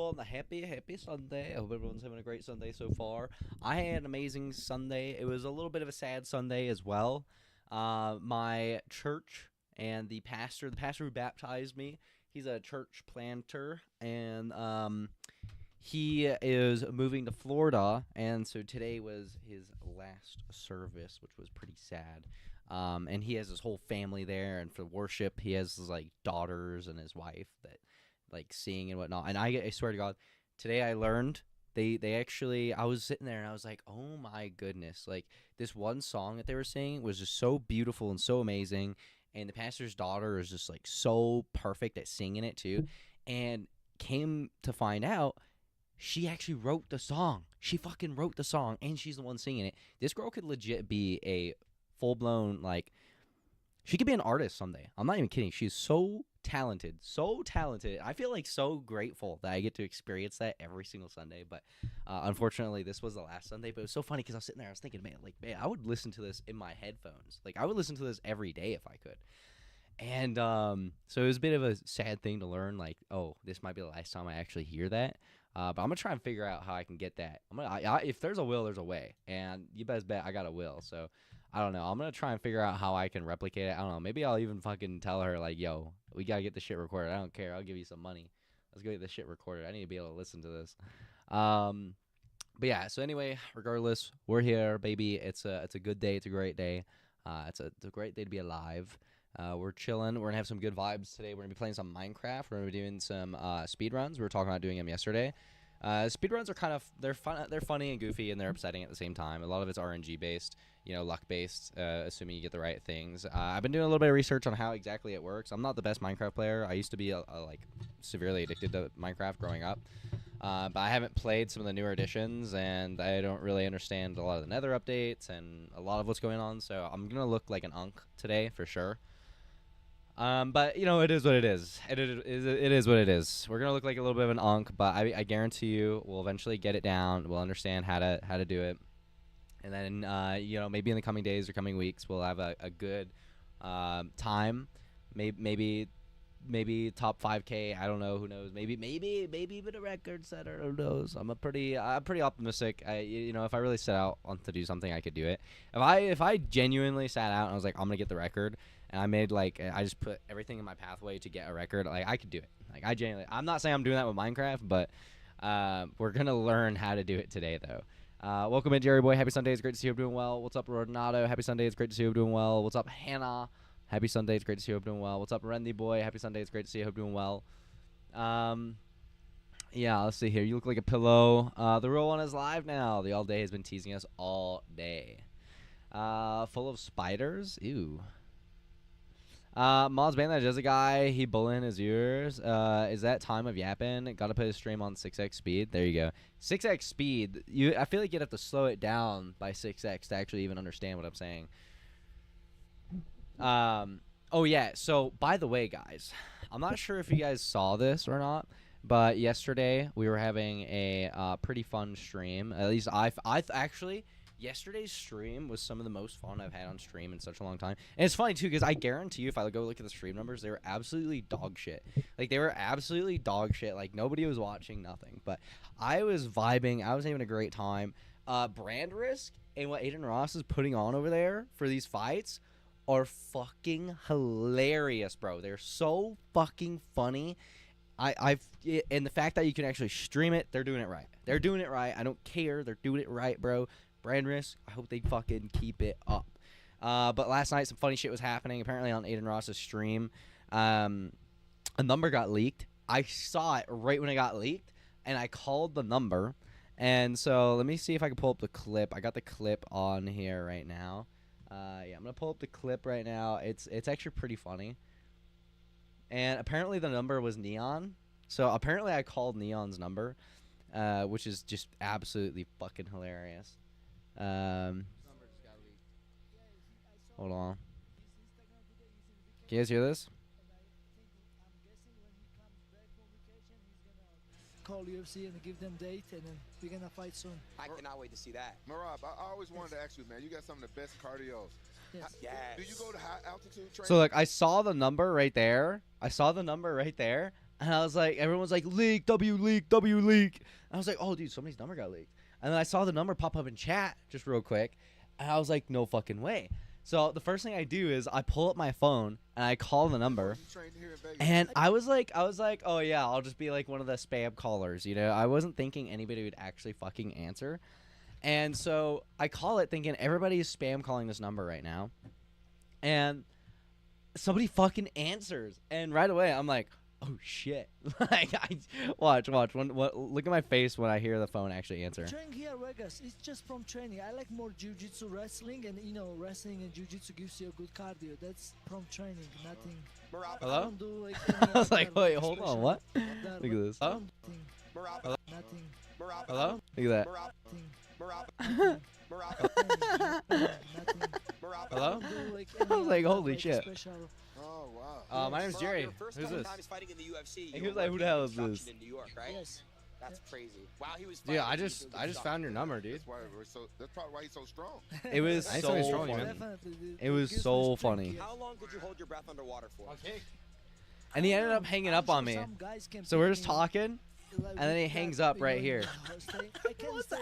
on the happy Sunday. I hope everyone's having a great Sunday so far. I had an amazing Sunday. It was a little bit of a sad Sunday as well. My church and the pastor who baptized me, he's a church planter, and he is moving to Florida, and so today was his last service, which was pretty sad. And he has his whole family there, and for worship, he has his like daughters and his wife that like sing and whatnot. And I swear to God, today I learned they actually, I was sitting there and I was like, oh my goodness, like this one song that they were singing was just so beautiful and so amazing. And the pastor's daughter is just like so perfect at singing it too. And came to find out, she actually wrote the song. She fucking wrote the song, and she's the one singing it. This girl could legit be a full-blown, like, she could be an artist someday. I'm not even kidding. She's so talented. So talented. I feel like so grateful that I get to experience that every single Sunday. But unfortunately, this was the last Sunday. But it was so funny because I was sitting there, I was thinking, man, I would listen to this in my headphones. Like, I would listen to this every day if I could. And so it was a bit of a sad thing to learn, like, oh, this might be the last time I actually hear that. But I'm going to try and figure out how I can get that. If there's a will, there's a way. And you best bet I got a will. So, I don't know. I'm going to try and figure out how I can replicate it. I don't know. Maybe I'll even fucking tell her, like, yo, we got to get this shit recorded. I don't care. I'll give you some money. Let's go get this shit recorded. I need to be able to listen to this. But yeah, so anyway, regardless, we're here, baby. It's a good day. It's a great day. It's a great day to be alive. We're chilling. We're going to have some good vibes today. We're going to be playing some Minecraft. We're going to be doing some speedruns. We were talking about doing them yesterday. Speedruns are kind of, they're funny and goofy, and they're upsetting at the same time. A lot of it's RNG based, luck based, assuming you get the right things. I've been doing a little bit of research on how exactly it works. I'm not the best Minecraft player. I used to be like severely addicted to Minecraft growing up. But I haven't played some of the newer editions, and I don't really understand a lot of the Nether updates and a lot of what's going on. So I'm going to look like an unk today for sure. But it is what it is. It is what it is. We're gonna look like a little bit of an unk, but I guarantee you we'll eventually get it down. We'll understand how to do it, and then maybe in the coming days or coming weeks we'll have a good time. Maybe top 5K. I don't know. Who knows? Maybe even a record setter. Who knows? I'm pretty optimistic. If I really set out on to do something, I could do it. If I genuinely sat out and I was like, I'm gonna get the record. And I made I just put everything in my pathway to get a record. Like, I could do it. Like, I genuinely, I'm not saying I'm doing that with Minecraft, but we're going to learn how to do it today, though. Welcome in, Jerry Boy. Happy Sunday. It's great to see you doing well. What's up, Renato? Happy Sunday. It's great to see you doing well. What's up, Hannah? Happy Sunday. It's great to see you doing well. What's up, Randy Boy? Happy Sunday. It's great to see you doing well. Yeah, let's see here. You look like a pillow. The real one is live now. The all day has been teasing us all day. Full of spiders. Ew. Mods ban that Jezza guy, he bullying his ears. Is that time of yapping? Gotta put his stream on 6x speed. There you go. 6x speed. I feel like you'd have to slow it down by 6x to actually even understand what I'm saying. Oh yeah, so by the way, guys, I'm not sure if you guys saw this or not, but yesterday we were having a pretty fun stream. At least I actually... Yesterday's stream was some of the most fun I've had on stream in such a long time. And it's funny, too, because I guarantee you if I go look at the stream numbers, they were absolutely dog shit. Like, they were absolutely dog shit. Like, nobody was watching, nothing. But I was vibing. I was having a great time. Brand risk and what Aiden Ross is putting on over there for these fights are fucking hilarious, bro. They're so fucking funny. And the fact that you can actually stream it, they're doing it right. They're doing it right. I don't care. They're doing it right, bro. Brand risk, I hope they fucking keep it up. But last night, some funny shit was happening. Apparently on Aiden Ross's stream, a number got leaked. I saw it right when it got leaked, and I called the number. And so let me see if I can pull up the clip. I got the clip on here right now. Yeah, I'm going to pull up the clip right now. It's actually pretty funny. And apparently the number was Neon. So apparently I called Neon's number, which is just absolutely fucking hilarious. Hold on. Can you guys hear this? Call UFC and give them date, and then we're gonna fight soon. I cannot wait to see that. Marab, I always wanted to ask you, man. You got some of the best cardios. Yes. Do you go to high altitude training? So, like, I saw the number right there. And I was like, everyone was like, leak, W leak, W leak. And I was like, oh, dude, somebody's number got leaked. And then I saw the number pop up in chat just real quick. And I was like, no fucking way. So the first thing I do is I pull up my phone and I call the number. And I was like, oh yeah, I'll just be like one of the spam callers, you know. I wasn't thinking anybody would actually fucking answer. And so I call it thinking everybody is spam calling this number right now. And somebody fucking answers. And right away I'm like, oh shit! Like, watch. Look at my face when I hear the phone actually answer. Training here, Vegas, it's just from training. I like more jiu-jitsu wrestling, and wrestling and jiu-jitsu gives you a good cardio. That's from training, nothing. Hello? I don't do, like, I was like, wait, hold on, what? Look at this. Hello? Hello? Nothing. Hello? Look at that. Hello? I was like, holy shit. Oh wow. My name's Jerry. Who's this? Fighting in the UFC. And he was like, who the hell is this? In New York, right? Yes. That's crazy. Wow, he was. Dude, I just found your number, dude. That's probably why he's so strong. It was I ain't so so strong, funny. man. It was so funny. How long could you hold your breath underwater for? Okay. And he ended up hanging up on me. So we're just talking, and then he hangs up right here.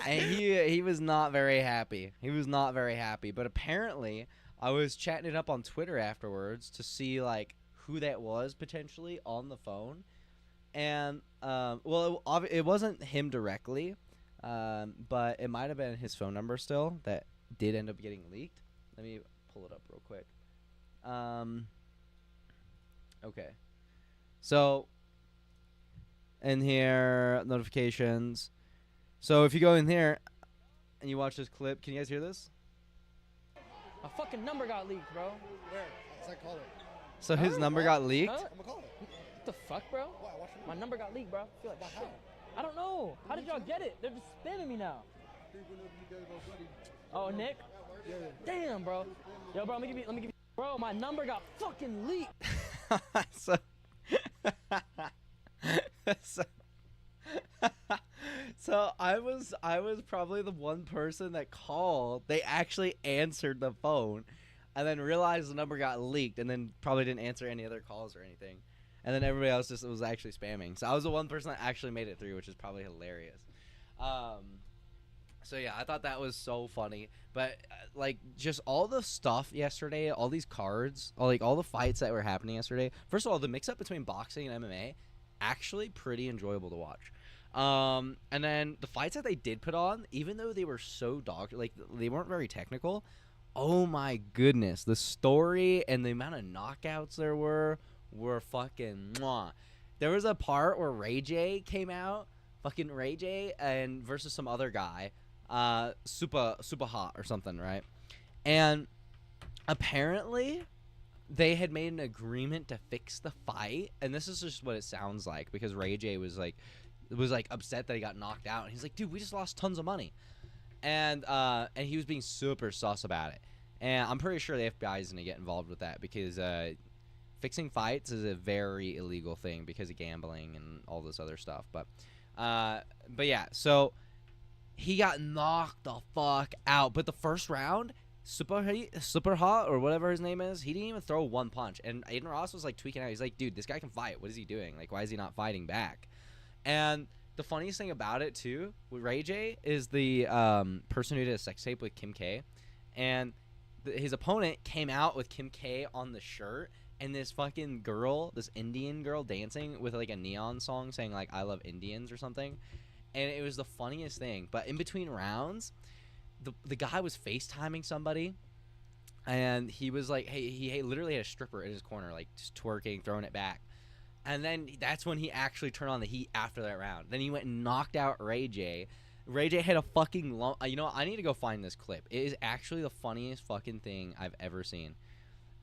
And he was not very happy. He was not very happy. But apparently, I was chatting it up on Twitter afterwards to see like who that was potentially on the phone. And well, it wasn't him directly, but it might have been his phone number still that did end up getting leaked. Let me pull it up real quick. Okay. So in here, notifications. So if you go in here and you watch this clip, can you guys hear this? My fucking number got leaked, bro. Where? How's that call it? So his number got leaked. Huh? I'm gonna call it. What the fuck, bro? Why? Watch your My number got leaked, bro. I feel like How? shit. I don't know. How did y'all get it? They're just spamming me now. Oh, Nick? Damn, bro. Yo, bro, let me give you. Bro, my number got fucking leaked. so, so, so I was probably the one person that called. They actually answered the phone, and then realized the number got leaked, and then probably didn't answer any other calls or anything. And then everybody else just was actually spamming. So I was the one person that actually made it through, which is probably hilarious. So yeah, I thought that was so funny. But like just all the stuff yesterday, all these cards, all the fights that were happening yesterday. First of all, the mix-up between boxing and MMA, actually pretty enjoyable to watch. And then the fights that they did put on, even though they were so they weren't very technical. Oh my goodness, the story and the amount of knockouts there were fucking mwah. There was a part where Ray J came out, fucking Ray J, and versus some other guy, super hot or something, right? And apparently they had made an agreement to fix the fight, and this is just what it sounds like, because Ray J was upset that he got knocked out, and he's like, dude, we just lost tons of money. And he was being super sus about it. And I'm pretty sure the FBI is going to get involved with that, because fixing fights is a very illegal thing because of gambling and all this other stuff. But yeah, so he got knocked the fuck out. But the first round, Super Hot or whatever his name is, he didn't even throw one punch. And Aiden Ross was like tweaking out. He's like, dude, this guy can fight. What is he doing? Like, why is he not fighting back? And the funniest thing about it too with Ray J is the person who did a sex tape with Kim K, and his opponent came out with Kim K on the shirt, and this fucking girl, this Indian girl, dancing with like a neon song saying like "I love Indians" or something, and it was the funniest thing. But in between rounds, the guy was FaceTiming somebody, and he was like, he literally had a stripper in his corner, like just twerking, throwing it back. And then that's when he actually turned on the heat after that round. Then he went and knocked out Ray J. Ray J had a fucking long... you know, I need to go find this clip. It is actually the funniest fucking thing I've ever seen.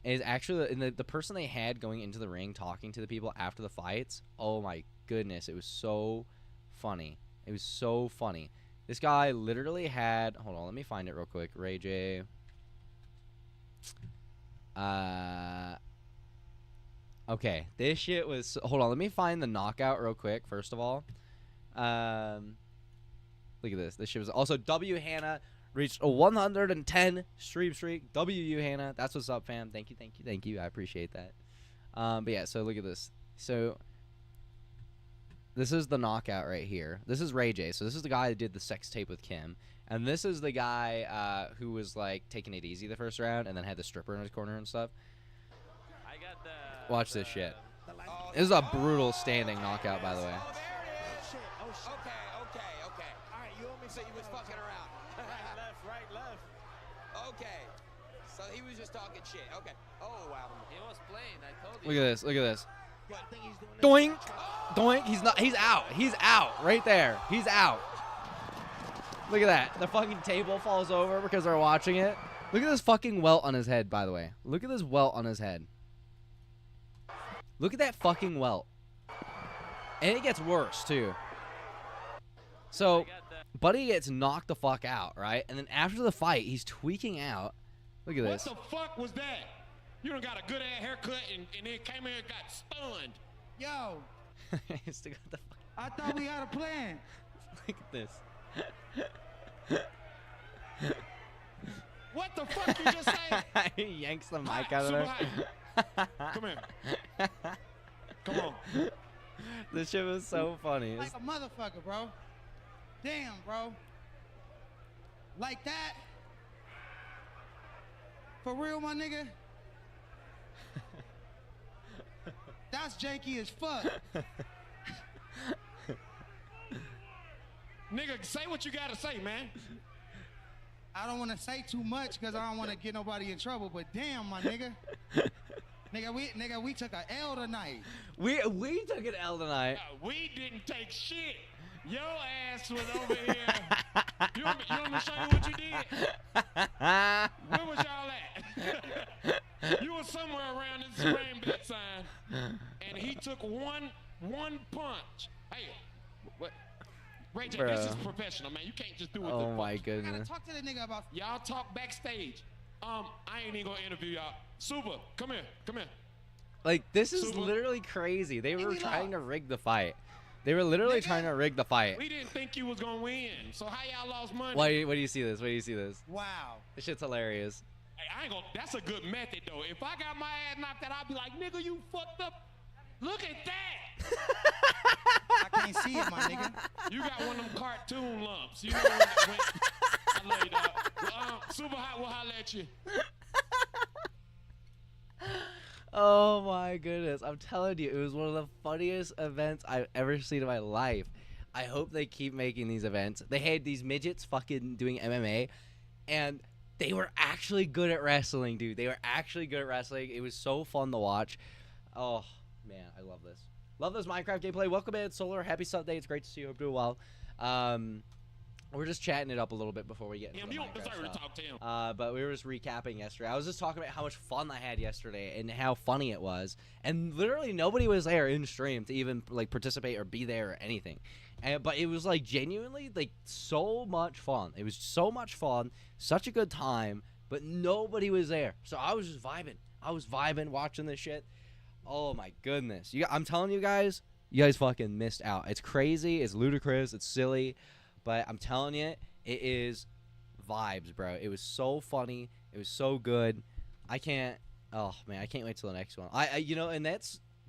It is actually... the person they had going into the ring talking to the people after the fights, oh my goodness, it was so funny. It was so funny. This guy literally had... Hold on, let me find it real quick. Ray J... Okay, this shit was... Hold on, let me find the knockout real quick, first of all. Look at this. This shit was... Also, W. Hannah reached a 110 stream streak. W. Hannah. That's what's up, fam. Thank you. I appreciate that. But yeah, so look at this. So, This is the knockout right here. This is Ray J. So this is the guy that did the sex tape with Kim. And this is the guy who was, like, taking it easy the first round and then had the stripper in his corner and stuff. I got the, Watch this shit. Oh, This is a brutal standing knockout, by the way. Oh, there it is. Okay. All right, you want me to say you was fucking around. right, left. Okay. So he was just talking shit. Okay. Oh, wow. He was playing, I told you. Look at this. Look at this. Doink. Doink. He's not. He's out. He's out. Right there. He's out. Look at that. The fucking table falls over because they're watching it. Look at this fucking welt on his head, by the way. Look at this welt on his head. Look at that fucking welt. And it gets worse, too. So, Buddy gets knocked the fuck out, right? And then after the fight, he's tweaking out. Look at this. What the fuck was that? You done got a good ass haircut and then came here and got stunned. Yo, He still got the fuck- I thought we had a plan. Look at this. What the fuck you just say? He yanks the mic Hot, out of super there. Come here. Come on. This shit was so funny. Like a motherfucker, bro. Damn, bro. Like that? For real, my nigga? That's janky as fuck. Nigga, say what you gotta say, man. I don't want to say too much because I don't want to get nobody in trouble, but damn, my nigga. nigga, we took a L tonight. We took an L tonight. We didn't take shit. Your ass was over here. You want me to show you what you did? Where was y'all at? You were somewhere around this rainbow sign, and he took one punch. Hey, what? Ray J, this is professional, man. You can't just do it. Oh my I gotta goodness. talk to the nigga about. Y'all talk backstage. I ain't even gonna interview y'all. Super, come here. Like, this is Super. literally crazy. They were me trying to laugh. rig the fight. They were literally Nigga. trying to rig the fight. We didn't think you was gonna win. So how y'all lost money? What do you see this? What do you see this? Wow. This shit's hilarious. Hey, I ain't gonna. That's a good method though. If I got my ass knocked out, I'd be like, nigga, you fucked up. Look at that. I can't see it, my nigga. You got one of them cartoon lumps. You know when I laid out. Super hot will holler at you. Oh my goodness. I'm telling you, it was one of the funniest events I've ever seen in my life. I hope they keep making these events. They had these midgets fucking doing MMA, and they were actually good at wrestling, dude. They were actually good at wrestling. It was so fun to watch. Oh, man, I love this. Love this Minecraft gameplay. Welcome in, Solar. Happy Sunday. It's great to see you. Hope you're doing well. We're just chatting it up a little bit before we get into the You don't Minecraft deserve stuff. to talk to him. But we were just recapping yesterday. I was just talking about how much fun I had yesterday and how funny it was. And literally nobody was there in stream to even like participate or be there or anything. But it was like genuinely like so much fun. It was so much fun, such a good time, but nobody was there. So I was just vibing. I was vibing watching this shit. Oh my goodness. I'm telling you guys fucking missed out. It's crazy, it's ludicrous, it's silly. But I'm telling you, it is vibes, bro. It was so funny. It was so good. I can't wait till the next one. And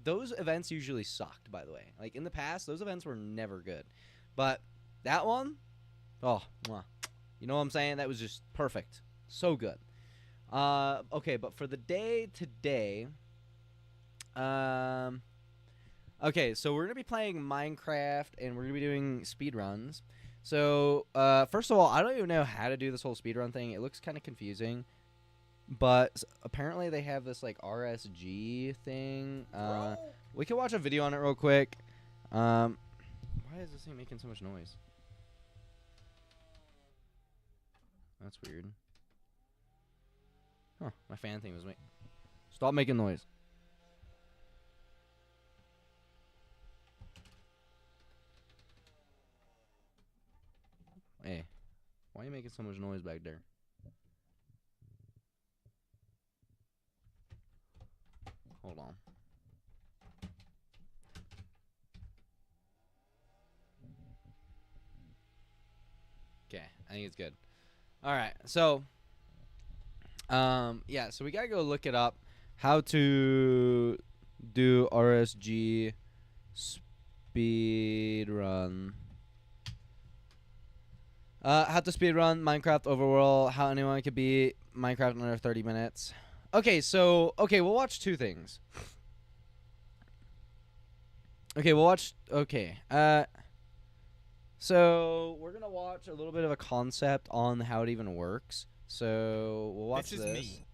those events usually sucked, by the way. Like, in the past, those events were never good. But that one, oh, mwah. You know what I'm saying? That was just perfect. So good. Okay, but for the day today, okay, so we're going to be playing Minecraft, and we're going to be doing speedruns. So, first of all, I don't even know how to do this whole speedrun thing. It looks kind of confusing. But apparently they have this, like, RSG thing. We can watch a video on it real quick. Why is this thing making so much noise? That's weird. Huh, my fan thing was making... Stop making noise. Hey, why are you making so much noise back there? Hold on. Okay, I think it's good. Alright, so yeah, so we gotta go look it up how to do RSG speed run. How to speed run Minecraft overworld. How anyone could beat Minecraft in under 30 minutes. Okay, so we'll watch two things. Okay, we'll watch. Okay, so we're gonna watch a little bit of a concept on how it even works. So we'll watch this. This is me.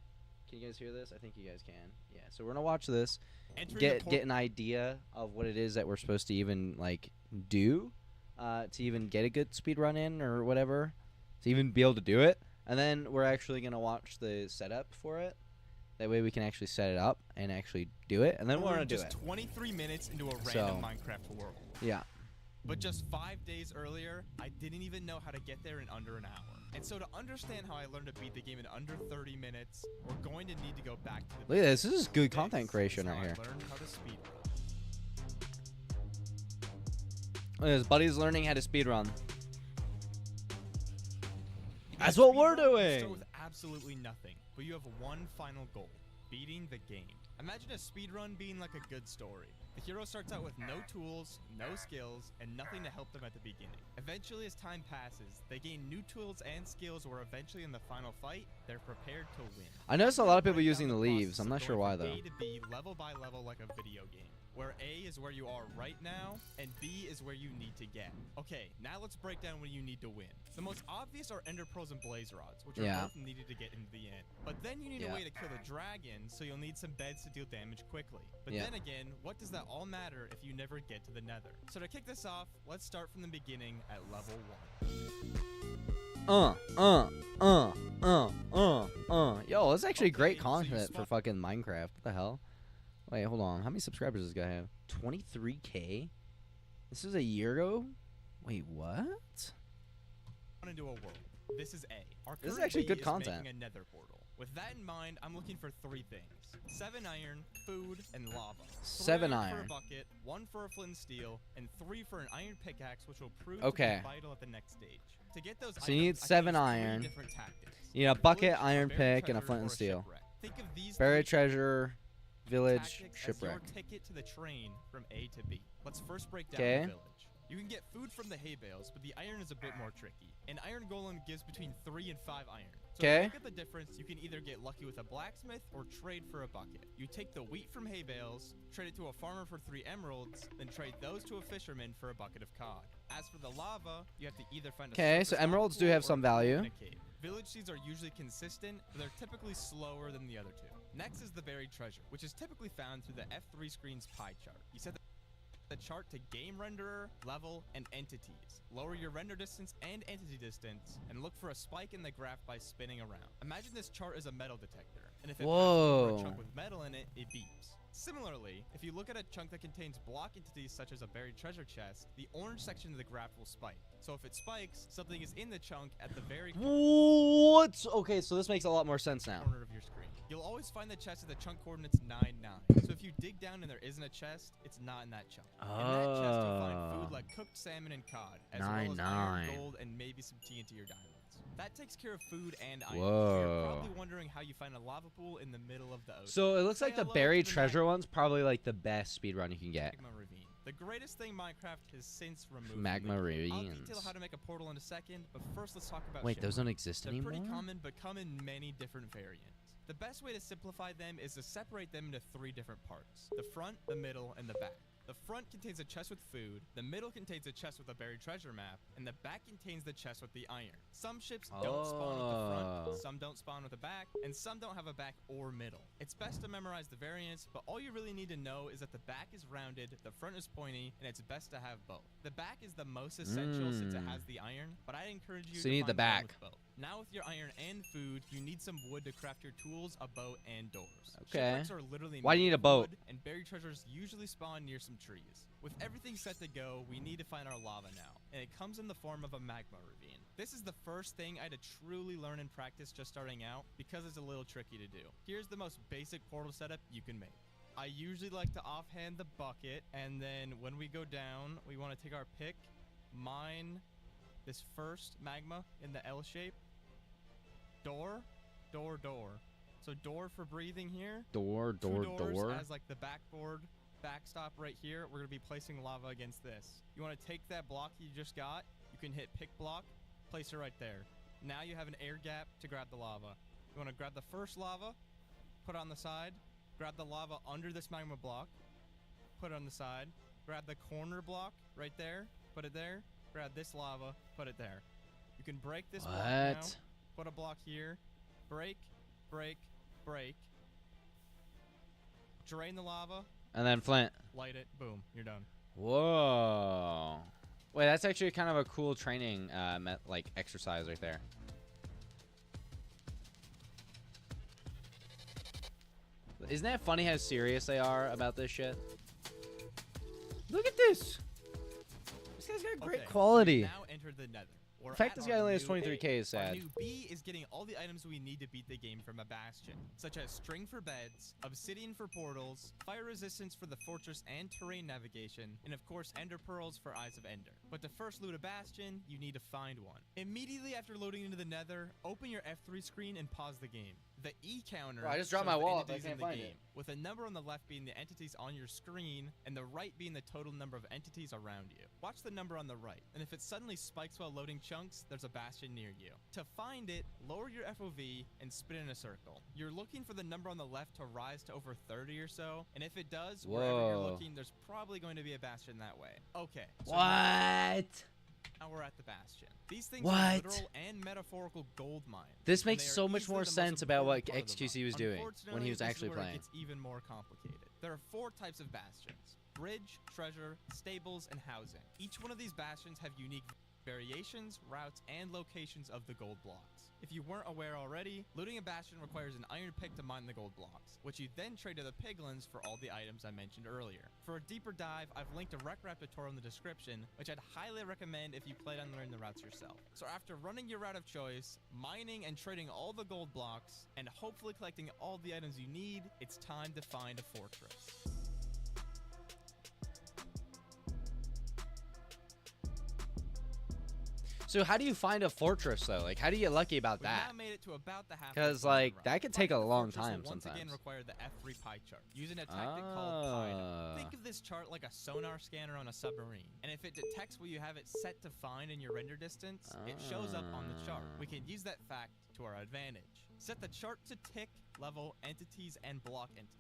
Can you guys hear this? I think you guys can. Yeah. So we're gonna watch this. Entering Get an idea of what it is that we're supposed to even like do, to even get a good speed run in or whatever, to even be able to do it. And then we're actually gonna watch the setup for it. That way we can actually set it up and actually do it. And then we're gonna do just it. 23 minutes into a random So, Minecraft world. Yeah. But just 5 days earlier, I didn't even know how to get there in under an hour. And so to understand how I learned to beat the game in under 30 minutes, we're going to need to go back to the Look at this. This is good This content creation is right how here. I learned how to speedrun. Look at this. Buddy's learning how to speedrun. That's what we're Speedrun, you doing. start with absolutely nothing, but you have one final goal: beating the game. Imagine a speedrun being like a good story. The hero starts out with no tools, no skills, and nothing to help them at the beginning. Eventually, as time passes, they gain new tools and skills where eventually in the final fight, they're prepared to win. I noticed a lot of people Break using down the process leaves. I'm of not sure going why from though. A to B, level by level, like a video game, where A is where you are right now, and B is where you need to get. Okay, now let's break down what you need to win. The most obvious are ender pearls and blaze rods, which are Yeah. both needed to get into the end. But then you need a way to kill the dragon, so you'll need some beds to deal damage quickly. But Yeah. then again, what does that all matter if you never get to the nether? So to kick this off, let's start from the beginning at level 1. Yo, that's actually great Okay, so you content for spawn- fucking Minecraft. What the hell? Wait, hold on. How many subscribers does this guy have? 23K? This is a year ago? Wait, what? Into a world. This is A. Our This is current actually B good is content. making a nether portal. With that in mind, I'm looking for 3 things: 7 iron, food, and lava. 7 for iron. a bucket, 1 for a flint and steel, and 3 for an iron pickaxe, which will prove Okay. to be vital at the next stage. To get those So you need items, I can 7 use 3 iron. different tactics. You need a The bucket, village, iron buried pick, and a treasure, flint and or steel. shipwreck. Think of these Buried 3 treasure, village, tactics as shipwreck. your ticket to the train from A to B. Let's first break down 'Kay. the village. You can get food from the hay bales, but the iron is a bit more tricky. An iron golem gives between 3 and 5 iron. So to 'Kay. look at the difference, you can either get lucky with a blacksmith or trade for a bucket. You take the wheat from hay bales, trade it to a farmer for 3 emeralds, then trade those to a fisherman for a bucket of cod. As for the lava, you have to either find a 'Kay, surface so lava emeralds do pool have or some a pool value. in a cave. Village seeds are usually consistent, but they're typically slower than the other 2. Next is the buried treasure, which is typically found through the F3 screen's pie chart. You set the chart to game renderer, level, and entities. Lower your render distance and entity distance, and look for a spike in the graph by spinning around. Imagine this chart is a metal detector, and if it passes over a Whoa. chunk with metal in it, it beeps. Similarly, if you look at a chunk that contains block entities such as a buried treasure chest, the orange section of the graph will spike. So if it spikes, something is in the chunk at the very What? Okay, so this makes a lot more sense now. corner of your screen. You'll always find the chest at the chunk coordinates 9, 9. So if you dig down and there isn't a chest, it's not in that chunk. In that chest, you'll find food like cooked salmon and cod, as well as 9, iron, 9. gold, and maybe some TNT or diamonds. That takes care of food and iron. So Whoa. you're probably wondering how you find a lava pool in the middle of the ocean. So it looks Say like the hello buried to the treasure one's probably like the best speedrun you can get. Magma ravine. The greatest thing Minecraft has since removed. from Magma it. I'll ravines. detail how to make a portal in a second, but first let's talk about Wait, shipwrecks. those don't exist They're anymore? pretty common, but come in many different variants. The best way to simplify them is to separate them into 3 different parts: the front, the middle, and the back. The front contains a chest with food, the middle contains a chest with a buried treasure map, and the back contains the chest with the iron. Some ships don't spawn with the Oh. front, some don't spawn with the back, and some don't have a back or middle. It's best to memorize the variants, but all you really need to know is that the back is rounded, the front is pointy, and it's best to have both. The back is the most essential since it has the iron, but I'd encourage you So to you need the find one back. with both. Now with your iron and food, you need some wood to craft your tools, a boat, and doors. Okay. Shipwrecks are literally Why do you made need a of boat? wood, and buried treasures usually spawn near some trees. With everything set to go, we need to find our lava now, and it comes in the form of a magma ravine. This is the first thing I had to truly learn and practice just starting out because it's a little tricky to do. Here's the most basic portal setup you can make. I usually like to offhand the bucket, and then when we go down, we want to take our pick, mine this first magma in the L shape. Door, door, door. So door for breathing here. Door, 2 door, doors door. as like the backboard backstop right here, we're going to be placing lava against this. You want to take that block you just got, you can hit pick block, place it right there. Now you have an air gap to grab the lava. You want to grab the first lava, put it on the side, grab the lava under this magma block, put it on the side, grab the corner block right there, put it there, grab this lava, put it there. You can break this block now, put a block here, break, break, break, drain the lava, And then Flint. light it, boom, you're done. Whoa. Wait, that's actually kind of a cool training like exercise right there. Isn't that funny how serious they are about this shit? Look at this. This guy's got great quality. Now enter the nether. The fact this guy only has 23k is sad. Our new B is getting all the items we need to beat the game from a bastion, such as string for beds, obsidian for portals, fire resistance for the fortress and terrain navigation, and of course ender pearls for eyes of ender. But to first loot a bastion, you need to find one. Immediately after loading into the nether, open your F3 screen and pause the game. The E counter Bro, I just dropped shows my the wallet, but I entities can't in the find game, it. with a number on the left being the entities on your screen, and the right being the total number of entities around you. Watch the number on the right, and if it suddenly spikes while loading chunks, there's a bastion near you. To find it, lower your FOV and spin in a circle. You're looking for the number on the left to rise to over 30 or so, and if it does, wherever you're Whoa. looking, there's probably going to be a bastion that way. Okay. So What? now we're at the bastion. These things What? are literal and metaphorical gold mines. This and makes they are so much easily more the most sense about what important part of the XQC run. was doing when Unfortunately, he was this is actually where it playing. gets even more complicated. There are 4 types of bastions: bridge, treasure, stables, and housing. Each one of these bastions have unique variations, routes, and locations of the gold blocks. If you weren't aware already, looting a bastion requires an iron pick to mine the gold blocks, which you then trade to the piglins for all the items I mentioned earlier. For a deeper dive, I've linked a RecRap tutorial in the description, which I'd highly recommend if you plan on learning the routes yourself. So after running your route of choice, mining and trading all the gold blocks, and hopefully collecting all the items you need, it's time to find a fortress. So how do you find a fortress though? Like, how do you get lucky about We've that? now made it to about the halfway Because point of the like run. that could take a Finding the long fortress will time once again sometimes. require the F3 pie chart, using a tactic called pie. Ah. Think of this chart like a sonar scanner on a submarine, and if it detects what you have it set to find in your render distance, it shows up on the chart. We can use that fact to our advantage. Set the chart to tick, level, entities, and block entities.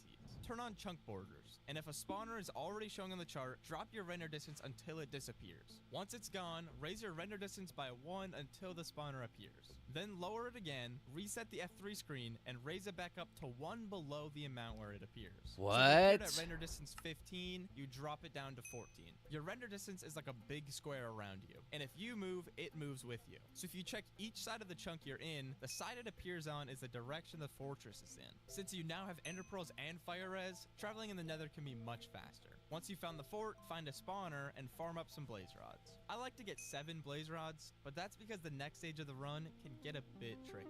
Turn on chunk borders, and if a spawner is already showing on the chart, drop your render distance until it disappears. Once it's gone, raise your render distance by 1 until the spawner appears. Then lower it again, reset the F3 screen, and raise it back up to 1 below the amount where it appears. So if it appeared What? at render distance 15, you drop it down to 14. Your render distance is like a big square around you, and if you move, it moves with you. So if you check each side of the chunk you're in, the side it appears on is the direction the fortress is in. Since you now have ender pearls and fire res, traveling in the nether can be much faster. Once you've found the fort, find a spawner and farm up some blaze rods. I like to get 7 blaze rods, but that's because the next stage of the run can get a bit tricky.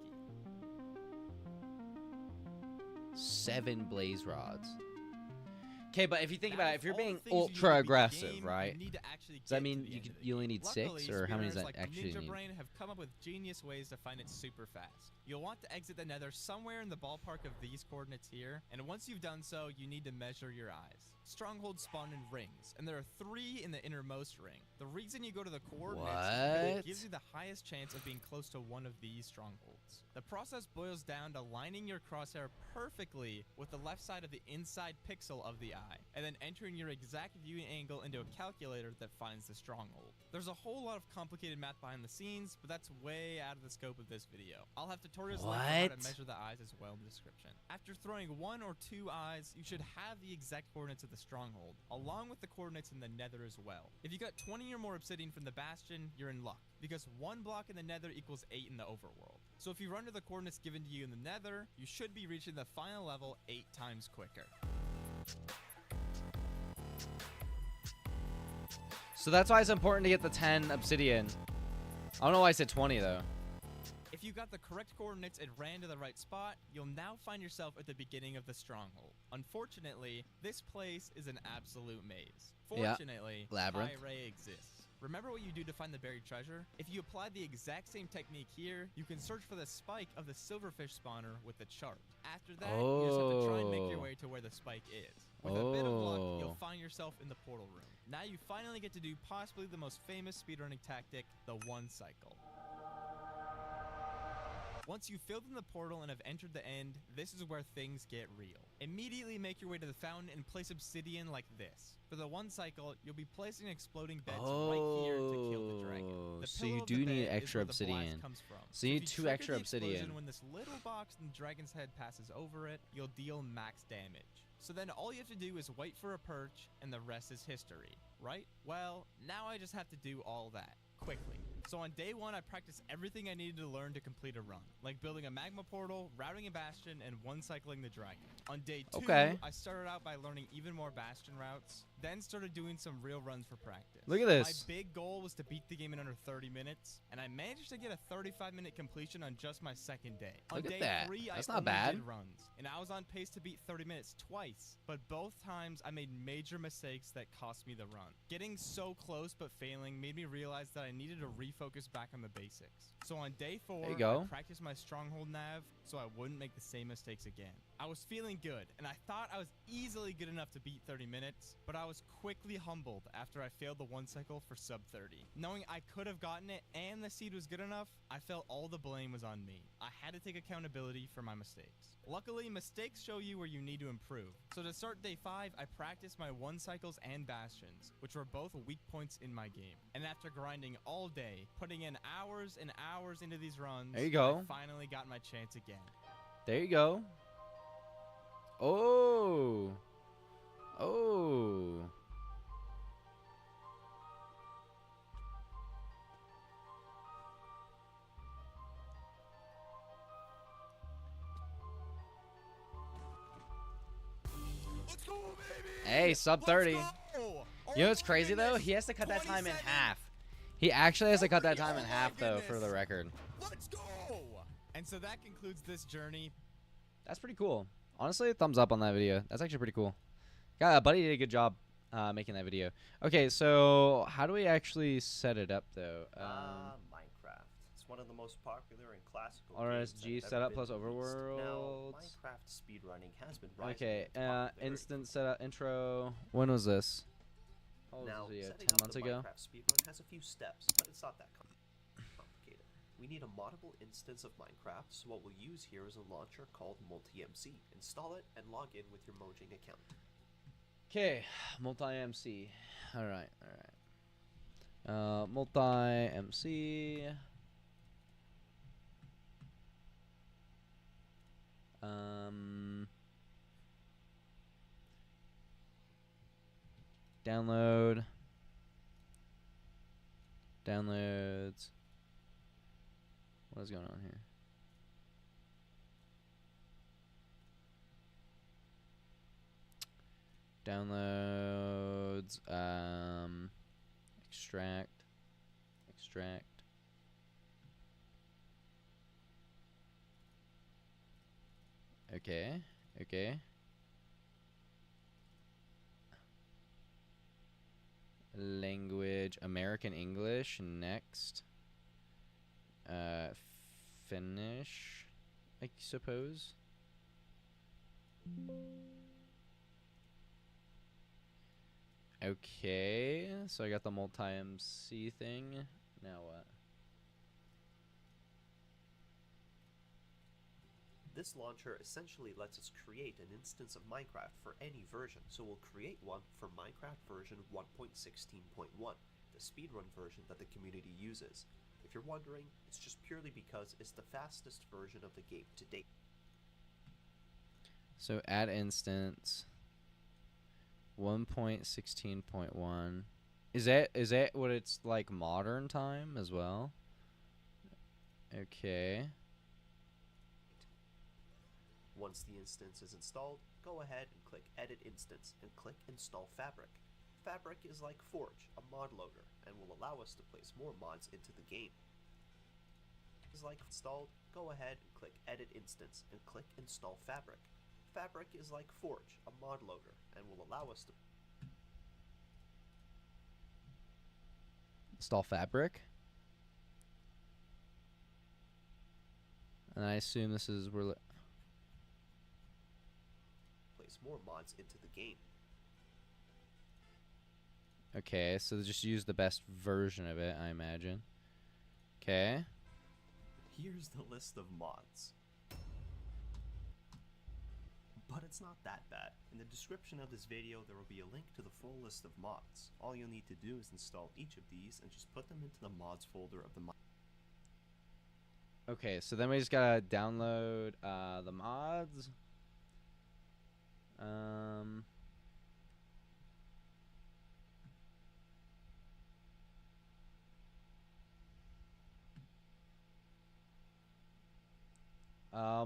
7 blaze rods. Okay, but if you think Now, about it, of if you're all the being things you need to beat the ultra aggressive, game, right? you need to actually Does that get mean to the you end of the you only game. need 6, Luckily, or how many does speedrunners that like actually Ninja need? Brain have come up with genius ways to find it super fast. You'll want to exit the nether somewhere in the ballpark of these coordinates here, and once you've done so, you need to measure your eyes. Strongholds spawn in rings, and there are 3 in the innermost ring. The reason you go to the coordinates is because What? it gives you the highest chance of being close to one of these strongholds. The process boils down to lining your crosshair perfectly with the left side of the inside pixel of the eye, and then entering your exact viewing angle into a calculator that finds the stronghold. There's a whole lot of complicated math behind the scenes, but that's way out of the scope of this video. I'll have tutorials linked on how to What? measure the eyes as well in the description. After throwing 1 or 2 eyes, you should have the exact coordinates of the stronghold, along with the coordinates in the nether as well. If you got 20 or more obsidian from the bastion, you're in luck, because 1 block in the nether equals 8 in the overworld. So if you run to the coordinates given to you in the nether, you should be reaching the final level 8 times quicker. So that's why it's important to get the 10 obsidian. I don't know why I said 20 though. If you got the correct coordinates and ran to the right spot, you'll now find yourself at the beginning of the stronghold. Unfortunately, this place is an absolute maze. Yeah. Fortunately, Labyrinth. Ray exists. Remember what you do to find the buried treasure? If you apply the exact same technique here, you can search for the spike of the silverfish spawner with the chart. After that, you just have to try and make your way to where the spike is. With a bit of luck, you'll find yourself in the portal room. Now you finally get to do possibly the most famous speedrunning tactic, the one cycle. Once you've filled in the portal and have entered the end, this is where things get real. Immediately make your way to the fountain and place obsidian like this. For the one cycle, you'll be placing exploding beds right here to kill the dragon. The So you pillow of do the need bed is extra where the blast obsidian. comes from. So you if need you 2 trigger extra the explosion obsidian. When this little box in the dragon's head passes over it, you'll deal max damage. So then all you have to do is wait for a perch, and the rest is history, right? Well, now I just have to do all that, quickly. So on day 1, I practiced everything I needed to learn to complete a run, like building a magma portal, routing a bastion, and one cycling the dragon. On day 2, I started out by learning even more bastion routes, then started doing some real runs for practice. Look at this. My big goal was to beat the game in under 30 minutes, and I managed to get a 35-minute completion on just my second day. On Look at day that. 3, That's I not only bad. did runs, and I was on pace to beat 30 minutes twice, but both times I made major mistakes that cost me the run. Getting so close but failing made me realize that I needed to refocus back on the basics. So on day 4, There you go. I practiced my stronghold nav so I wouldn't make the same mistakes again. I was feeling good, and I thought I was easily good enough to beat 30 minutes, but I was quickly humbled after I failed the one cycle for sub 30. Knowing I could have gotten it and the seed was good enough, I felt all the blame was on me. I had to take accountability for my mistakes. Luckily, mistakes show you where you need to improve. So to start day 5, I practiced my one cycles and bastions, which were both weak points in my game. And after grinding all day, putting in hours and hours into these runs, There you go. I finally got my chance again. There you go. Oh. Oh. Let's go, baby! Hey, sub 30. Let's go! You know what's crazy though? He has to cut that time in half. He actually has to cut that time in half though, for the record. Let's go! And so that concludes this journey. That's pretty cool. Honestly, thumbs up on that video. That's actually pretty cool. Yeah, Buddy did a good job making that video. Okay, so how do we actually set it up though? Minecraft. It's one of the most popular and classical RSG games that have setup ever plus been released. Now, overworlds. Minecraft speedrunning has been rising Okay, in popularity. instant setup intro. When was this? How old was Now, this video? setting 10 up months the ago? Minecraft speedrun has a few steps, but it's not that complicated. We need a moddable instance of Minecraft, so what we'll use here is a launcher called Multi-MC. Install it and log in with your Mojang account. Okay, multi-MC. Alright, alright. Multi-MC. Download. Downloads. What is going on here? Downloads. Extract. Okay. Language, American English, next. Finnish, I suppose. Okay, so I got the multi-MC thing. Now what? This launcher essentially lets us create an instance of Minecraft for any version, so we'll create one for Minecraft version 1.16.1, the speedrun version that the community uses. If you're wondering, it's just purely because it's the fastest version of the game to date. So add instance 1.16.1. Is that what it's like modern time as well? Okay. Once the instance is installed, go ahead and click Edit Instance and click Install Fabric. Fabric is like Forge, a mod loader, and will allow us to place more mods into the game. Is like installed, go ahead and click Edit Instance and click Install Fabric. Fabric is like Forge, a mod loader, and will allow us to... Install Fabric. And I assume this is where... Place more mods into the game. Okay, so just use the best version of it, I imagine. Okay. Here's the list of mods. But it's not that bad. In the description of this video, there will be a link to the full list of mods. All you'll need to do is install each of these and just put them into the mods folder of the mod. Okay, so then we just gotta download the mods.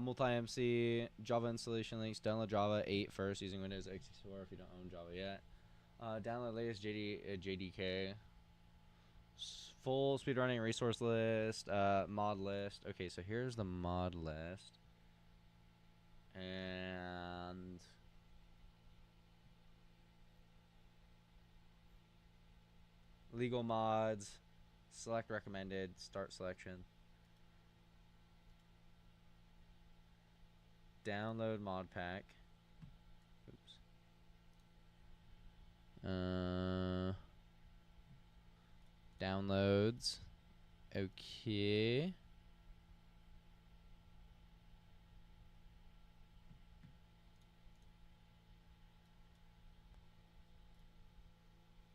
Multi-MC, Java installation links, download Java 8 first using Windows XP4 if you don't own Java yet. Download latest JDK. Full speedrunning resource list, mod list. Okay, so here's the mod list. And... legal mods. Select recommended. Start selection. Download mod pack. Oops. Downloads. Okay.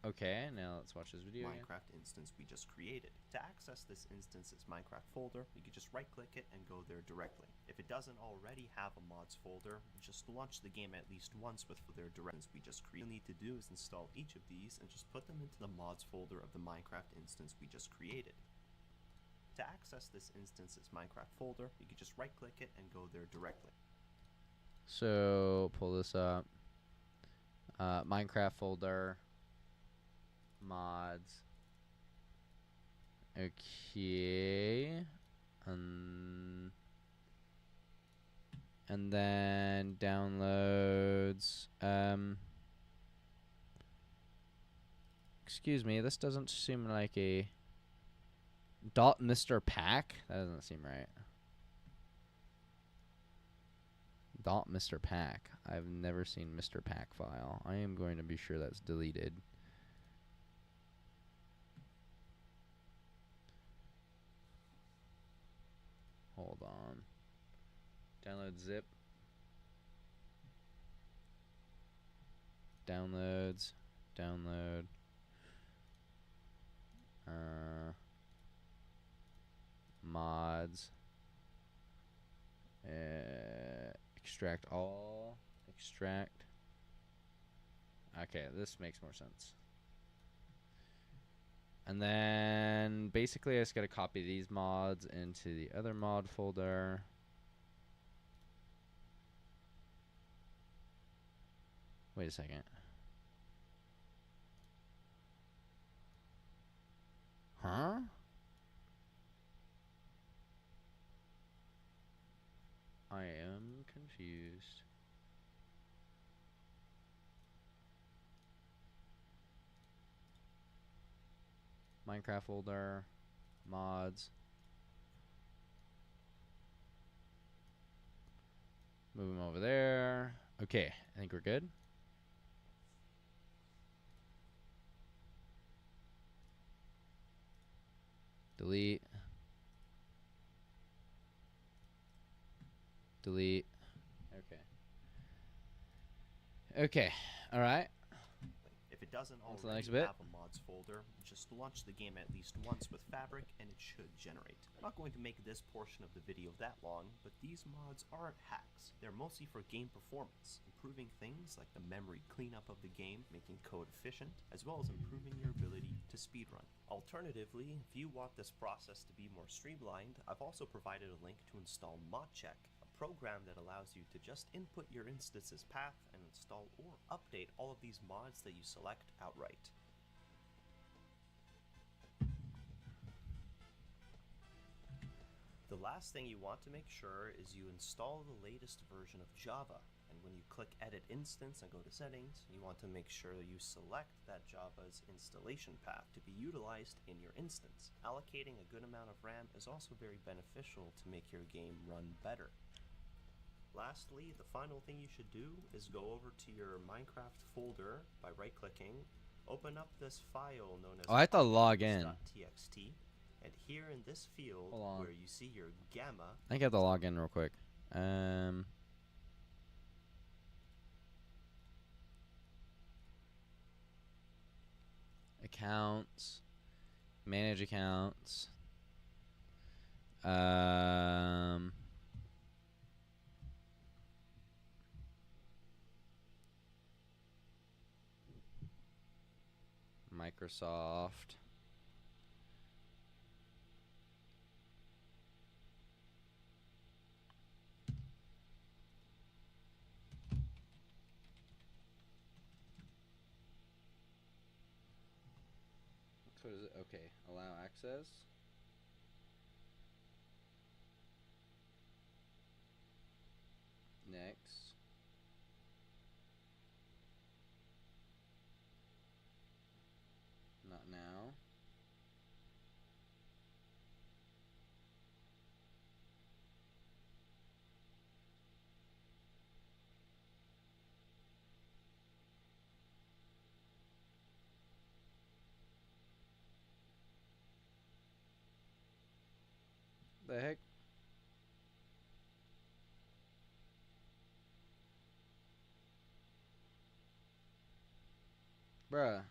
Okay, now let's watch this video again. Minecraft instance we just created. To access this instance's Minecraft folder, you can just right-click it and go there directly. If it doesn't already have a mods folder, just launch the game at least once with their directions we just created. All you need to do is install each of these and just put them into the mods folder of the Minecraft instance we just created. To access this instance's Minecraft folder, you can just right-click it and go there directly. So, pull this up. Minecraft folder. Mods. Okay. And then downloads. Excuse me, this doesn't seem like a .Mr. Pack. That doesn't seem right. .Mr. Pack. I've never seen Mr. Pack file. I am going to be sure that's deleted. Hold on. Download zip. Downloads. Download. Mods. Extract all. Extract. Okay, this makes more sense. And then basically I just got to copy these mods into the other mod folder. Wait a second. Huh? I am confused. Minecraft folder, mods. Move them over there. Okay, I think we're good. Delete. Delete. Okay. Okay, all right. If it doesn't On to the already next bit. have a mods folder, just launch the game at least once with Fabric and it should generate. I'm not going to make this portion of the video that long, but these mods aren't hacks. They're mostly for game performance, improving things like the memory cleanup of the game, making code efficient, as well as improving your ability to speedrun. Alternatively, if you want this process to be more streamlined, I've also provided a link to install ModCheck, a program that allows you to just input your instance's path and install or update all of these mods that you select outright. The last thing you want to make sure is you install the latest version of Java. And when you click Edit Instance and go to Settings, you want to make sure you select that Java's installation path to be utilized in your instance. Allocating a good amount of RAM is also very beneficial to make your game run better. Lastly, the final thing you should do is go over to your Minecraft folder by right-clicking, open up this file known as I have to log in. .txt, and here in this field Hold on. where you see your gamma, I think I have to log in real quick. Accounts, manage accounts. Microsoft. What is it? Okay, allow access. Next. Not now. The heck? Bruh.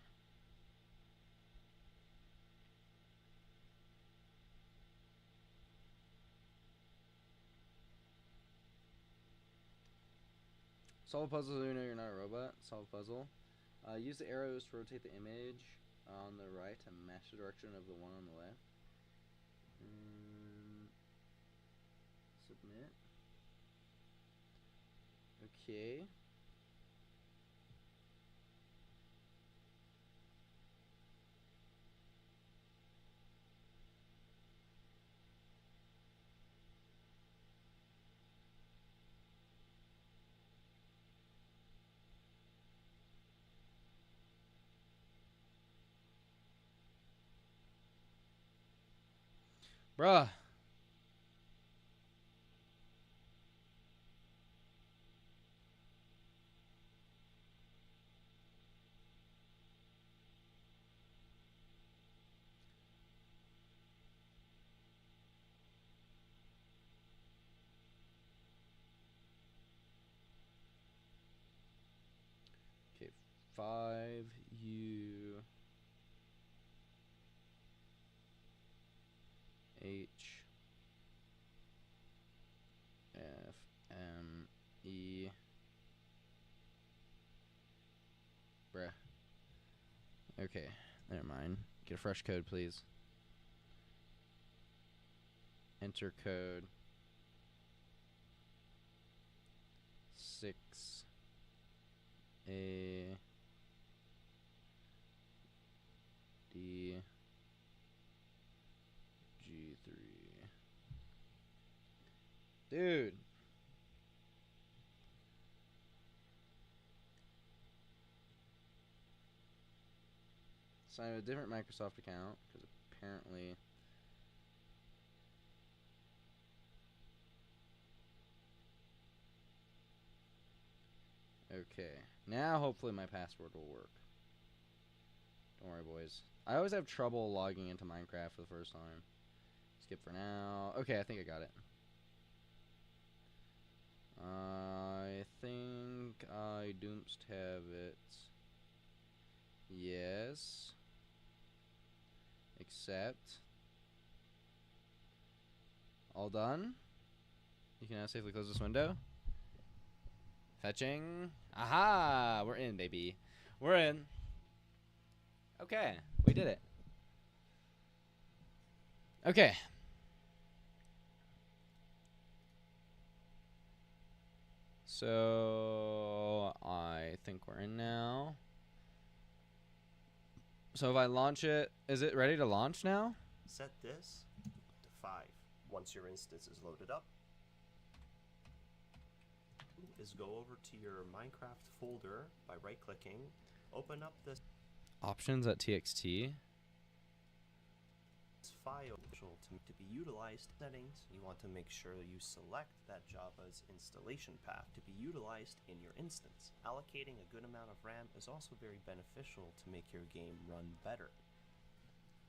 Solve a puzzle so you know you're not a robot. Solve a puzzle. Use the arrows to rotate the image on the right to match the direction of the one on the left. Submit. Okay. Bruh. Okay, 5U H F M E. Bruh. Okay, never mind. Get a fresh code, please. Enter code 6 A D G3. Dude. Sign a different Microsoft account because apparently okay. Now hopefully my password will work. Don't worry, boys. I always have trouble logging into Minecraft for the first time. Skip for now. Okay, I think I got it. I think I doomst have it. Yes. Accept. All done. You can now safely close this window. Fetching. Aha! We're in, baby. We're in. Okay, we did it. Okay. So I think we're in now. So if I launch it, is it ready to launch now? set this to 5 once your instance is loaded up. is go over to your Minecraft folder by right-clicking, open up this Options.txt. file to be utilized settings. You want to make sure you select that Java's installation path to be utilized in your instance. Allocating a good amount of RAM is also very beneficial to make your game run better.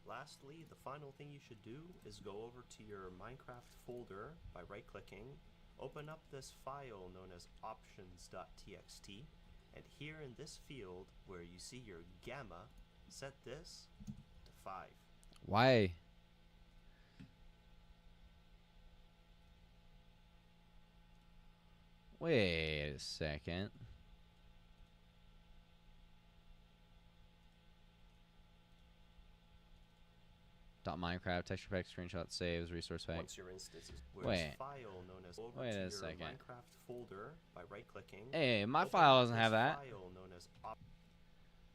Lastly, the final thing you should do is go over to your Minecraft folder by right-clicking, open up this file known as options.txt, and here in this field where you see your gamma, set this to 5. Why? Wait a second. .minecraft texture pack screenshot saves resource pack. Once your instance is Wait. file known as over Wait to a your second. Minecraft folder by right-clicking. Hey, my open file up doesn't this have that. file known as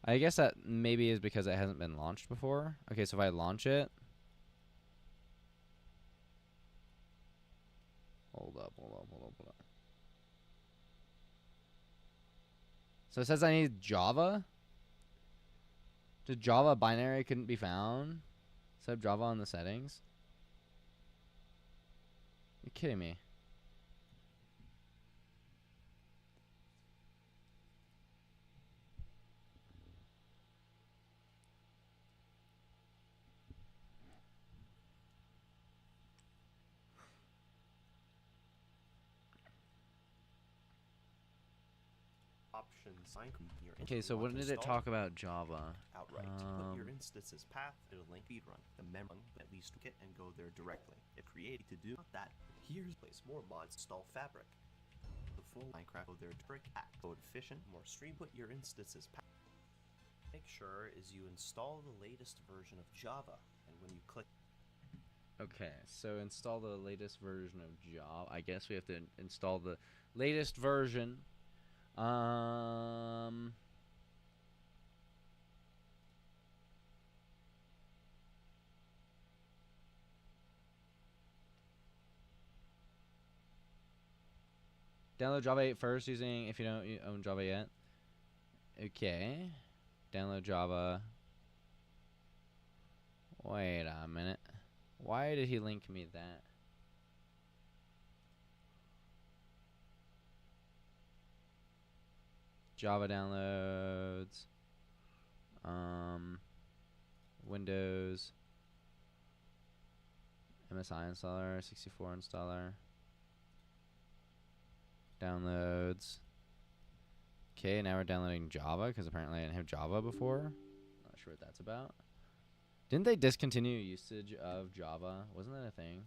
I guess that maybe is because it hasn't been launched before. Okay, so if I launch it. Hold up. So it says I need Java? The Java binary couldn't be found? Set up Java on the settings? You're kidding me. options. Okay, so when did it talk about Java? Outright. Put your instance's path to the link Speedrun. The member at least click it and go there directly. If created to do that, here's place more mods. Install Fabric. The full Minecraft go there direct act. Code efficient, more stream. Put your instance's path. Make sure is you install the latest version of Java, and when you click. Okay, so install the latest version of Java. I guess we have to install the latest version. Download Java 8 first using if you don't own Java yet. Okay. Download Java. Wait a minute. Why did he link me that? Java downloads. Windows. MSI installer, 64 installer. Downloads. Okay, now we're downloading Java because apparently I didn't have Java before. Not sure what that's about. Didn't they discontinue usage of Java? Wasn't that a thing?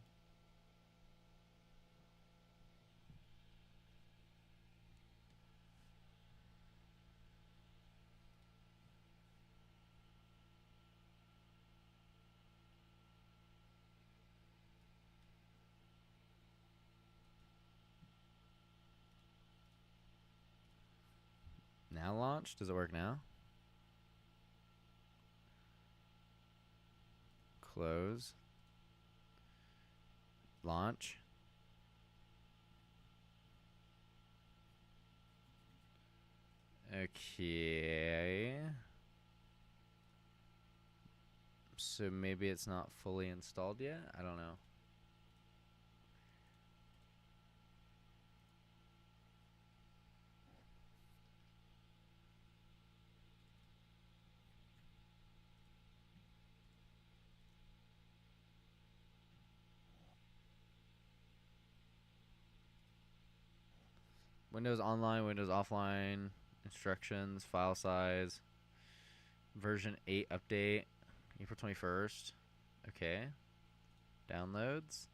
Now launch? Does it work now? Close. Launch. Okay. So maybe it's not fully installed yet? I don't know. Windows Online, Windows Offline, instructions, file size, version 8 update, April 21st. Okay. Downloads.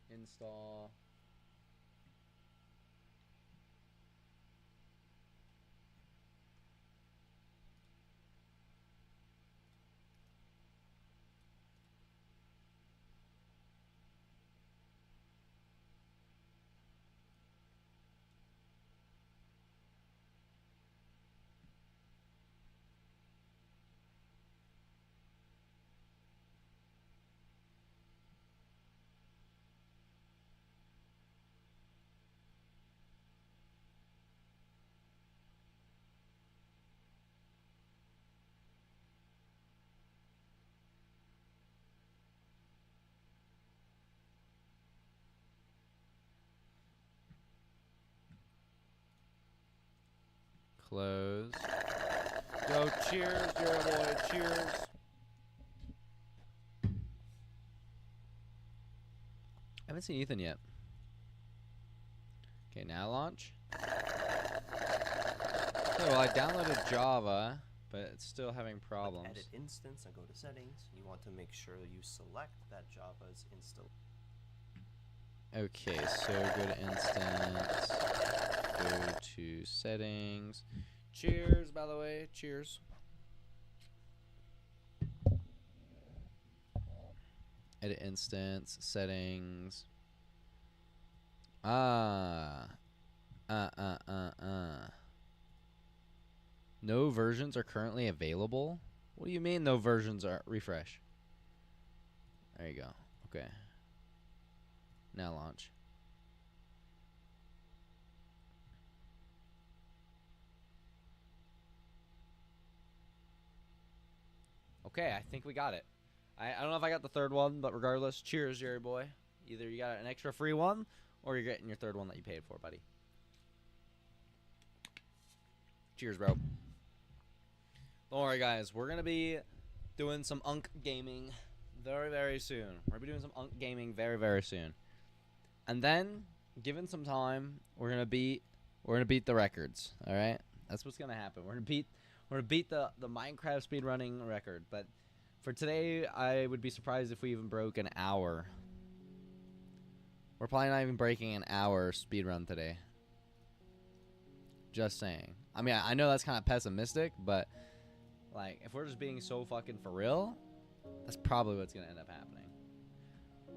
Install. Close. Go, cheers, Jerry boy, cheers. I haven't seen Ethan yet. Okay, now launch. Okay, well, I downloaded Java, but it's still having problems. Edit instance and go to settings. You want to make sure you select that Java is installed. Okay, so go to instance, go to settings. Cheers, by the way, cheers. Edit instance, settings. No versions are currently available? What do you mean no versions are? Refresh. There you go. Okay. Now launch. Okay, I think we got it. I don't know if I got the third one, but regardless, cheers, Jerry boy. Either you got an extra free one, or you're getting your third one that you paid for, buddy. Cheers, bro. Don't worry, guys. We're going to be doing some Unk gaming very, very soon. We're going to be doing some Unk gaming very, very soon. And then, given some time, we're going to beat the records, all right? That's what's going to happen. We're going to beat the Minecraft speedrunning record, but for today, I would be surprised if we even broke an hour. We're probably not even breaking an hour speedrun today. Just saying. I mean, I know that's kind of pessimistic, but like, if we're just being so fucking for real, that's probably what's gonna end up happening.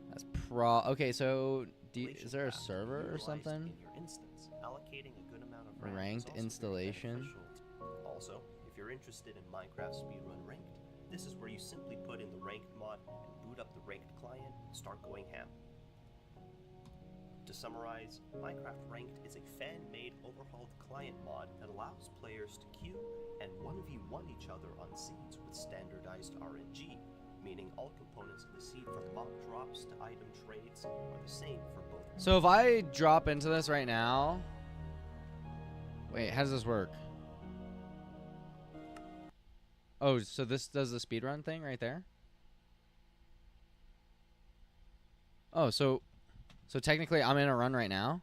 That's okay. So, is there a server or something? In your instance, allocating a good amount of ranked installation. Also, if you're interested in Minecraft speedrun ranked, this is where you simply put in the ranked mod and boot up the ranked client and start going ham. To summarize, Minecraft Ranked is a fan-made overhauled client mod that allows players to queue and 1v1 each other on seeds with standardized RNG, meaning all components of the seed from mock drops to item trades are the same for both. So if I drop into this right now... Wait, how does this work? Oh, so this does the speedrun thing right there? Oh, so technically I'm in a run right now?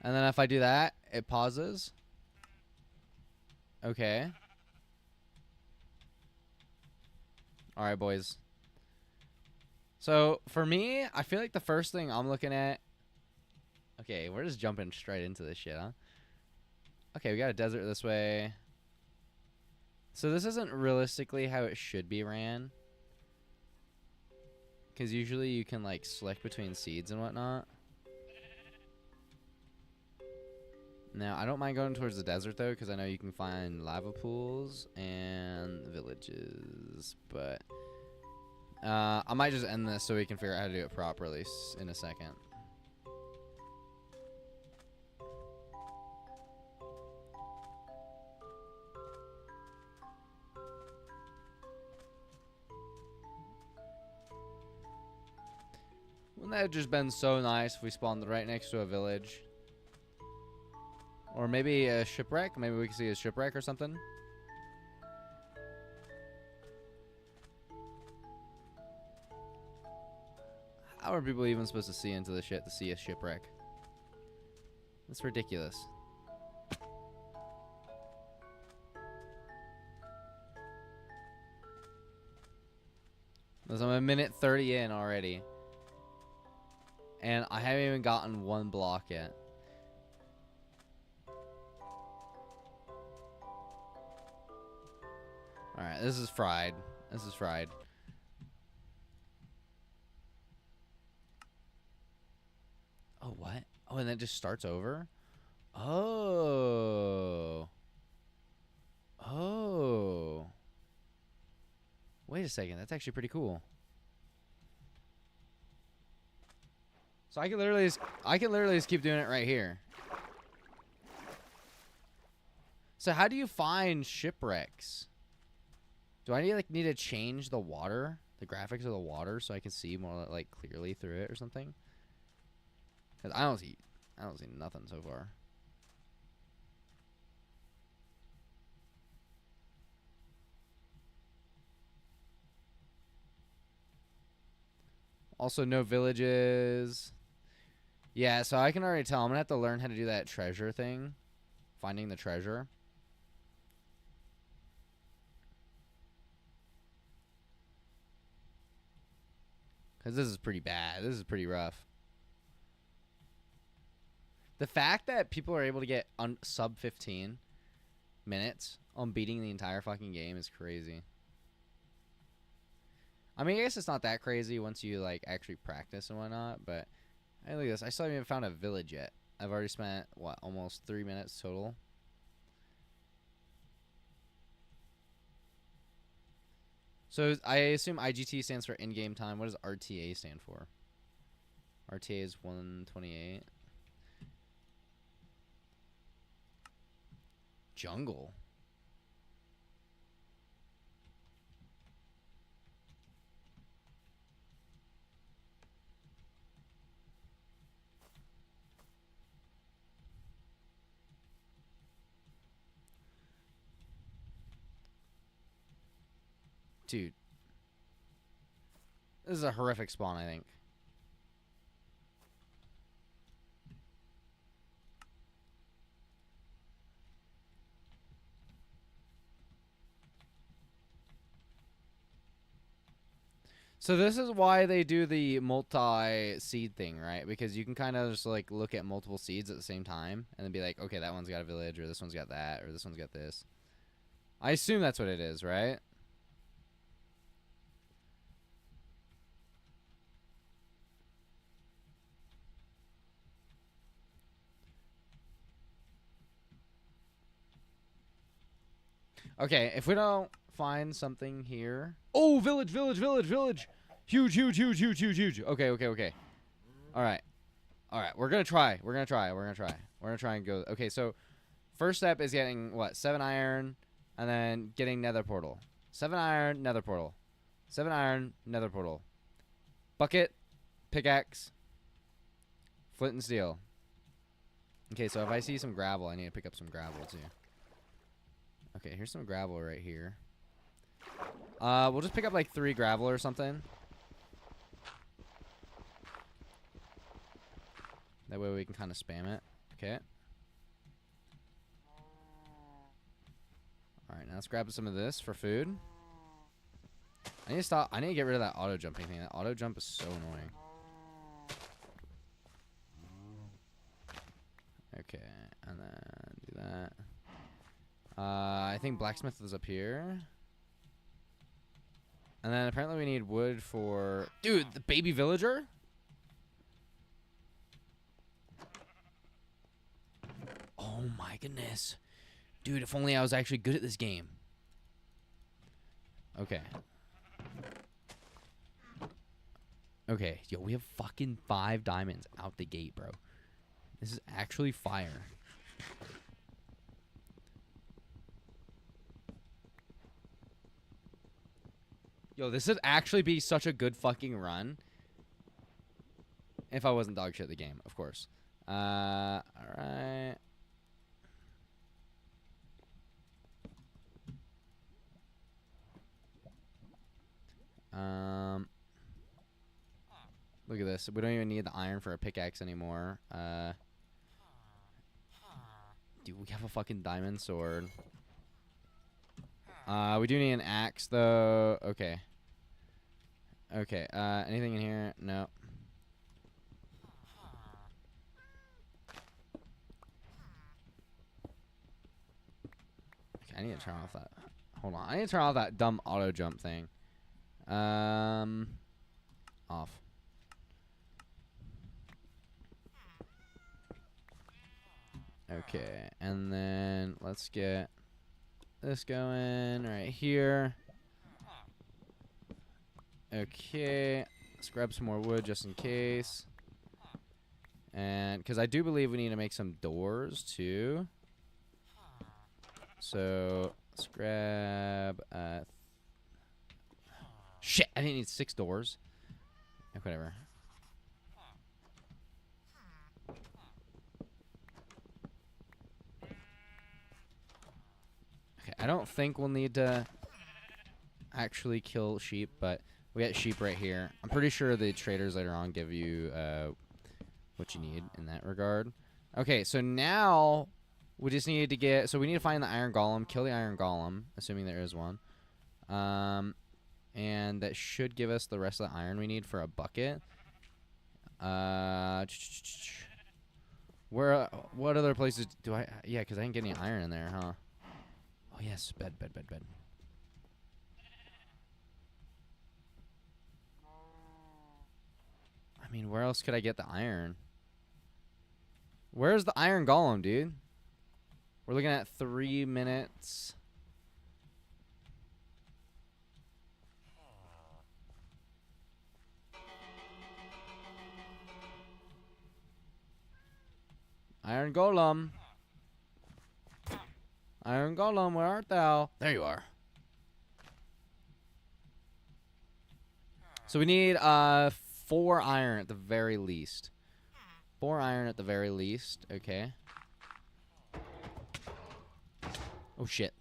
And then if I do that, it pauses? Okay. Alright, boys. So, for me, I feel like the first thing I'm looking at... Okay, we're just jumping straight into this shit, huh? Okay, we got a desert this way. So this isn't realistically how it should be ran. Because usually you can, like, select between seeds and whatnot. Now, I don't mind going towards the desert, though, because I know you can find lava pools and villages. But I might just end this so we can figure out how to do it properly in a second. Wouldn't that have just been so nice if we spawned right next to a village? Or maybe a shipwreck? Maybe we can see a shipwreck or something? How are people even supposed to see into the shit to see a shipwreck? That's ridiculous. I'm a minute 30 in already. And I haven't even gotten one block yet. Alright, this is fried. This is fried. Oh, what? Oh, and then it just starts over? Oh. Oh. Wait a second. That's actually pretty cool. So I can literally just keep doing it right here. So how do you find shipwrecks? Do I need to change the water, the graphics of the water, so I can see more like clearly through it or something? Cause I don't see nothing so far. Also, no villages. Yeah, so I can already tell I'm gonna have to learn how to do that treasure thing, finding the treasure. Cause this is pretty bad. This is pretty rough. The fact that people are able to get sub 15 minutes on beating the entire fucking game is crazy. I mean, I guess it's not that crazy once you like actually practice and whatnot, but hey, look at this. I still haven't even found a village yet. I've already spent what, almost 3 minutes total. So I assume IGT stands for in-game time. What does RTA stand for? RTA is 128. Jungle. Dude. This is a horrific spawn, I think. So this is why they do the multi-seed thing, right? Because you can kind of just like look at multiple seeds at the same time and then be like, okay, that one's got a village, or this one's got that, or this one's got this. I assume that's what it is, right? Okay, if we don't find something here... Oh, village, village, village, village! Huge, huge, huge, huge, huge, huge. Okay, okay, okay. Alright. Alright, we're gonna try. We're gonna try. We're gonna try. We're gonna try and go... Okay, so first step is getting, what, 7 iron, and then getting nether portal. 7 iron, nether portal. 7 iron, nether portal. Bucket, pickaxe, flint and steel. Okay, so if I see some gravel, I need to pick up some gravel, too. Okay, here's some gravel right here. We'll just pick up like 3 gravel or something. That way we can kind of spam it. Okay. Alright, now let's grab some of this for food. I need to stop. I need to get rid of that auto jumping thing. That auto jump is so annoying. Okay, and then do that. I think blacksmith is up here. And then apparently we need wood for... Dude, the baby villager? Oh my goodness. Dude, if only I was actually good at this game. Okay. Okay, yo, we have fucking 5 diamonds out the gate, bro. This is actually fire. Yo, this would actually be such a good fucking run. If I wasn't dog shit at the game, of course. Alright. Look at this. We don't even need the iron for a pickaxe anymore. Dude, we have a fucking diamond sword. We do need an axe, though. Okay. Okay, anything in here? No. Okay, I need to turn off that. Hold on. I need to turn off that dumb auto jump thing. Off. Okay, and then let's get this going right here. Okay, let's grab some more wood just in case. And because I do believe we need to make some doors too. So let's grab shit, I didn't need 6 doors. Whatever. I don't think we'll need to actually kill sheep, but we got sheep right here. I'm pretty sure the traders later on give you what you need in that regard. Okay, so now we just need to get... So we need to find the iron golem, kill the iron golem, assuming there is one. And that should give us the rest of the iron we need for a bucket. What other places do I... Yeah, because I didn't get any iron in there, huh? Oh, yes. Bed. I mean, where else could I get the iron? Where's the iron golem, dude? We're looking at 3 minutes. Iron golem. Iron golem, where art thou? There you are. So we need 4 iron at the very least. 4 iron at the very least. Okay. Oh shit.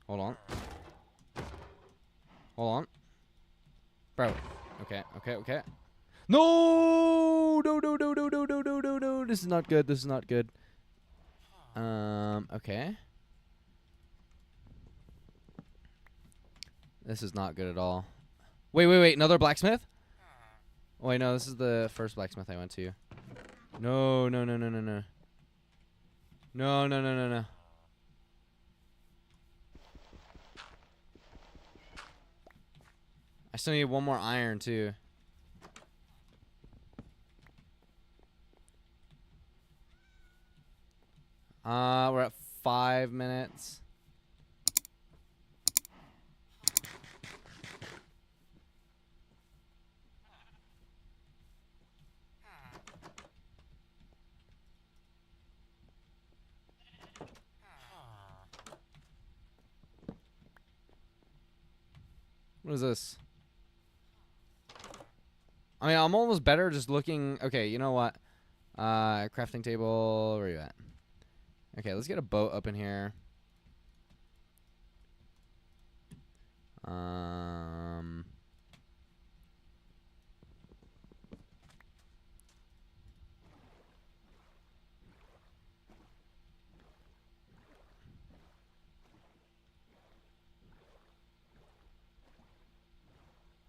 Hold on. Hold on. Bro. Okay. No! No. This is not good. Okay. This is not good at all. Wait. Another blacksmith? Oh, wait, no. This is the first blacksmith I went to. No. No. I still need 1 more iron, too. We're at 5 minutes. What is this? I mean, I'm almost better just looking... Okay, you know what? Crafting table... Where are you at? Okay, let's get a boat up in here.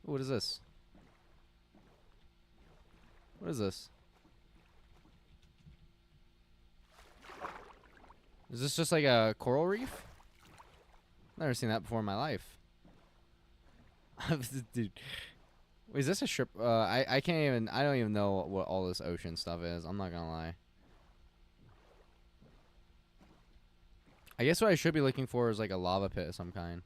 What is this? What is this? Is this just like a coral reef? Never seen that before in my life. Dude. Wait, is this a strip? I can't even... I don't even know what all this ocean stuff is. I'm not gonna lie. I guess what I should be looking for is like a lava pit of some kind.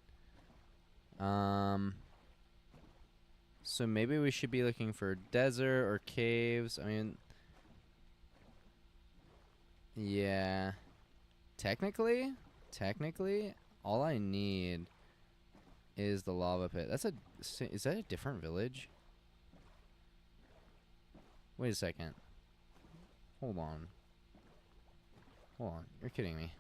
So maybe we should be looking for desert or caves. I mean... Yeah... Technically, all I need is the lava pit. Is that a different village? Wait a second. Hold on. You're kidding me.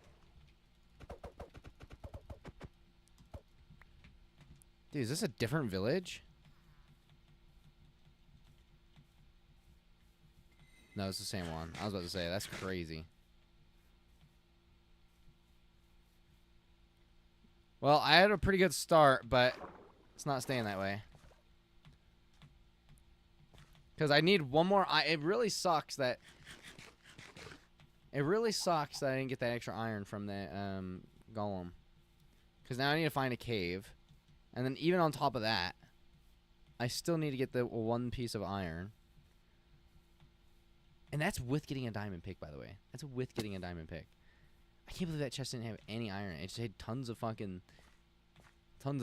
Dude, is this a different village? No, it's the same one. I was about to say, that's crazy. Well, I had a pretty good start, but it's not staying that way. Because I need 1 more... It really sucks that... I didn't get that extra iron from the golem. Because now I need to find a cave. And then even on top of that, I still need to get the 1 piece of iron. And that's with getting a diamond pick, by the way. That's with getting a diamond pick. I can't believe that chest didn't have any iron. It just had tons of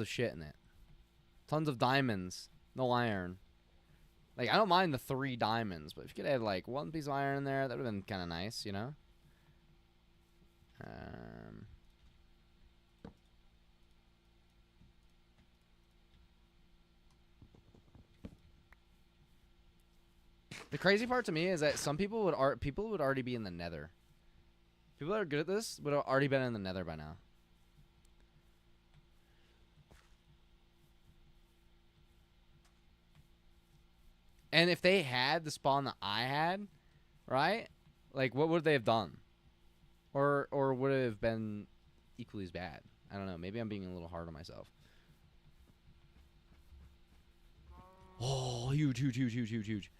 shit in it. Tons of diamonds. No iron. Like, I don't mind the 3 diamonds, but if you could add, like, 1 piece of iron in there, that would have been kind of nice, you know? The crazy part to me is that some people would already be in the nether. People that are good at this would have already been in the nether by now. And if they had the spawn that I had, right? Like, what would they have done? Or would it have been equally as bad? I don't know. Maybe I'm being a little hard on myself. Oh, huge, huge, huge, huge, huge, huge.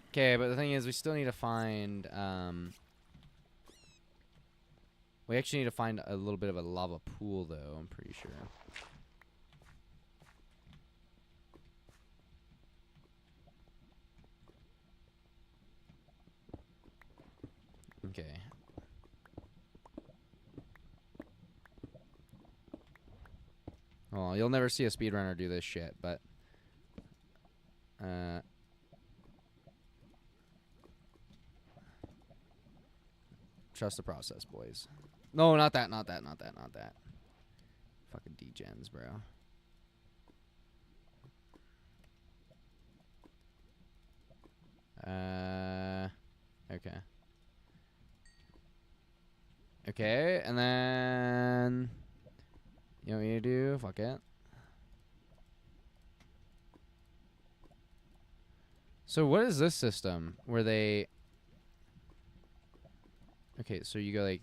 Okay, but the thing is, we still need to find, we actually need to find a little bit of a lava pool, though, I'm pretty sure. Okay. Well, you'll never see a speedrunner do this shit, but... trust the process, boys. No, not that, not that, not that, not that. Fucking degens, bro. Okay. Okay, and then... You know what you do? Fuck it. So what is this system where they... Okay, so you go like...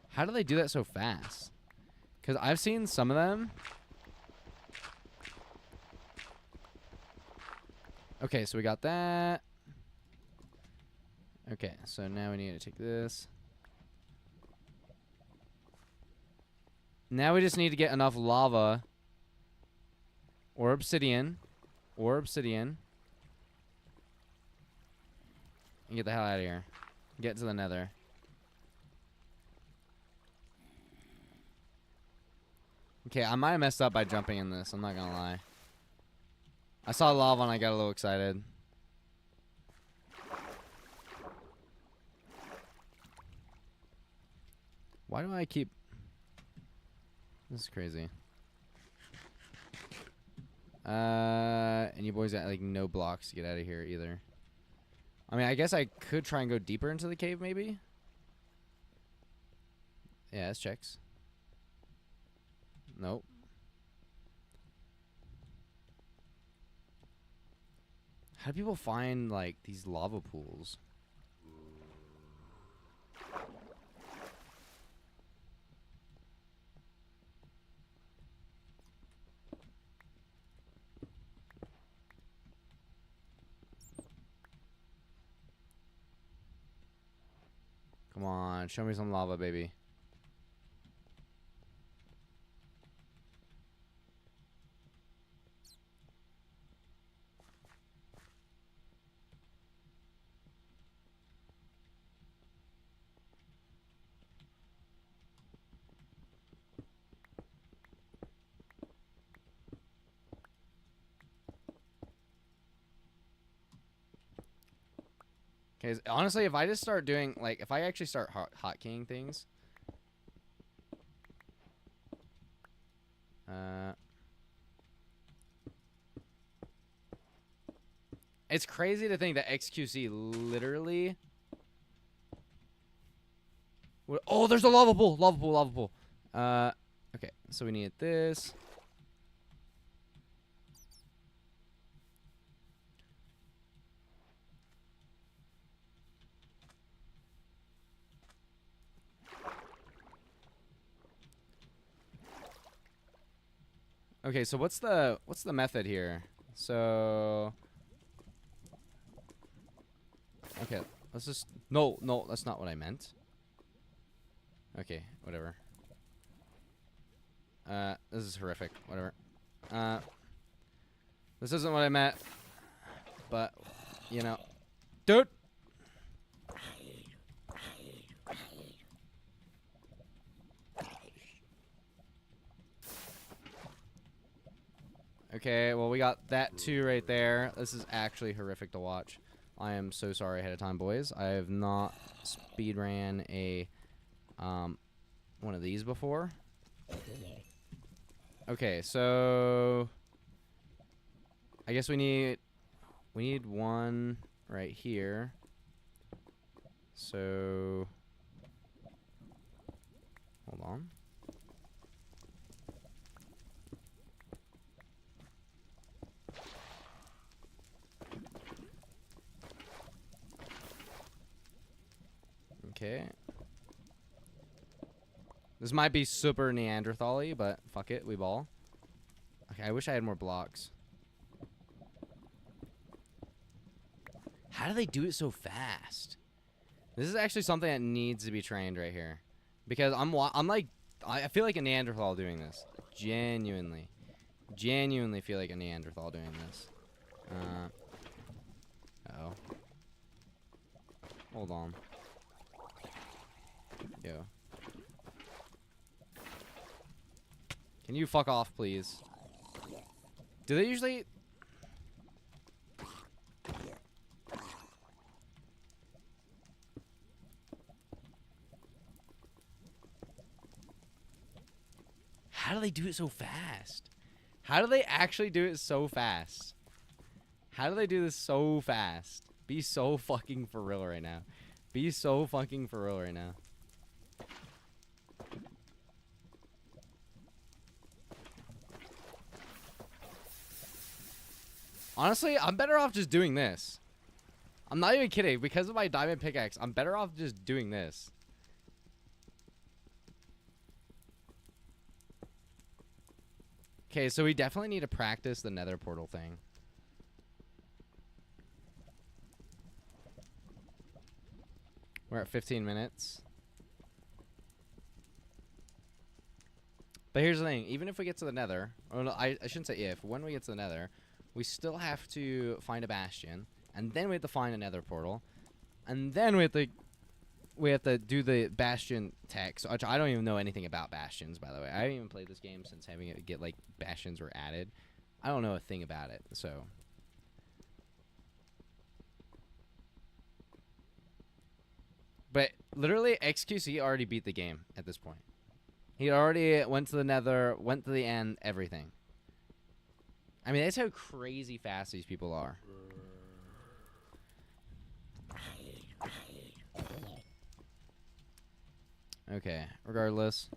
How do they do that so fast? Because I've seen some of them... Okay, so we got that. Okay, so now we need to take this. Now we just need to get enough lava or obsidian and get the hell out of here. Get to the nether. Okay, I might have messed up by jumping in this, I'm not gonna lie. I saw lava and I got a little excited. Why do I keep... This is crazy. And you boys got like no blocks to get out of here either. I mean, I guess I could try and go deeper into the cave maybe. Yeah, this checks. Nope. How do people find like these lava pools? Come on, show me some lava, baby. Okay, honestly, if I just start doing, like, if I actually start hotkeying things. It's crazy to think that XQC literally... Oh, there's a lava pool! Lava pool, lava pool. Okay, so we need this. Okay, so what's the method here? So okay, let's just no, that's not what I meant. Okay, whatever. This is horrific. Whatever. This isn't what I meant. But, you know. Dude! Okay, well, we got that 2 right there. This is actually horrific to watch. I am so sorry ahead of time, boys. I have not speedran a one of these before. Okay, so I guess we need one right here. So hold on. Okay. This might be super Neanderthal-y, but fuck it, we ball. Okay, I wish I had more blocks. How do they do it so fast? This is actually something that needs to be trained right here. Because I'm like, I feel like a Neanderthal doing this. Genuinely feel like a Neanderthal doing this. Uh-oh. Hold on. Yo. Can you fuck off, please? Do they usually... How do they do it so fast? How do they actually do it so fast? How do they do this so fast? Be so fucking for real right now. Be so fucking for real right now. Honestly, I'm better off just doing this. I'm not even kidding. Because of my diamond pickaxe, I'm better off just doing this. Okay, so we definitely need to practice the nether portal thing. We're at 15 minutes. But here's the thing. Even if we get to the nether... Oh, no, I shouldn't say if. When we get to the nether, we still have to find a bastion. And then we have to find a nether portal. And then we have to do the bastion text. Which I don't even know anything about bastions, by the way. I haven't even played this game since having it get, like, bastions were added. I don't know a thing about it, so... But literally, XQC already beat the game at this point. He already went to the nether, went to the end, everything. I mean, that's how crazy fast these people are. Okay, regardless.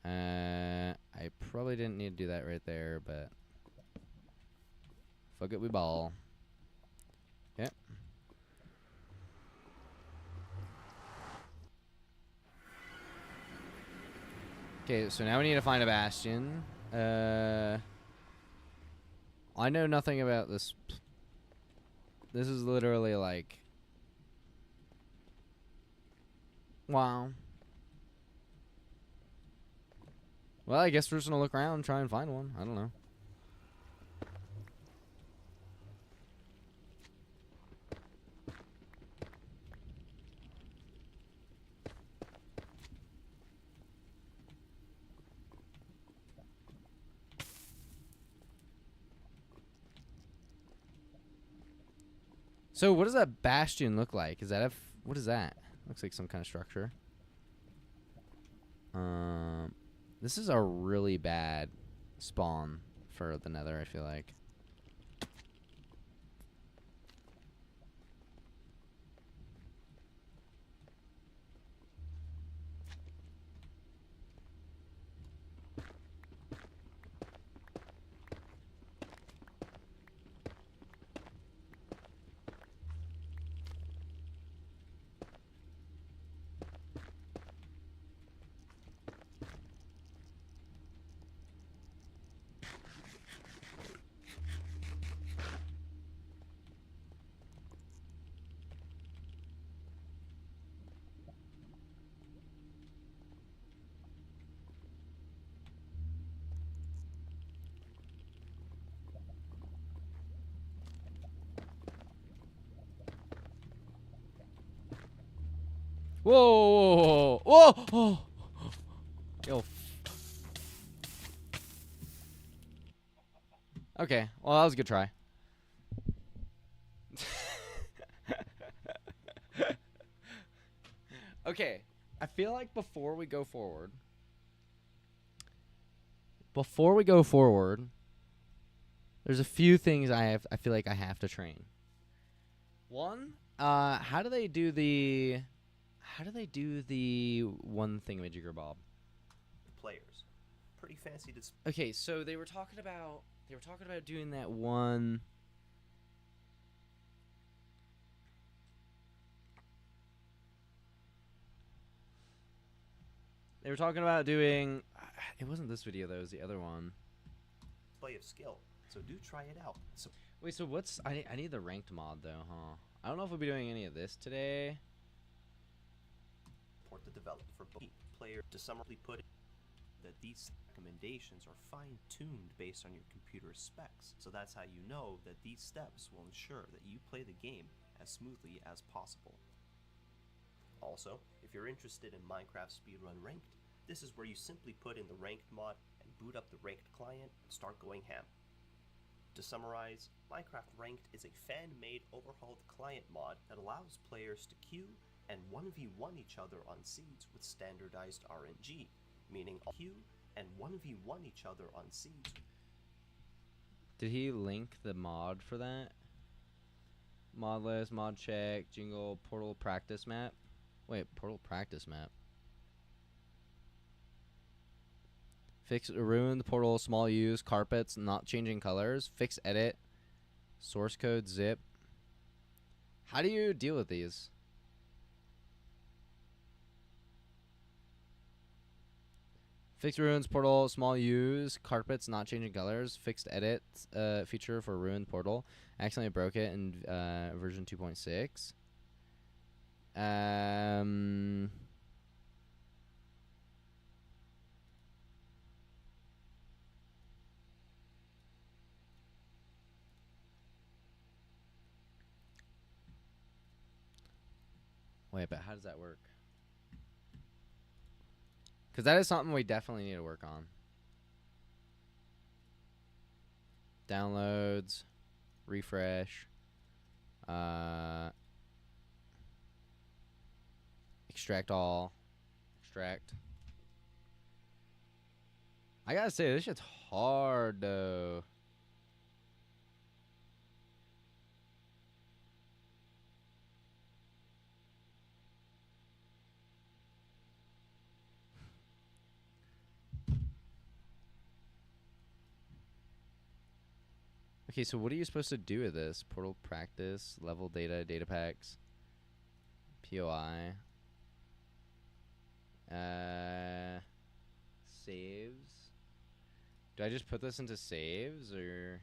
I probably didn't need to do that right there, but... Fuck it, we ball. Yep. Okay, so now we need to find a bastion. I know nothing about this. This is literally like... Wow. Well, I guess we're just gonna look around and try and find one. I don't know. So what does that bastion look like? Is that a... What is that? Looks like some kind of structure. This is a really bad spawn for the nether, I feel like. Whoa! Whoa! Whoa! Yo. Okay, well, that was a good try. Okay, I feel like before we go forward, there's a few things I feel like I have to train. One, how do they do the one thingamajigger bob? Players. Pretty fancy display. Okay, so they were talking about doing that one. They were talking about doing. It wasn't this video though. It was the other one. Display of skill. So do try it out. So Wait, so what's I need the ranked mod though, huh? I don't know if we'll be doing any of this today. support the development for both player to summarily put that these recommendations are fine-tuned based on your computer specs. So that's how you know that these steps will ensure that you play the game as smoothly as possible. Also, if you're interested in Minecraft Speedrun Ranked, this is where you simply put in the Ranked mod and boot up the Ranked client and start going ham. To summarize, Minecraft Ranked is a fan-made overhauled client mod that allows players to queue and 1v1 each other on seeds with standardized RNG, meaning queue and 1v1 each other on seeds. Did he link the mod for that? Mod list, mod check, jingle, portal practice map. Wait, portal practice map. Fix ruin the portal, small use, carpets, not changing colors, fix edit, source code zip. How do you deal with these? Fix ruins portal, small use, carpets, not changing colors, fixed edit feature for ruined portal. Accidentally broke it in version 2.6. Wait, but how does that work? Because that is something we definitely need to work on. Downloads, refresh, extract all, extract. I gotta say, this shit's hard though. Okay, so what are you supposed to do with this? Portal practice, level data, data packs, POI, saves. Do I just put this into saves or?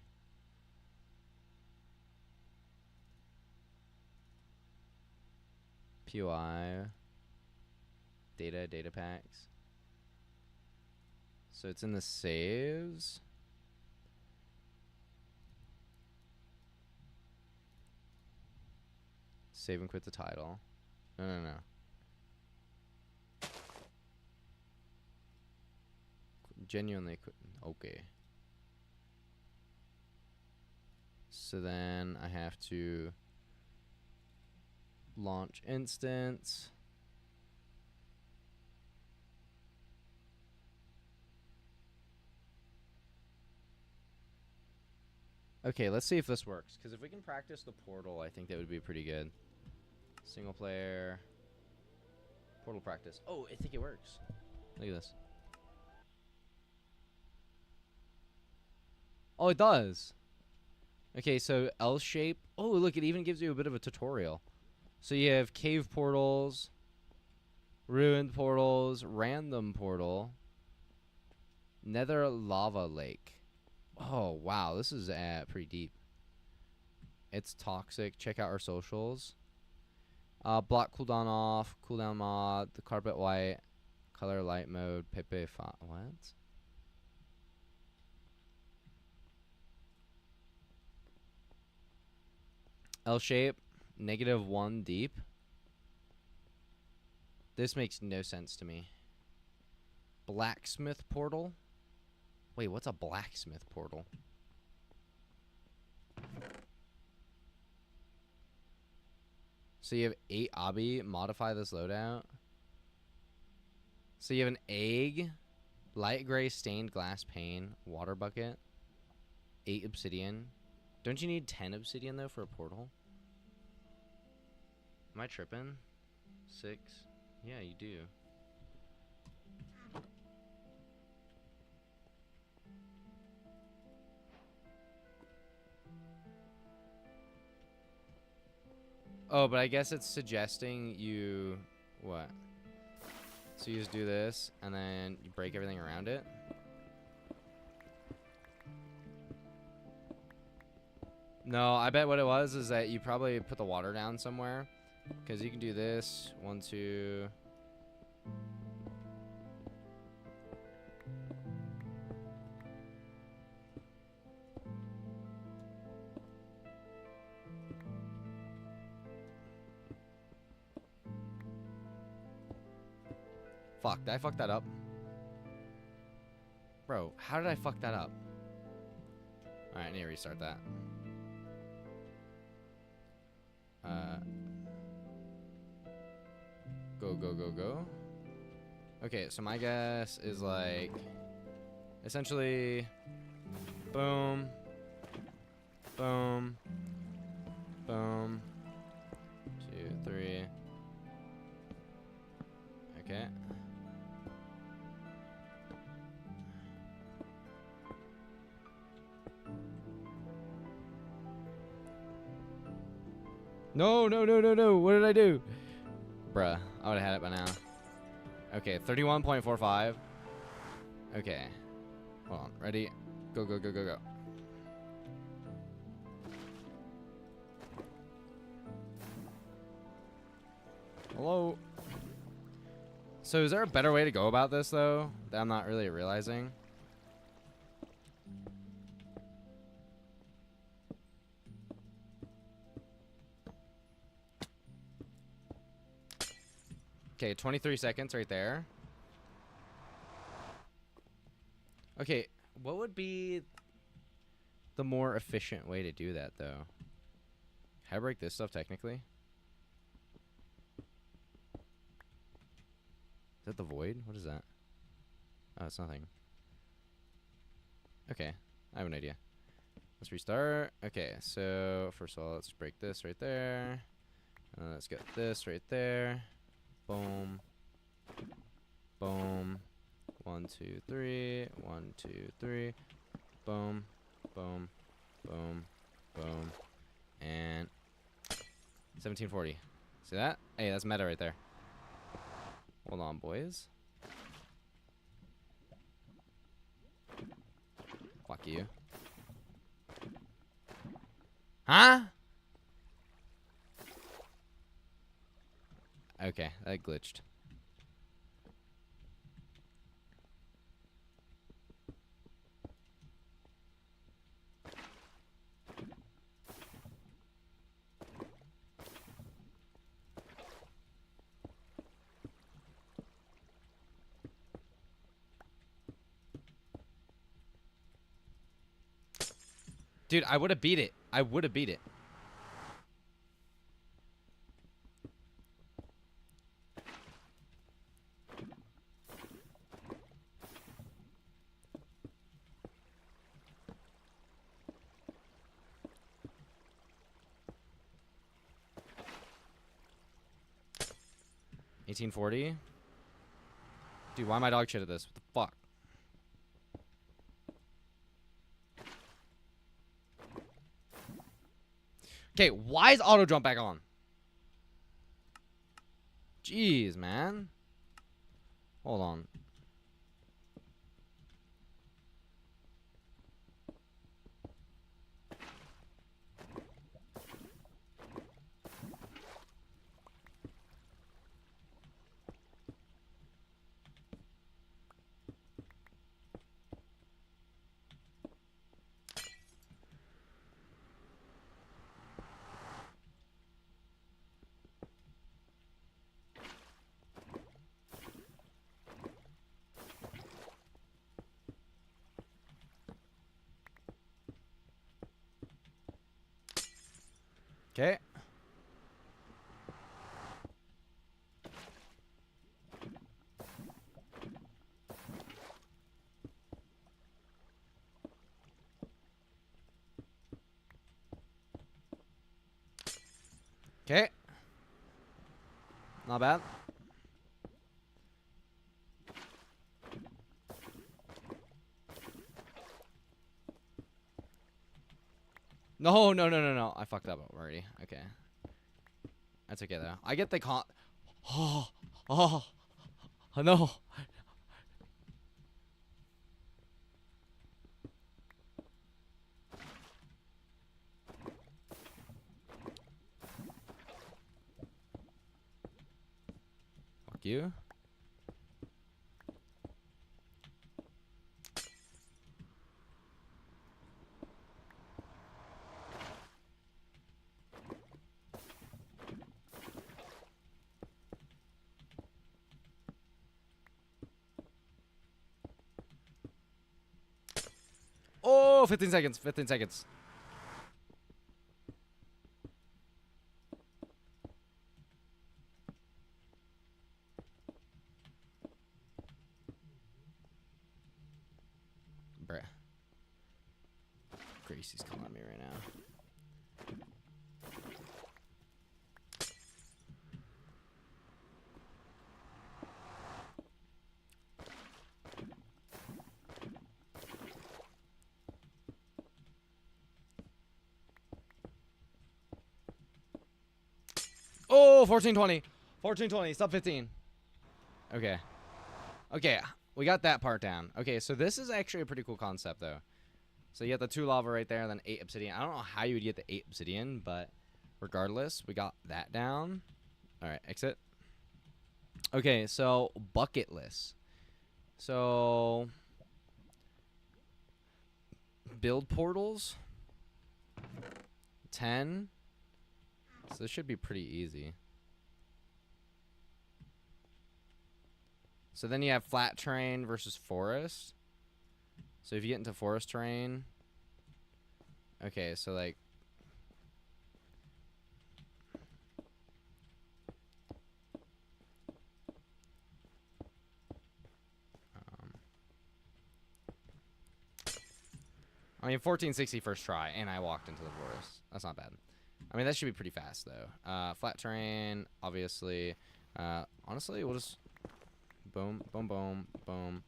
POI, data packs. So it's in the saves. Save and quit the title. No. Genuinely quit. Okay. So then I have to launch instance. Okay, let's see if this works. Because if we can practice the portal, I think that would be pretty good. Single player. Portal practice. Oh, I think it works. Look at this. Oh, it does. Okay, so L shape. Oh, look, it even gives you a bit of a tutorial. So you have cave portals, ruined portals, random portal, nether lava lake. Oh, wow, this is pretty deep. It's toxic. Check out our socials. Block cooldown off, cooldown mod, the carpet white, color light mode, Pepe what? L shape, -1 deep. This makes no sense to me. Blacksmith portal? Wait, what's a blacksmith portal? So you have 8 obby, modify this loadout. So you have an egg, light gray stained glass pane, water bucket, 8 obsidian. Don't you need 10 obsidian though for a portal? Am I tripping? 6? Yeah, you do. Oh, but I guess it's suggesting you... What? So you just do this, and then you break everything around it? No, I bet what it was is that you probably put the water down somewhere. Because you can do this. 1, 2... Fuck, did I fuck that up? Bro, how did I fuck that up? Alright, I need to restart that. Go, go, go, go. Okay, so my guess is like... Essentially... Boom. Boom. Boom. 2, 3. Okay. No, no, no, no, no. What did I do? Bruh, I would have had it by now. Okay, 31.45. Okay. Hold on. Ready? Go, go, go, go, go. Hello? So is there a better way to go about this, though, that I'm not really realizing? Okay, 23 seconds right there. Okay, what would be the more efficient way to do that, though? Can I break this stuff, technically? Is that the void? What is that? Oh, it's nothing. Okay, I have an idea. Let's restart. Okay, so first of all, let's break this right there. Let's get this right there. Boom. Boom. 1, 2, 3. 1, 2, 3. Boom. Boom. Boom. Boom. And 1740. See that? Hey, that's meta right there. Hold on, boys. Fuck you. Huh? Okay, that glitched. Dude, I would have beat it. I would have beat it. $18.40. Dude, why am I dog shit at this? What the fuck? Okay, why is auto jump back on? Jeez, man. Hold on. Okay. Okay. Not bad. No, no, no, no, no. I fucked up already. Okay. That's okay, though. I get the con... Oh, oh, oh, no. Fuck you. Oh, 15 seconds. 15 seconds. Bruh. Gracie's calling me right now. Oh, 14-20. 14-20. Sub 15. Okay. Okay. We got that part down. Okay, so this is actually a pretty cool concept, though. So you got the 2 lava right there, and then 8 obsidian. I don't know how you would get the 8 obsidian, but regardless, we got that down. All right, exit. Okay, so bucketless. So build portals. 10. So this should be pretty easy. So then you have flat terrain versus forest. So if you get into forest terrain, okay, so like I mean 1460 first try, and I walked into the forest. That's not bad. I mean that should be pretty fast though. Flat terrain, obviously. Honestly, we'll just boom, boom, boom, boom.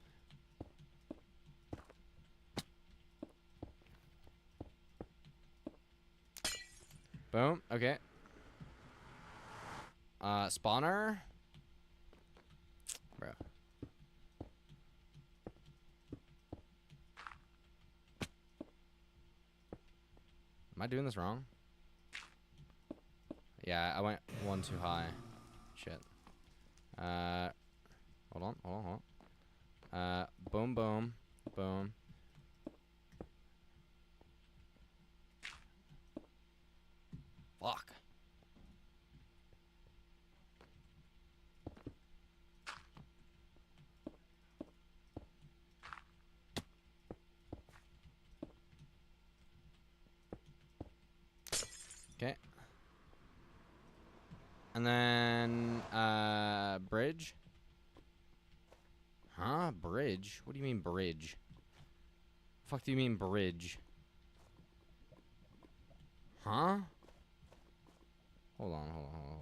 Boom. Okay. Spawner. Bro. Am I doing this wrong? Yeah, I went 1 too high. Shit. Hold on, hold on, hold on. Boom, boom, boom. Fuck. Okay. And then, bridge. Huh? Bridge? What do you mean bridge? Fuck do you mean bridge? Huh? Hold on, hold on, hold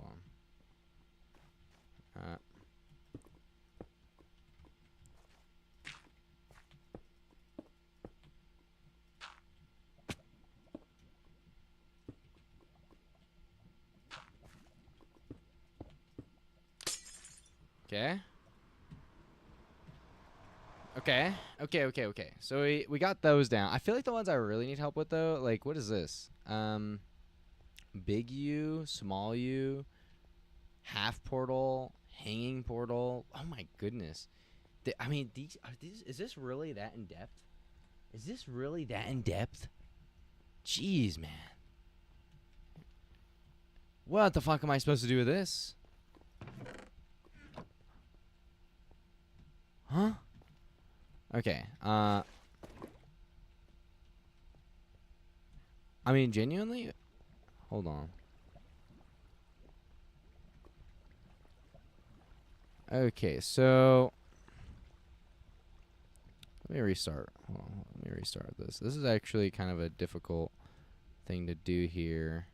on. Okay. Okay. So we got those down. I feel like the ones I really need help with though, like what is this? Big U, small U, half portal, hanging portal. Oh my goodness. I mean, is this really that in depth? Is this really that in depth? Jeez, man. What the fuck am I supposed to do with this? Huh? Okay. I mean, genuinely? Hold on. Okay, so let me restart. Hold on, let me restart this. This is actually kind of a difficult thing to do here.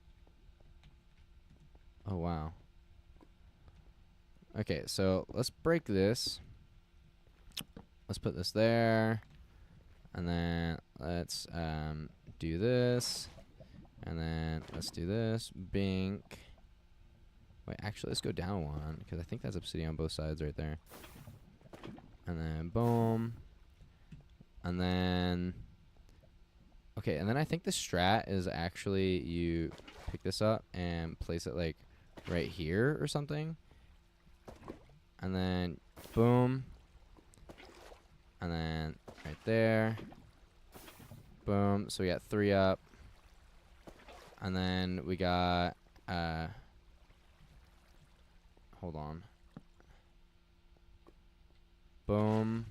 Oh, wow. Okay, so let's break this. Let's put this there. And then let's do this. And then let's do this. Bink. Wait, actually, let's go down one, because I think that's obsidian on both sides right there. And then boom. And then... Okay, and then I think the strat is actually you pick this up and place it, like, right here or something. And then boom. And then right there. Boom. So we got 3 up. And then we got... hold on. Boom.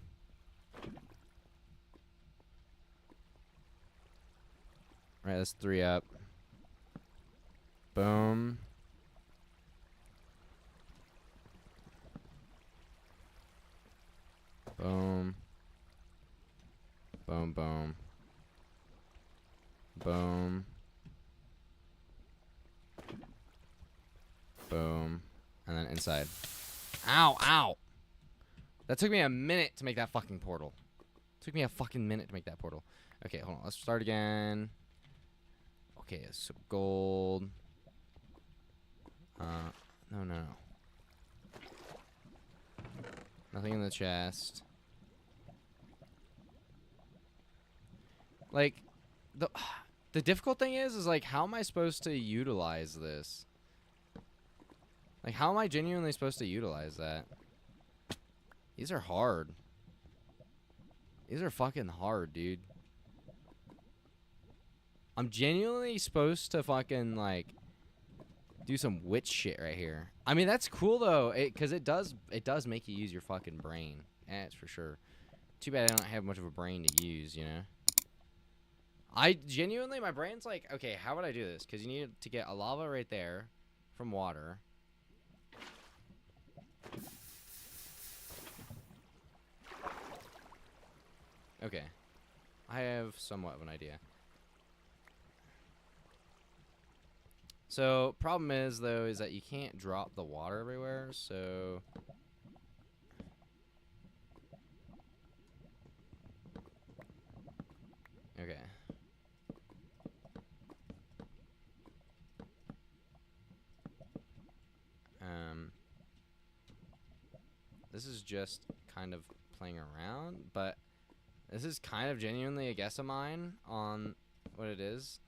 Right, that's 3 up. Boom. Boom. Boom, boom. Boom. Boom. And then inside. Ow, ow! That took me a minute to make that fucking portal. Took me a fucking minute to make that portal. Okay, hold on. Let's start again. Okay, so gold. No, no, no. Nothing in the chest. Like, the difficult thing is like, how am I supposed to utilize this? Like, how am I genuinely supposed to utilize that? These are hard. These are fucking hard, dude. I'm genuinely supposed to fucking, like, do some witch shit right here. I mean, that's cool, though, because it does make you use your fucking brain. That's for sure. Too bad I don't have much of a brain to use, you know? I genuinely, my brain's like, okay, how would I do this? Because you need to get a lava right there from water. Okay. I have somewhat of an idea. So, problem is, though, is that you can't drop the water everywhere, so... Okay. This is just kind of playing around, but this is kind of genuinely a guess of mine on what it is.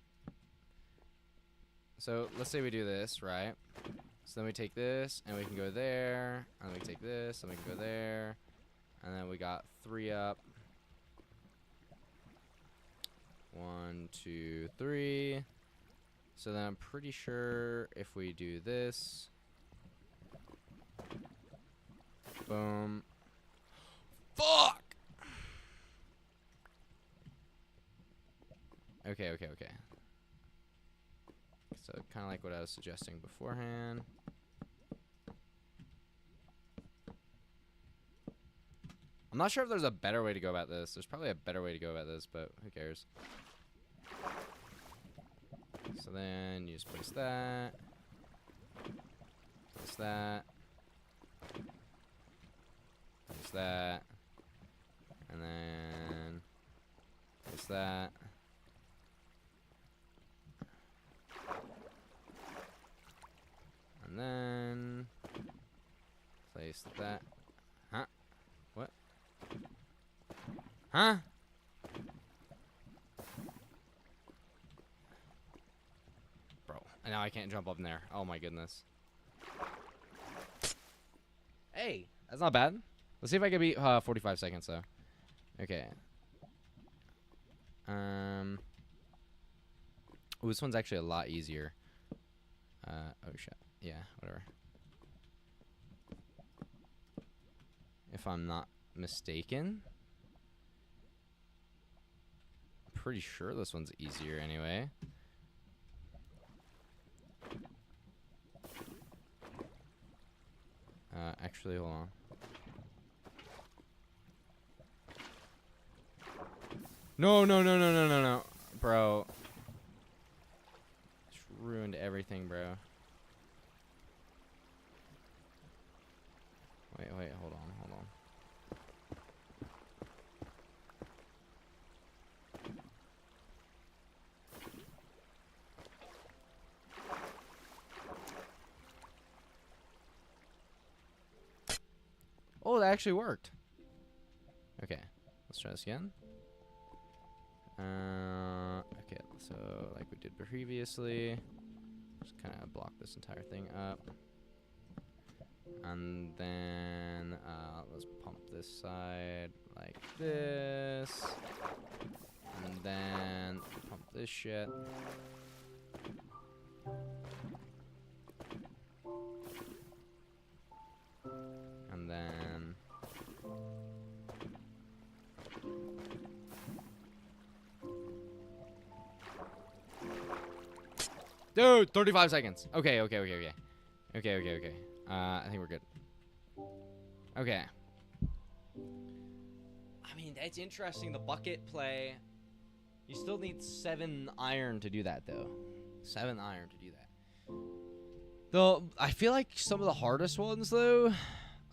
So let's say we do this, right? So then we take this, and we can go there, and then we take this, and we can go there, and then we got 3 up. 1, 2, 3. So then I'm pretty sure if we do this, boom. Fuck! Okay, okay, okay. So kind of like what I was suggesting beforehand. I'm not sure if there's a better way to go about this. There's probably a better way to go about this, but who cares? So then you just place that. Place that. Place that. And then place that. And then place that. Huh? What? Huh? Bro, and now I can't jump up in there. Oh my goodness. Hey, that's not bad. Let's see if I can beat 45 seconds though. Okay. Ooh, this one's actually a lot easier. Oh shit. Yeah, whatever. If I'm not mistaken. I'm pretty sure this one's easier anyway. Actually, hold on. No, no, no, no, no, no, no. Bro. Just ruined everything, bro. Wait, hold on, hold on. Oh, that actually worked. Okay, let's try this again. Okay, so like we did previously, just kind of block this entire thing up. And then let's pump this side like this. And then pump this shit. And then dude, 35 seconds. Okay. I think we're good. Okay. I mean, it's interesting, the bucket play. You still need 7 iron to do that, though. 7 iron to do that. Though, I feel like some of the hardest ones, though.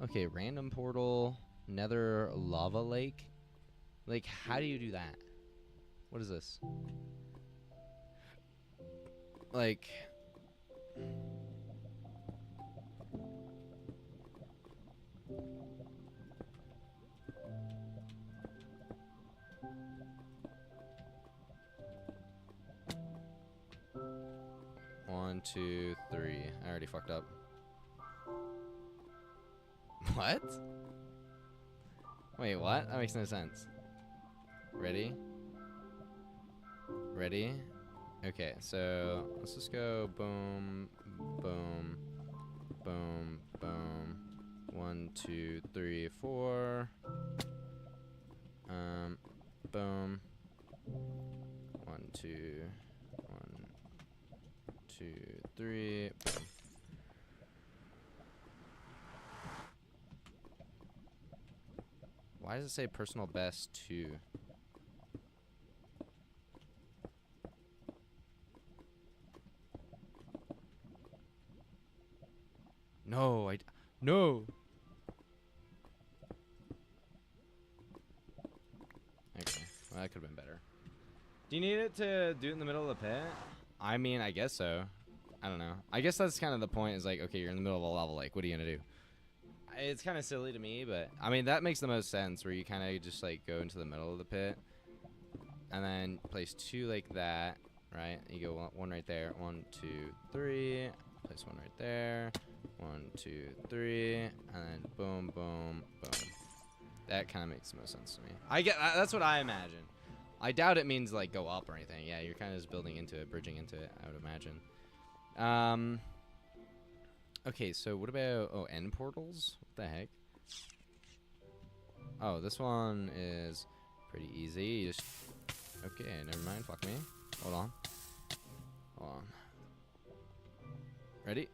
Okay, random portal, nether lava lake. Like, how do you do that? What is this? Like... One, two, three. I already fucked up. What? Wait, what? That makes no sense. Ready? Ready? Okay, so let's just go boom, boom, boom, boom. 1, 2, 3, 4. Boom. 1, 2, 1, 2, 3. Boom. Why does it say personal best 2? No, no. Okay, well, that could have been better. Do you need it to do it in the middle of the pit? I mean, I guess so. I don't know. I guess that's kind of the point, is like, okay, you're in the middle of a lava lake. What are you going to do? It's kind of silly to me, but I mean, that makes the most sense, where you kind of just like go into the middle of the pit and then place 2 like that, right? You go 1 right there. 1, 2, 3. Place 1 right there. 1, 2, 3, and then boom, boom, boom. That kind of makes the most sense to me. That's what I imagine. I doubt it means like go up or anything. Yeah, you're kind of just building into it, bridging into it, I would imagine. Okay, so what about end portals? What the heck? Oh, this one is pretty easy. You just okay, never mind. Fuck me. Hold on. Ready?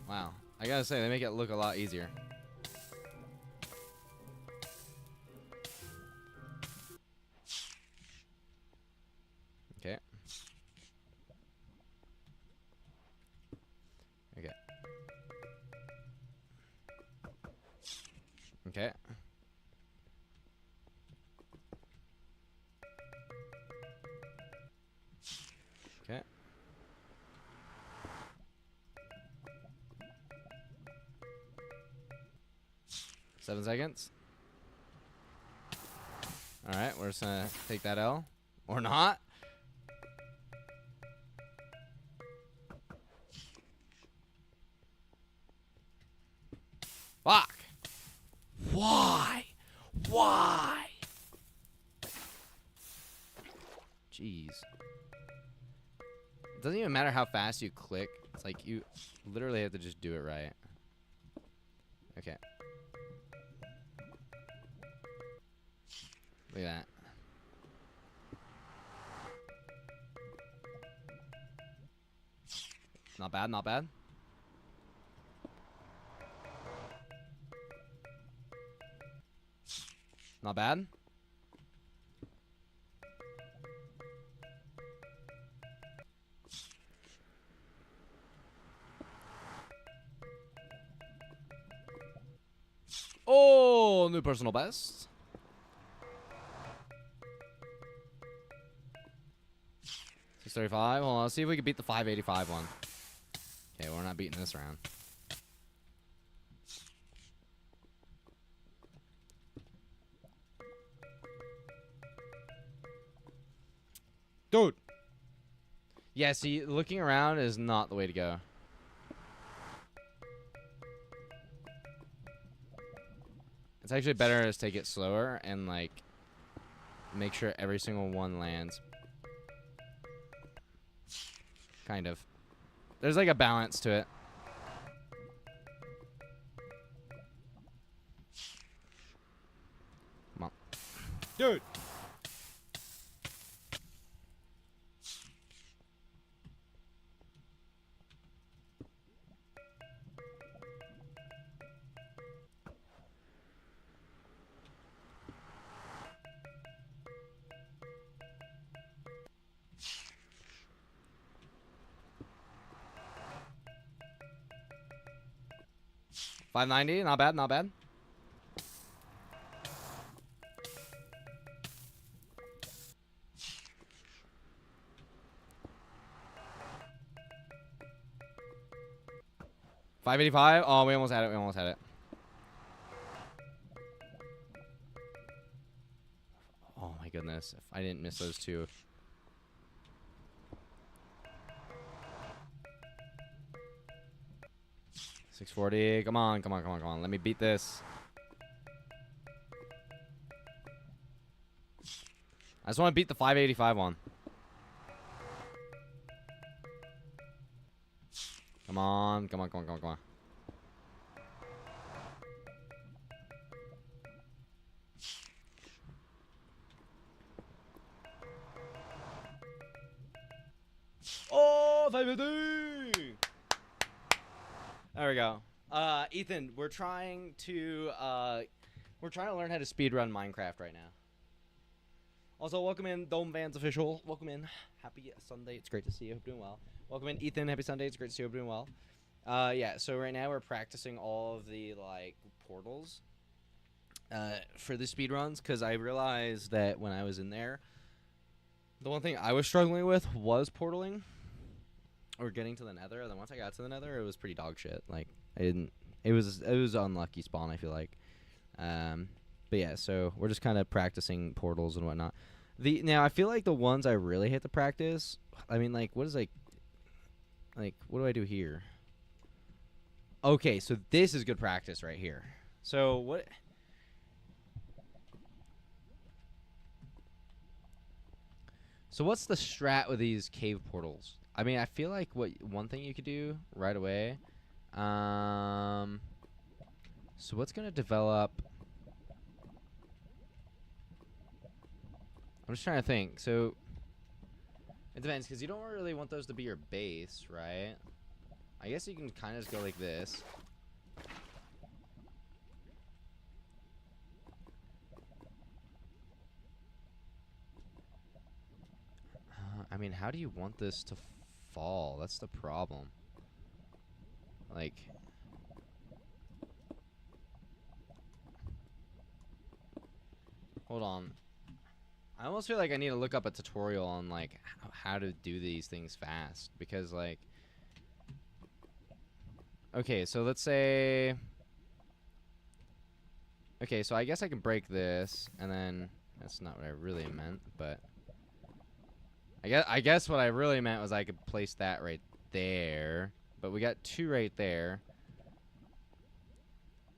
Wow, I gotta say, they make it look a lot easier. Okay. Okay. Okay. Okay. 7 seconds. Alright, we're just gonna take that L. Or not. Fuck! Why? Why? Jeez. It doesn't even matter how fast you click. It's like you literally have to just do it right. Okay. Look at that. Not bad, not bad. Not bad. Oh, new personal best. $635. Hold on, let's see if we can beat the 585 one. Okay, we're not beating this round. Dude. Yeah, see, looking around is not the way to go. It's actually better to take it slower and, like, make sure every single one lands. Kind of. There's, like, a balance to it. Come on. Dude! $590, not bad, not bad. $585. Oh, we almost had it. We almost had it. Oh my goodness! If I didn't miss those two. $640. Come on, come on, come on, come on. Let me beat this. I just want to beat the 585 one. Come on, come on, come on, come on, come on. Oh, 550! There we go. Ethan, we're trying to learn how to speedrun Minecraft right now. Also, welcome in Dome Vans Official. Welcome in. Happy Sunday. It's great to see you. Hope you're doing well. Welcome in, Ethan. Happy Sunday. It's great to see you. Hope you're doing well. Yeah, so right now we're practicing all of the, like, portals for the speedruns, because I realized that when I was in there, the one thing I was struggling with was portaling. Or getting to the nether, and then once I got to the nether, it was pretty dog shit. Like, it was unlucky spawn, I feel like. But yeah, so we're just kind of practicing portals and whatnot. Now, I feel like the ones I really hate to practice, I mean, like, what do I do here? Okay, so this is good practice right here. So, what... So what's the strat with these cave portals? I mean, I feel like one thing you could do right away. So what's gonna develop? I'm just trying to think. So it depends, because you don't really want those to be your base, right? I guess you can kind of just go like this. I mean, how do you want this to fall? That's the problem. Like, hold on. I almost feel like I need to look up a tutorial on, like, how to do these things fast, because, like, okay, so let's say, okay, so I guess I can break this, and then that's not what I really meant, but I guess what I really meant was I could place that right there. But we got two right there.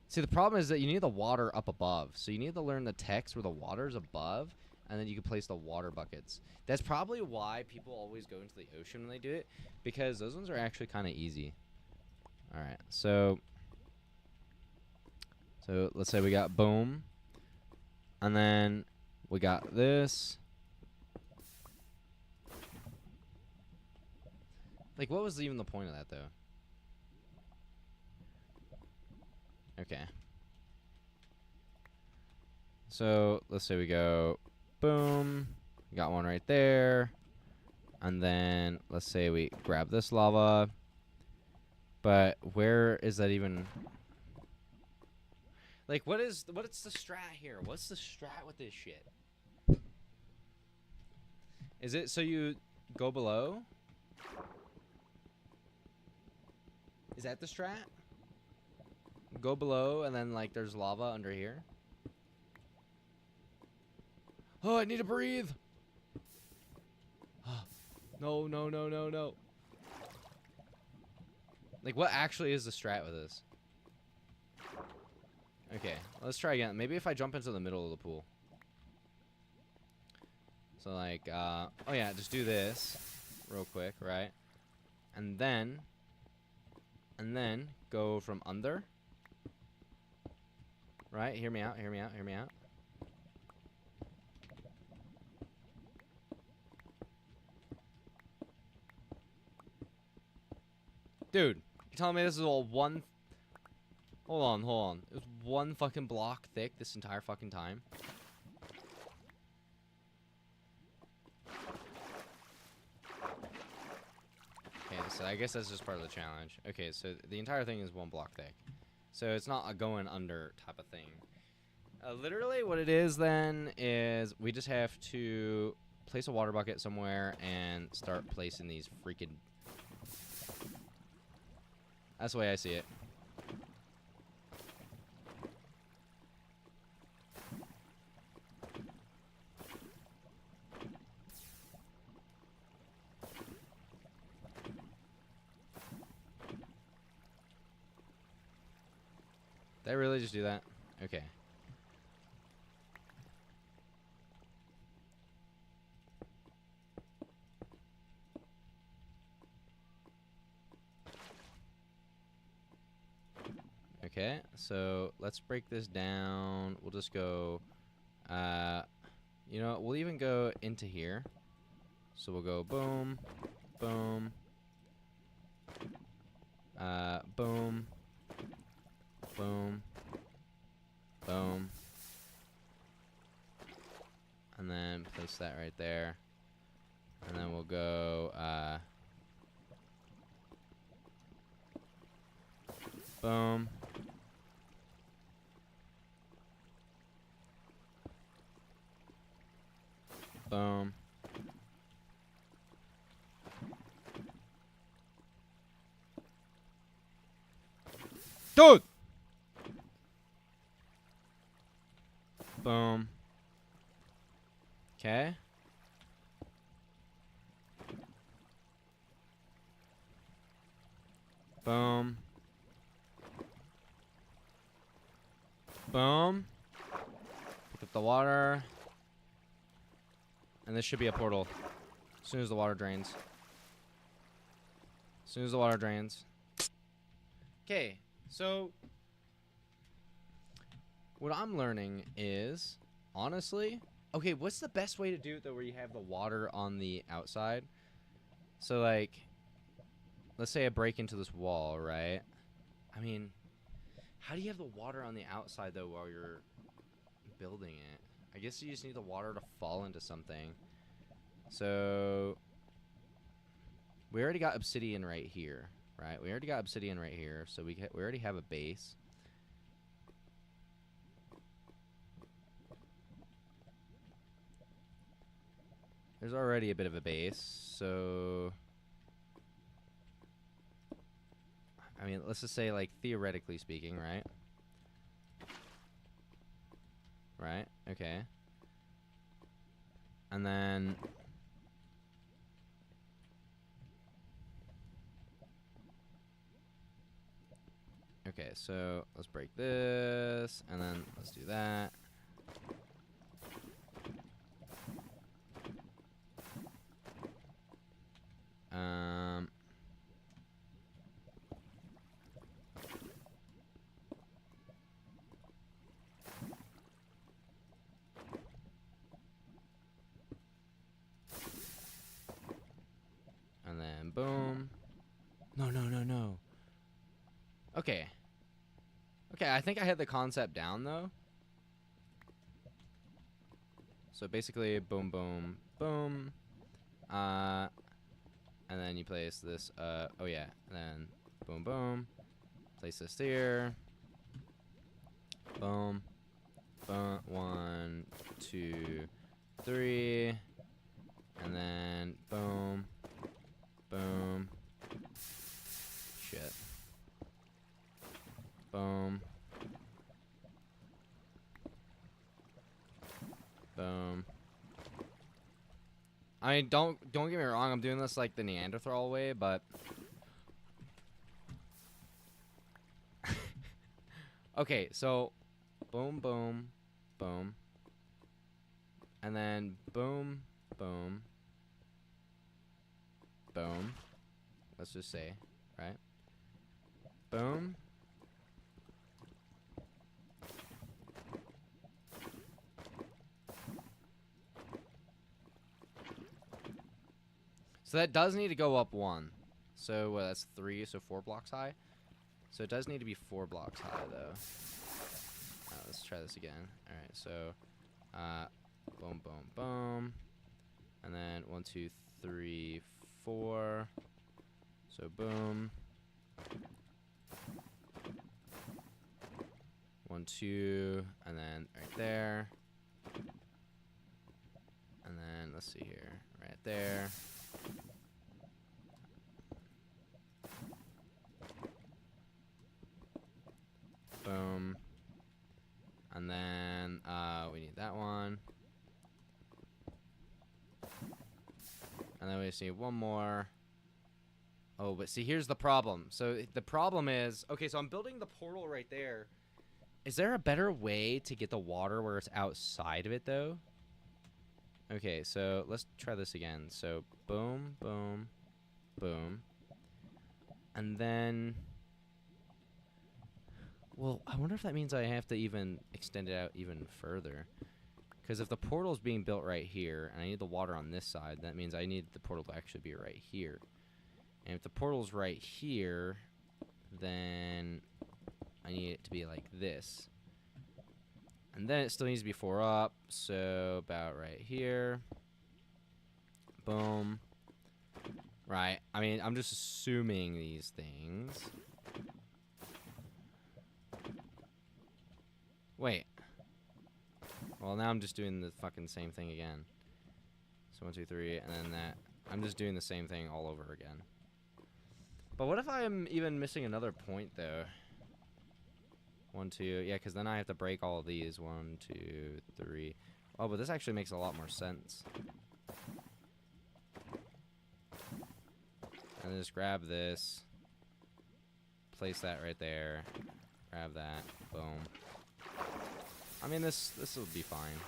See, the problem is that you need the water up above. So you need to learn the text where the water's above, and then you can place the water buckets. That's probably why people always go into the ocean when they do it, because those ones are actually kind of easy. Alright, so let's say we got boom. And then we got this. Like, what was even the point of that, though? Okay. So let's say we go boom. Got one right there. And then let's say we grab this lava. But where is that even? Like, what's the strat here? What's the strat with this shit? Is it so you go below? Is that the strat? Go below and then like there's lava under here. Oh, I need to breathe. No, no, no, no, no. Like, what actually is the strat with this? Okay, let's try again. Maybe if I jump into the middle of the pool. So, like, oh yeah, just do this real quick, right? And then go from under. Right? Hear me out, hear me out, hear me out. Dude, you telling me this is all one... Hold on, hold on. It was one fucking block thick this entire fucking time? Okay, so I guess that's just part of the challenge. Okay, so the entire thing is one block thick. So it's not a going under type of thing. Literally what it is then is we just have to place a water bucket somewhere and start placing these freaking... That's the way I see it. Did I really just do that? Okay. Okay, so let's break this down. We'll just go, you know, we'll even go into here. So we'll go boom, boom, boom, boom, boom, and then place that right there. And then we'll go, boom. Boom. Dude! Boom. Okay. Boom. Boom. Pick up the water. And this should be a portal. As soon as the water drains. As soon as the water drains. Okay, so what I'm learning is, honestly, okay, what's the best way to do it though where you have the water on the outside? So like, let's say I break into this wall, right? I mean, how do you have the water on the outside though while you're building it? I guess you just need the water to fall into something. So we already got obsidian right here, right? We already got obsidian right here, so we already have a base. There's already a bit of a base, so I mean, let's just say like theoretically speaking, right? Right? Okay. And then okay, so let's break this and then let's do that. And then boom. No, no, no, no. Okay. Okay, I think I had the concept down though. So basically, boom, boom, boom. And then you place this, oh yeah, and then boom, boom. Place this here. Boom. Boom. 1, 2, 3. And then boom. Boom. Shit. Boom. Boom. I mean, don't get me wrong. I'm doing this like the Neanderthal way, but okay. So, boom, boom, boom, and then boom, boom, boom. Let's just say, right? Boom. So that does need to go up 1. So that's 3, so 4 blocks high. So it does need to be 4 blocks high, though. Let's try this again. All right, so boom, boom, boom. And then 1, 2, 3, 4. So boom. 1, 2, and then right there. And then let's see here, right there. Boom. And then we need that one. And then we just need one more. Oh, but see, here's the problem. So the problem is, okay, so I'm building the portal right there. Is there a better way to get the water where it's outside of it, though? Okay, so let's try this again. So boom, boom, boom. And then... Well, I wonder if that means I have to even extend it out even further. Because if the portal's being built right here, and I need the water on this side, that means I need the portal to actually be right here. And if the portal's right here, then I need it to be like this. And then it still needs to be 4 up, so about right here. Boom. Right, I mean, I'm just assuming these things. Wait. Well, now I'm just doing the fucking same thing again. So 1, 2, 3, and then that. I'm just doing the same thing all over again. But what if I'm even missing another point, though? 1, 2, yeah, because then I have to break all of these. 1, 2, 3. Oh, but this actually makes a lot more sense. And then just grab this. Place that right there. Grab that. Boom. I mean, this will be fine.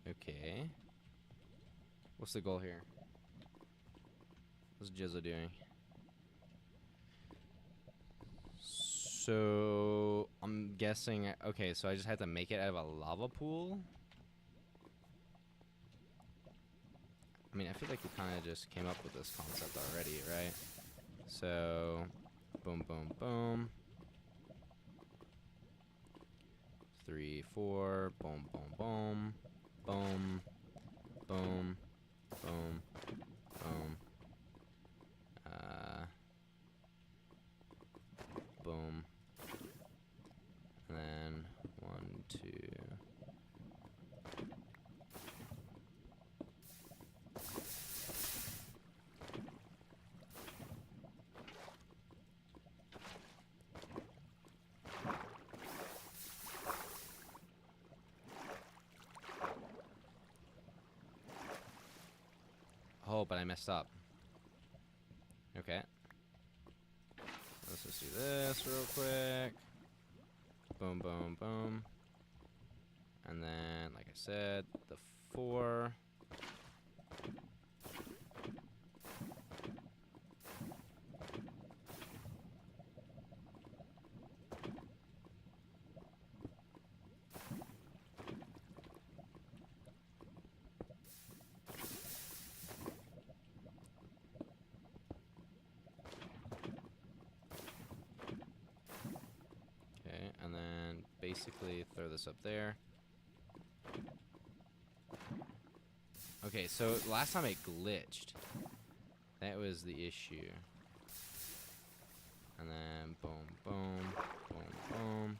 Okay. What's the goal here? What's Jizza doing? So, I'm guessing... Okay, so I just have to make it out of a lava pool? I mean, I feel like we kind of just came up with this concept already, right? So, boom, boom, boom. 3, 4, boom, boom, boom. Boom, boom, boom, boom. Boom. And then 1, 2. Oh, but I messed up. Okay. Let's just do this real quick. Boom, boom, boom. And then, like I said, the 4. basically throw this up there. Okay, so last time it glitched. That was the issue. And then boom, boom, boom, boom.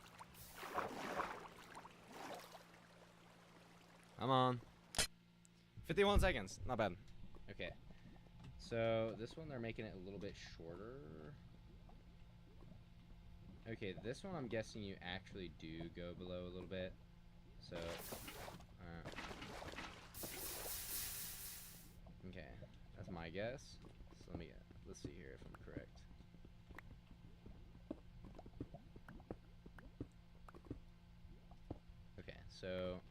Come on. 51 seconds. Not bad. Okay. So this one they're making it a little bit shorter. Okay, this one I'm guessing you actually do go below a little bit. So, okay, that's my guess. So let's see here if I'm correct. Okay, so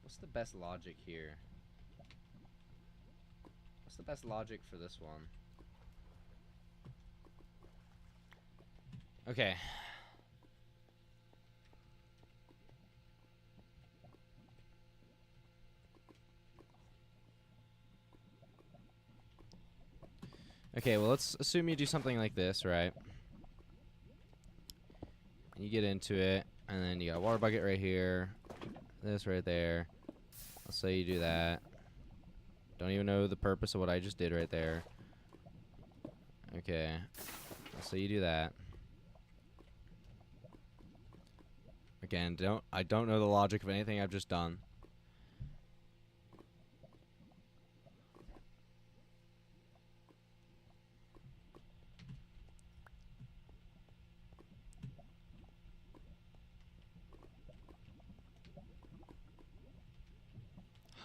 what's the best logic here? What's the best logic for this one? Okay. Okay, well, let's assume you do something like this, right? And you get into it, and then you got a water bucket right here, this right there. Let's say you do that. Don't even know the purpose of what I just did right there. Okay. Let's say you do that. Again, I don't know the logic of anything I've just done.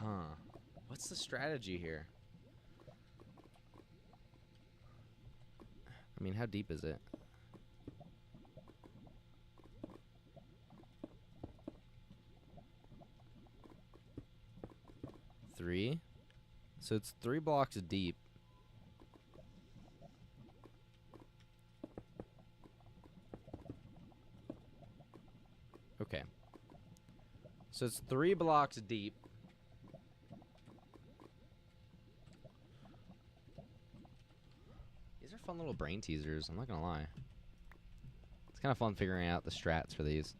Huh. What's the strategy here? I mean, how deep is it? Three? So it's 3 blocks deep. Okay. So it's 3 blocks deep. These are fun little brain teasers, I'm not gonna lie. It's kind of fun figuring out the strats for these.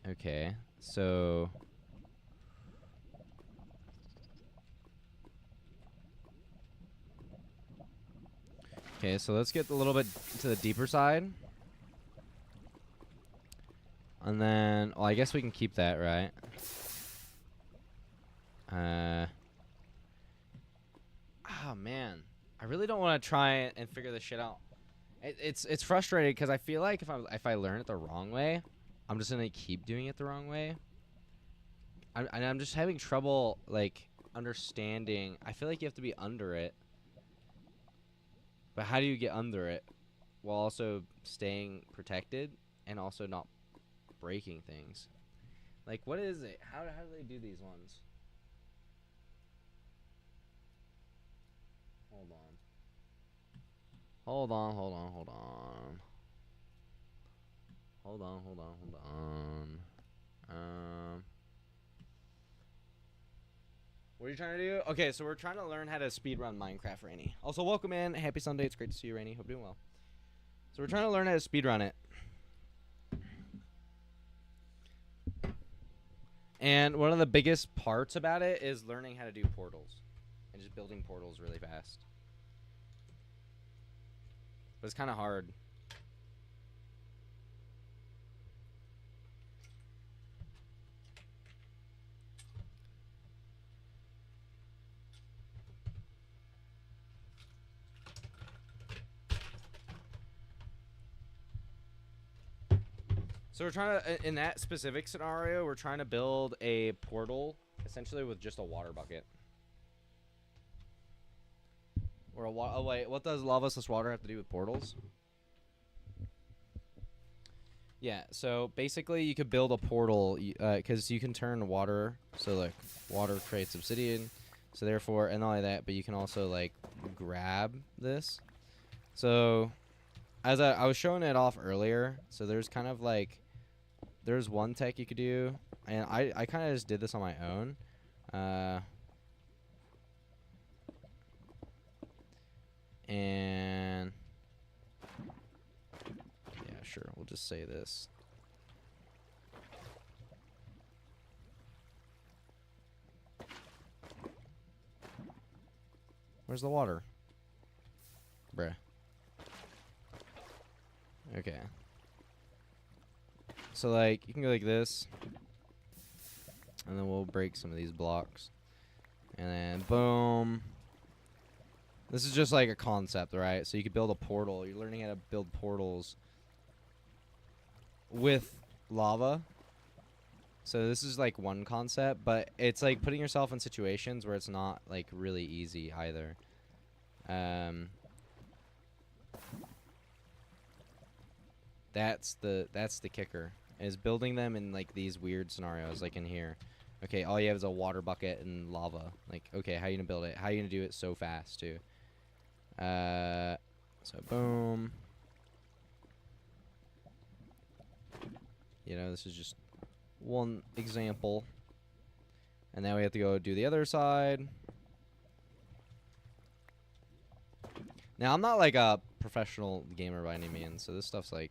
Okay, so okay, so let's get a little bit to the deeper side. And then, well, I guess we can keep that, right? Oh, man. I really don't want to try and figure this shit out. It's frustrating because I feel like if I learn it the wrong way, I'm just going to keep doing it the wrong way. I'm just having trouble, like, understanding. I feel like you have to be under it. But how do you get under it while also staying protected and also not breaking things? Like, what is it? How do they do these ones? Hold on. Hold on. What are you trying to do? Okay, so we're trying to learn how to speedrun Minecraft, Rainy. Also, welcome in. Happy Sunday. It's great to see you, Rainy. Hope you're doing well. So we're trying to learn how to speedrun it. And one of the biggest parts about it is learning how to do portals. And just building portals really fast. But it's kind of hard. So we're trying to, in that specific scenario, we're trying to build a portal, essentially with just a water bucket. Or a oh wait, what does lava-less water have to do with portals? Yeah, so basically you could build a portal, because you can turn water, so like water creates obsidian, so therefore, and not only that, but you can also like grab this. So, as I was showing it off earlier, so there's kind of like, there's one tech you could do, and I kind of just did this on my own. And yeah, sure. We'll just say this. Where's the water? Bruh. Okay. So, like, you can go like this. And then we'll break some of these blocks. And then, boom. This is just like a concept, right? So you could build a portal. You're learning how to build portals with lava. So this is like one concept, but it's like putting yourself in situations where it's not like really easy either. That's the kicker, is building them in like these weird scenarios, like in here. Okay, all you have is a water bucket and lava. Like, okay, how you gonna build it? How you gonna do it so fast too? So boom. You know, this is just one example. And now we have to go do the other side. Now, I'm not like a professional gamer by any means, so this stuff's a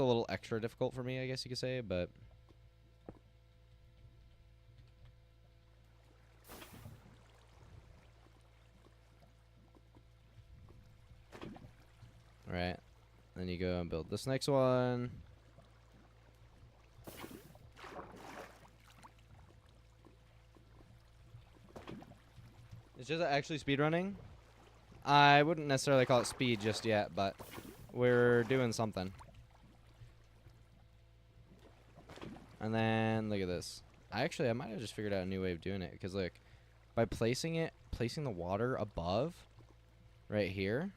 little extra difficult for me, I guess you could say, but right. Then you go and build this next one. It's just actually speedrunning. I wouldn't necessarily call it speed just yet, but we're doing something. And then look at this. I might have just figured out a new way of doing it, because look, by placing the water above right here.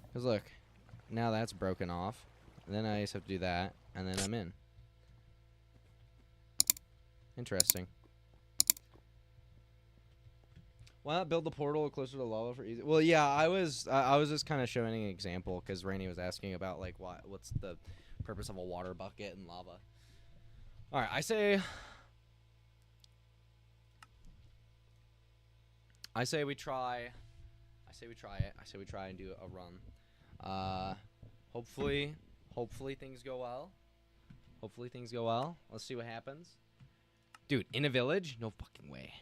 Because look, now that's broken off. And then I just have to do that, and then I'm in. Interesting. Why not build the portal closer to lava for easy? Well, yeah, I was just kind of showing an example because Rainey was asking about like what's the purpose of a water bucket and lava. All right, I say we try it. I say we try and do a run. Hopefully things go well. Let's see what happens. Dude, in a village? No fucking way.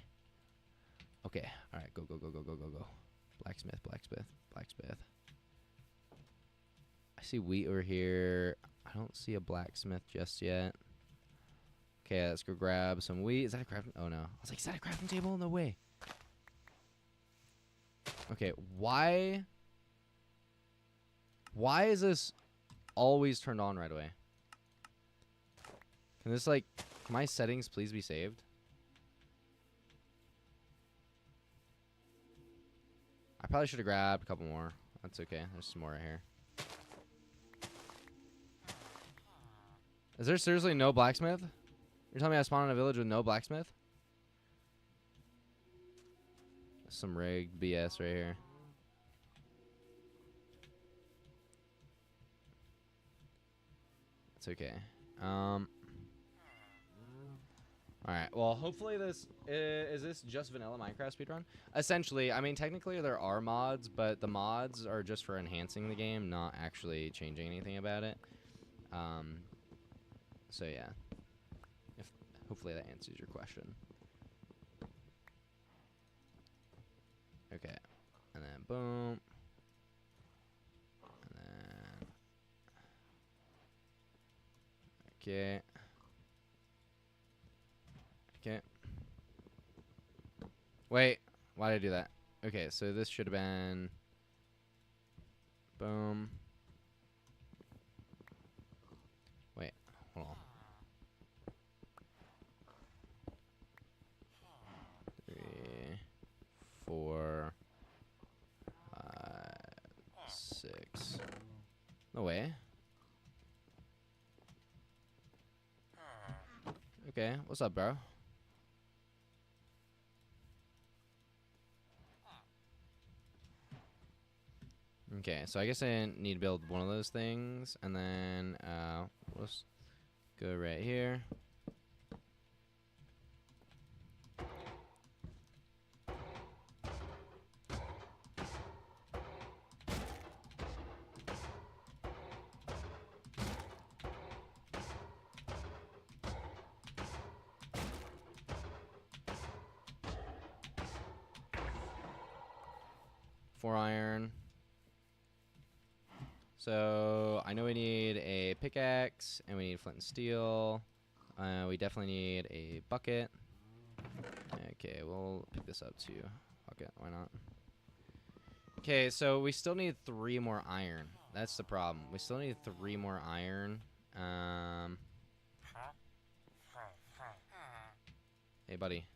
Okay, alright, go. Blacksmith. I see wheat over here. I don't see a blacksmith just yet. Okay, let's go grab some wheat. Is that a crafting? Oh no. I was like, is that a crafting table? No way. Okay, why is this always turned on right away? Can this, like, can my settings please be saved? I probably should have grabbed a couple more. That's okay. There's some more right here. Is there seriously no blacksmith? You're telling me I spawned in a village with no blacksmith? Some rigged BS right here. It's okay. Alright, well, hopefully this... is this just vanilla Minecraft speedrun? Essentially, I mean, technically there are mods, but the mods are just for enhancing the game, not actually changing anything about it. So, yeah. Hopefully that answers your question. Okay. And then, boom. And then... Okay. Okay. Wait, why did I do that? Okay, so this should have been... Boom. Wait, hold on. 3, 4, 5, 6. No way. Okay, what's up, bro? Okay, so I guess I need to build one of those things, and then let's go right here. 4 iron. So I know we need a pickaxe and we need flint and steel. We definitely need a bucket. Okay, we'll pick this up too. Bucket, why not? Okay, so we still need 3 more iron. That's the problem. We still need 3 more iron. Hey, buddy.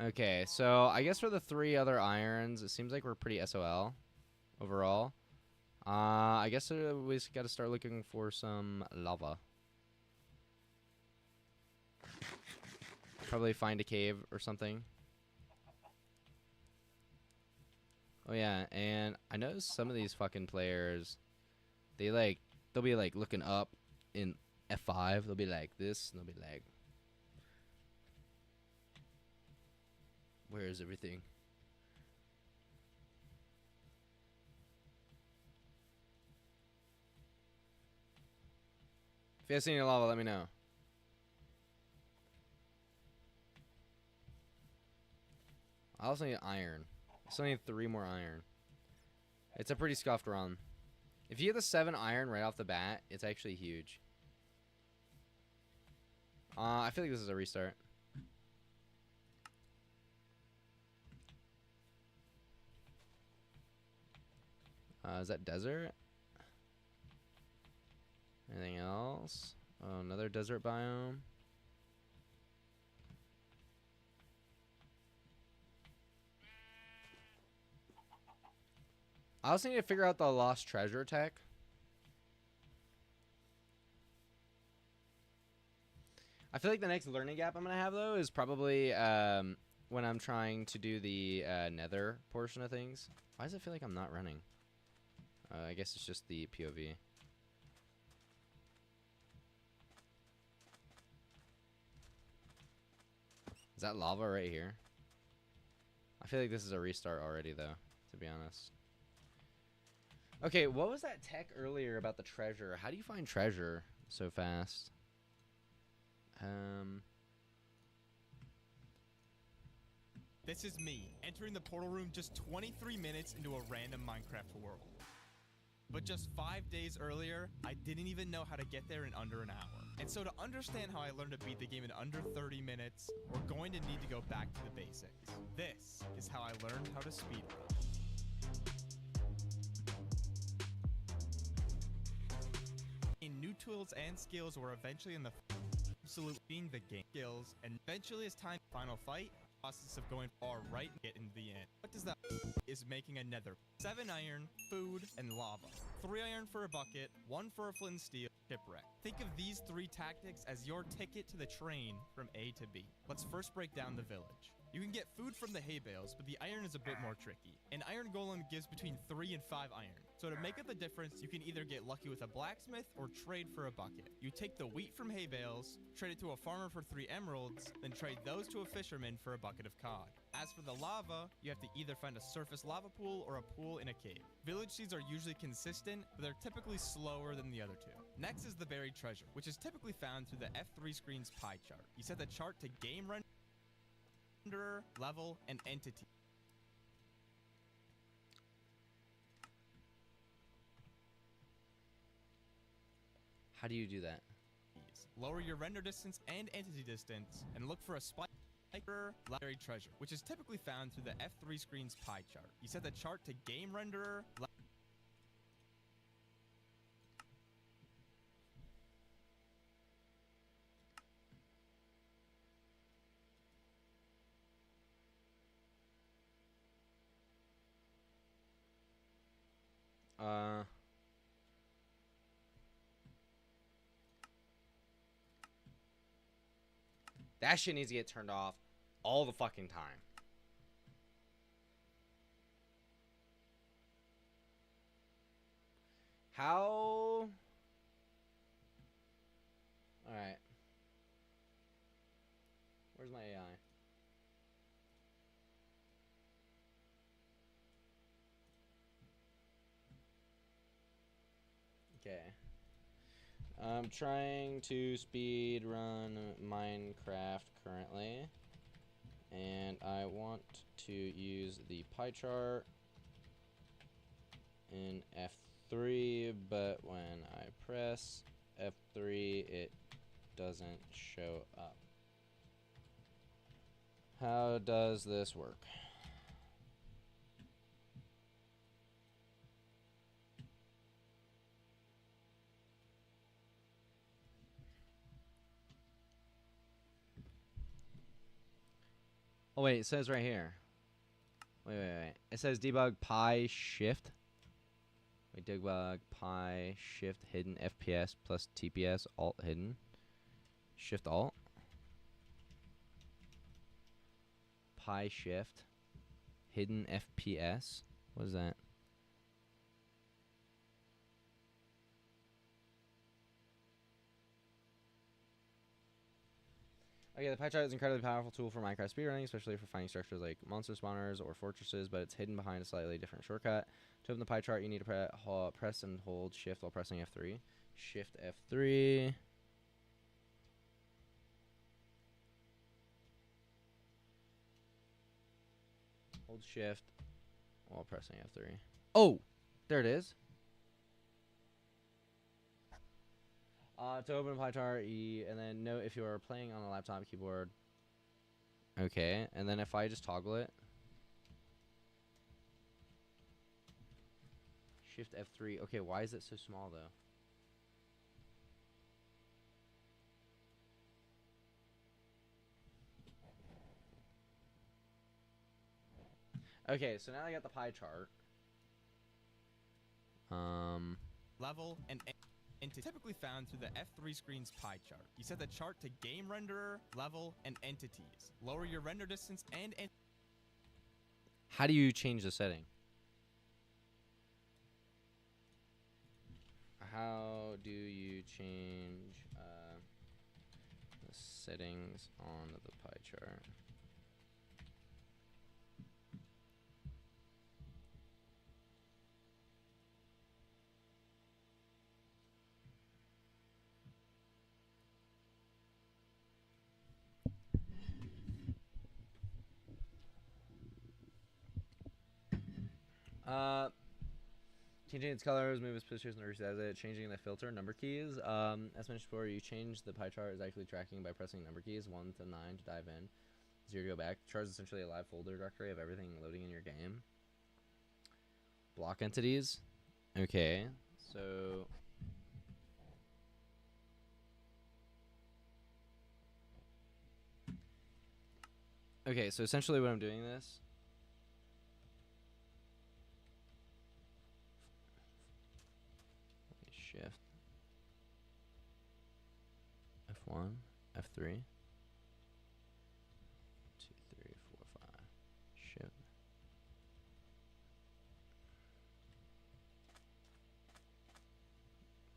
Okay, so I guess for the 3 other irons, it seems like we're pretty SOL overall. I guess we just got to start looking for some lava. Probably find a cave or something. Oh yeah, and I noticed some of these fucking players, they'll be like looking up in F5. They'll be like this, and they'll be like, where is everything? If you guys see any lava, let me know. I also need iron. I still need 3 more iron. It's a pretty scuffed run. If you get the 7 iron right off the bat, it's actually huge. I feel like this is a restart. Is that desert? Anything else? Oh, another desert biome. I also need to figure out the lost treasure tech. I feel like the next learning gap I'm going to have, though, is probably when I'm trying to do the nether portion of things. Why does it feel like I'm not running? I guess it's just the POV. Is that lava right here? I feel like this is a restart already, though, to be honest. Okay, what was that tech earlier about the treasure? How do you find treasure so fast? This is me, entering the portal room just 23 minutes into a random Minecraft world. But just 5 days earlier, I didn't even know how to get there in under an hour. And so to understand how I learned to beat the game in under 30 minutes, we're going to need to go back to the basics. This is how I learned how to speedrun. In new tools and skills were eventually in the absolute being the game skills, and eventually as time final fight, process of going far right and get into the end. What does that is making a nether. 7 iron, food, and lava. 3 iron for a bucket, 1 for a flint and steel, shipwreck. Think of these 3 tactics as your ticket to the train from A to B. Let's first break down the village. You can get food from the hay bales, but the iron is a bit more tricky. An iron golem gives between 3 and 5 iron. So to make up the difference, you can either get lucky with a blacksmith or trade for a bucket. You take the wheat from hay bales, trade it to a farmer for 3 emeralds, then trade those to a fisherman for a bucket of cod. As for the lava, you have to either find a surface lava pool or a pool in a cave. Village seeds are usually consistent, but they're typically slower than the other 2. Next is the buried treasure, which is typically found through the F3 screen's pie chart. You set the chart to game renderer, level, and entity. How do you do that? Lower your render distance and entity distance, and look for a buried treasure, which is typically found through the F3 screen's pie chart. You set the chart to game renderer, That shit needs to get turned off all the fucking time. How? Alright. Where's my AI? Okay. I'm trying to speed run Minecraft currently, and I want to use the pie chart in F3, but when I press F3 it doesn't show up. How does this work? Oh wait, it says right here. Wait. It says debug pi shift. Wait, debug pi shift hidden FPS plus TPS alt hidden. Shift alt. Pi shift hidden FPS. What is that? Okay, the pie chart is an incredibly powerful tool for Minecraft speedrunning, especially for finding structures like monster spawners or fortresses, but it's hidden behind a slightly different shortcut. To open the pie chart, you need to press and hold shift while pressing F3. Shift F3. Hold shift while pressing F3. Oh! There it is. To open a pie chart, and then note if you are playing on a laptop keyboard. Okay, and then if I just toggle it. Shift F3. Okay, why is it so small though? Okay, so now I got the pie chart. Level and entity typically found through the F3 screen's pie chart. You set the chart to game renderer, level, and entities. Lower your render distance and How do you change the setting? How do you change the settings on the pie chart? Changing its colors, move its pictures, and resize it. Changing the filter, number keys. As mentioned before, you change the pie chart is actually tracking by pressing number keys 1 to 9 to dive in, 0 to go back. The chart is essentially a live folder directory of everything loading in your game. Block entities. Okay, so essentially what I'm doing this. Shift F1, F3, 2, 3, 4, 5. Shift.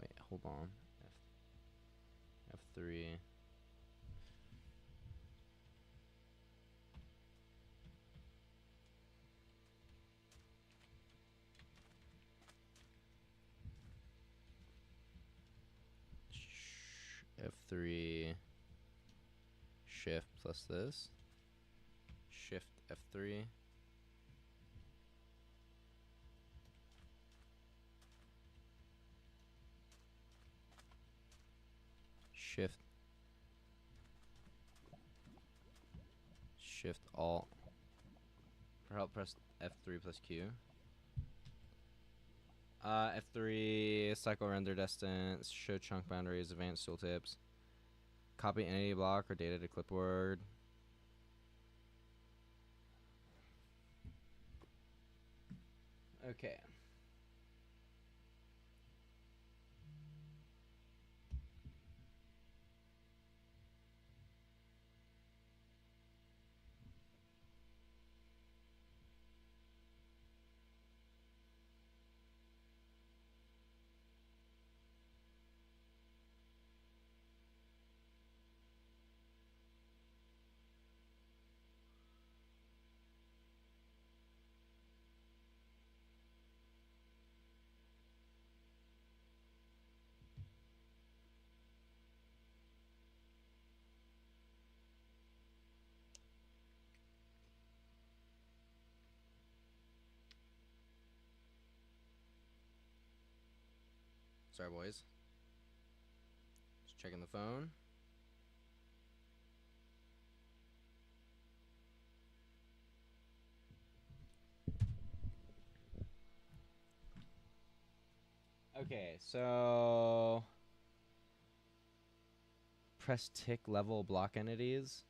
Wait, hold on. F3. F3 shift plus this. Shift F3. Shift Alt. For help, press F3 plus Q. F3, cycle render distance, show chunk boundaries, advanced tooltips, copy entity block or data to clipboard. Okay. Sorry, boys. Just checking the phone. Okay, so press tick level block entities.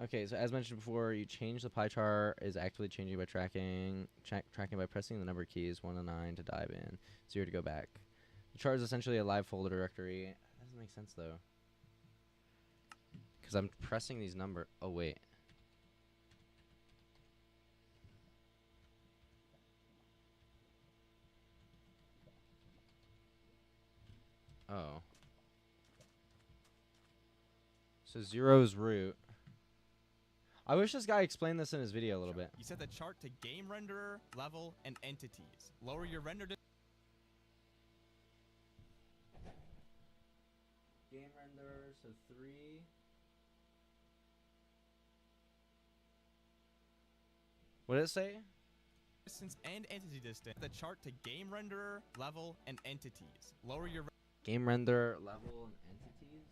Okay, so as mentioned before, you change the pie chart is actively changing by tracking by pressing the number keys 1 to 9 to dive in, 0 to go back. The chart is essentially a live folder directory. That doesn't make sense though, because I'm pressing these number. Oh wait. Oh. So 0's root. I wish this guy explained this in his video a little bit. You set the chart to game renderer, level, and entities. Lower your render Game renderer, so 3. What did it say? distance and entity distance. The chart to game renderer, level, and entities. Lower your Game render, level, and entities.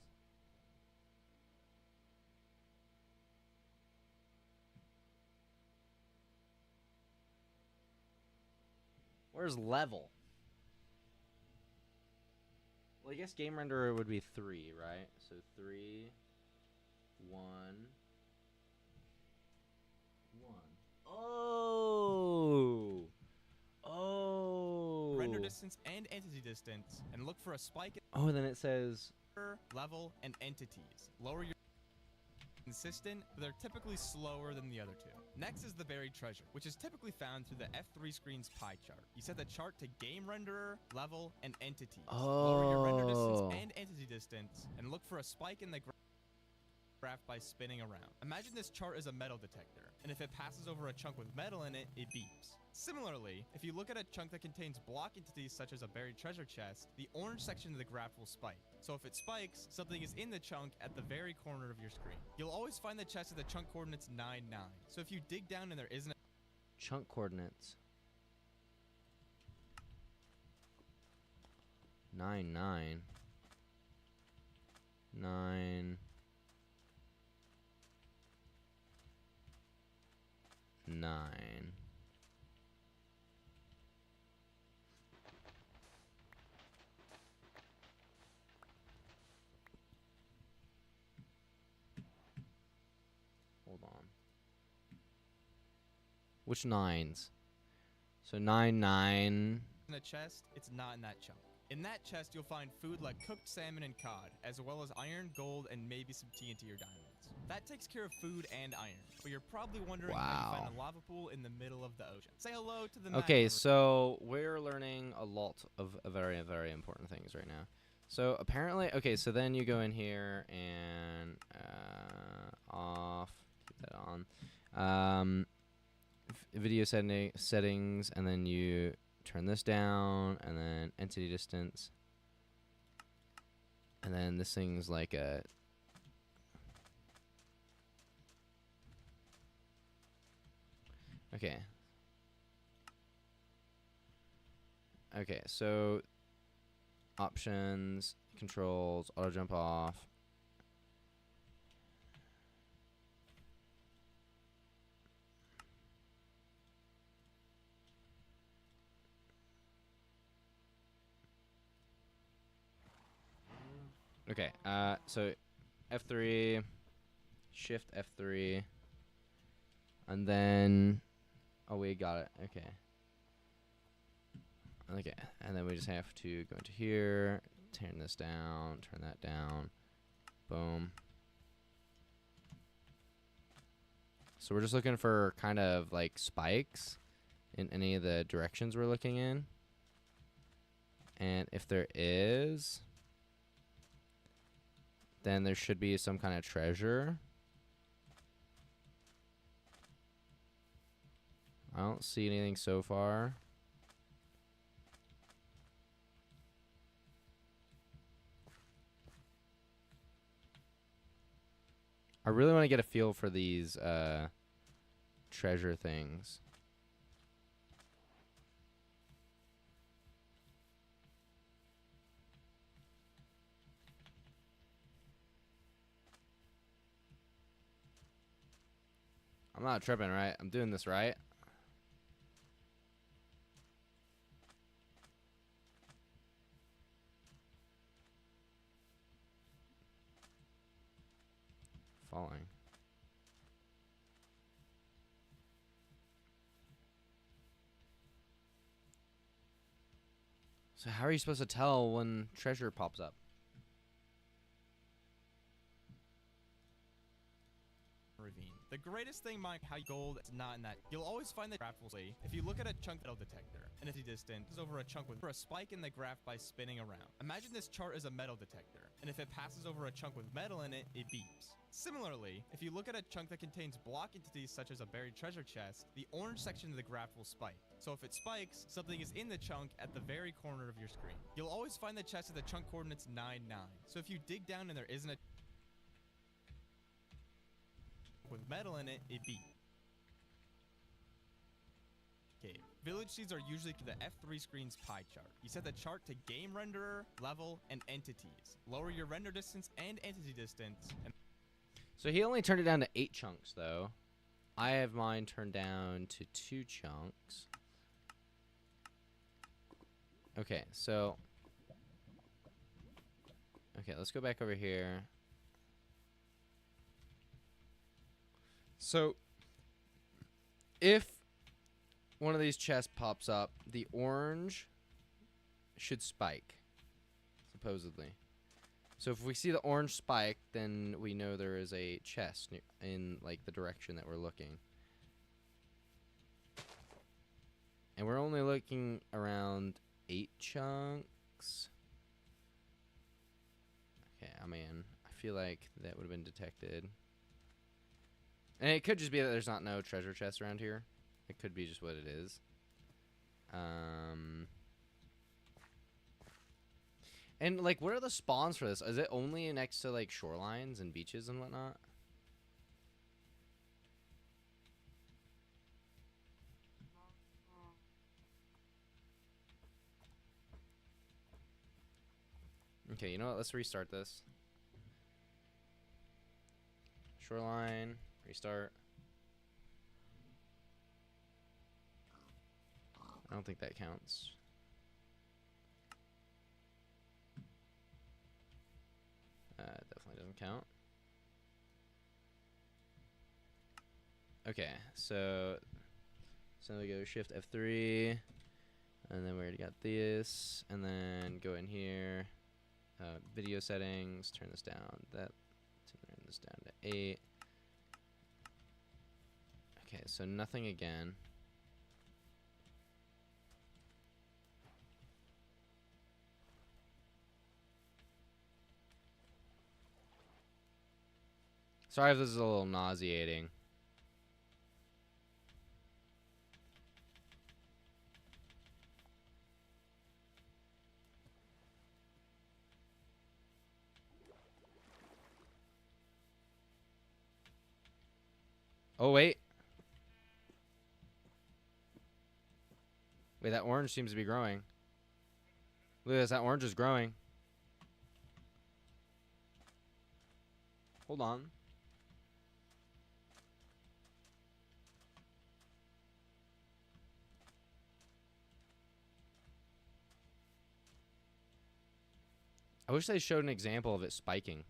Where's level? Well, I guess game renderer would be 3, right? So 3, 1, 1. Oh! Oh! render distance and entity distance, and look for a spike in Oh, then it says level and entities. Lower your consistent, but they're typically slower than the other two. Next is the buried treasure, which is typically found through the F3 screen's pie chart. You set the chart to game renderer, level, and entities. Lower your render distance and entity distance, and look for a spike in the graph by spinning around. Imagine this chart is a metal detector, and if it passes over a chunk with metal in it, it beeps. Similarly, if you look at a chunk that contains block entities such as a buried treasure chest, the orange section of the graph will spike. So if it spikes, something is in the chunk at the very corner of your screen. You'll always find the chest at the chunk coordinates 9, 9. So if you dig down and there isn't a chunk coordinates 9, 9, 9, 9. Hold on. Which 9s? So 9, 9. in a chest, it's not in that chunk. In that chest, you'll find food like cooked salmon and cod, as well as iron, gold, and maybe some TNT or diamonds. That takes care of food and iron, but you're probably wondering how you find a lava pool in the middle of the ocean. Say hello to the Okay, so we're learning a lot of very, very important things right now. So apparently, okay, so then you go in here and off, keep that on. Video settings, and then you turn this down, and then entity distance, and then this thing's like a okay, so options, controls, auto jump off. Okay, so F3, shift F3, and then, oh, we got it, okay. Okay, and then we just have to go into here, turn this down, turn that down, boom. So we're just looking for kind of like spikes in any of the directions we're looking in. And if there is, then there should be some kind of treasure. I don't see anything so far. I really want to get a feel for these treasure things. I'm not tripping, right? I'm doing this right. Falling. So how are you supposed to tell when treasure pops up? Ravine. The greatest thing about how gold is not in that. You'll always find the graph will say, if you look at a chunk metal detector, and if the distance is over a chunk with a spike in the graph by spinning around. Imagine this chart is a metal detector, and if it passes over a chunk with metal in it, it beeps. Similarly, if you look at a chunk that contains block entities such as a buried treasure chest, the orange section of the graph will spike. So if it spikes, something is in the chunk at the very corner of your screen. You'll always find the chest at the chunk coordinates 9, 9. So if you dig down and there isn't a with metal in it, it beeps. Okay, village seeds are usually the F3 screen's pie chart. You set the chart to game renderer, level, and entities. Lower your render distance and entity distance. And So he only turned it down to 8 chunks, though. I have mine turned down to 2 chunks. Okay, so... Okay, let's go back over here. So, if one of these chests pops up, the orange should spike, supposedly. So if we see the orange spike, then we know there is a chest in like the direction that we're looking. And we're only looking around 8 chunks. Okay, I mean, I feel like that would have been detected. And it could just be that there's not no treasure chest around here. It could be just what it is. And, like, what are the spawns for this? Is it only next to, like, shorelines and beaches and whatnot? Okay, you know what? Let's restart this. Shoreline, restart. I don't think that counts. Definitely doesn't count. Okay, so we go Shift F3, and then we already got this, and then go in here, video settings, turn this down, turn this down to 8. Okay, so nothing again. Sorry if this is a little nauseating. Oh, wait. Wait, that orange seems to be growing. Look at this, that orange is growing. Hold on. I wish they showed an example of it spiking.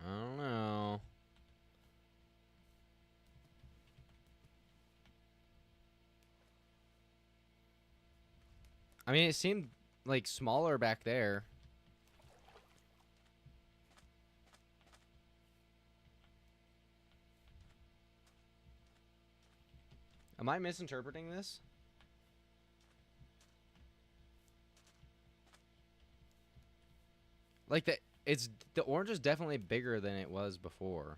I don't know. I mean, it seemed like smaller back there. Am I misinterpreting this? Like the orange is definitely bigger than it was before.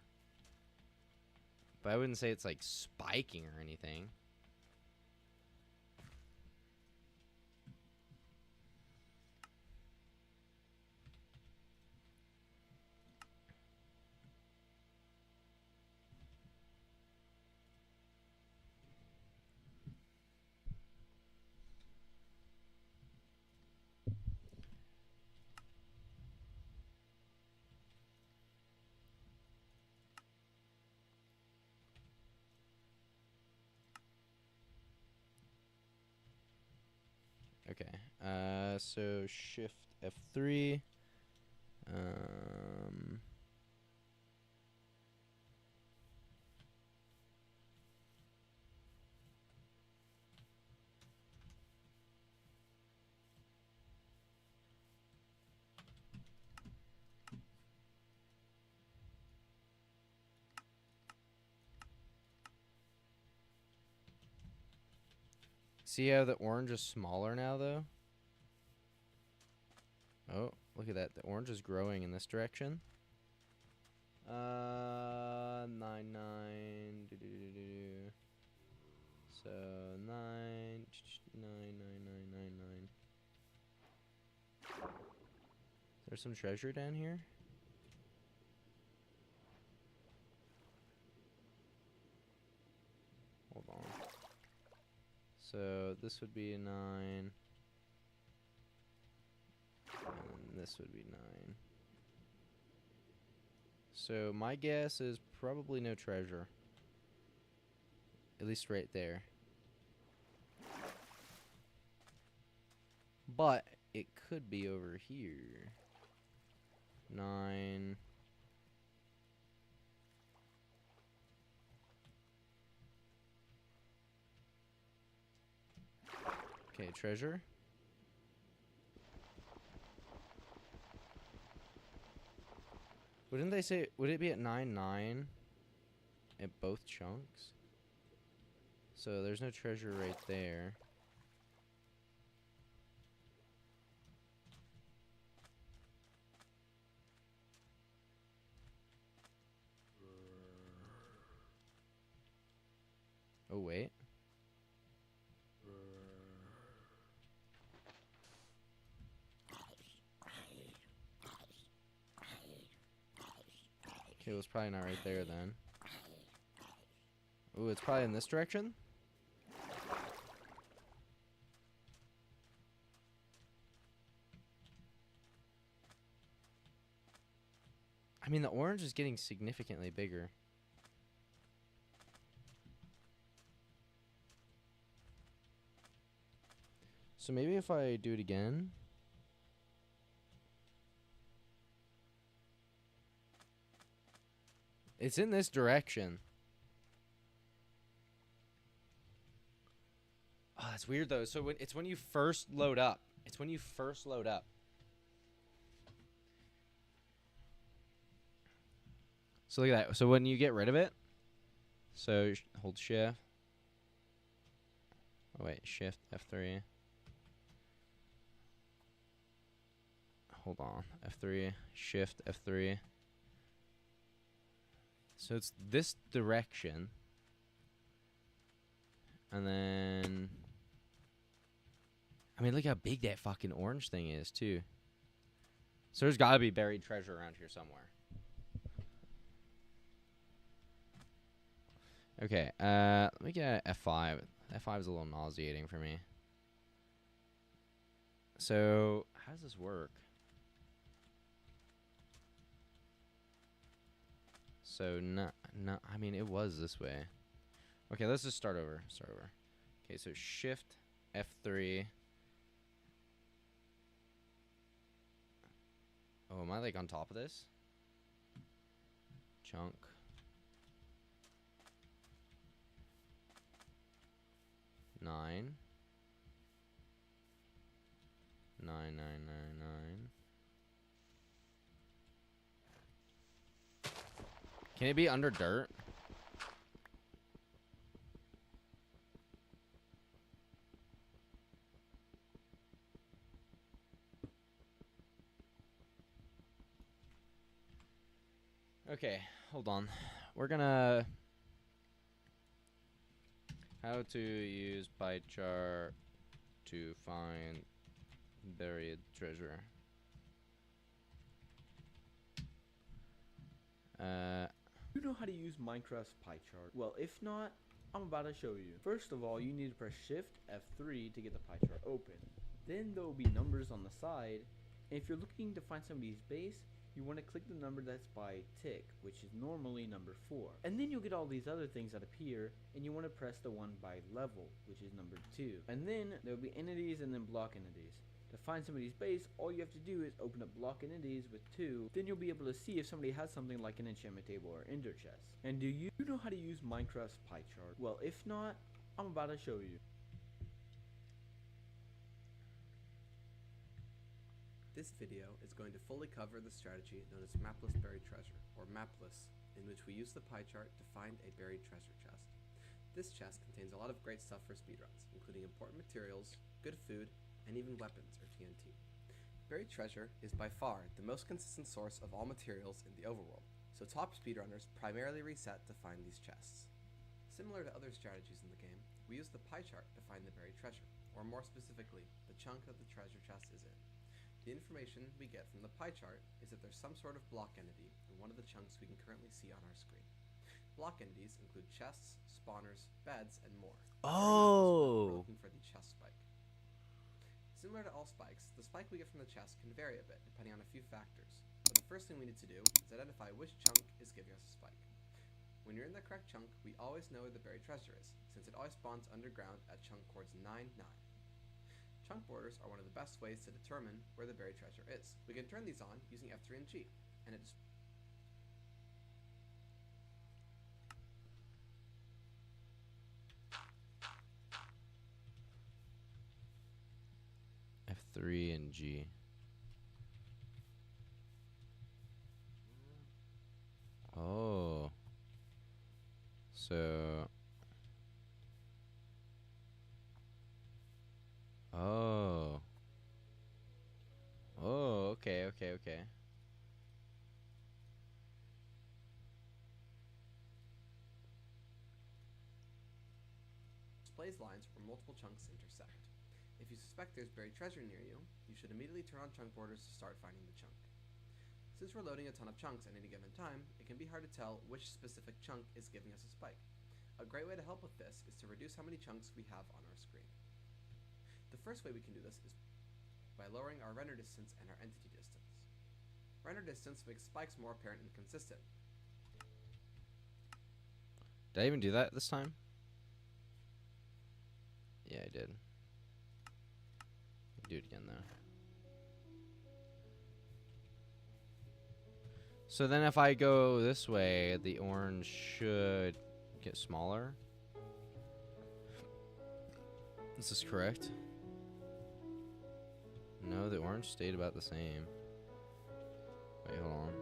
But I wouldn't say it's like spiking or anything. So shift F3. See how the orange is smaller now, though? Oh, look at that. The orange is growing in this direction. 9, 9. So 9, 9, 9, 9, 9, 9. There's some treasure down here. Hold on. So this would be a 9. And this would be 9. So my guess is probably no treasure. At least right there. But it could be over here. 9. Okay, treasure. Wouldn't they say, would it be at 9, 9 at both chunks? So there's no treasure right there. Oh, wait. Okay, it was probably not right there then. Ooh, it's probably in this direction? I mean, the orange is getting significantly bigger. So maybe if I do it again. It's in this direction. Oh, that's weird though. So it's when you first load up. It's when you first load up. So look at that. So when you get rid of it, so hold shift. Oh wait, shift F3. Hold on, F3, shift F3. So it's this direction. And then, I mean, look how big that fucking orange thing is, too. So there's got to be buried treasure around here somewhere. Okay, let me get F5. F5 is a little nauseating for me. So, how does this work? So, no, I mean, it was this way. Okay, let's just start over. Okay, so shift F3. Oh, am I like on top of this? Chunk. Nine. 9, 9, 9, 9. Can it be under dirt? Okay, hold on. We're gonna... How to use pie chart to find buried treasure. You know how to use Minecraft's pie chart? Well, if not, I'm about to show you. First of all, you need to press Shift F3 to get the pie chart open. Then there will be numbers on the side, and if you're looking to find somebody's base, you want to click the number that's by tick, which is normally number 4. And then you'll get all these other things that appear, and you want to press the one by level, which is number 2. And then there'll be entities and then block entities. To find somebody's base, all you have to do is open up block entities with 2. Then you'll be able to see if somebody has something like an enchantment table or ender chest. And do you know how to use Minecraft's pie chart? Well, if not, I'm about to show you. This video is going to fully cover the strategy known as mapless buried treasure, or mapless, in which we use the pie chart to find a buried treasure chest. This chest contains a lot of great stuff for speedruns, including important materials, good food, and even weapons, or TNT. Buried treasure is by far the most consistent source of all materials in the overworld, so top speedrunners primarily reset to find these chests. Similar to other strategies in the game, we use the pie chart to find the buried treasure, or more specifically, the chunk that the treasure chest is in. The information we get from the pie chart is that there's some sort of block entity in one of the chunks we can currently see on our screen. Block entities include chests, spawners, beds, and more. Oh! We're looking for the chest spike. Similar to all spikes, the spike we get from the chest can vary a bit depending on a few factors, but the first thing we need to do is identify which chunk is giving us a spike. When you're in the correct chunk, we always know where the buried treasure is, since it always spawns underground at chunk coords 9, 9. Chunk borders are one of the best ways to determine where the buried treasure is. We can turn these on using F3 and G, and it F3 and G. Oh. So. Oh. Oh, okay. displays lines where multiple chunks intersect. If you suspect there's buried treasure near you, you should immediately turn on chunk borders to start finding the chunk. Since we're loading a ton of chunks at any given time, it can be hard to tell which specific chunk is giving us a spike. A great way to help with this is to reduce how many chunks we have on our screen. The first way we can do this is by lowering our render distance and our entity distance. Render distance makes spikes more apparent and consistent. Did I even do that this time? Yeah, I did. Do it again though. So then if I go this way, the orange should get smaller. This is correct. No, the orange stayed about the same. Wait, hold on.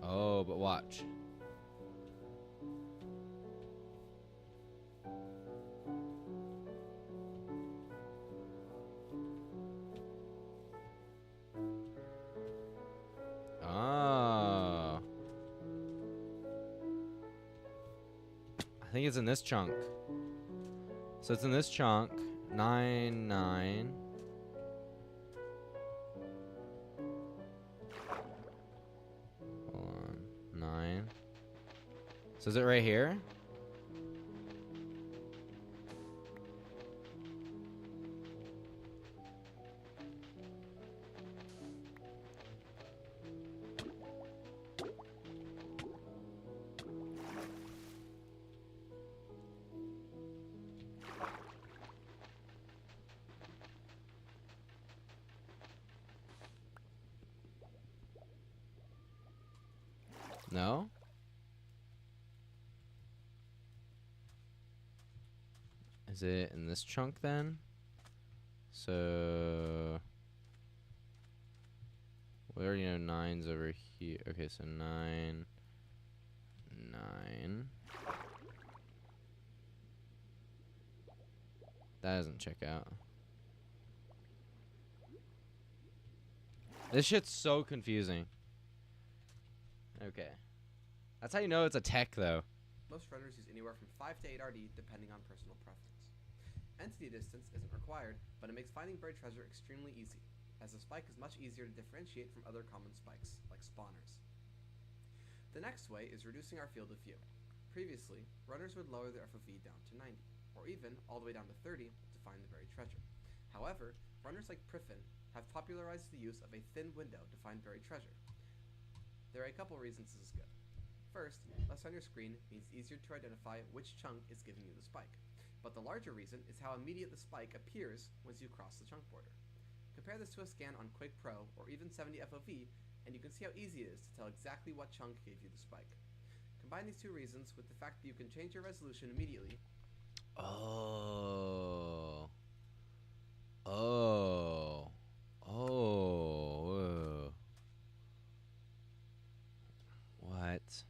Oh, but watch. Oh. I think it's in this chunk. So it's in this chunk. 9, 9. Hold on. 9. So is it right here? No? Is it in this chunk then? So we already know 9's over here. Okay, so 9, 9. That doesn't check out. This shit's so confusing. Okay. That's how you know it's a tech, though. Most runners use anywhere from 5 to 8 RD depending on personal preference. Entity distance isn't required, but it makes finding buried treasure extremely easy, as the spike is much easier to differentiate from other common spikes, like spawners. The next way is reducing our field of view. Previously, runners would lower their FOV down to 90, or even all the way down to 30 to find the buried treasure. However, Runners like Priffin have popularized the use of a thin window to find buried treasure. There are a couple reasons this is good. First, less on your screen means easier to identify which chunk is giving you the spike. But the larger reason is how immediate the spike appears once you cross the chunk border. Compare this to a scan on Quake Pro or even 70 FOV, and you can see how easy it is to tell exactly what chunk gave you the spike. Combine these two reasons with the fact that you can change your resolution immediately. Oh. Oh. Oh. What?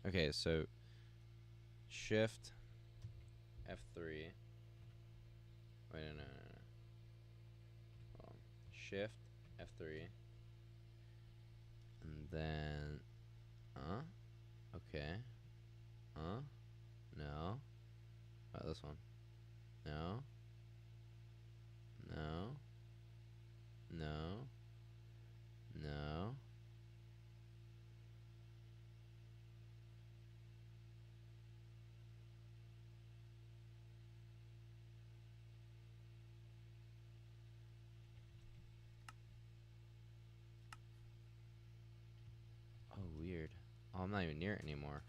Okay, so Shift F3. Wait, no. Hold on. Shift F3. And then okay. No. Oh, this one. No. No. No. No. Oh, weird. Oh, I'm not even near it anymore.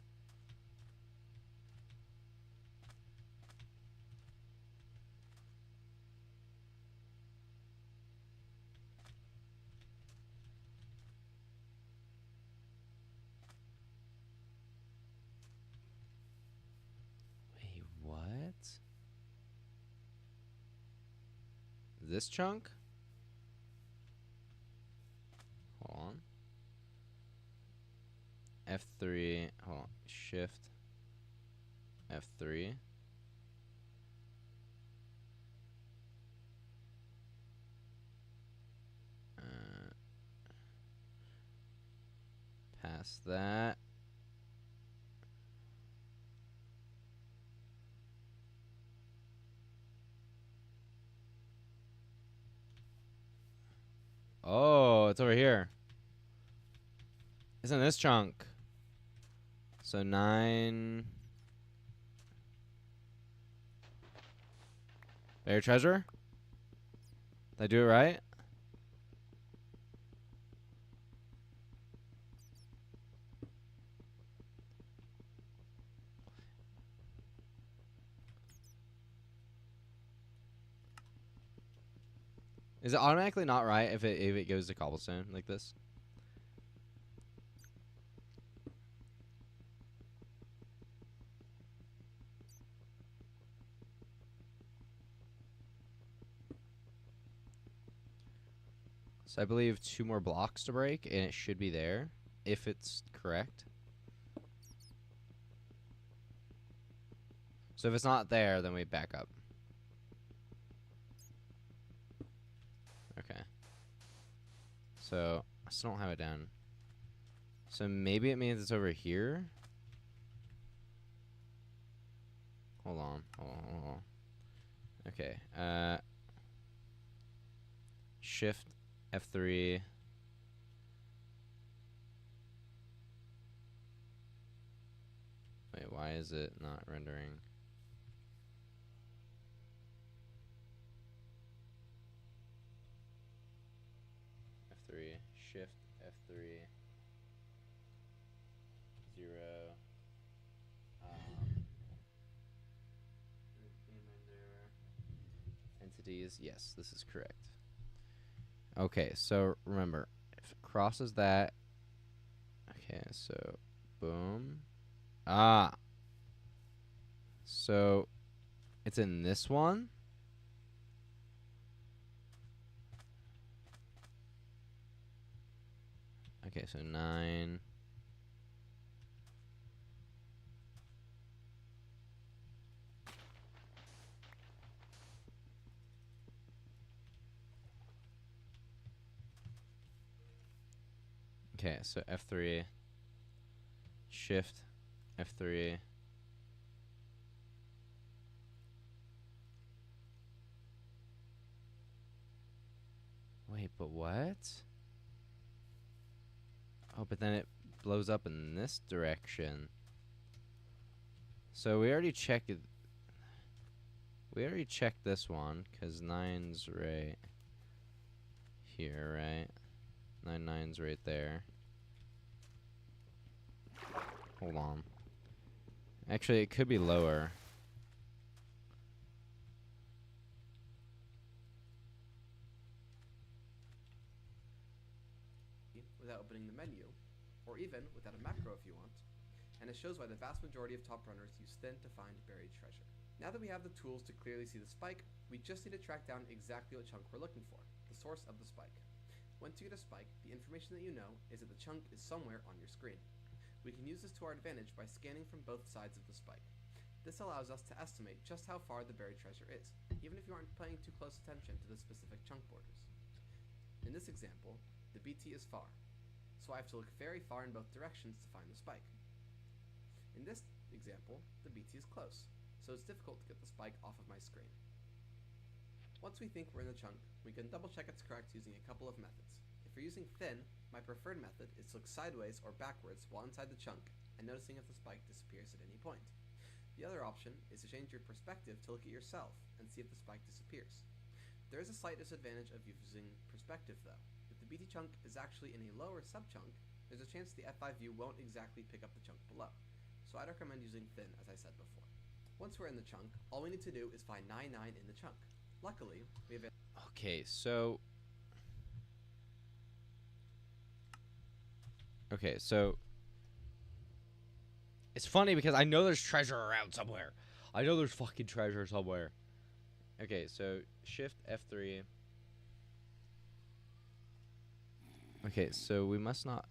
Wait, what? This chunk? Hold on. F3. Hold on. Shift F3. Past that. Oh, it's over here. It's in this chunk. So 9. Buried treasure? Did I do it right? Is it automatically not right if it goes to cobblestone like this? So I believe 2 more blocks to break, and it should be there, if it's correct. So if it's not there, then we back up. Okay. So I still don't have it down. So maybe it means it's over here. Hold on. Okay. Shift F3. Wait, why is it not rendering? F3. Shift F3. 0. Entities. Yes, this is correct. Okay, so remember, if it crosses that. Okay, so boom. So it's in this one. Okay, so 9. Okay, so F3. Shift F3. Wait, but what? Oh, but then it blows up in this direction. So we already checked it. We already checked this one, because 9's right. here, right? 99's right there. Hold on. Actually, it could be lower. Without opening the menu, or even without a macro if you want, and it shows why the vast majority of top runners use thin to find buried treasure. Now that we have the tools to clearly see the spike, we just need to track down exactly what chunk we're looking for, the source of the spike. Once you get a spike, the information that you know is that the chunk is somewhere on your screen. We can use this to our advantage by scanning from both sides of the spike. This allows us to estimate just how far the buried treasure is, even if you aren't paying too close attention to the specific chunk borders. In this example, the BT is far, so I have to look very far in both directions to find the spike. In this example, the BT is close, so it's difficult to get the spike off of my screen. Once we think we're in the chunk, we can double check it's correct using a couple of methods. If you're using thin, my preferred method is to look sideways or backwards while inside the chunk and noticing if the spike disappears at any point. The other option is to change your perspective to look at yourself and see if the spike disappears. There is a slight disadvantage of using perspective though. If the BT chunk is actually in a lower subchunk, there's a chance the F5 view won't exactly pick up the chunk below. So I'd recommend using thin as I said before. Once we're in the chunk, all we need to do is find 99 in the chunk. Luckily, we have a Okay, so it's funny because I know there's treasure around somewhere. I know there's fucking treasure somewhere. Okay, so shift F3. Okay, so we must not.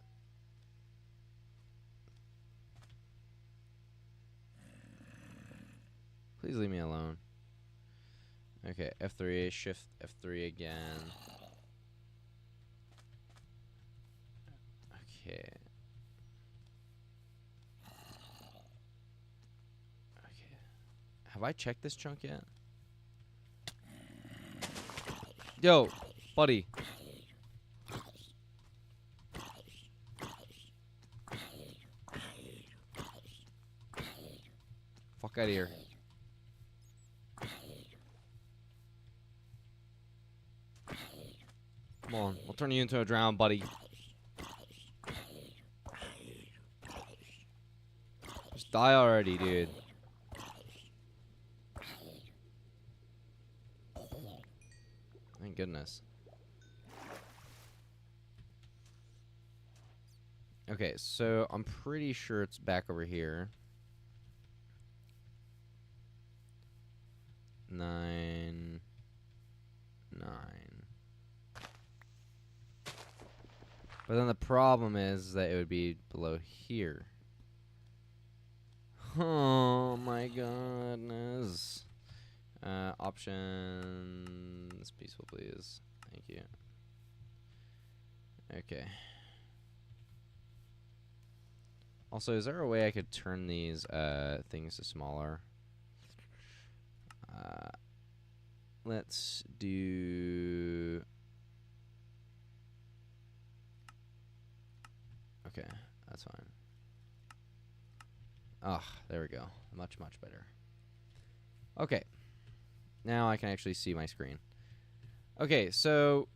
Please leave me alone. Okay, F3, shift F3 again. Okay. Okay. Have I checked this chunk yet? Yo, buddy. Fuck out of here. Come on, I'll turn you into a drown, buddy. Just die already, dude. Thank goodness. Okay, so I'm pretty sure it's back over here. 9, 9. But then the problem is that it would be below here. Oh my goodness. Options. Peaceful, please. Thank you. Okay. Also, is there a way I could turn these things to smaller? Let's do... Okay, that's fine. Ah, there we go. Much, much better. Okay. Now I can actually see my screen. Okay, so...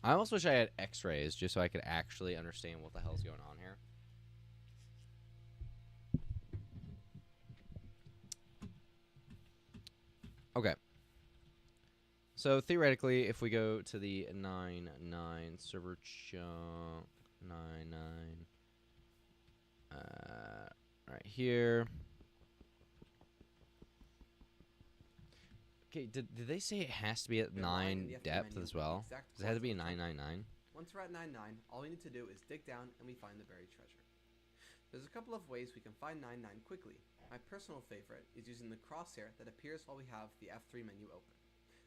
I almost wish I had x-rays just so I could actually understand what the hell's going on here. Okay. So theoretically, if we go to the 99 server chunk 99 right here. Okay, did they say it has to be at 9 depth as well? Does it have to be 999? Once we're at 99, all we need to do is dig down and we find the buried treasure. There's a couple of ways we can find 99 quickly. My personal favorite is using the crosshair that appears while we have the F3 menu open.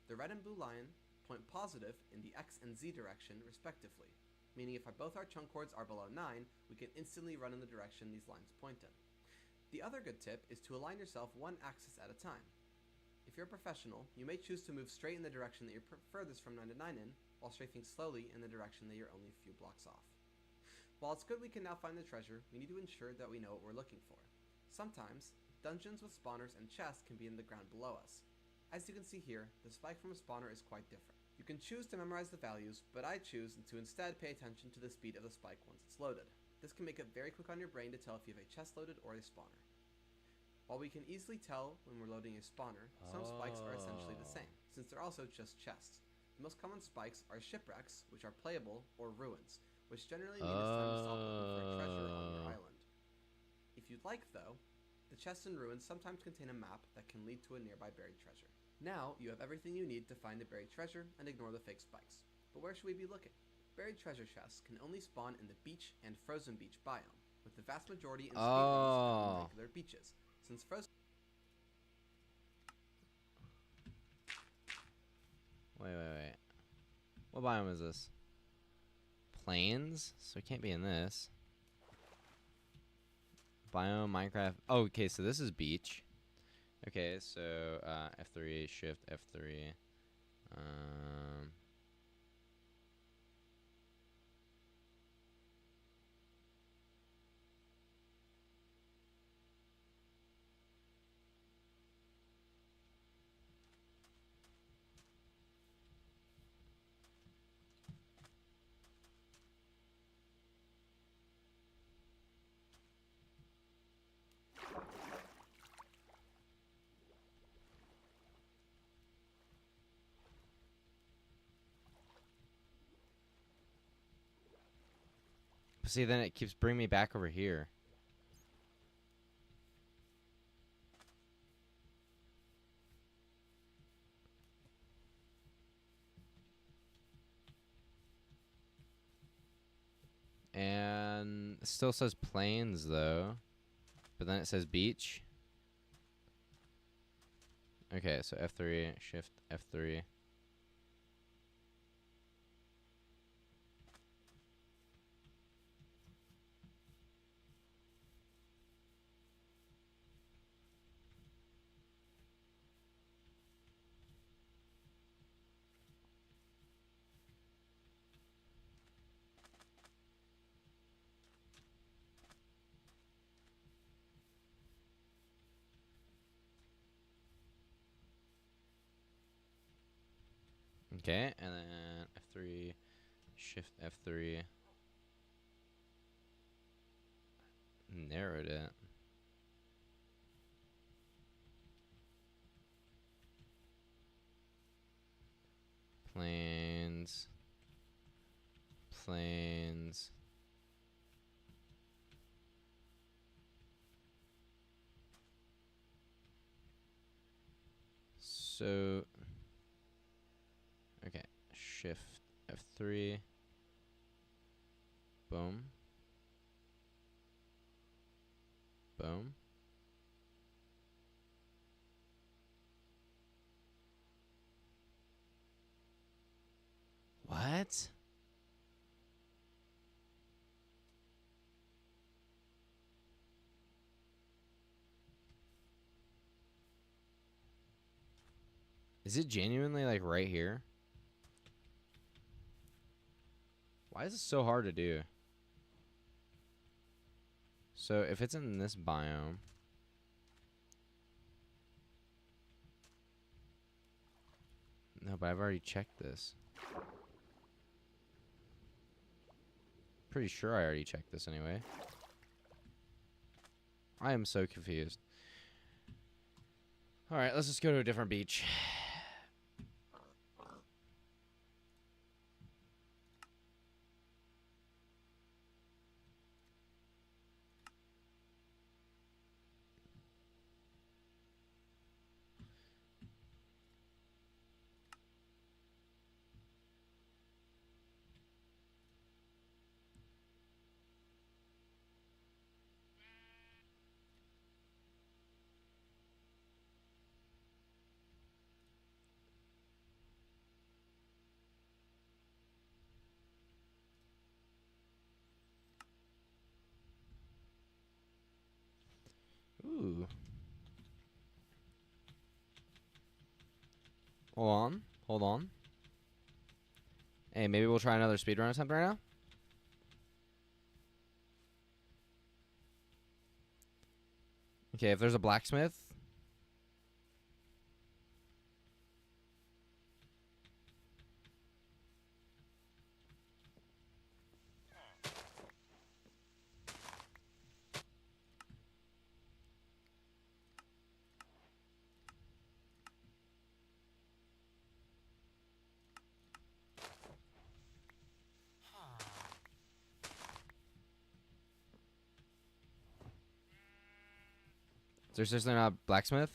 The red and blue line point positive in the X and Z direction respectively, meaning if both our chunk chords are below 9, we can instantly run in the direction these lines point in. The other good tip is to align yourself one axis at a time. If you're a professional, you may choose to move straight in the direction that you're furthest from 9 to 9 in, while strafing slowly in the direction that you're only a few blocks off. While it's good we can now find the treasure, we need to ensure that we know what we're looking for. Sometimes, dungeons with spawners and chests can be in the ground below us. As you can see here, the spike from a spawner is quite different. You can choose to memorize the values, but I choose to instead pay attention to the speed of the spike once it's loaded. This can make it very quick on your brain to tell if you have a chest loaded or a spawner. While we can easily tell when we're loading a spawner, some spikes are essentially the same, since they're also just chests. The most common spikes are shipwrecks, which are playable, or ruins, which generally mean it's time to stop looking for a treasure on your island. If you'd like though, the chests and ruins sometimes contain a map that can lead to a nearby buried treasure. Now, you have everything you need to find the buried treasure and ignore the fake spikes. But where should we be looking? Buried treasure chests can only spawn in the beach and frozen beach biome, with the vast majority in speedruns found on regular beaches. Since frozen... Wait. What biome is this? Plains? So it can't be in this. Biome, Minecraft. Oh, okay, so this is beach. Okay, so F3, shift F3. See, then it keeps bringing me back over here. And it still says plains, though. But then it says beach. Okay, so F3, shift F3. Okay, and then F3, shift F3. Narrowed it. Plains. Plains. So, okay, shift F3. Boom. Boom. What? Is it genuinely like right here? Why is it so hard to do? So if it's in this biome, no, but I've already checked this. Pretty sure I already checked this anyway. I am so confused. All right, let's just go to a different beach. Ooh. Hold on. Hey, maybe we'll try another speedrun attempt right now. Okay, if there's a blacksmith. Is there seriously not a blacksmith?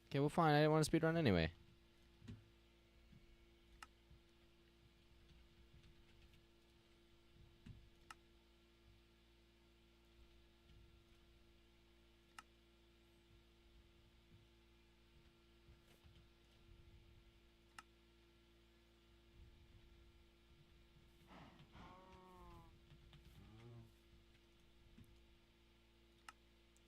Okay, well fine. I didn't want to speedrun anyway.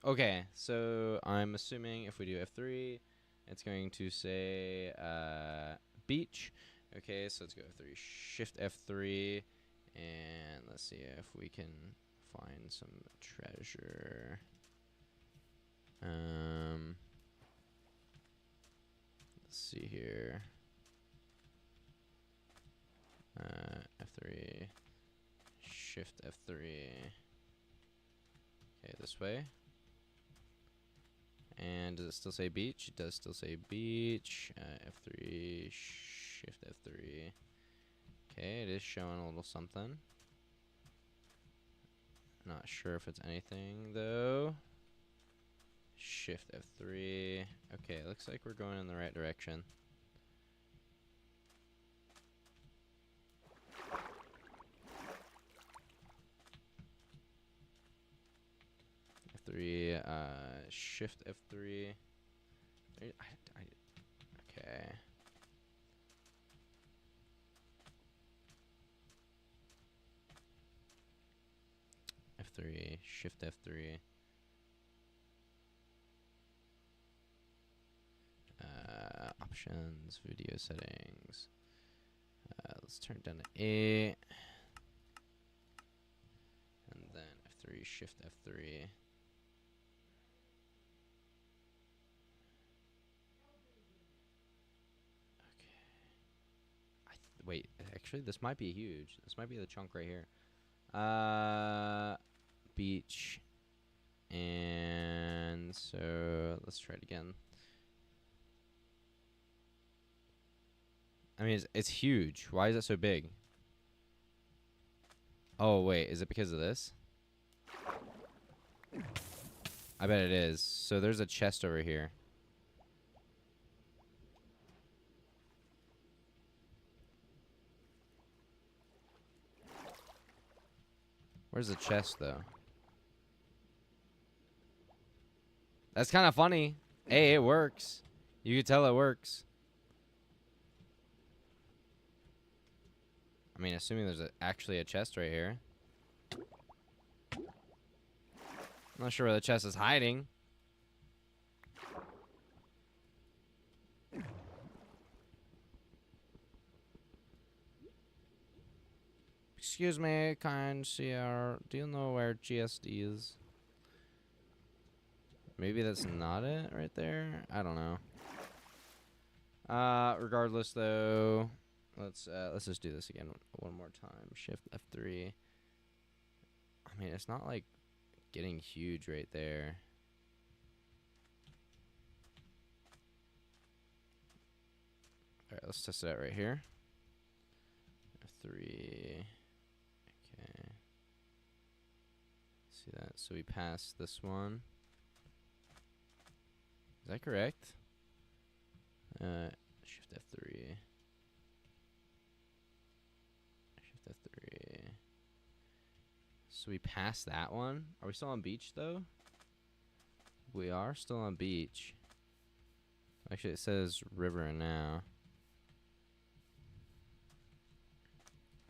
Okay, so I'm assuming if we do F3, it's going to say beach. Okay, so let's go F3, shift F3, and let's see if we can find some treasure. Let's see here. F3, shift F3. Okay, this way. And does it still say beach? It does still say beach. F3, shift F3. Okay, it is showing a little something. Not sure if it's anything though. Shift F3. Okay, looks like we're going in the right direction. F3, shift F3. Okay. F3, shift F3. Options, video settings. Let's turn it down to 8. And then F3, shift F3. Wait, actually, this might be huge. This might be the chunk right here. Beach. And so let's try it again. I mean, it's huge. Why is it so big? Oh, wait. Is it because of this? I bet it is. So there's a chest over here. Where's the chest, though? That's kind of funny. Hey, it works. You can tell it works. I mean, assuming there's actually a chest right here. I'm not sure where the chest is hiding. Excuse me, kind sir. Do you know where GSD is? Maybe that's not it right there. I don't know. Regardless, though, let's just do this again one more time. Shift F3. I mean, it's not like getting huge right there. All right, let's test it out right here. F3. Okay. See that? So we passed this one. Is that correct? Shift F3. Shift F3. So we passed that one. Are we still on beach though? We are still on beach. Actually, it says river now.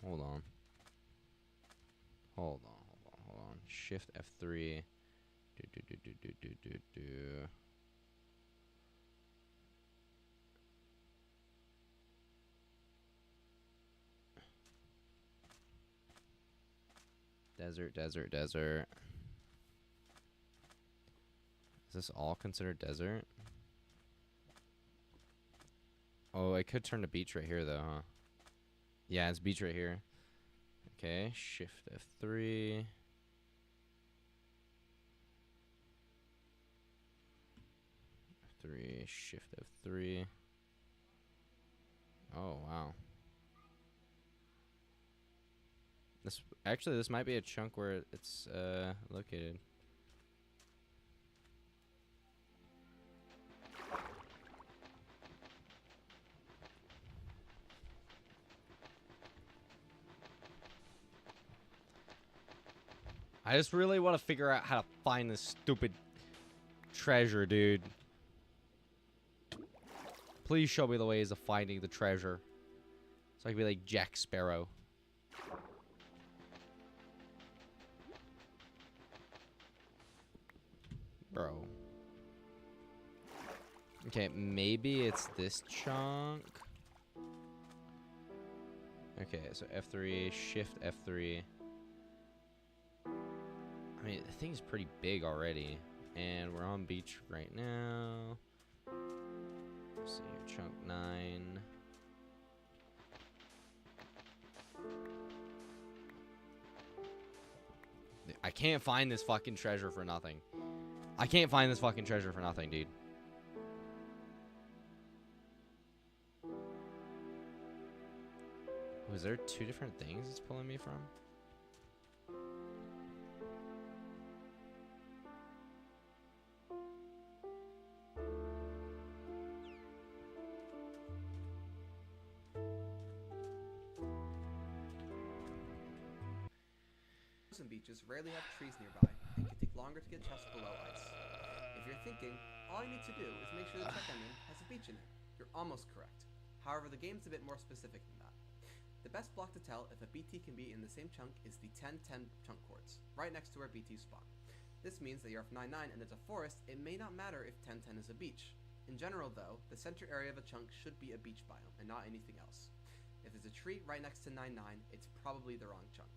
Hold on. Hold on. Shift F3. Do. Desert. Is this all considered desert? Oh, it could turn to beach right here, though, huh? Yeah, it's beach right here. Okay, shift F3. F3, shift F3. Oh, wow. This might be a chunk where it's located. I just really want to figure out how to find this stupid treasure, dude. Please show me the ways of finding the treasure. So I can be like Jack Sparrow. Bro. Okay, maybe it's this chunk. Okay, so F3, shift F3. I mean, the thing's pretty big already. And we're on beach right now. Let's see here, chunk 9. I can't find this fucking treasure for nothing. I can't find this fucking treasure for nothing, dude. Was there 2 different things it's pulling me from? Some beaches rarely have trees nearby and can take longer to get chests below ice. If you're thinking, all you need to do is make sure the check ending has a beach in it, you're almost correct. However, the game's a bit more specific than that. The best block to tell if a BT can be in the same chunk is the 10-10 chunk coords, right next to where BTs spawn. This means that you're off 9-9 and it's a forest, it may not matter if 10-10 is a beach. In general though, the center area of a chunk should be a beach biome and not anything else. If there's a tree right next to 9-9, it's probably the wrong chunk.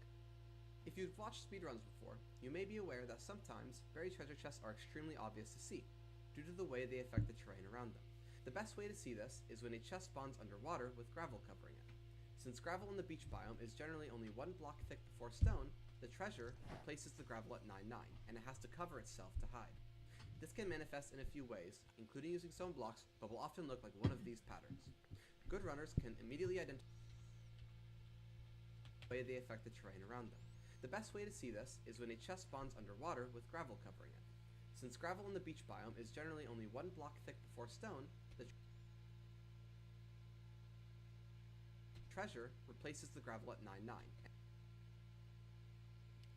If you've watched speedruns before, you may be aware that sometimes buried treasure chests are extremely obvious to see, due to the way they affect the terrain around them. The best way to see this is when a chest spawns underwater with gravel covering it. Since gravel in the beach biome is generally only 1 block thick before stone, the treasure replaces the gravel at 9-9, and it has to cover itself to hide. This can manifest in a few ways, including using stone blocks, but will often look like one of these patterns. Good runners can immediately identify the way they affect the terrain around them. The best way to see this is when a chest spawns underwater with gravel covering it. Since gravel in the beach biome is generally only 1 block thick before stone, the treasure replaces the gravel at 9-9.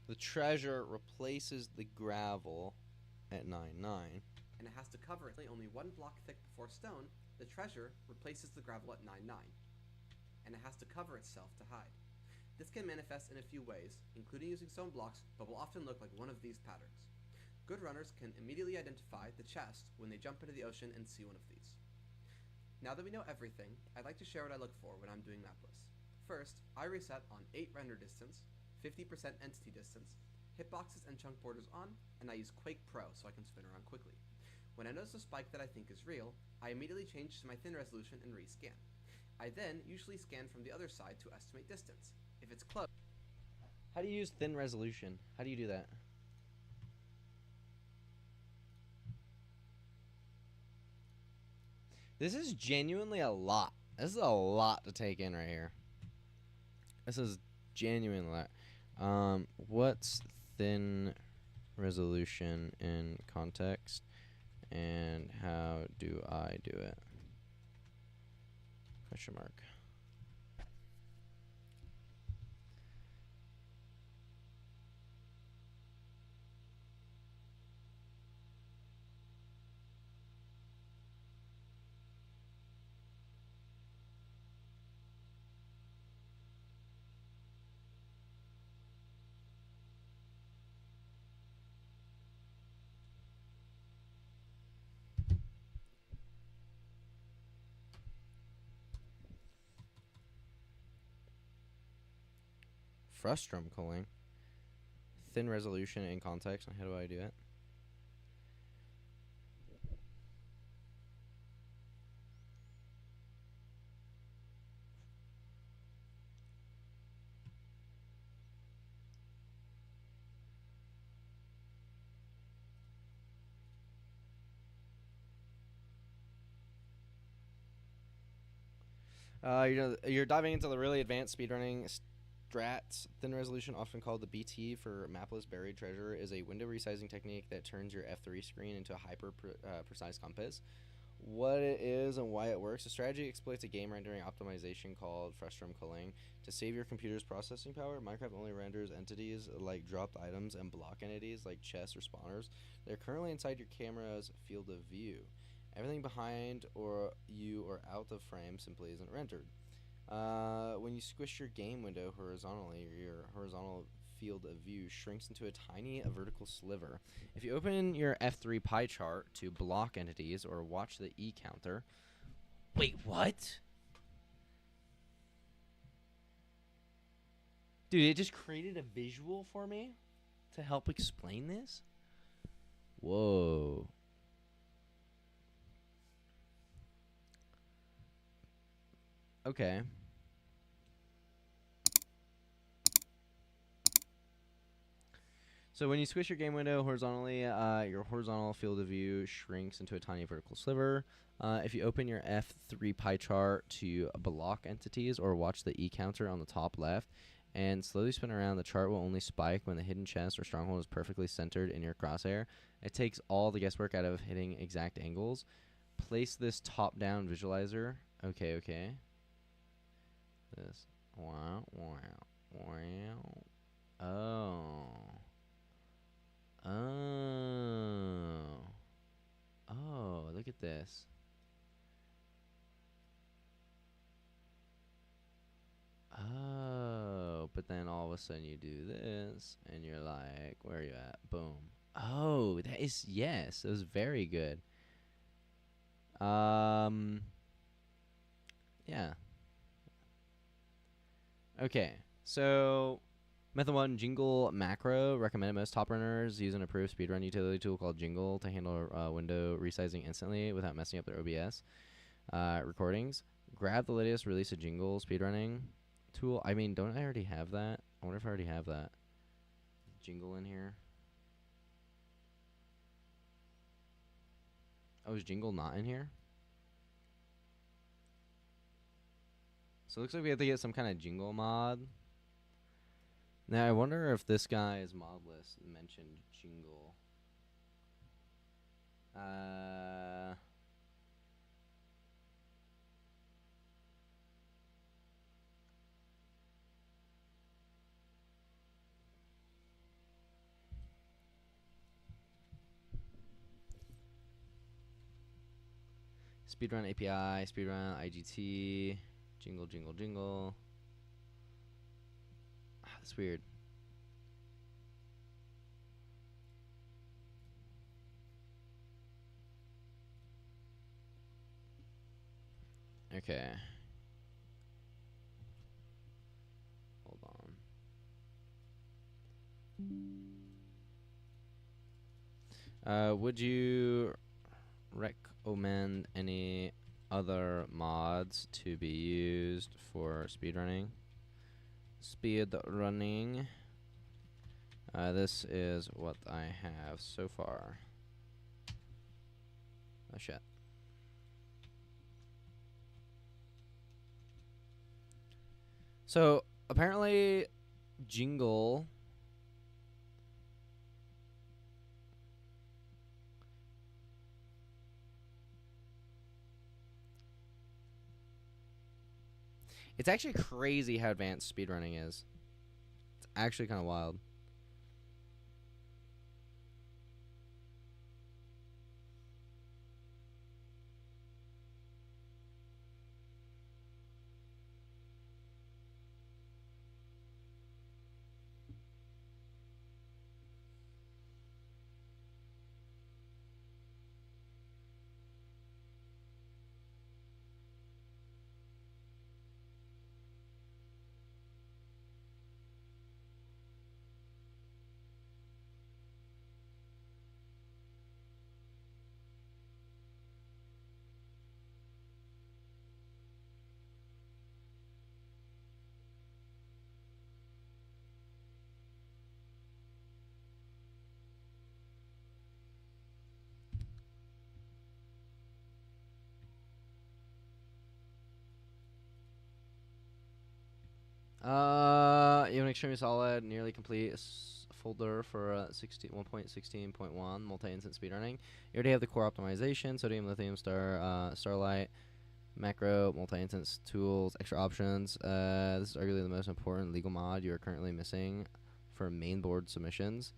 The treasure replaces the gravel at 9-9. And it has to cover it only 1 block thick before stone, the treasure replaces the gravel at 9-9. And it has to cover itself to hide. This can manifest in a few ways, including using stone blocks, but will often look like one of these patterns. Good runners can immediately identify the chest when they jump into the ocean and see one of these. Now that we know everything, I'd like to share what I look for when I'm doing mapless. First, I reset on 8 render distance, 50% entity distance, hitboxes and chunk borders on, and I use Quake Pro so I can spin around quickly. When I notice a spike that I think is real, I immediately change to my thin resolution and rescan. I then usually scan from the other side to estimate distance. If it's close. How do you use thin resolution? How do you do that? This is genuinely a lot. This is a lot to take in right here. This is genuinely a lot. What's thin resolution in context? And how do I do it? Question mark. Frustrum calling. Thin resolution in context. And how do I do it? You're diving into the really advanced speedrunning strats. Thin resolution, often called the BT for mapless buried treasure, is a window resizing technique that turns your F3 screen into a hyper precise compass. What it is and why it works. The strategy exploits a game rendering optimization called frustum culling. To save your computer's processing power, Minecraft only renders entities like dropped items and block entities like chests or spawners. They're currently inside your camera's field of view. Everything behind or you or out of frame simply isn't rendered. When you squish your game window horizontally, your horizontal field of view shrinks into a tiny vertical sliver. If you open your F3 pie chart to block entities or watch the E counter... Wait, what? Dude, it just created a visual for me to help explain this? Whoa. Okay. So when you squish your game window horizontally, your horizontal field of view shrinks into a tiny vertical sliver. If you open your F3 pie chart to block entities or watch the E counter on the top left and slowly spin around, the chart will only spike when the hidden chest or stronghold is perfectly centered in your crosshair. It takes all the guesswork out of hitting exact angles. Place this top-down visualizer. Okay. This. Wow. Oh, look at this. Oh, but then all of a sudden you do this, and you're like, where are you at? Boom. Oh, that is, yes, that was very good. Yeah. Okay, so method 1, Jingle macro. Recommended most top runners use an approved speedrun utility tool called Jingle to handle window resizing instantly without messing up their OBS recordings. Grab the latest release of Jingle speedrunning tool. I mean, don't I already have that? I wonder if I already have that. Jingle in here. Oh, is Jingle not in here? So it looks like we have to get some kind of Jingle mod. Now, I wonder if this guy's mod list mentioned Jingle. Speedrun API, Speedrun IGT, Jingle. That's weird. Okay. Hold on. Would you recommend any other mods to be used for speedrunning? This is what I have so far. Oh shit. So apparently Jingle it's actually crazy how advanced speedrunning is. It's actually kind of wild. You have an extremely solid, nearly complete folder for 1.16.1 multi-instance speedrunning. You already have the core optimization, sodium, lithium, starlight, macro, multi-instance tools, extra options. This is arguably the most important legal mod you are currently missing for mainboard submissions.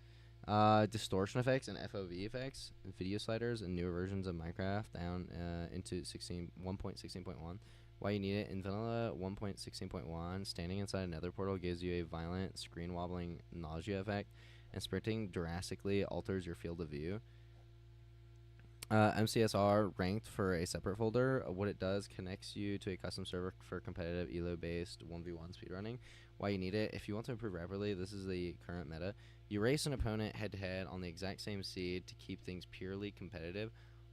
Distortion effects and FOV effects, video sliders, and newer versions of Minecraft down into 1.16.1. Why you need it in vanilla 1.16.1, standing inside another portal gives you a violent screen wobbling nausea effect, and sprinting drastically alters your field of view. MCSR ranked for a separate folder. What it does connects you to a custom server for competitive elo-based 1v1 speedrunning. Why you need it? If you want to improve rapidly, this is the current meta. You race an opponent head-to-head on the exact same seed to keep things purely competitive.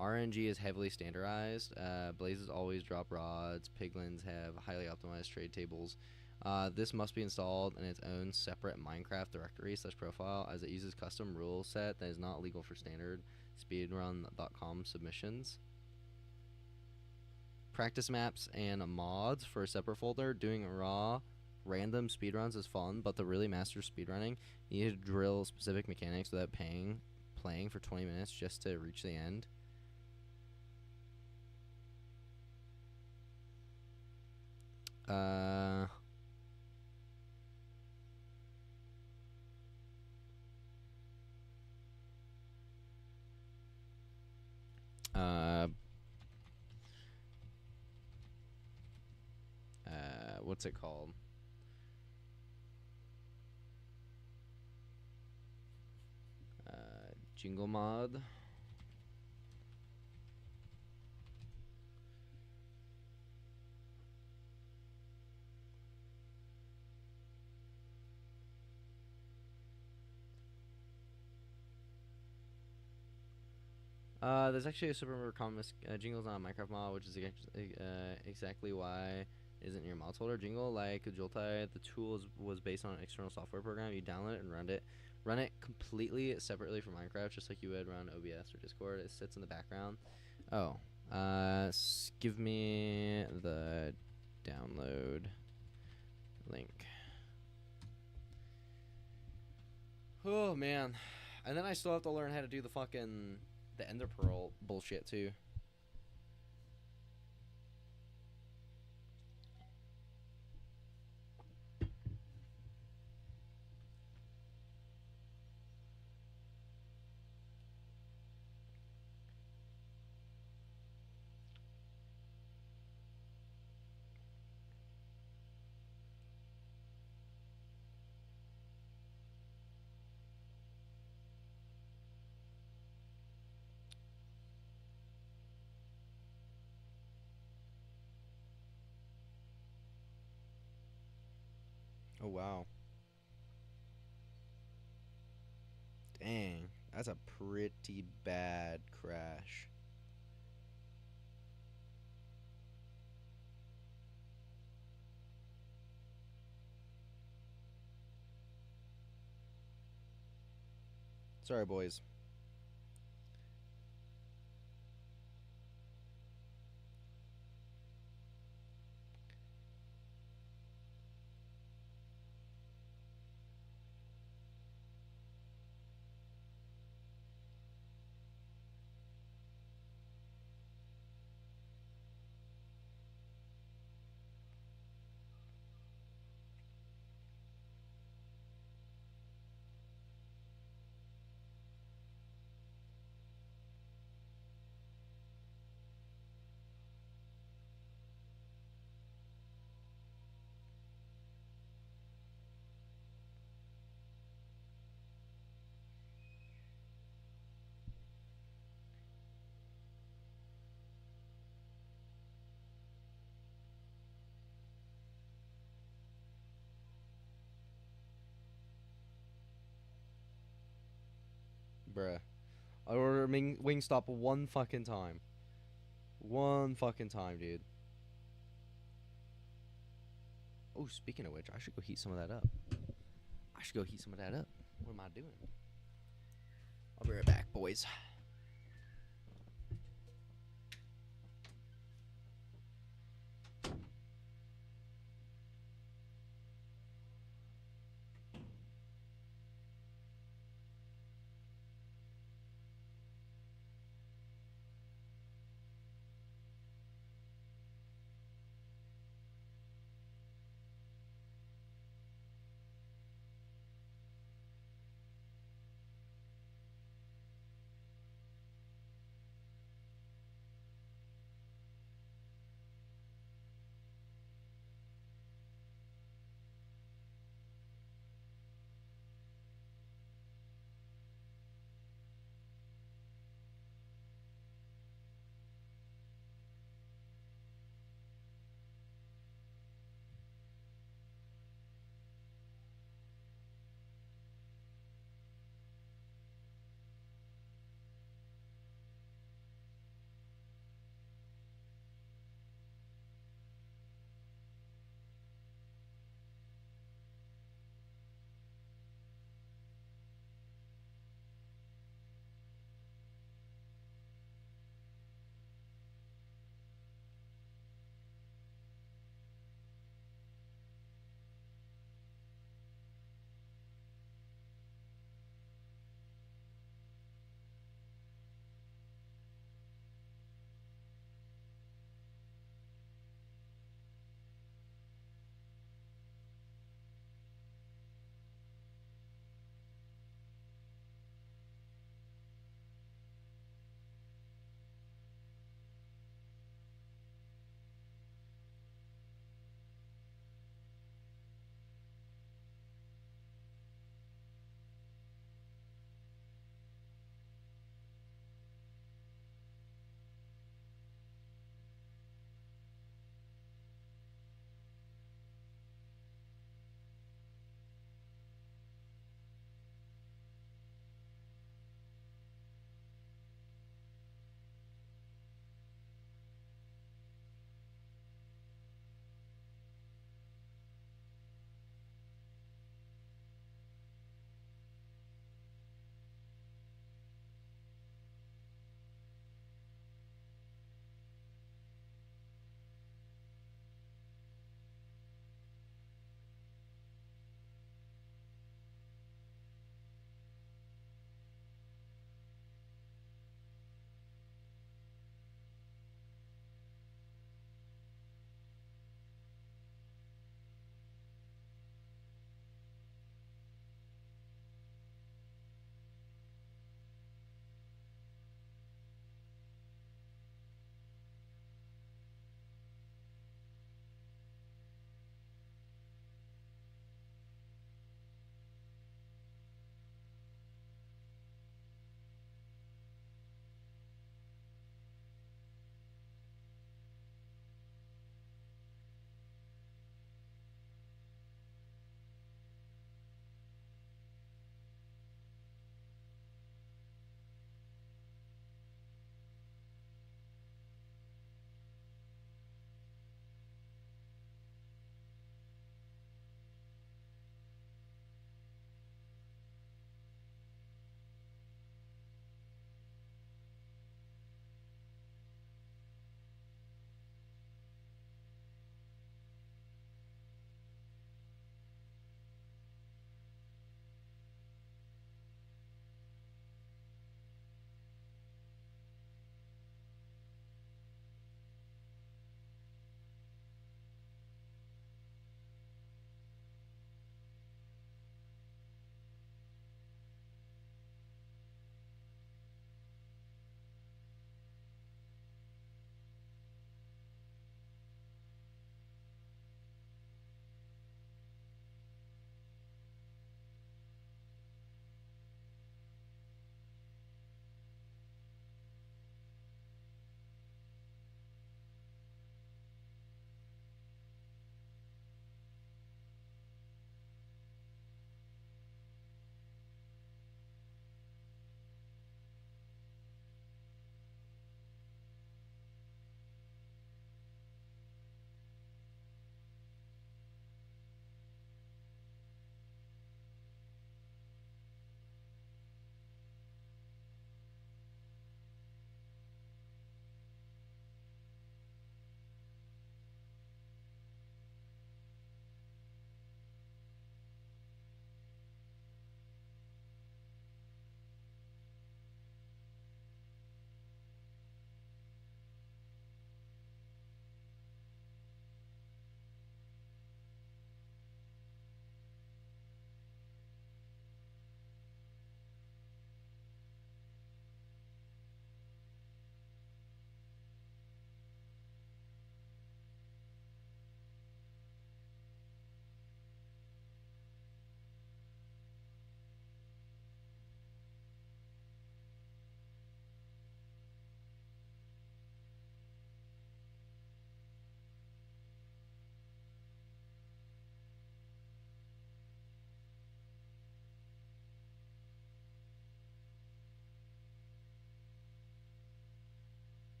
RNG is heavily standardized. Blazes always drop rods. Piglins have highly optimized trade tables. This must be installed in its own separate Minecraft directory / profile, as it uses custom rule set that is not legal for standard speedrun.com submissions. Practice maps and mods for a separate folder. Doing raw random speedruns is fun, but to really master speedrunning, you need to drill specific mechanics without playing for 20 minutes just to reach the end. What's it called? Jingle mod. There's actually a super common Jingle's not a Minecraft mod, which is exactly why it isn't in your mods folder. Jingle, like Joltai, the tool was based on an external software program. You download it and run it completely separately from Minecraft, just like you would run OBS or Discord. It sits in the background. Oh, give me the download link. Oh man, and then I still have to learn how to do the fucking Ender Pearl bullshit too. Oh wow. Dang, that's a pretty bad crash. Sorry, boys. Bruh. I ordered Wingstop one fucking time. One fucking time, dude. Oh, speaking of which, I should go heat some of that up. What am I doing? I'll be right back, boys.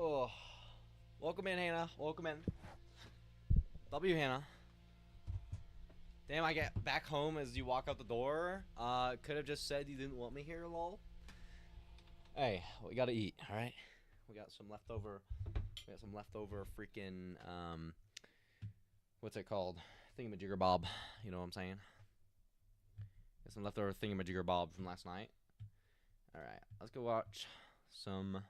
Oh, welcome in, Hannah. Welcome in. W, Hannah. Damn, I get back home as you walk out the door. Could have just said you didn't want me here, lol. Hey, we gotta eat, all right? We got some leftover. We got some leftover freaking what's it called? Thingamajigger bob. You know what I'm saying? Got some leftover thingamajigger bob from last night. All right, let's go watch some.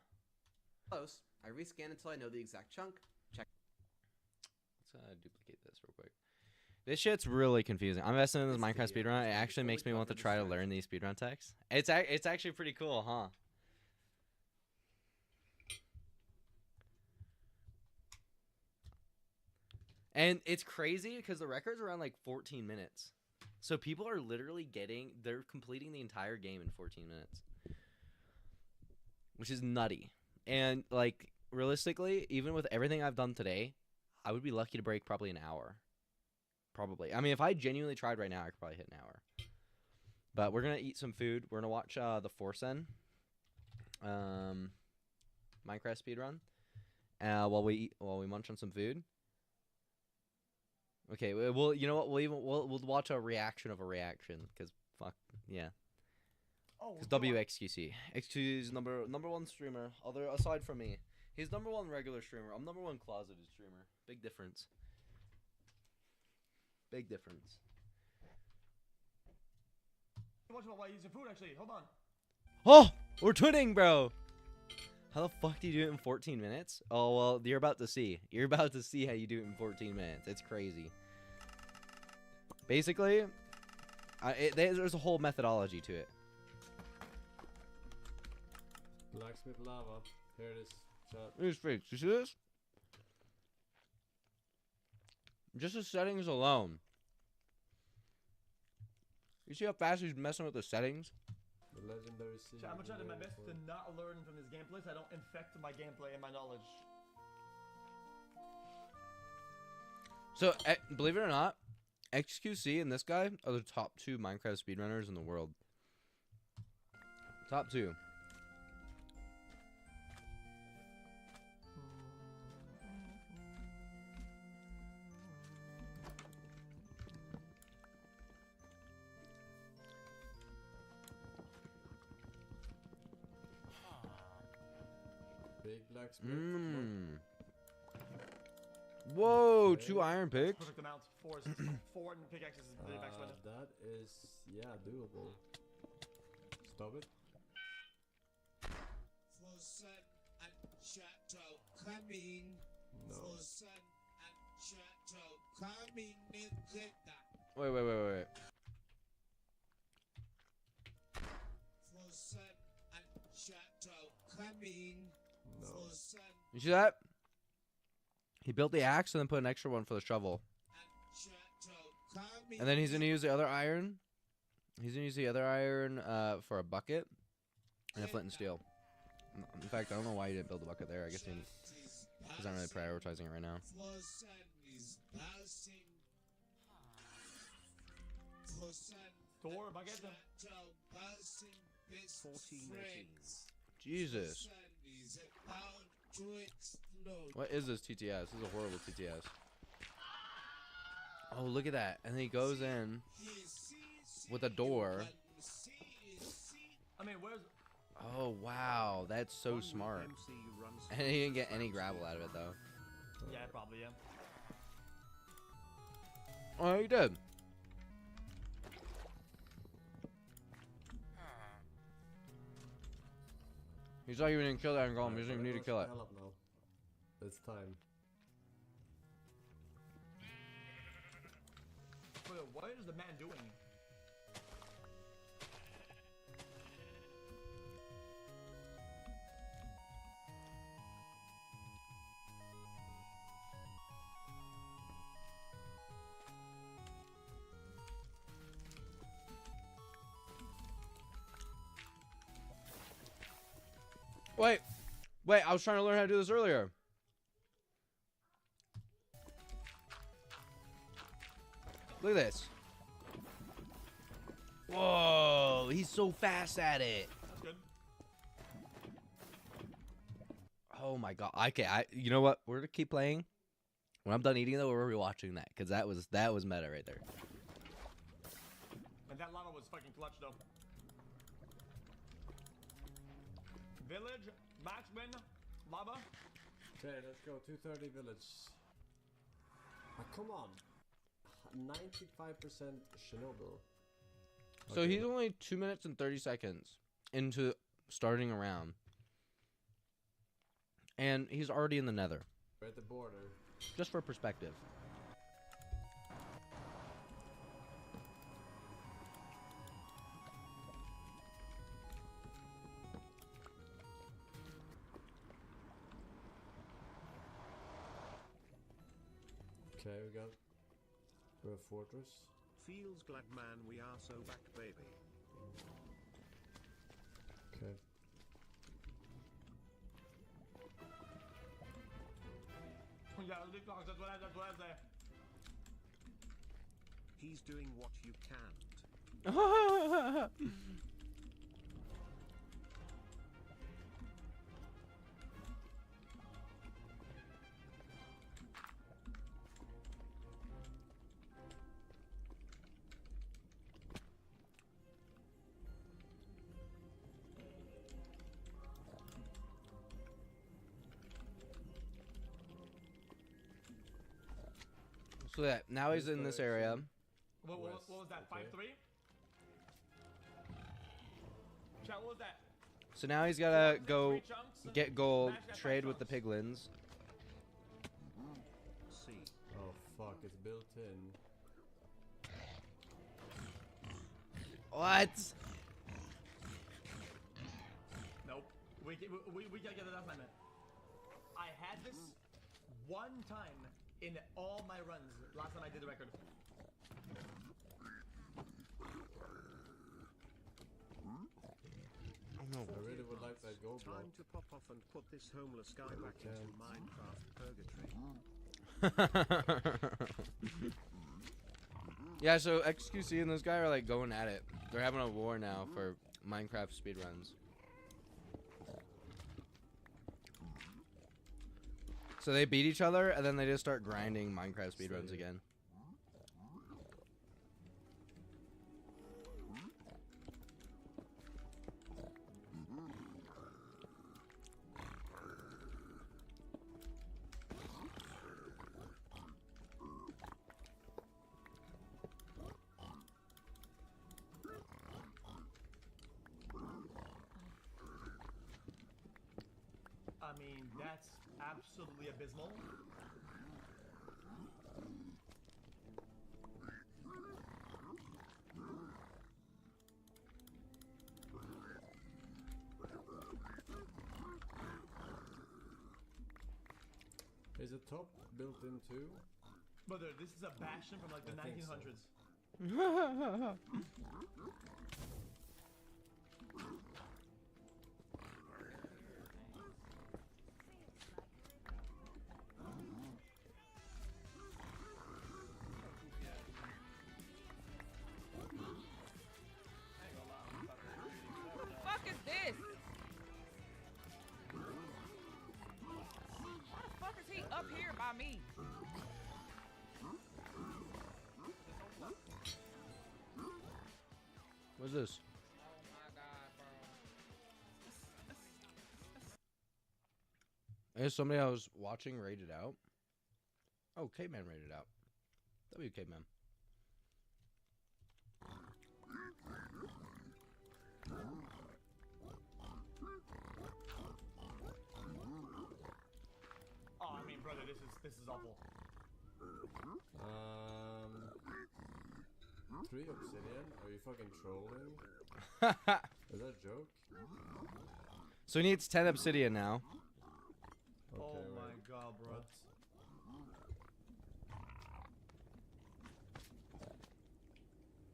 Close. I rescan until I know the exact chunk. Check. Let's duplicate this real quick. This shit's really confusing. I'm investing in this Minecraft speedrun. It actually makes me want to try to learn these speedrun techs. It's actually pretty cool, huh? And it's crazy because the record's around like 14 minutes. So people are literally they're completing the entire game in 14 minutes. Which is nutty. And like realistically, even with everything I've done today, I would be lucky to break probably an hour. Probably. I mean, if I genuinely tried right now, I could probably hit an hour. But we're going to eat some food. We're going to watch the Forsen Minecraft speedrun while we munch on some food. Okay, well, you know what? We'll watch a reaction of a reaction because fuck yeah. Because WXQC, XQC's number one streamer. Aside from me, he's number one regular streamer. I'm number one closeted streamer. Big difference. Big difference. Watch while using food, actually. Hold on. Oh, we're twinning, bro. How the fuck do you do it in 14 minutes? Oh well, you're about to see. You're about to see how you do it in 14 minutes. It's crazy. Basically, there's a whole methodology to it. Blacksmith lava. Here it is. Chat. It is fixed. You see this? Just the settings alone. You see how fast he's messing with the settings? The legendary seed. I'm trying my best to not learn from this gameplay so I don't infect my gameplay and my knowledge. So, believe it or not, XQC and this guy are the top 2 Minecraft speedrunners in the world. Top 2. Big blacksmith. Whoa, 2 iron picks. Perfect amount. 4 pickaxes is the max weapon. That is, yeah, doable. Stop it. No. Wait. No. You see that? He built the axe and then put an extra one for the shovel. And then he's going to use the other iron. He's going to use the other iron for a bucket and a flint and steel. In fact, I don't know why he didn't build the bucket there. I guess he's not really prioritizing it right now. Door, bucket. 14 machines. Jesus. What is this TTS? This is a horrible TTS. Oh, look at that. And then he goes in with a door. I mean, where's... Oh, wow. That's so smart. And he didn't get any gravel out of it, though. Yeah, probably, yeah. Oh, he did. He's like, you didn't kill that golem. He doesn't even need to kill it. It's time. Wait, what is the man doing? Wait, I was trying to learn how to do this earlier. Look at this. Whoa, he's so fast at it. That's good. Oh my god. Okay, you know what? We're gonna keep playing. When I'm done eating though, we're rewatching that because that was meta right there. And that lava was fucking clutch though. Village, max win, lava. Okay, let's go. 230 village. Come on. 95% Chernobyl. So Okay. he's only 2 minutes and 30 seconds into starting a round. And he's already in the nether. We're at the border. Just for perspective. Okay, we're a fortress. Feels glad man, we are so back, baby. Okay. Yeah, that's what I say. He's doing what you can't. So yeah, now he's in this area. What was that? 5-3? Chat, what was that? So now he's gotta go get gold, trade with the piglins. Oh fuck, it's built in. What? Nope. We gotta get it up, man. I had this one time in all my runs. Last time I did the record. I really would like that gold block. Time to pop off and put this homeless guy back into Minecraft purgatory. Yeah, so XQC and this guy are like going at it. They're having a war now for Minecraft speedruns. So they beat each other and then they just start grinding Minecraft speedruns again. I mean, that's absolutely abysmal. Is the top built in too? Brother, this is a bastion from like the I think 1900s. What the fuck is this? Why the fuck is he up here by me? What's this? Is somebody I was watching rated out? Oh, Caveman rated out. W Caveman. Oh, I mean, brother, this is awful. 3 obsidian? Are you fucking trolling? Is that a joke? So he needs 10 obsidian now. Okay, Oh my wait. god, bro. What?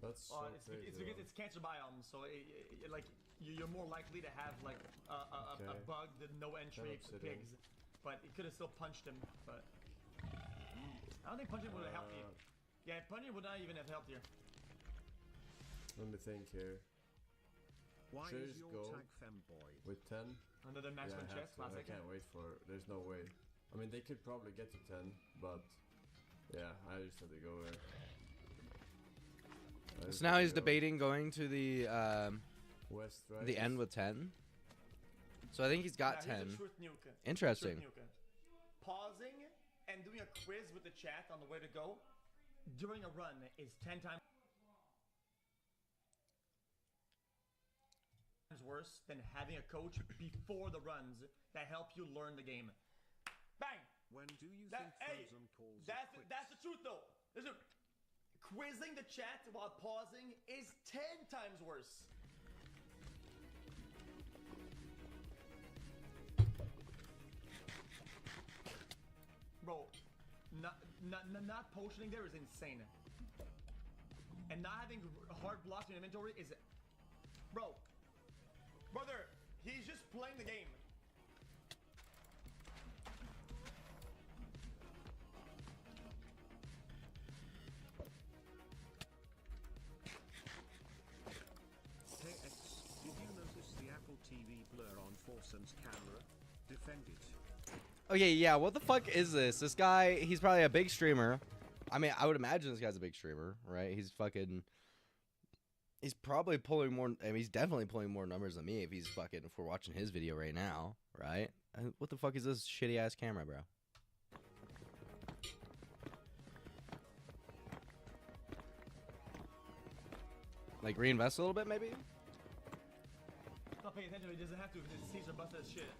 That's so It's crazy. because it's cancer biome, so like you're more likely to have like a Okay. bug, the no entry Ten to obsidian. pigs. But it could have still punched him. But I don't think punching would have helped you. Yeah, punching would not even have helped you. Let me think here. Why Should I is just your go tag femboy? with 10? Under the maximum Yeah, I have chest, to. I classic. can't wait for. There's no way. I mean, they could probably get to 10, but yeah, I just had to go there. So now he's debating going to the West, right? the end with 10. So I think he's got Yeah, 10. he's a truth nuke. Interesting. Truth nuke. Pausing and doing a quiz with the chat on the way to go during a run is 10 times worse than having a coach before the runs that help you learn the game. Bang! When do you That- think hey, Frozen calls that's it that's the truth though. Listen, quizzing the chat while pausing is 10 times worse. Bro, not potioning there is insane. And not having hard blocks in inventory is... Bro. Brother, he's just playing the game. Hey X, did you notice the Apple TV blur on Forson's camera? Defend it. Okay, yeah, what the fuck is this? This guy, he's probably a big streamer. I mean, I would imagine this guy's a big streamer, right? He's fucking... He's probably pulling more... I mean, he's definitely pulling more numbers than me if he's fucking... If we're watching his video right now, right? What the fuck is this shitty-ass camera, bro? Like, reinvest a little bit, maybe? Not paying attention, he doesn't have to because his seats are busted as shit.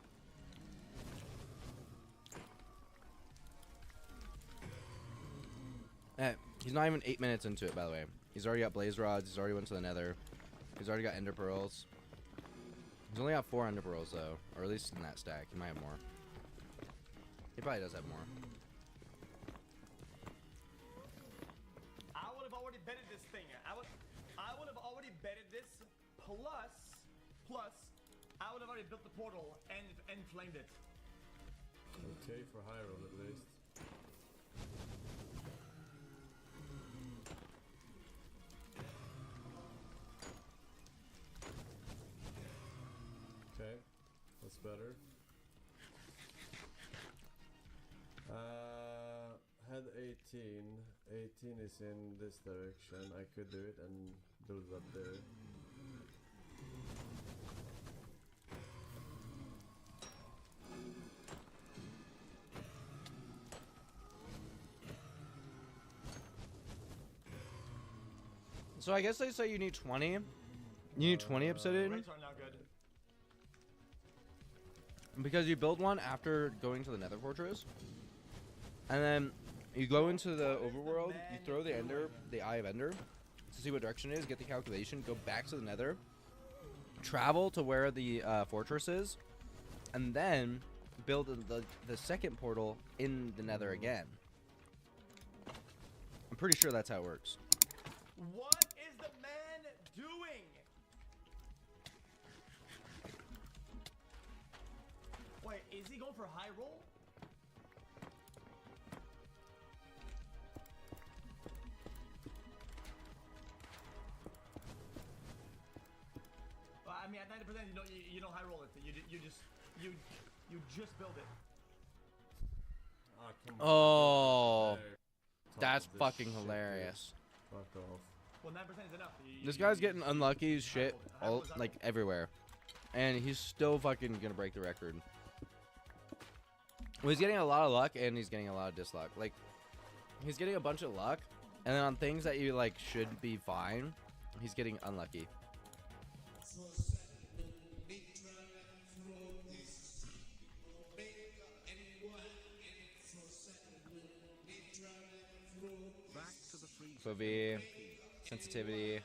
He's not even 8 minutes into it, by the way. He's already got blaze rods. He's already went to the nether. He's already got ender pearls. He's only got 4 ender pearls, though. Or at least in that stack. He might have more. He probably does have more. I would have already betted this thing. I would have already betted this. Plus, I would have already built the portal and flamed it. Okay, for high roll at least. Okay, that's better. Head 18. 18 is in this direction. I could do it and build it up there. So I guess they say you need 20. You need 20 obsidian. Rates are not good. Because you build one after going to the nether fortress. And then you go into the overworld, you throw the eye of ender to see what direction it is, get the calculation, go back to the nether, travel to where the fortress is, and then build the second portal in the nether again. I'm pretty sure that's how it works. What is the man doing? Wait, is he going for a high roll? Well, I mean, at 90%, you don't high roll it. You just build it. Ah, come on. Oh, There. that's Top of this fucking shit, dude. hilarious. Fuck off. Well, 9% is enough. This guy's getting unlucky as shit, all like everywhere, and he's still fucking gonna break the record. Well, he's getting a lot of luck and he's getting a lot of disluck. Like, he's getting a bunch of luck, and then on things that you like should be fine, he's getting unlucky. Back to the free FOV, sensitivity.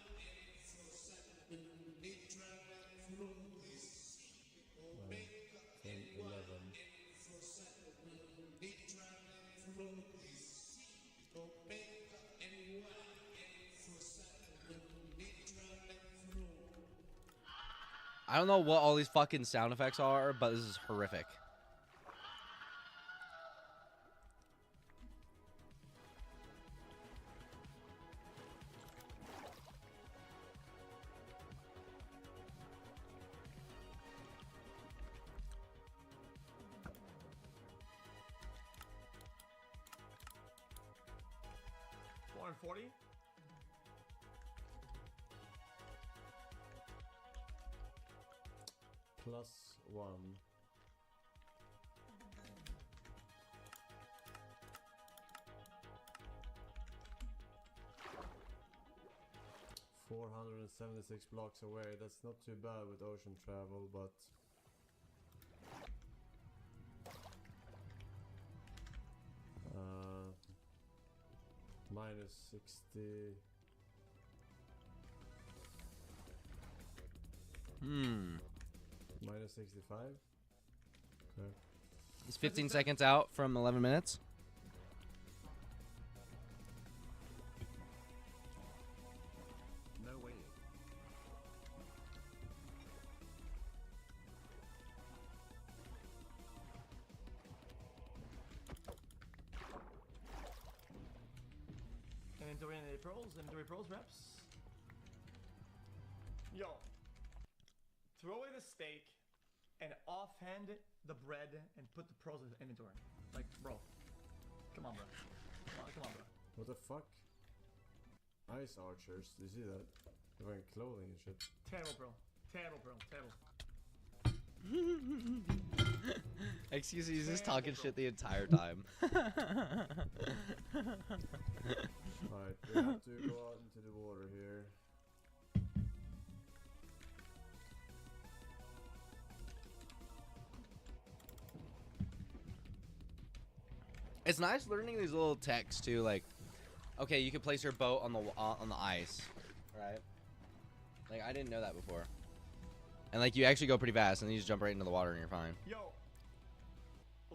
10, 11. I don't know what all these fucking sound effects are, but this is horrific. 40. +1. $476 blocks away. That's not too bad with ocean travel, but -60. -65. Okay. He's 15 seconds out from 11 minutes. No way. Inventory pearls reps. Yo. Throw away the steak and offhand the bread and put the pearls in the inventory. Like, bro. Come on, bro. Come on, bro. What the fuck? Ice archers, do you see that? They're wearing clothing and shit. Terrible, bro. Terrible, bro. Terrible. Excuse me, he's just talking shit the entire time. Alright, we have to go out into the water here. It's nice learning these little techs too, like, okay, you can place your boat on the ice, right? Like, I didn't know that before. And like, you actually go pretty fast, and then you just jump right into the water and you're fine. Yo,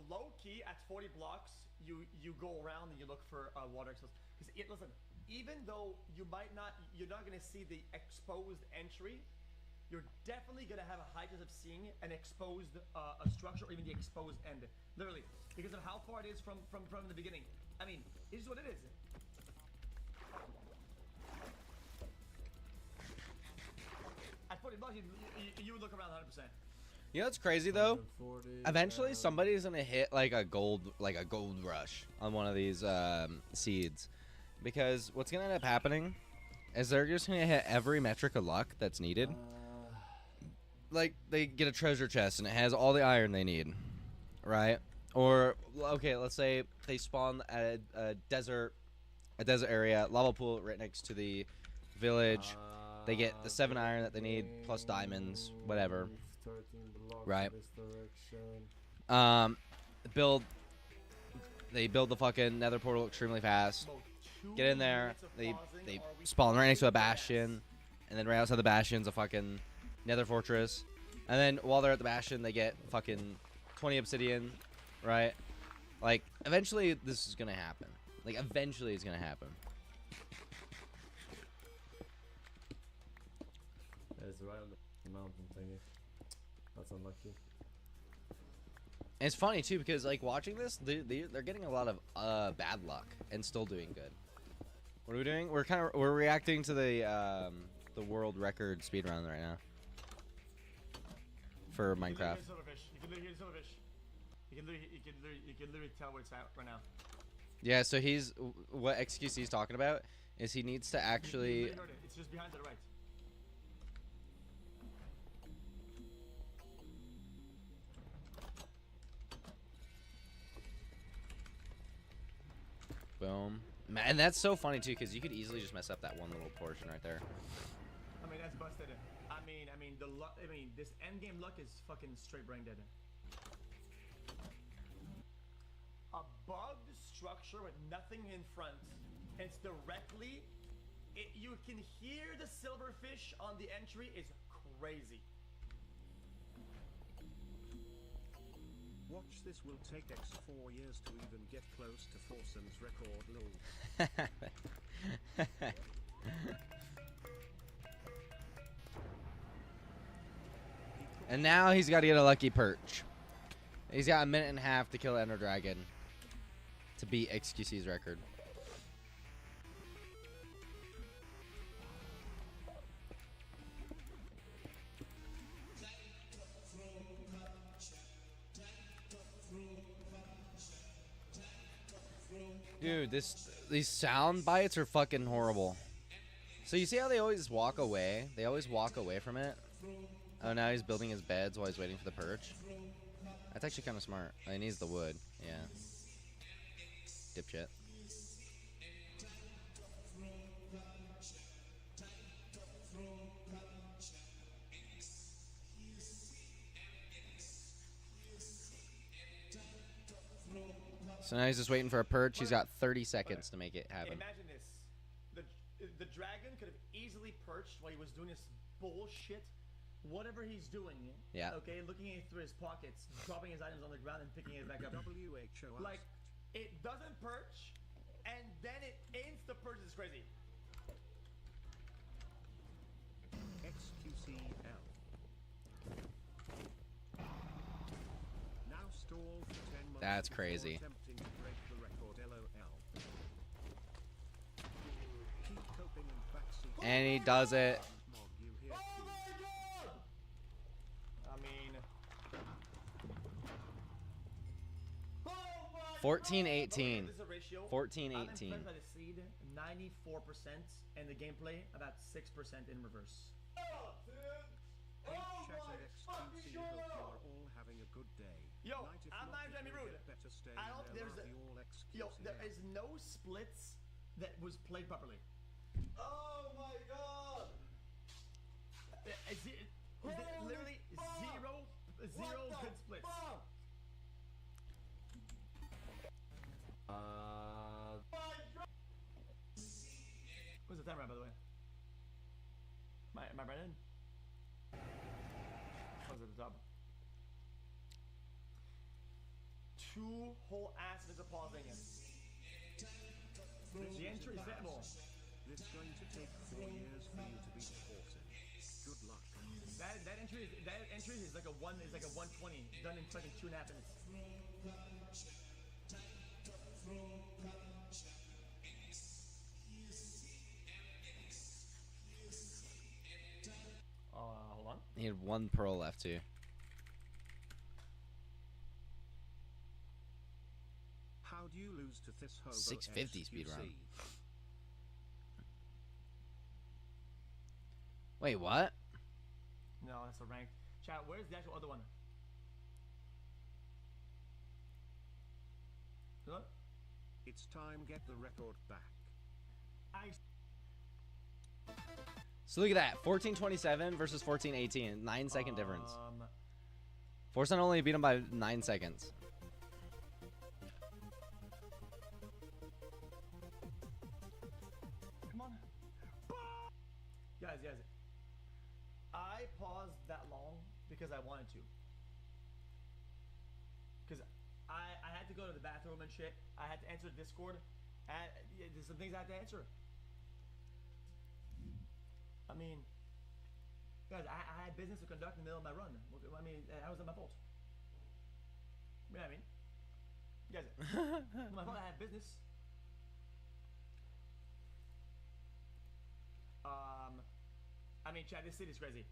low key at 40 blocks, you go around and you look for water exposed. Because listen, even though you're not gonna see the exposed entry, you're definitely gonna have a high chance of seeing an exposed a structure or even the exposed end. Literally, because of how far it is from the beginning. I mean, it is what it is. At 40 blocks, you would look around 100%. You know what's crazy though? Eventually, somebody's gonna hit like a gold rush on one of these seeds, because what's gonna end up happening is they're just gonna hit every metric of luck that's needed. Like, they get a treasure chest and it has all the iron they need, right? Or okay, let's say they spawn at a desert area, lava pool right next to the village. They get the 7 iron that they need plus diamonds, whatever. Right. They build the fucking nether portal extremely fast. Get in there. They spawn right next to a bastion, and then right outside the bastion's a fucking nether fortress. And then while they're at the bastion, they get fucking 20 obsidian, right? Like, eventually this is gonna happen. Like, eventually it's gonna happen. It's right on the mountain thingy. That's unlucky. And it's funny too, because like, watching this, they're getting a lot of bad luck and still doing good. What are we doing? We're reacting to the world record speedrun right now for Minecraft. You can literally hear the silverfish. You can literally tell where it's at right now. Yeah, so what XQC's talking about is he needs to actually. You heard it. It's just behind to the right. Boom. Man, that's so funny too, because you could easily just mess up that one little portion right there. I mean, that's busted. I mean, the luck. I mean, this end game luck is fucking straight brain dead. A bugged structure with nothing in front. It's directly. You can hear the silverfish on the entry. Is crazy. Watch this will take X 4 years to even get close to Forson's record, lol. And now he's got to get a lucky perch. He's got 1.5 minutes to kill Ender Dragon to beat XQC's record. Dude, these sound bites are fucking horrible. So you see how they always walk away? They always walk away from it. Oh, now he's building his beds while he's waiting for the perch. That's actually kind of smart. Oh, he needs the wood. Yeah. Dipshit. So now he's just waiting for a perch. He's got 30 seconds to make it happen. Imagine this. The dragon could have easily perched while he was doing this bullshit. Whatever he's doing. Yeah. Okay, looking through his pockets, dropping his items on the ground and picking it back up. Like, it doesn't perch, and then it insta-perches. It's crazy. XQCL. Now stall for 10 months. That's before crazy. attempting to break the record. LOL. Keep coping and backseat. And he does it. You hear I mean, 14-18. this is a ratio. 14-18. I'm impressed by the seed, 94%, and the gameplay about 6% in reverse. Hey, Chatter XQC, hope you are all having a good day. Yo, Night, if I'm not if even you rude. get better stay I don't. there, There's love you all yo. XQC. There is no splits that was played properly. Oh my god! Is it literally zero good splits? What's the timer at, by the way? Am I right in? What's at the top? 2 whole ass minutes of pausing it. The entry is setable. It's going to take 4 years for you to beat Forsen. Good luck. That entry is like a 120 done in fucking 2.5 minutes. Hold on. He had 1 pearl left too. How do you lose to this hobo 650 speed XQC? run. Wait, what? No, that's a ranked. Chat, where's the actual other one? What? It's time get the record back. So look at that. 14-27 versus 14-18. 9-second difference. Forsen only beat him by 9 seconds. Come on. Guys. I paused that long because I wanted to. Because I had to go to the bathroom and shit. I had to answer Discord. There's some things I had to answer. I mean, guys, I had business to conduct in the middle of my run. I mean, how was that my fault? You know what I mean? Guys, my fault. I had business. I mean, chat, this city's crazy.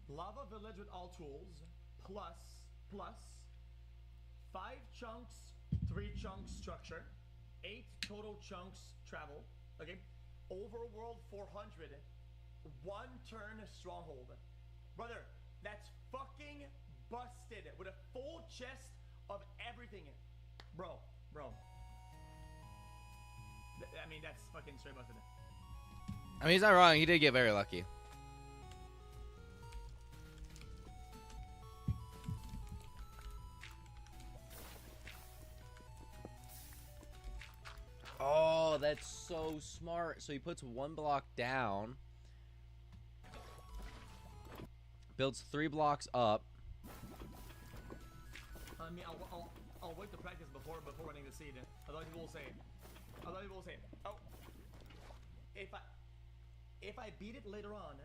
Lava village with all tools, plus 5 chunks, 3 chunks structure, 8 total chunks travel. Okay, overworld 400, 1 turn stronghold. Brother, that's fucking busted with a full chest of everything. Bro. I mean, that's fucking straight busted. I mean, he's not wrong. He did get very lucky. Oh, that's so smart. So he puts 1 block down, builds 3 blocks up. I mean, I'll wait to practice before running the seed. A lot of people will say, oh, if I beat it later on,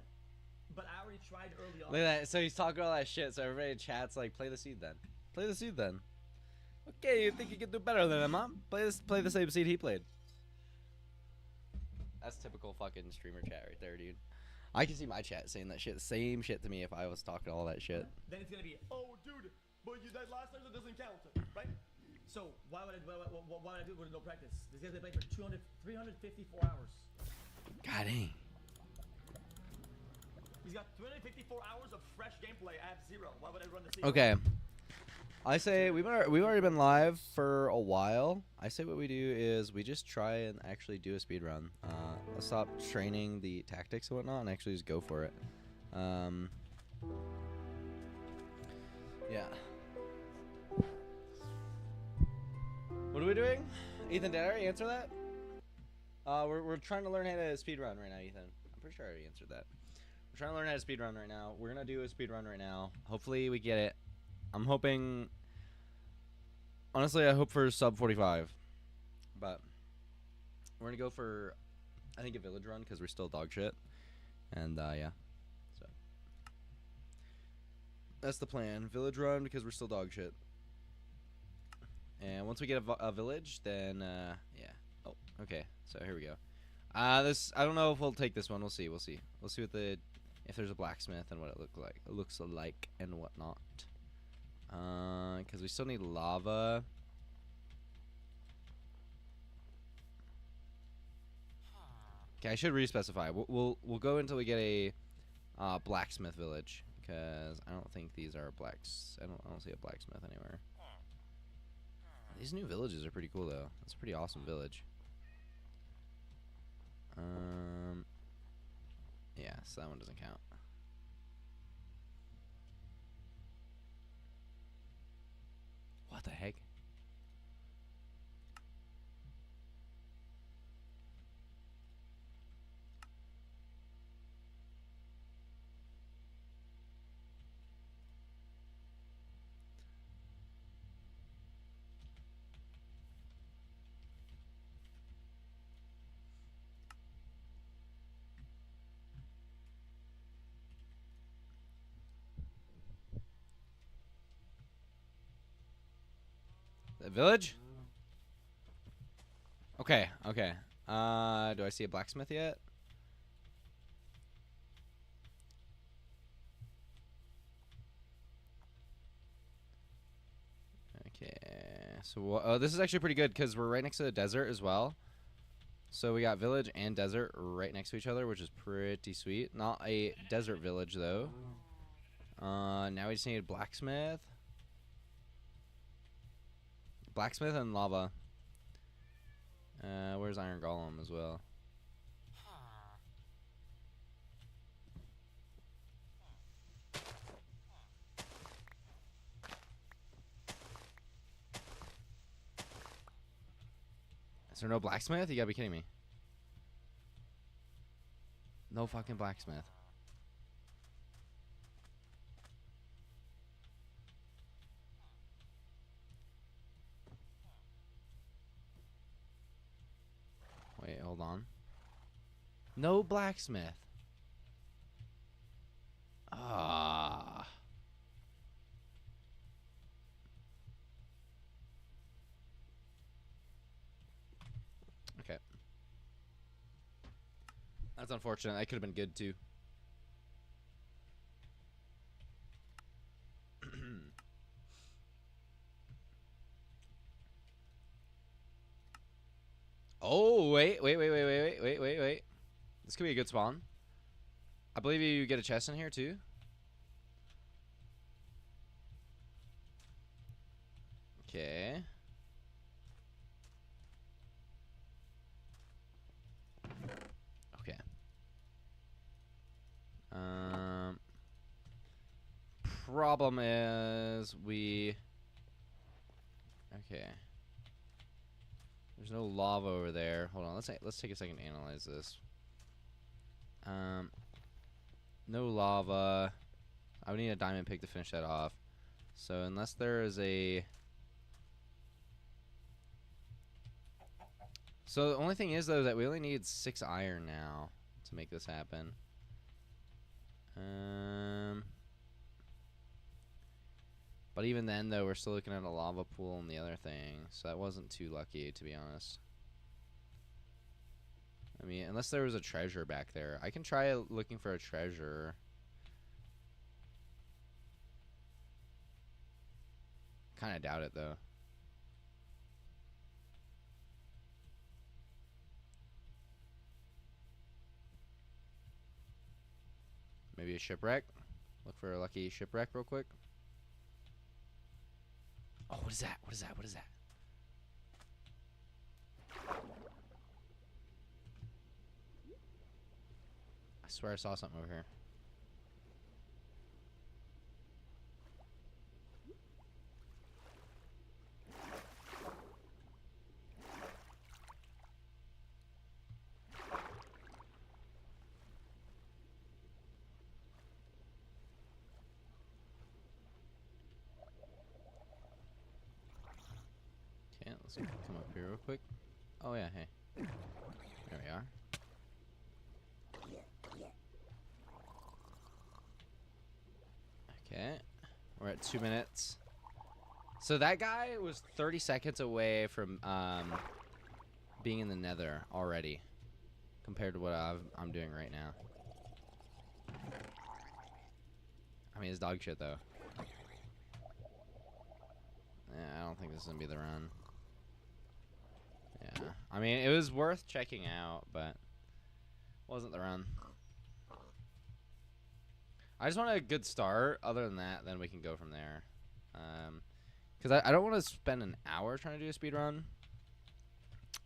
but I already tried early on. Look at that. So he's talking all that shit. So everybody in chat's like, play the seed then. Play the seed then. Okay, you think you can do better than him, huh? Play the same seed he played. That's typical fucking streamer chat right there, dude. I can see my chat saying that shit, same shit to me if I was talking all that shit. Then it's gonna be, oh, dude, but you died last time, so it doesn't count, right? So why would I do it with no practice? This guy's been playing for 354 hours. God dang. He's got 354 hours of fresh gameplay. I have 0. Why would I run the seed? Okay. I say we've already been live for a while. I say what we do is we just try and actually do a speed run. Let's stop training the tactics and whatnot and actually just go for it. Yeah. What are we doing? Ethan, did I already answer that? We're trying to learn how to speed run right now, Ethan. I'm pretty sure I already answered that. We're trying to learn how to speed run right now. We're gonna do a speed run right now. Hopefully we get it. I'm hoping. Honestly, I hope for sub 45. But we're gonna go for, I think, a village run because we're still dog shit. And yeah. So that's the plan. Village run because we're still dog shit. And once we get a village, then yeah. Oh, okay. So here we go. This, I don't know if we'll take this one. We'll see. We'll see what the, if there's a blacksmith and what it looks like and whatnot. Because we still need lava. Okay, I should re-specify. We'll go until we get a blacksmith village because I don't think these are blacks. I don't see a blacksmith anywhere. These new villages are pretty cool though. That's a pretty awesome village. Yeah, so that one doesn't count. What the heck? The village? Okay, okay. Do I see a blacksmith yet? Okay, so this is actually pretty good because we're right next to the desert as well. So we got village and desert right next to each other, which is pretty sweet. Not a desert village though. Now we just need a blacksmith. Blacksmith and lava. Where's Iron Golem as well? Is there no blacksmith? You gotta be kidding me. No fucking blacksmith. Wait, hold on. No blacksmith. Ah. Okay. That's unfortunate. That could have been good too. Oh, wait. This could be a good spawn. I believe you get a chest in here too. Okay. Okay. Problem is we. Okay. There's no lava over there. Hold on. Let's take a second to analyze this. No lava. I would need a diamond pick to finish that off. So unless there is a. So the only thing is though that we only need 6 iron now to make this happen. But even then though, we're still looking at a lava pool and the other thing, so that wasn't too lucky to be honest. I mean, unless there was a treasure back there. I can try looking for a treasure. Kind of doubt it though. Maybe a shipwreck. Look for a lucky shipwreck real quick. Oh, what is that? What is that? What is that? I swear I saw something over here. Okay, let's come up here real quick. Oh yeah, hey. There we are. Okay, we're at 2 minutes. So that guy was 30 seconds away from being in the nether already, compared to what I'm doing right now. I mean, it's dog shit though. Yeah, I don't think this is gonna be the run. Yeah, I mean, it was worth checking out, but wasn't the run. I just want a good start. Other than that, then we can go from there. Because I don't want to spend an hour trying to do a speed run.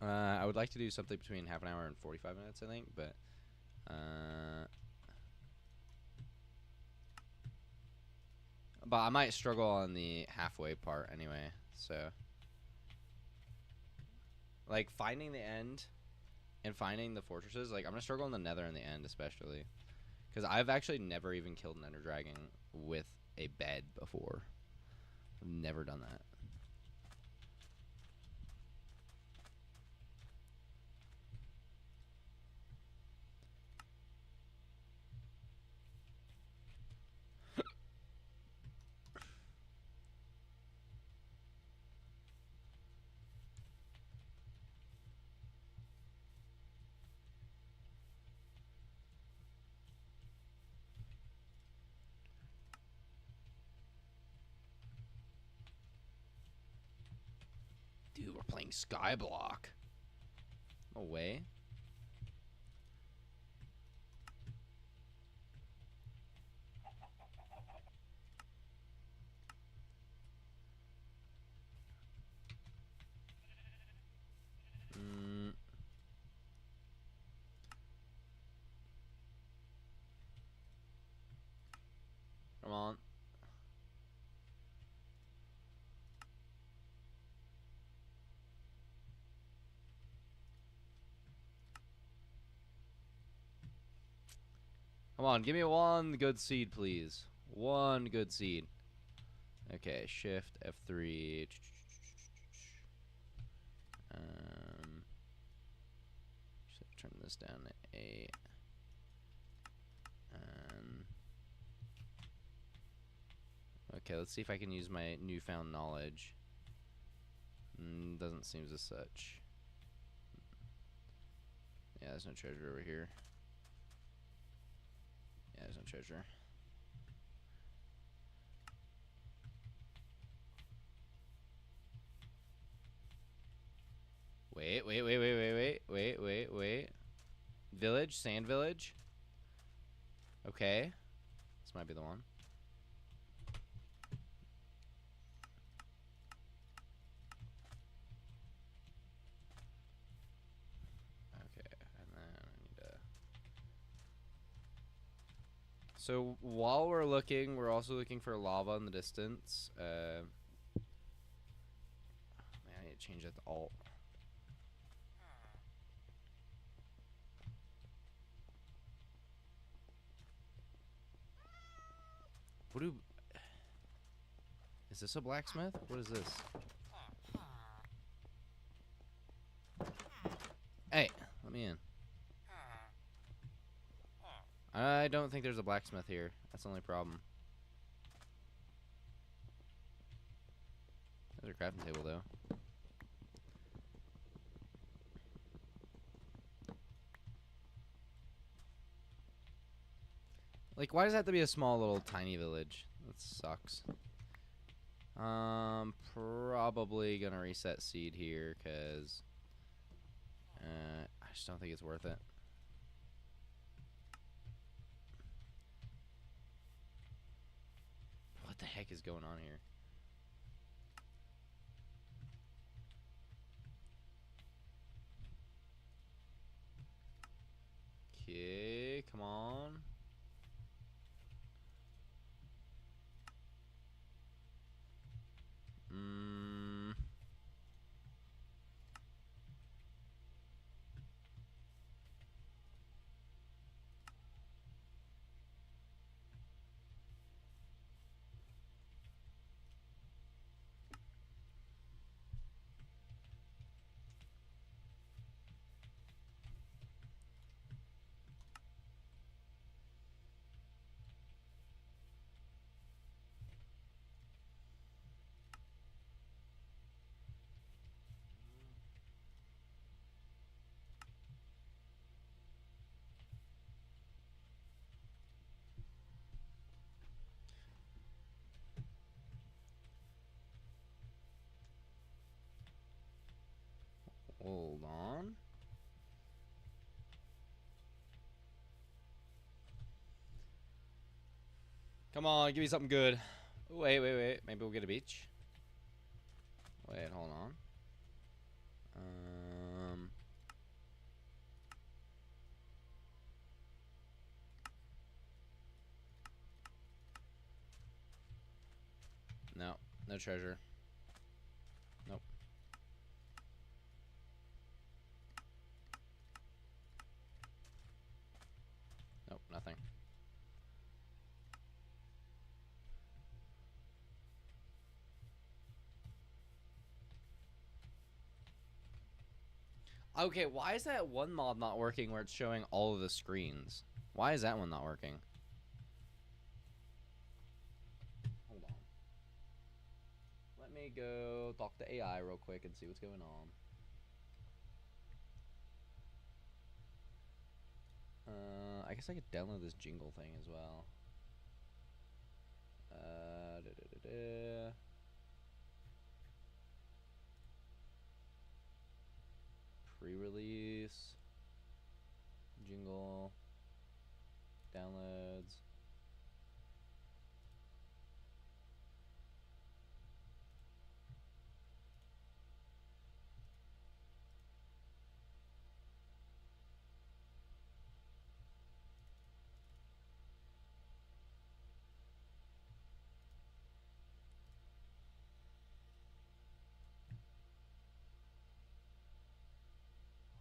I would like to do something between half an hour and 45 minutes, I think. But I might struggle on the halfway part anyway. So, like, finding the end and finding the fortresses, like, I'm gonna struggle in the nether in the end, especially. Because I've actually never even killed an ender dragon with a bed before. I've never done that. Dude, we're playing Skyblock. No way. Come on. Come on, give me one good seed, please. One good seed. Okay, shift F3. Should turn this down to 8. Okay, let's see if I can use my newfound knowledge. Doesn't seem as such. Yeah, there's no treasure over here. Yeah, there's no treasure. Wait. Village, sand village. Okay. This might be the one. Okay, and then I need to... So while we're looking, we're also looking for lava in the distance. Man, I need to change that to alt. What do... Is this a blacksmith? What is this? Hey, let me in. I don't think there's a blacksmith here. That's the only problem. There's a crafting table, though. Like, why does it have to be a small little tiny village? That sucks. Probably gonna reset seed here, cause I just don't think it's worth it. heck is going on here? Okay, come on. Hold on. Come on, give me something good. Wait. Maybe we'll get a beach. Wait, hold on. No, no treasure. Nope. Nope, nothing. Okay, why is that one mod not working where it's showing all of the screens? Why is that one not working? Hold on. Let me go talk to AI real quick and see what's going on. I guess I could download this jingle thing as well. Pre-release. Jingle. Downloads.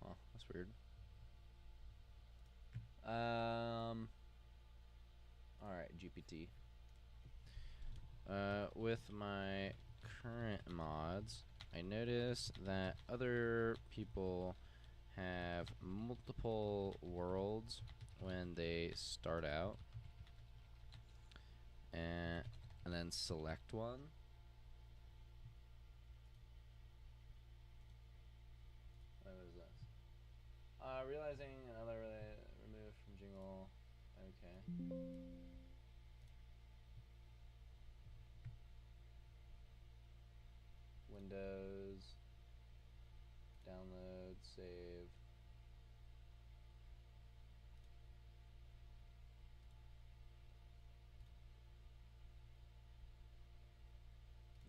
Huh, that's weird. Alright, GPT. With my current mods, I notice that other people have multiple worlds when they start out. And then select one. What is this? Realizing another removed from jingle. Okay. Windows. Download, save.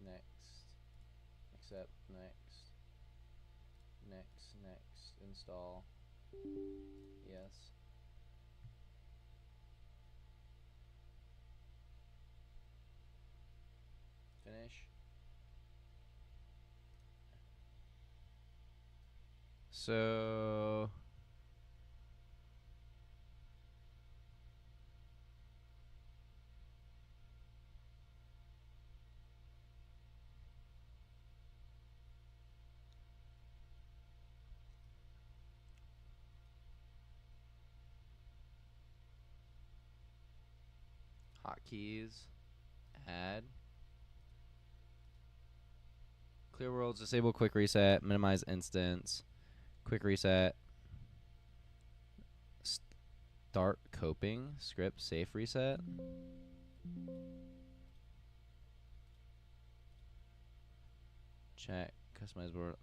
Next. Accept, next. Next. Install. Yes. Finish. So hotkeys, add, clear worlds, disable quick reset, minimize instance, quick reset, start coping, script, safe reset. Check, customize board,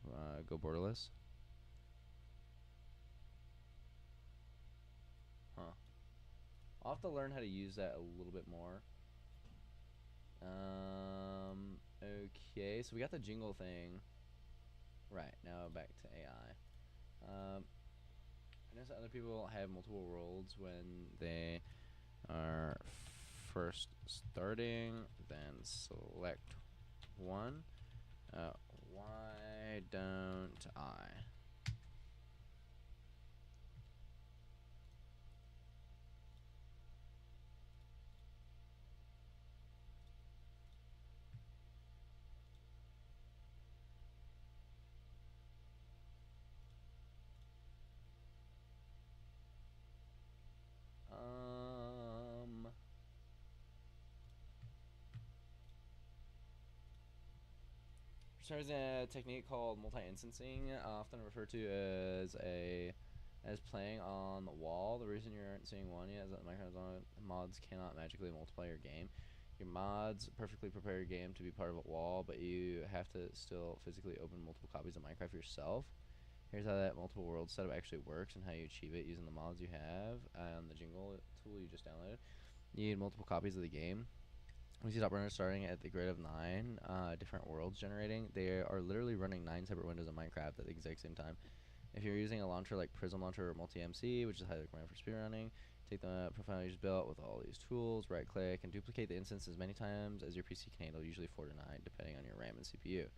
go borderless. Huh. I'll have to learn how to use that a little bit more. Okay, so we got the jingle thing. Right, now back to AI. I notice that other people have multiple worlds when they are first starting, then select one. Why don't I? There's a technique called multi-instancing, often referred to as playing on the wall. The reason you aren't seeing one yet is that Minecraft mods cannot magically multiply your game. Your mods perfectly prepare your game to be part of a wall, but you have to still physically open multiple copies of Minecraft yourself. Here's how that multiple world setup actually works and how you achieve it using the mods you have and the jingle tool you just downloaded. You need multiple copies of the game. We see top runners starting at the grid of 9 different worlds generating. They are literally running 9 separate windows of Minecraft at the exact same time. If you're using a launcher like Prism Launcher or Multi-MC, which is highly recommended for speedrunning, take the profile you just built with all these tools, right-click, and duplicate the instance as many times as your PC can handle, usually 4 to 9, depending on your RAM and CPU.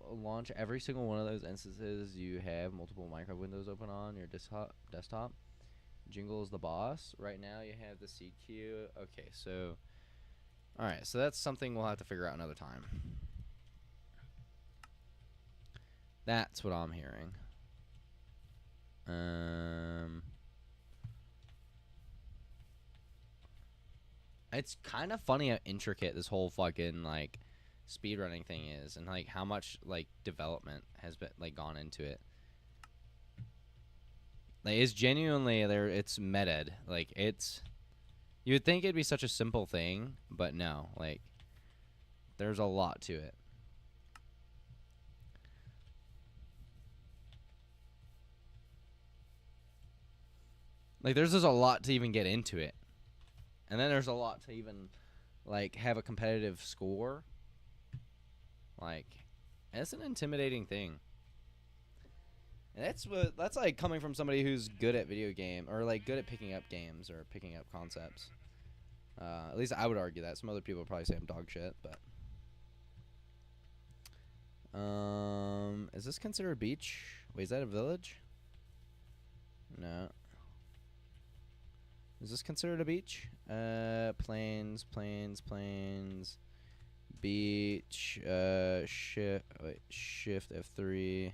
Launch every single one of those instances you have multiple Minecraft windows open on your desktop. Jingle is the boss. Right now you have the seed queue. Okay, so alright, so that's something we'll have to figure out another time. That's what I'm hearing. It's kind of funny how intricate this whole fucking like speedrunning thing is, and like how much like development has been like gone into it. Like, it's genuinely there. It's meted. Like, it's. You would think it'd be such a simple thing, but no. Like, there's a lot to it. Like, there's just a lot to even get into it, and then there's a lot to even like have a competitive score. Like, it's an intimidating thing. And that's like coming from somebody who's good at video game or like good at picking up games or picking up concepts. At least I would argue that. Some other people would probably say I'm dog shit, but is this considered a beach? Wait, is that a village? No. Is this considered a beach? Plains, beach, shift F3.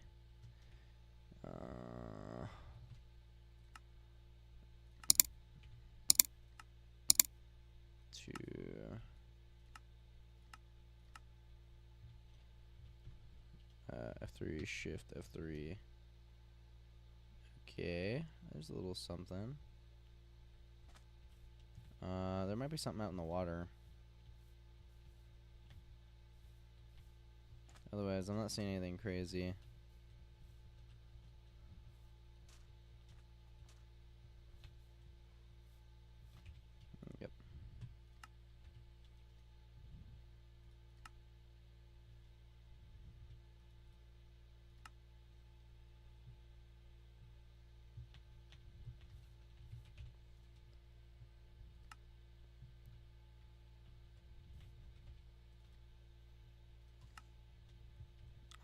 F3, shift F3. Okay, there's a little something. There might be something out in the water. Otherwise, I'm not seeing anything crazy. Yep.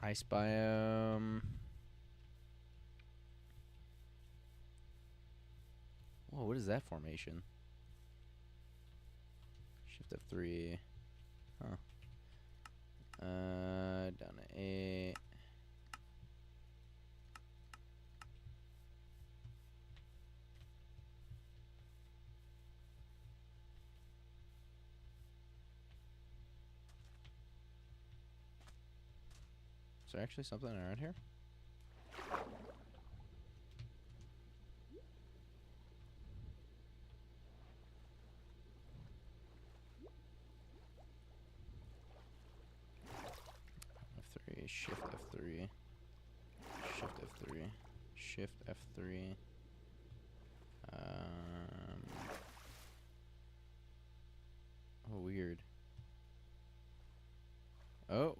Ice biome. Whoa, what is that formation? Shift F3. Huh. Down to 8. Is there actually something around here? F3, shift F3, shift F3, shift F3.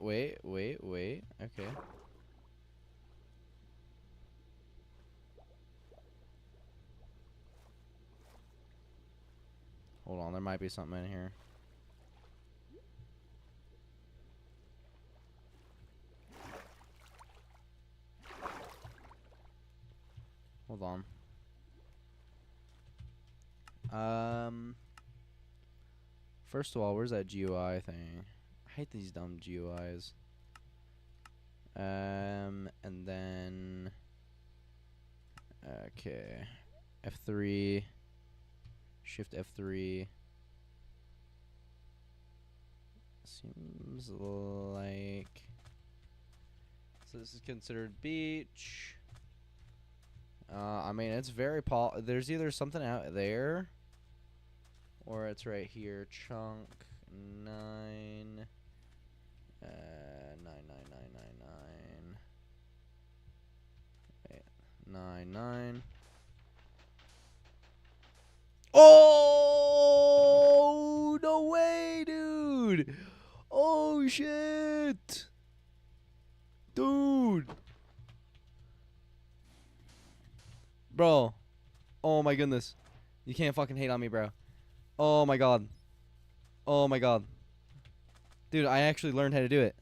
wait. Okay. Hold on, there might be something in here. Hold on. First of all, where's that GUI thing? I hate these dumb GUIs. And then okay. F3. Shift F3. Seems like so this is considered beach. I mean, it's very there's either something out there or it's right here. Chunk 9 9 9 Wait, 9 9. Oh, no way, dude. Oh shit. Dude. Bro. Oh my goodness. You can't fucking hate on me, bro. Oh my god. Oh my god. Dude, I actually learned how to do it.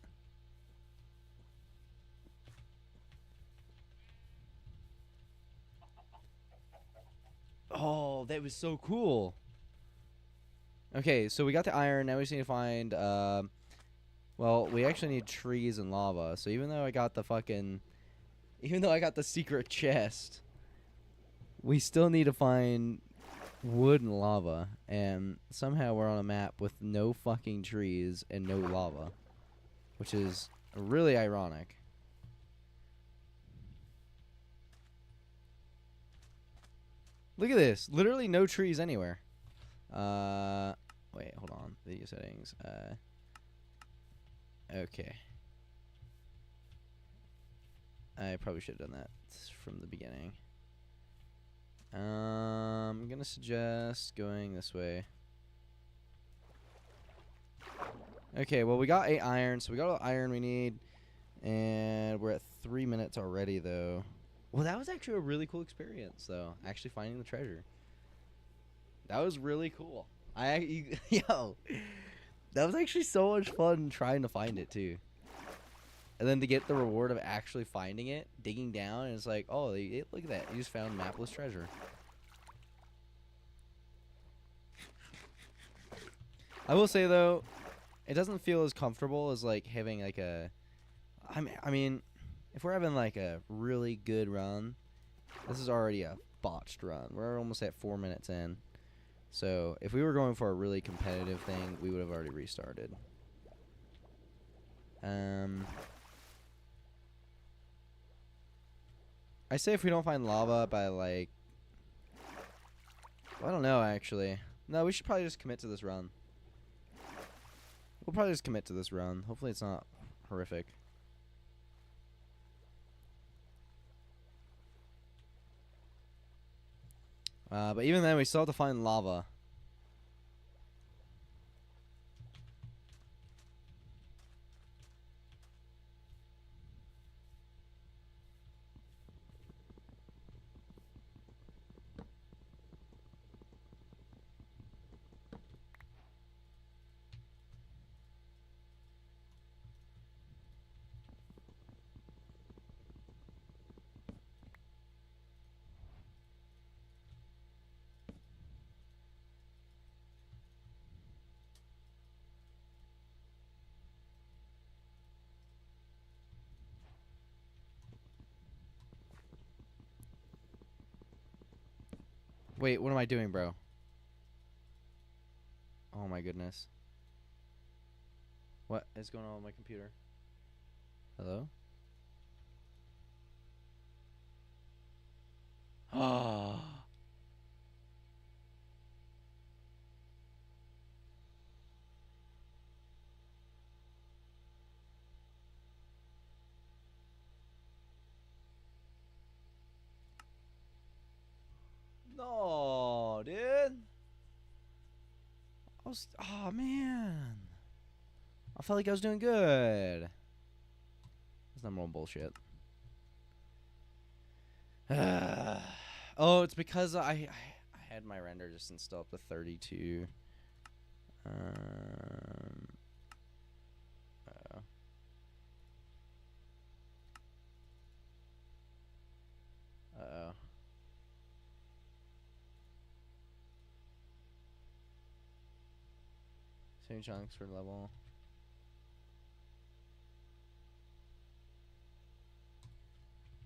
Oh, that was so cool. Okay, so we got the iron. Now we just need to find, well, we actually need trees and lava. So even though I got the secret chest, we still need to find wood and lava. And somehow we're on a map with no fucking trees and no lava, which is really ironic. Look at this. Literally no trees anywhere. Wait, hold on. Video settings. Okay. I probably should have done that from the beginning. I'm gonna suggest going this way. Okay, well we got 8 iron, so we got all the iron we need. And we're at 3 minutes already, though. Well, that was actually a really cool experience, though. Actually finding the treasure. That was really cool. Yo, that was actually so much fun trying to find it, too. And then to get the reward of actually finding it, digging down, and it's like, oh, look at that. You just found mapless treasure. I will say, though, it doesn't feel as comfortable as, like, having, like, a... I mean, if we're having, like, a really good run, this is already a botched run. We're almost at 4 minutes in. So, if we were going for a really competitive thing, we would have already restarted. I say if we don't find lava by, like... Well, I don't know, actually. No, we should probably just commit to this run. We'll probably just commit to this run. Hopefully it's not horrific. But even then, we still have to find lava. Wait, what am I doing, bro? Oh my goodness. What is going on with my computer? Hello? Ah. No, dude. Oh man. I felt like I was doing good. That's number one bullshit. Oh, it's because I had my render distance still up to 32. Uh-oh. Same chunks for level.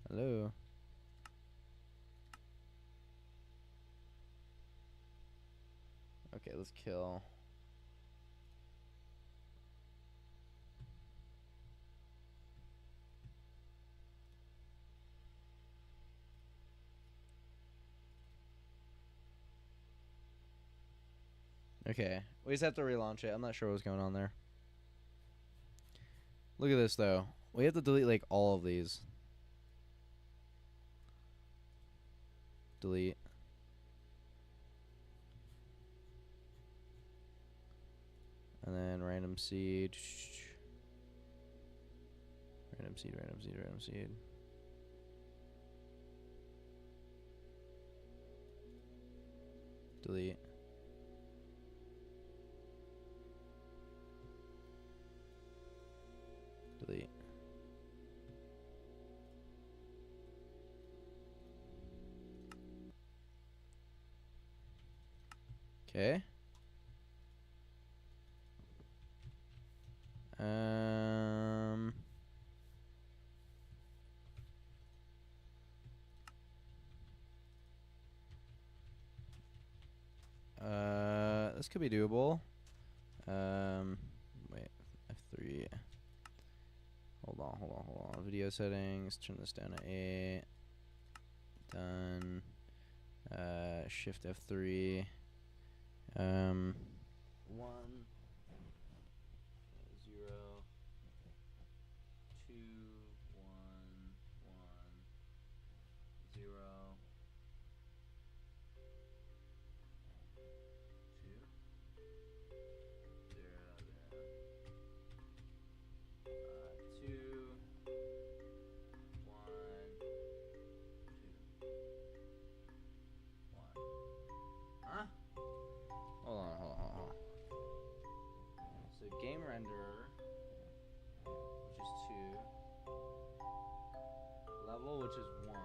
Hello. Okay, let's kill. Okay, we just have to relaunch it. I'm not sure what's going on there. Look at this, though. We have to delete, like, all of these. Delete. And then random seed. Random seed, random seed, random seed. Delete. Delete. Okay. This could be doable. Wait, F3. Hold on. Video settings. Turn this down to 8. Done. Shift F3. 1 0 2 1 1 0 Huh? Hold on. So game renderer, which is 2. Level, which is 1.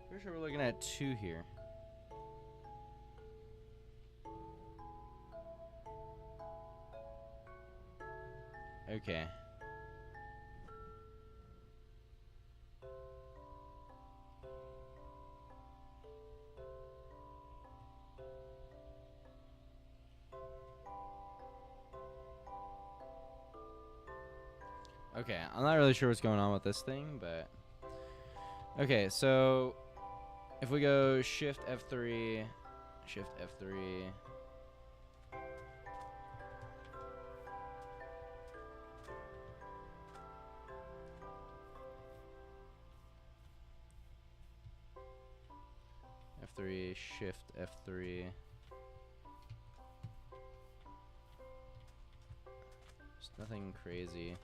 Pretty sure we're looking at 2 here. Okay. Okay, I'm not really sure what's going on with this thing, but... Okay, so... If we go Shift F3... Shift F3... F3, Shift F3... Just nothing crazy.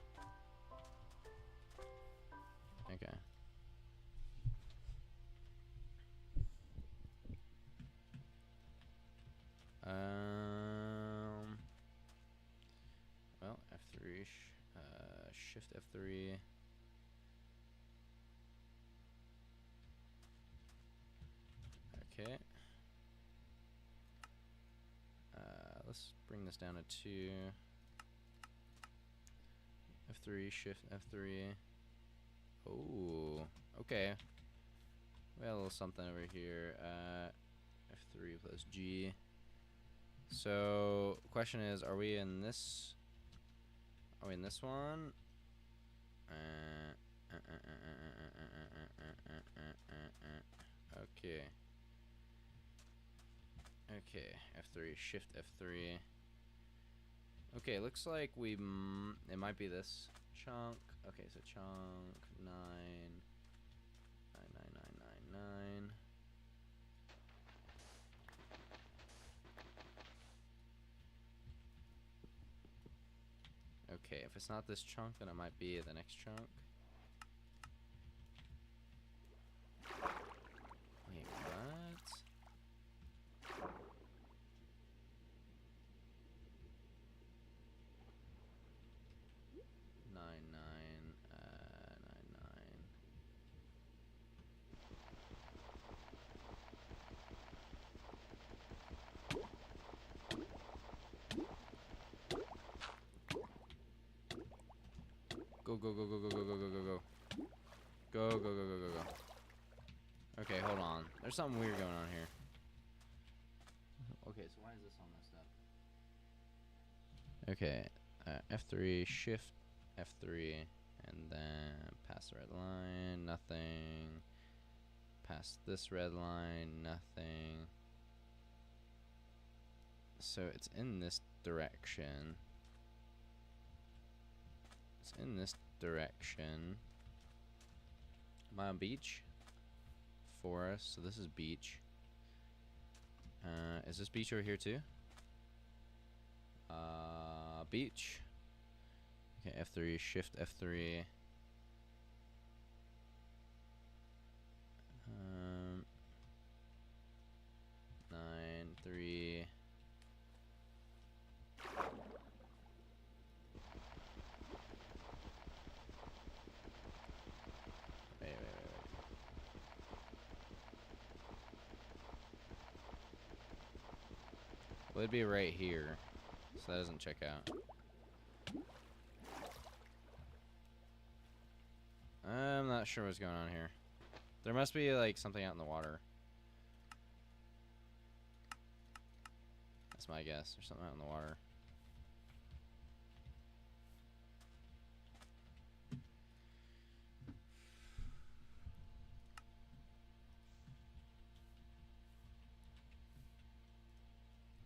Okay. Well, F3, Shift F3. Okay. Let's bring this down to 2. F3, Shift F3. Oh, okay. We got a little something over here. F3 plus G. So, question is, are we in this? Are we in this one? Okay. Okay, F3, Shift F3. Okay, looks like we, it might be this chunk. Okay, so chunk 9, 9, 9, 9, 9, 9. Okay, if it's not this chunk, then it might be the next chunk. Wait, what? Nine, nine, 9, 9. Go, go, go, go, go, go, go, go, go, go. Go, go, go, go, go, go. Okay, hold on. There's something weird going on here. Okay, so why is this all messed up? Okay, F3, Shift F3, and then pass the red line, nothing. Pass this red line, nothing. So it's in this direction. It's in this direction. Am I on beach? Forest, so this is beach. Is this beach over here too? Beach. Okay, F3, Shift F3. 9, 3. Wait. Well, it'd be right here, so that doesn't check out. I'm not sure what's going on here. There must be like something out in the water. That's my guess. There's something out in the water.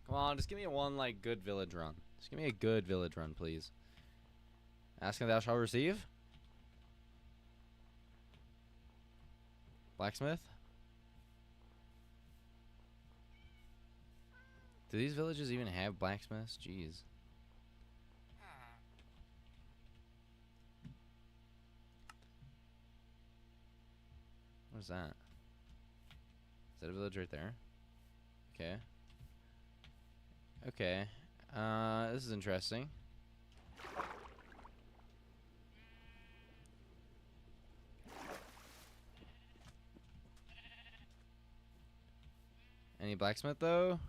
Come on, just give me one like good village run. Just give me a good village run, please. Ask and thou shalt receive. Blacksmith? Do these villages even have blacksmiths? Jeez. What is that? Is that a village right there? Okay. Okay. This is interesting. Any blacksmith though?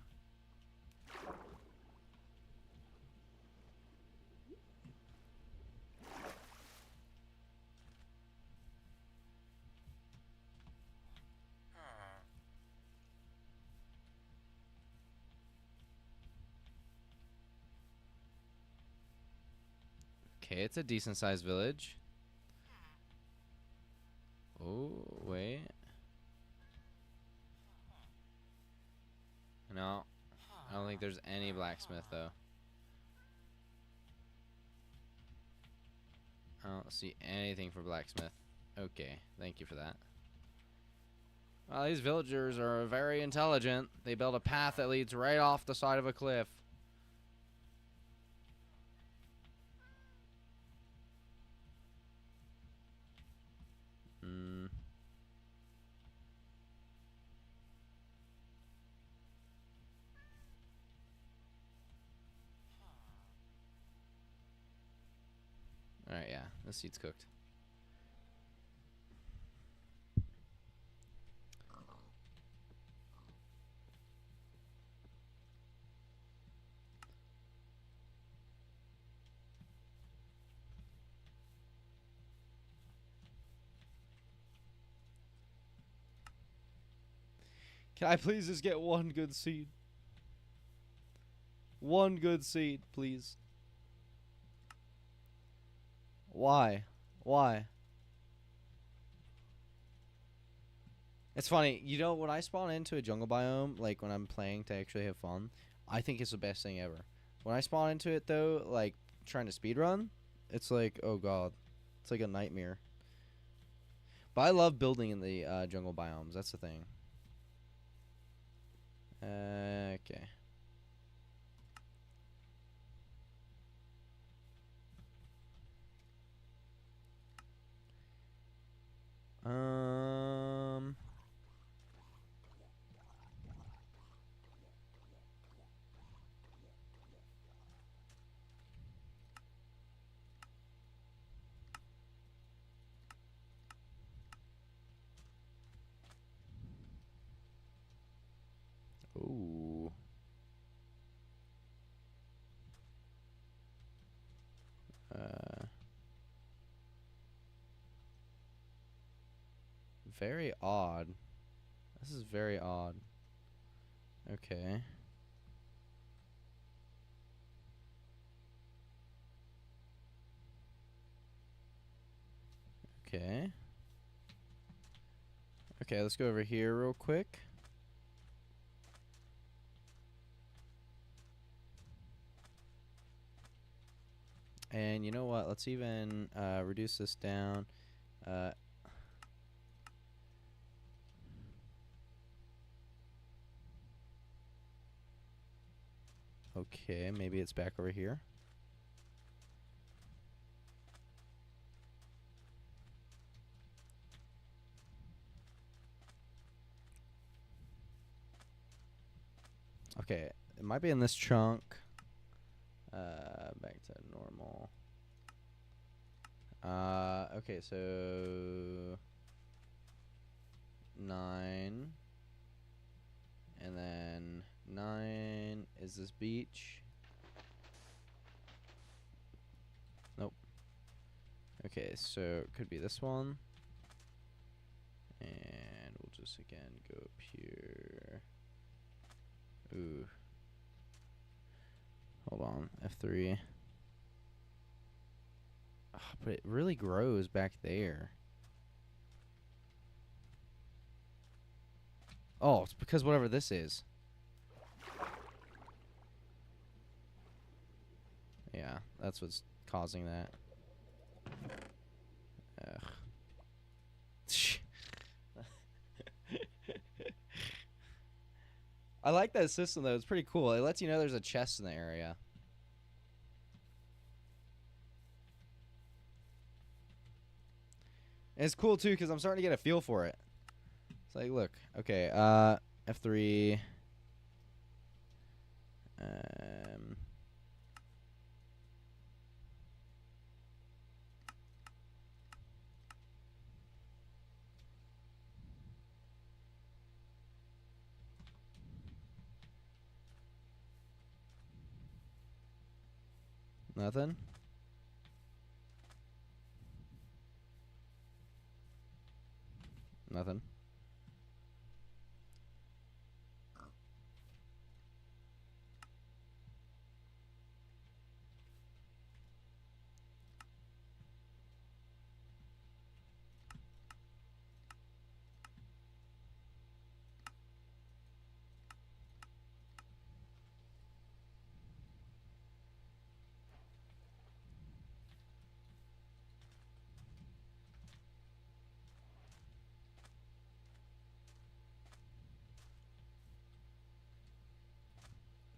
Okay, it's a decent sized village. Oh, wait. No. I don't think there's any blacksmith though. I don't see anything for blacksmith. Okay, thank you for that. Well, these villagers are very intelligent. They built a path that leads right off the side of a cliff. Alright, yeah, this seed's cooked. Can I please just get one good seed? One good seed, please. Why? Why? It's funny, you know, when I spawn into a jungle biome, like when I'm playing to actually have fun, I think it's the best thing ever. When I spawn into it though, like trying to speedrun, it's like, oh god, it's like a nightmare. But I love building in the jungle biomes. That's the thing. Okay. Ooh. Very odd. This is very odd. Okay. Okay. Okay, let's go over here real quick. And you know what? Let's even reduce this down. Okay, maybe it's back over here. Okay, it might be in this chunk. Back to normal. Okay, so 9, and then 9 is this beach. Nope. Okay, so it could be this one, and we'll just again go up here. Ooh. Hold on, F3. Oh, but it really grows back there. Oh, it's because whatever this is. Yeah, that's what's causing that. Ugh. I like that system though. It's pretty cool. It lets you know there's a chest in the area. And it's cool too because I'm starting to get a feel for it. It's like, look, okay, F3. Nothing. Nothing.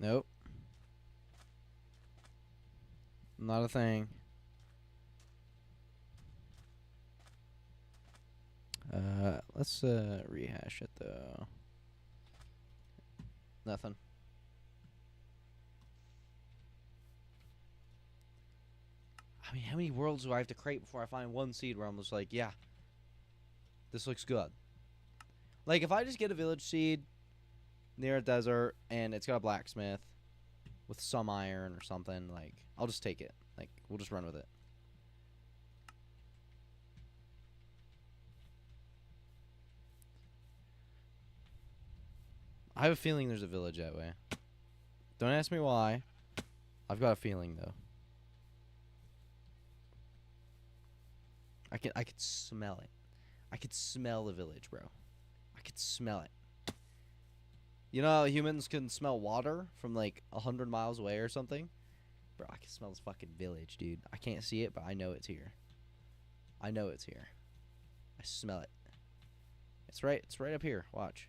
Nope. Not a thing. Let's rehash it though. Nothing. I mean, how many worlds do I have to create before I find one seed where I'm just like, yeah, this looks good? Like, if I just get a village seed near a desert and it's got a blacksmith with some iron or something, like, I'll just take it. Like, we'll just run with it. I have a feeling there's a village that way. Don't ask me why. I've got a feeling though. I could smell it. I could smell the village, bro. I could smell it. You know how humans can smell water from like 100 miles away or something? Bro, I can smell this fucking village, dude. I can't see it, but I know it's here. I know it's here. I smell it. It's right up here. Watch.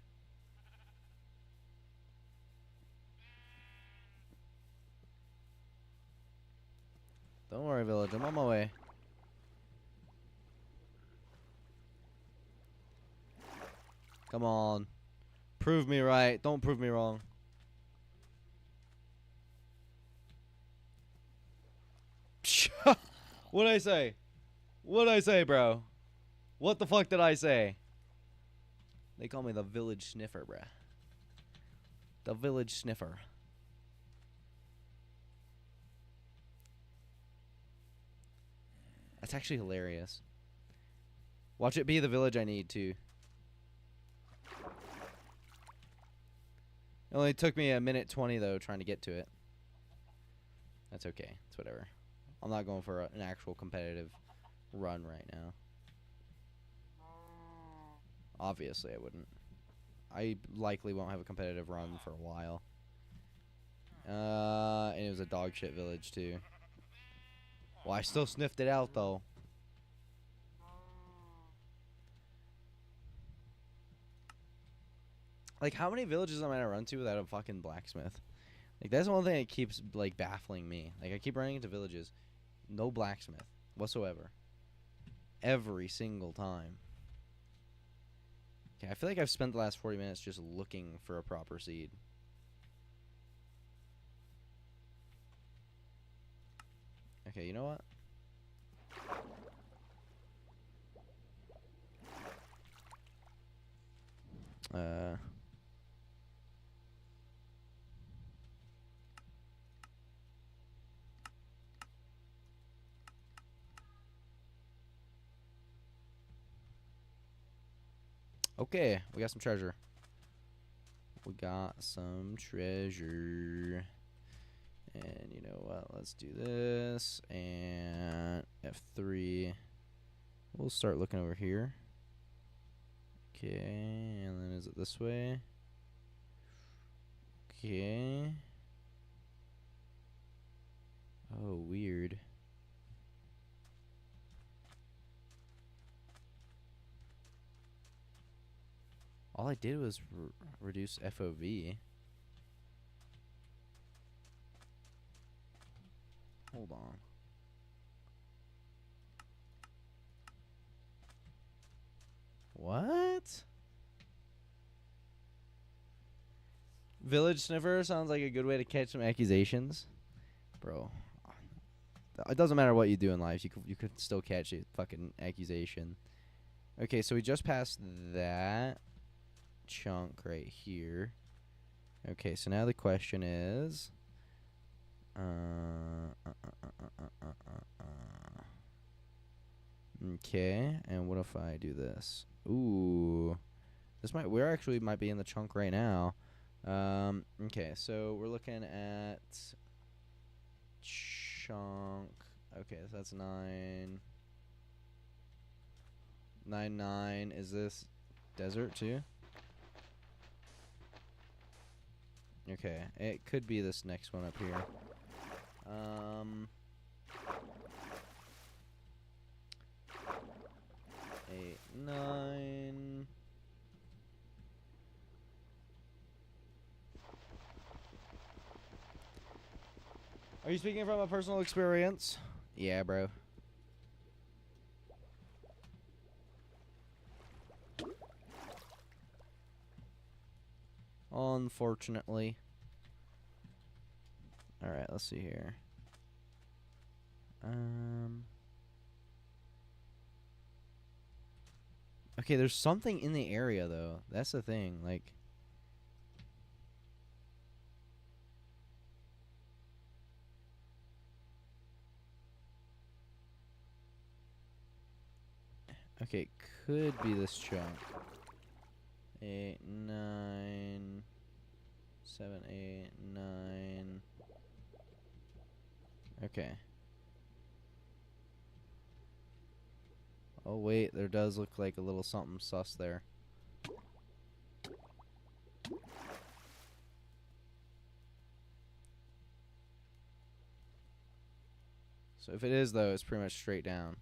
Don't worry, village. I'm on my way. Come on. Prove me right. Don't prove me wrong. What'd I say? What'd I say, bro? What the fuck did I say? They call me the village sniffer, bruh. The village sniffer. That's actually hilarious. Watch it be the village I need, too. It only took me a minute 20, though, trying to get to it. That's okay. It's whatever. I'm not going for an actual competitive run right now. Obviously, I wouldn't. I likely won't have a competitive run for a while. And it was a dog shit village, too. Well, I still sniffed it out, though. Like, how many villages am I gonna run to without a fucking blacksmith? Like, that's one thing that keeps, like, baffling me. Like, I keep running into villages. No blacksmith whatsoever. Every single time. Okay, I feel like I've spent the last 40 minutes just looking for a proper seed. Okay, you know what? Okay, we got some treasure. We got some treasure. And you know what? Let's do this. And F3. We'll start looking over here. Okay, and then is it this way? Okay. Oh, weird. All I did was reduce FOV. Hold on. What? Village sniffer sounds like a good way to catch some accusations. Bro. It doesn't matter what you do in life. You could still catch a fucking accusation. Okay, so we just passed that chunk right here. Okay, so now the question is okay, and what if I do this? Ooh. We actually might be in the chunk right now. Okay, so we're looking at chunk. Okay, so that's 9. 9. Is this desert too? Okay, it could be this next one up here. 8, 9. Are you speaking from a personal experience? Yeah, bro. Unfortunately. Alright, let's see here. Okay, there's something in the area, though. That's the thing, like... Okay, it could be this chunk. 8, 9... 7, 8, 9... Okay. Oh, wait, there does look like a little something sus there. So if it is, though, it's pretty much straight down.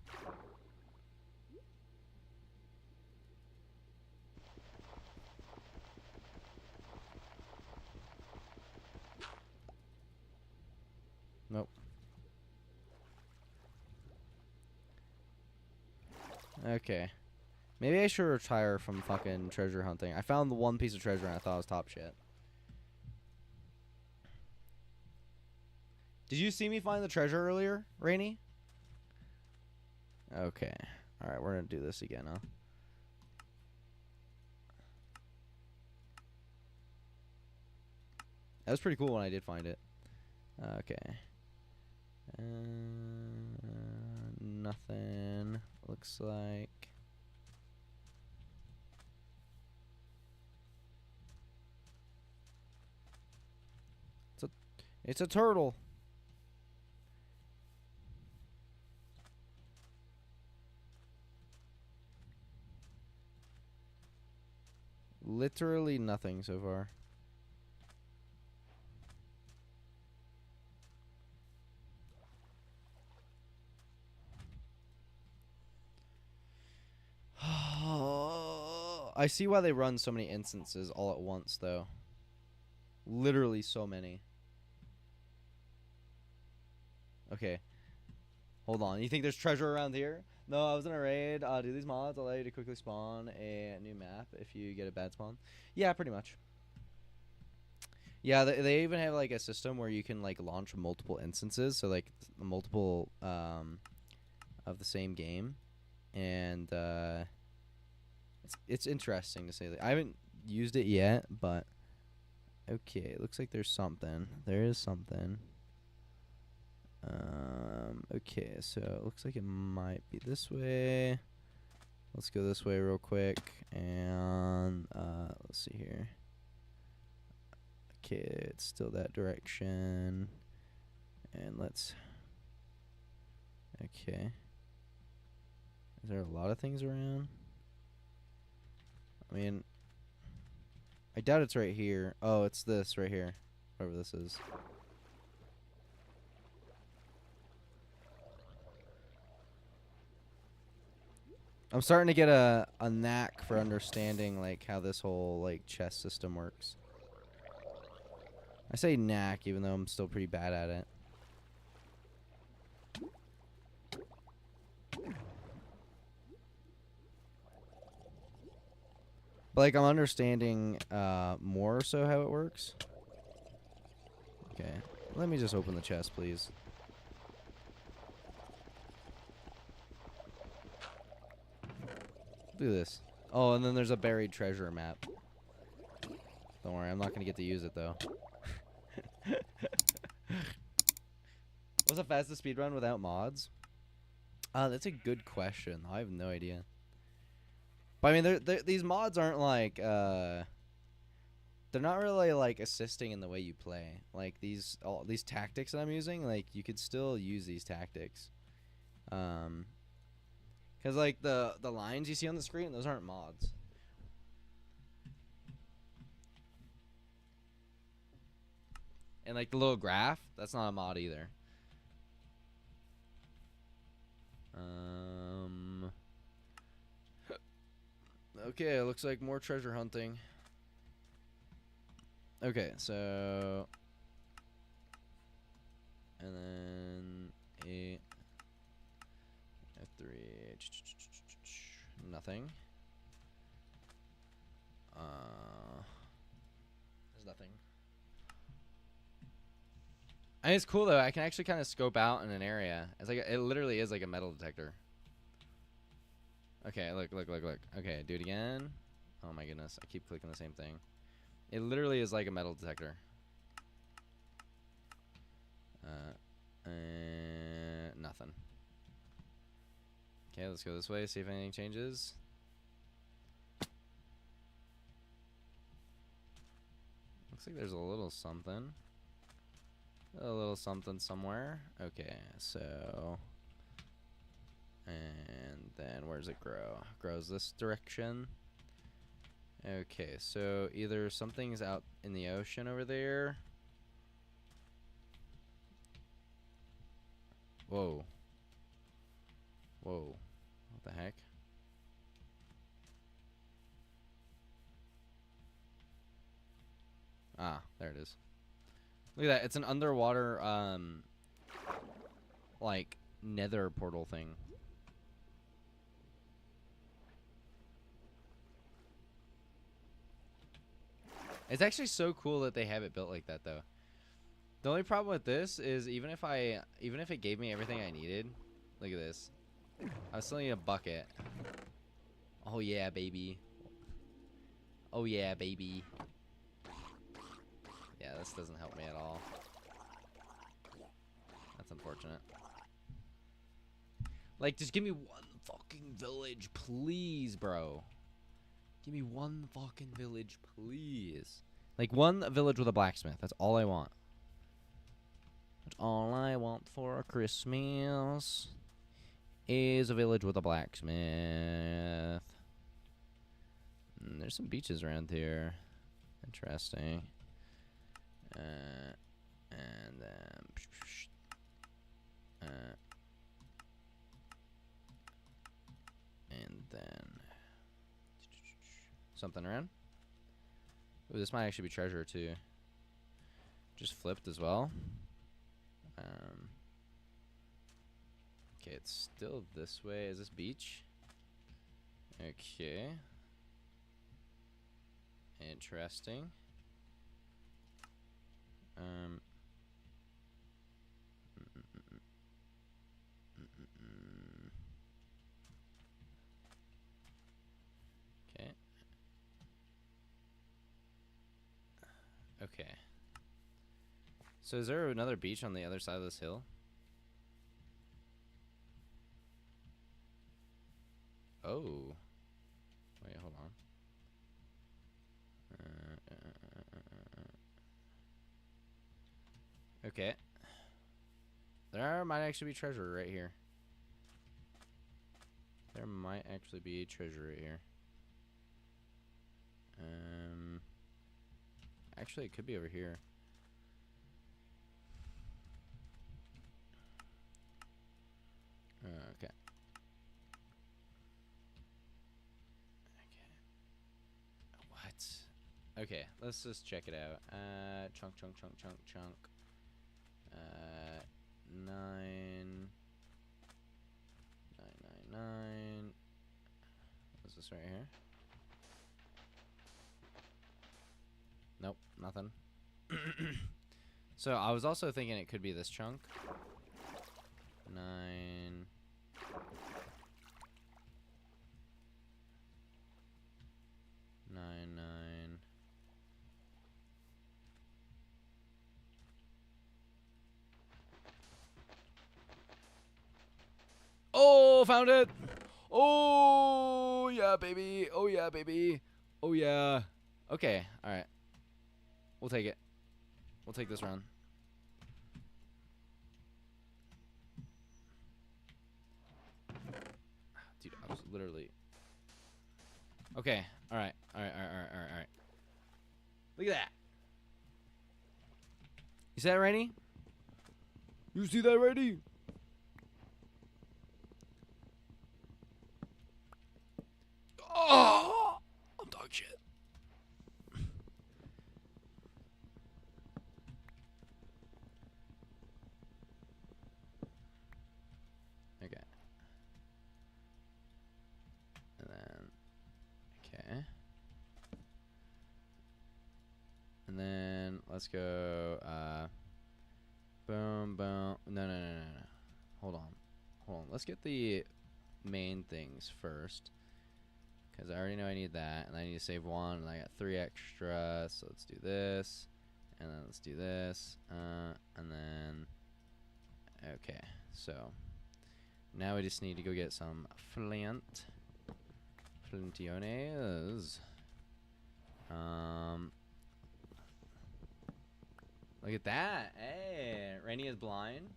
Nope. Okay. Maybe I should retire from fucking treasure hunting. I found the one piece of treasure and I thought it was top shit. Did you see me find the treasure earlier, Rainy? Okay. Alright, we're gonna do this again, huh? That was pretty cool when I did find it. Okay. Nothing. Looks like... It's a turtle. Literally nothing so far. I see why they run so many instances all at once, though. Literally so many. Okay. Hold on. You think there's treasure around here? No, I was in a raid. Do these mods allow you to quickly spawn a new map if you get a bad spawn? Yeah, pretty much. Yeah, they even have like a system where you can like launch multiple instances, so like multiple of the same game, and it's interesting to say that. I haven't used it yet, but okay, it looks like there's something. There is something. Okay, so it looks like it might be this way. Let's go this way real quick, and let's see here. Okay, it's still that direction, and let's... Okay. Is there a lot of things around? I mean, I doubt it's right here. Oh, it's this right here. Whatever this is. I'm starting to get a knack for understanding like how this whole like chess system works. I say knack even though I'm still pretty bad at it. But like I'm understanding more so how it works. Okay. Let me just open the chest, please. Look at this. Oh, and then there's a buried treasure map. Don't worry, I'm not going to get to use it, though. What's the fastest speedrun without mods? That's a good question. I have no idea. But, I mean, these mods aren't, like, they're not really, like, assisting in the way you play. Like, these tactics that I'm using, like, you could still use these tactics. Because, like, the lines you see on the screen, those aren't mods. And, like, the little graph, that's not a mod either. Okay, it looks like more treasure hunting. Okay, so... And then... 8... F3... Nothing. There's nothing. I mean, it's cool though. I can actually kind of scope out in an area. It's like it literally is like a metal detector. Okay, look. Okay, do it again. Oh my goodness, I keep clicking the same thing. It literally is like a metal detector. Nothing. Okay, let's go this way, see if anything changes. Looks like there's a little something. A little something somewhere. Okay, so... And then where does it grow? Grows this direction. Okay, so either something's out in the ocean over there. Whoa. Whoa. What the heck? Ah, there it is. Look at that. It's an underwater, like, nether portal thing. It's actually so cool that they have it built like that, though. The only problem with this is even if it gave me everything I needed, look at this. I still need a bucket. Oh yeah, baby. Oh yeah, baby. Yeah, this doesn't help me at all. That's unfortunate. Like, just give me one fucking village, please, bro. Give me one fucking village, please. Like, one village with a blacksmith. That's all I want. That's all I want for Christmas is a village with a blacksmith. There's some beaches around here. Interesting. And then... and then... something around. Ooh, this might actually be treasure, too. Just flipped as well. Okay, it's still this way. Is this beach? Okay. Interesting. Okay. Okay. So is there another beach on the other side of this hill? Oh. Wait, hold on. Okay. There might actually be treasure right here. There might actually be treasure right here. Actually, it could be over here. Okay. What? Okay, let's just check it out. Chunk. 9. What's this right here? Nope, nothing. So I was also thinking it could be this chunk. 9. 9. Oh, found it! Oh yeah, baby! Oh yeah, baby! Oh yeah! Okay, all right. We'll take it. We'll take this run. Dude, I was literally... Okay, alright. Look at that. You see that, Rainy? You see that, Rainy? Oh! I'm dog shit. Okay. And then... Okay. And then let's go, boom. No. Hold on. Let's get the main things first. Because I already know I need that. And I need to save 1. And I got 3 extra. So let's do this. And then let's do this. And then... Okay. So... Now we just need to go get some flint. Flintiones. Look at that. Hey, Rainy is blind.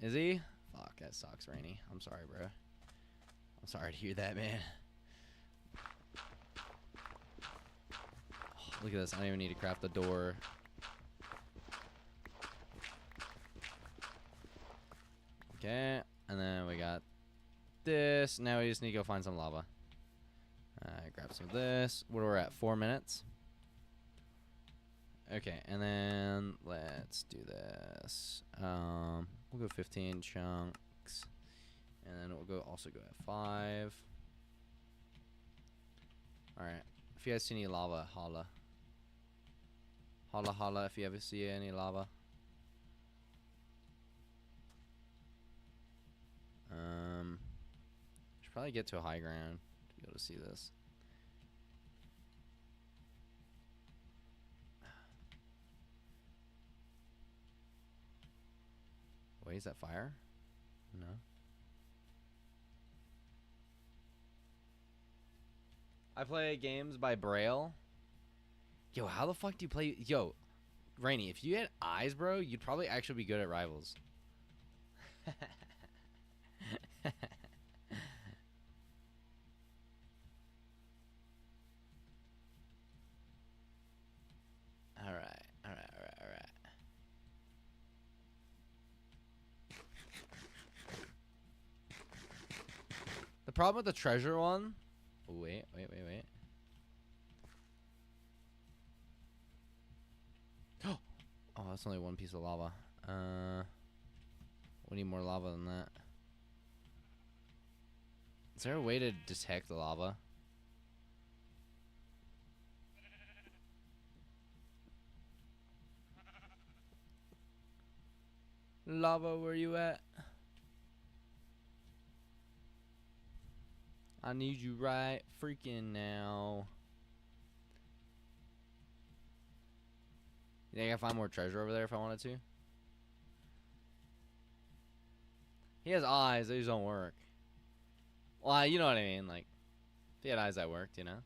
Is he? Fuck, that sucks, Rainy. I'm sorry, bro. I'm sorry to hear that, man. Look at this. I don't even need to craft the door. Okay, and then we got this. Now we just need to go find some lava. Grab some of this. What are we at? 4 minutes? Okay, and then let's do this. We'll go 15 chunks. And then we'll also go at 5. Alright. If you guys see any lava, holla. Holla holla if you ever see any lava. Should probably get to a high ground to be able to see this. Wait, is that fire? No. I play games by Braille. Yo, how the fuck do you play? Yo, Rainy, if you had eyes, bro, you'd probably actually be good at Rivals. Alright. The problem with the treasure one... Wait. Oh, that's only one piece of lava. We need more lava than that. Is there a way to detect the lava? Lava, where you at? I need you right freaking now. You think I can find more treasure over there if I wanted to? He has eyes, those don't work. Well, you know what I mean, like, if he had eyes that worked, you know?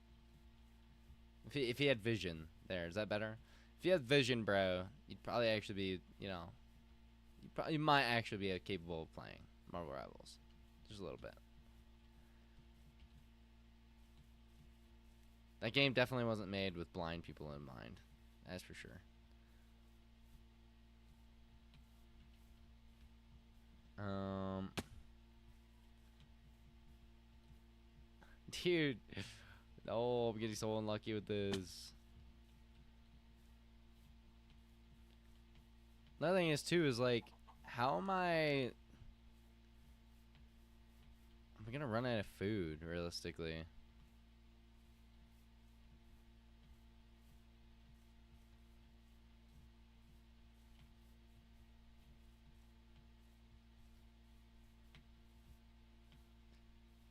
If he had vision, there, is that better? If you had vision, bro, you'd probably actually be, you know, you might actually be capable of playing Marvel Rivals. Just a little bit. That game definitely wasn't made with blind people in mind. That's for sure. Dude. Oh, I'm getting so unlucky with this. Another thing is, too, is like, how am I... I'm gonna run out of food, realistically.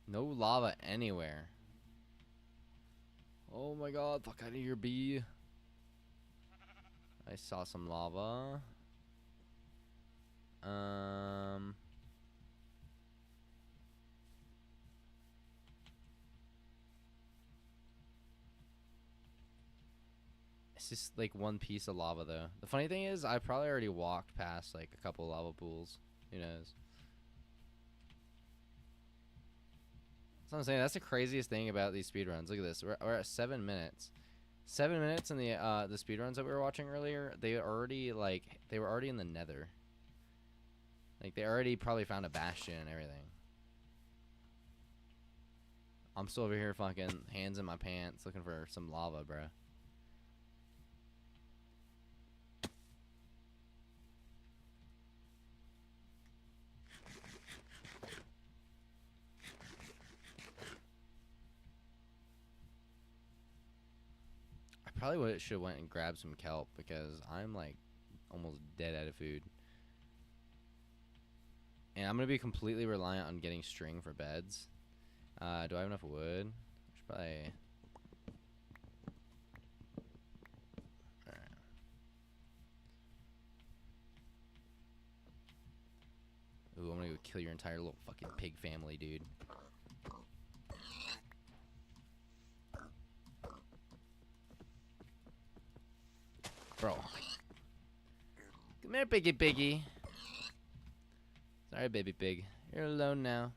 No lava anywhere. Oh my god, fuck out of here, bee. I saw some lava. It's just like one piece of lava though. The funny thing is I probably already walked past like a couple lava pools. Who knows? That's what I'm saying. That's the craziest thing about these speedruns. Look at this. We're at 7 minutes. 7 minutes in the speedruns that we were watching earlier, they were already in the nether. Like they already probably found a bastion and everything. I'm still over here fucking hands in my pants looking for some lava, bro. Probably should have went and grabbed some kelp because I'm like almost dead out of food. And I'm gonna be completely reliant on getting string for beds. Do I have enough wood? I should probably... Alright. Ooh, I'm gonna go kill your entire little fucking pig family, dude. Bro. Come here, piggy. Sorry, baby pig. You're alone now.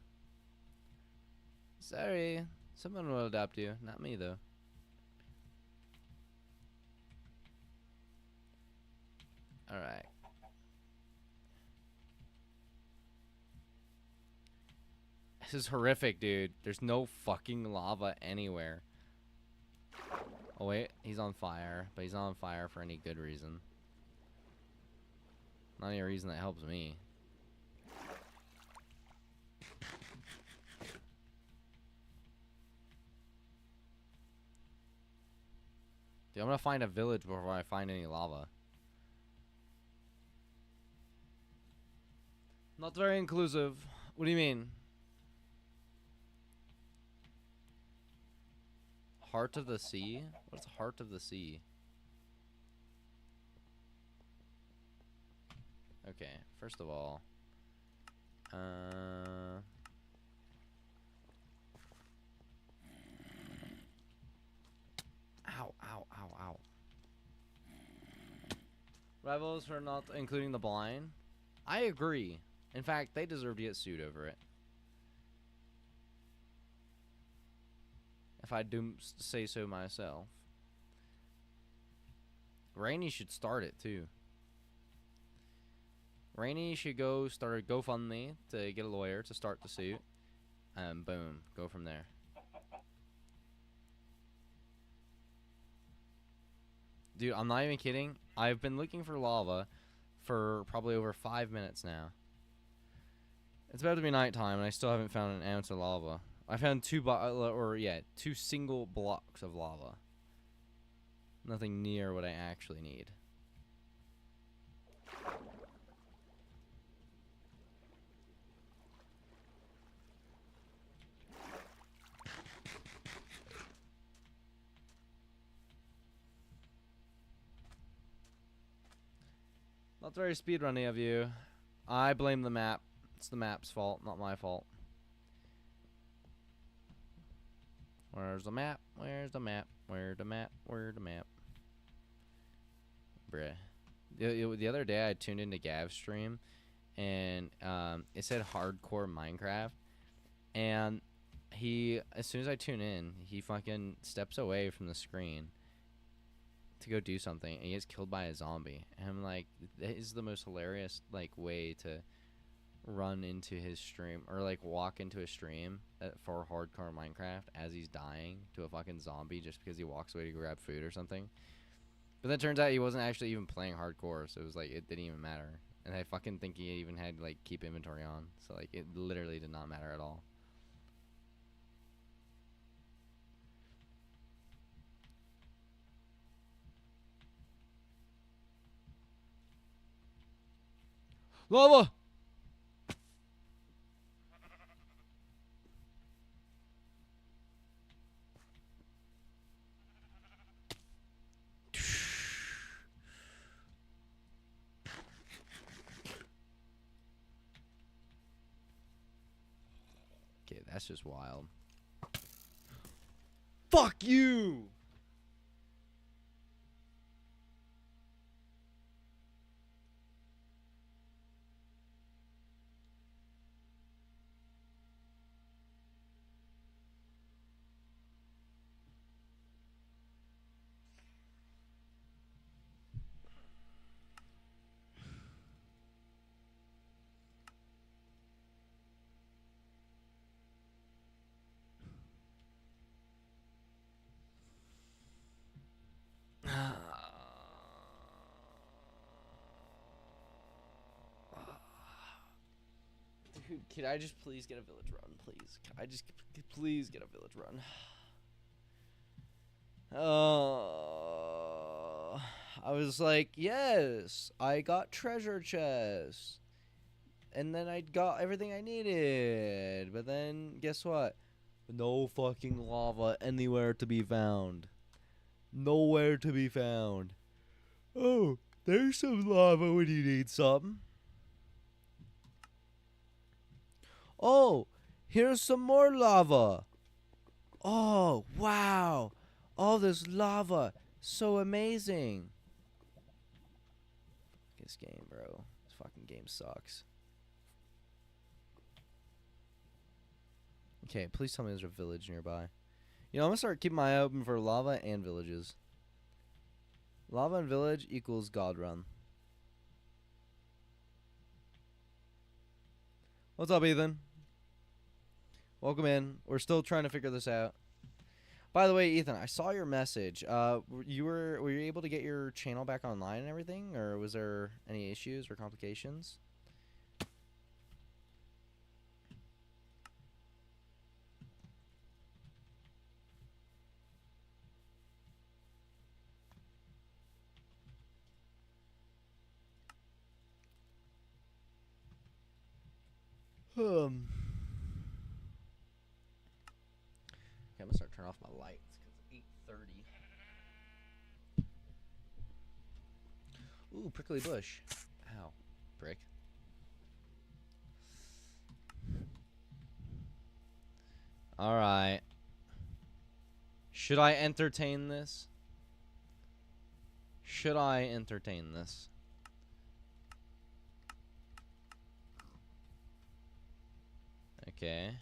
Sorry. Someone will adopt you. Not me, though. Alright. This is horrific, dude. There's no fucking lava anywhere. Oh, wait. He's on fire. But he's not on fire for any good reason. Not any reason that helps me. Dude, I'm gonna find a village before I find any lava. Not very inclusive. What do you mean? Heart of the Sea? What's Heart of the Sea? Okay, first of all, ow, ow, ow, ow. Rivals for not including the blind? I agree. In fact, they deserve to get sued over it. If I do say so myself. Rainy should start it too. Rainy should go start a GoFundMe to get a lawyer to start the suit. And boom, go from there. Dude, I'm not even kidding. I've been looking for lava for probably over 5 minutes now. It's about to be nighttime and I still haven't found an ounce of lava. I found two single blocks of lava. Nothing near what I actually need. Not very speedrunning of you. I blame the map. It's the map's fault, not my fault. Where's the map? Where's the map? Where's the map? Where's the map? Bruh. The other day I tuned into Gav's stream and it said hardcore Minecraft, and he, as soon as I tune in, he fucking steps away from the screen to go do something and he gets killed by a zombie. And I'm like, that is the most hilarious like way to run into his stream, or like walk into a stream for hardcore Minecraft as he's dying to a fucking zombie just because he walks away to grab food or something. But then it turns out he wasn't actually even playing hardcore, so it was like it didn't even matter. And I fucking think he even had like keep inventory on, so like it literally did not matter at all. Lava! Okay, that's just wild. Fuck you! Dude, can I just please get a village run, please? Can I just please get a village run? I was like, yes, I got treasure chests. And then I got everything I needed. But then, guess what? No fucking lava anywhere to be found. Nowhere to be found. Oh, there's some lava when you need some. Oh, here's some more lava. Oh, wow. All this lava. So amazing. This game, bro. This fucking game sucks. Okay, please tell me there's a village nearby. You know, I'm gonna start keeping my eye open for lava and villages. Lava and village equals God run. What's up, Ethan? Welcome in. We're still trying to figure this out. By the way, Ethan, I saw your message. Were you able to get your channel back online and everything, or was there any issues or complications? Okay, I'm gonna start turning off my lights because it's 8:30. Ooh, prickly bush. Ow, brick. All right. Should I entertain this? Should I entertain this? Okay.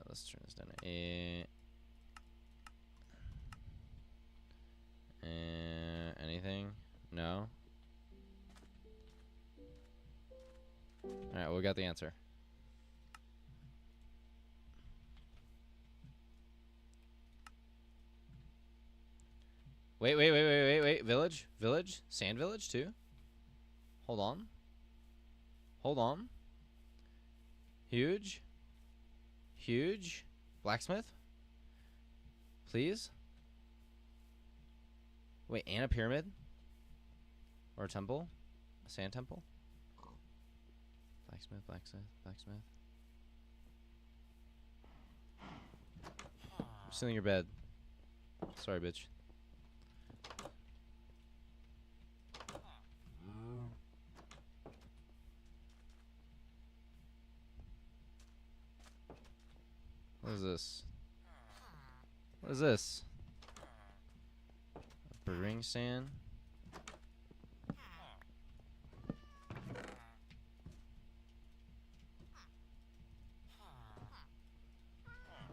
Let's turn this down to 8. Anything? No? Alright, we got the answer. Wait. Village? Village? Sand village, too? Hold on. Hold on. Huge? Huge? Blacksmith? Please? Wait, and a pyramid? Or a temple? A sand temple? Blacksmith. I'm stealing your bed. Sorry, bitch. What is this? What is this? A brewing stand?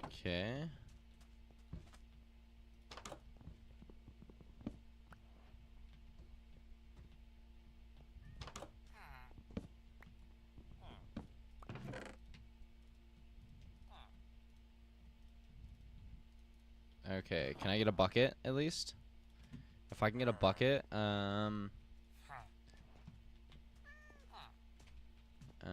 Okay. Okay, can I get a bucket at least? If I can get a bucket, hold on. Oh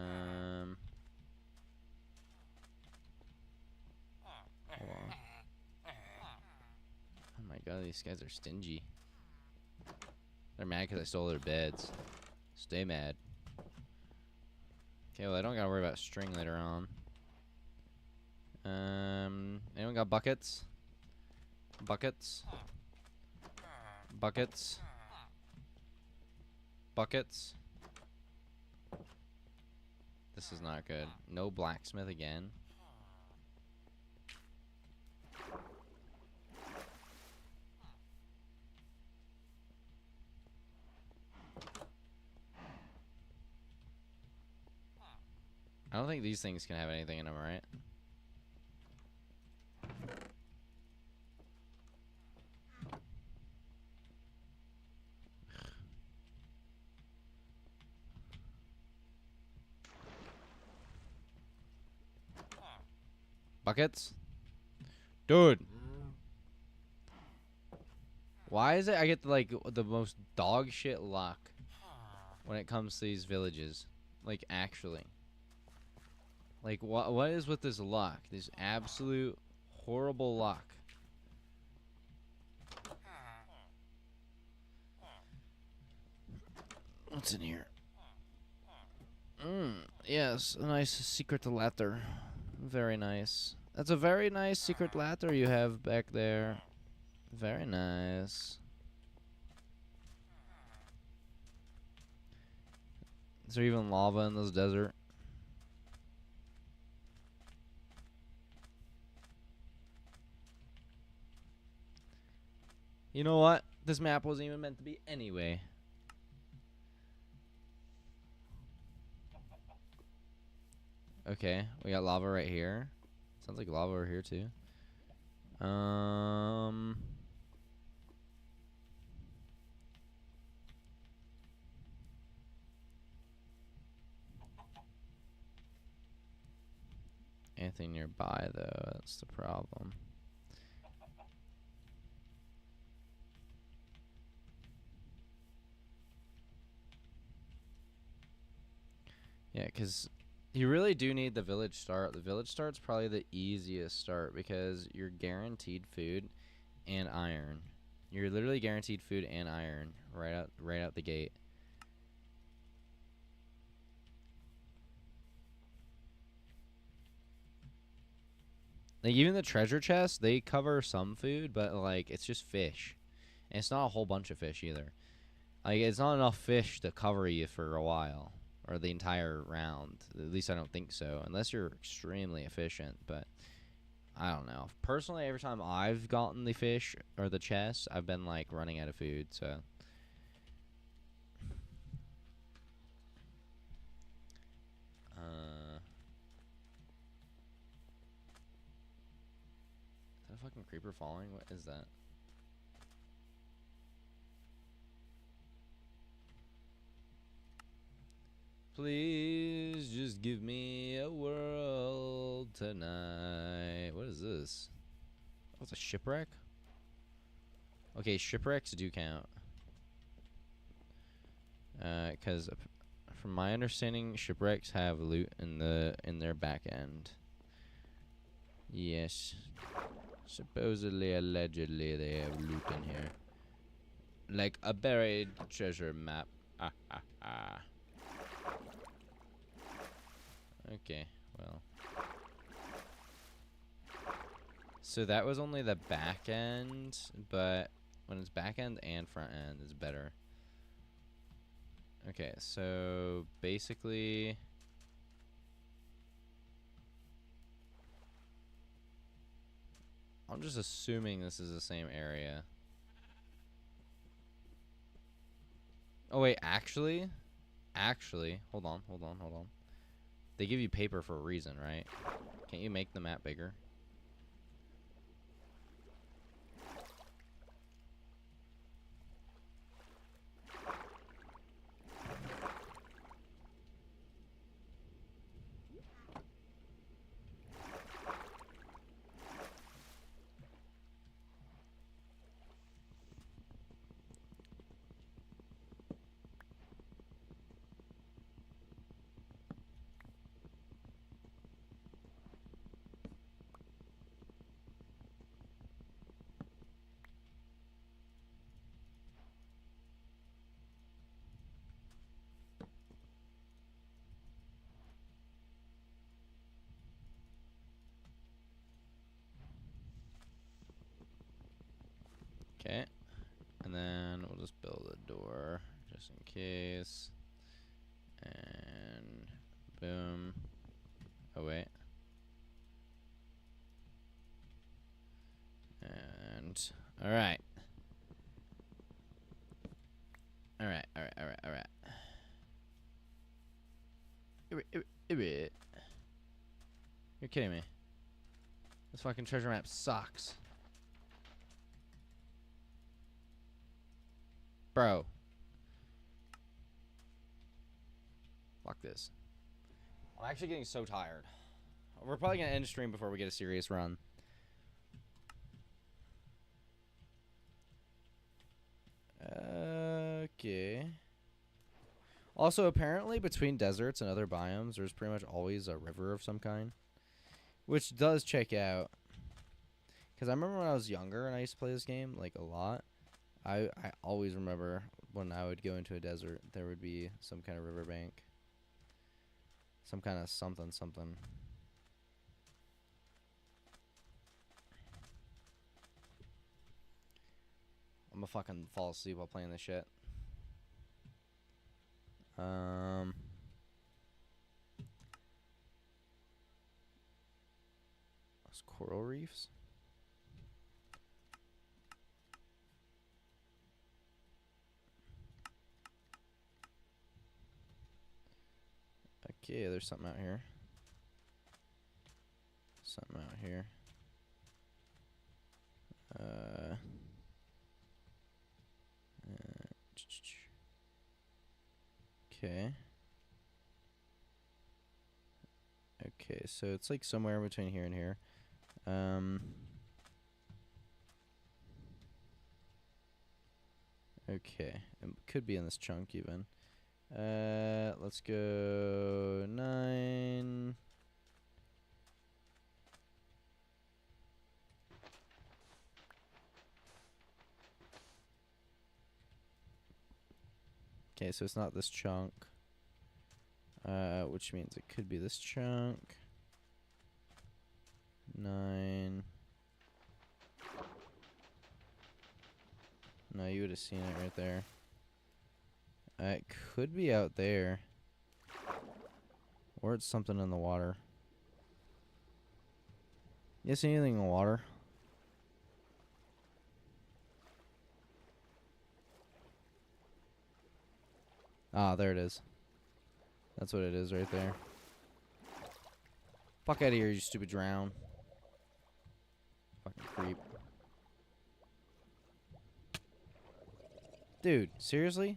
my god, these guys are stingy. They're mad because I stole their beds. Stay mad. Okay, well I don't gotta worry about string later on. Anyone got buckets? Buckets? Buckets? Buckets? This is not good. No blacksmith again. I don't think these things can have anything in them, right? Buckets? Dude. Why is it I get like the most dog shit luck when it comes to these villages? Like actually. Like what is with this luck? This absolute horrible luck. What's in here? Yes, a nice secret ladder. Very nice. That's a very nice secret ladder you have back there. Very nice. Is there even lava in this desert? You know what? This map wasn't even meant to be anyway. Okay, we got lava right here. Sounds like lava over here too. Anything nearby though, that's the problem. Yeah, because you really do need the village start. The village start's probably the easiest start because you're guaranteed food and iron. You're literally guaranteed food and iron right out the gate. Like even the treasure chests, they cover some food, but like it's just fish. And it's not a whole bunch of fish either. Like it's not enough fish to cover you for a while or the entire round. At least I don't think so, unless you're extremely efficient, but I don't know. Personally, every time I've gotten the fish or the chest, I've been like running out of food, so is that a fucking creeper falling? What is that? Please just give me a world tonight. What is this? Oh, it's a shipwreck? Okay, shipwrecks do count. Because from my understanding, shipwrecks have loot in their back end. Yes. Supposedly, allegedly, they have loot in here. Like a buried treasure map. Ah, ah, ah. Okay, well. So that was only the back end, but when it's back end and front end, it's better. Okay, so basically... I'm just assuming this is the same area. Oh wait, actually, hold on. They give you paper for a reason, right? Can't you make the map bigger? Okay, and then we'll just build a door just in case. And boom. Oh wait. And all right. You're kidding me. This fucking treasure map sucks. Bro. Fuck this. I'm actually getting so tired. We're probably gonna end stream before we get a serious run. Okay. Also, apparently between deserts and other biomes, there's pretty much always a river of some kind. Which does check out. Because I remember when I was younger and I used to play this game, like, a lot. I always remember when I would go into a desert, there would be some kind of riverbank. Some kind of something. I'm gonna fucking fall asleep while playing this shit. Those coral reefs? Okay, there's something out here. something out here. Okay. Okay, so it's like somewhere in between here and here. Okay, it could be in this chunk even. Let's go 9. Okay, so it's not this chunk. Which means it could be this chunk. 9. No, you would have seen it right there. It could be out there. Or it's something in the water. You see anything in the water? Ah, there it is. That's what it is right there. Fuck out of here, you stupid drown. Fucking creep. Dude, seriously?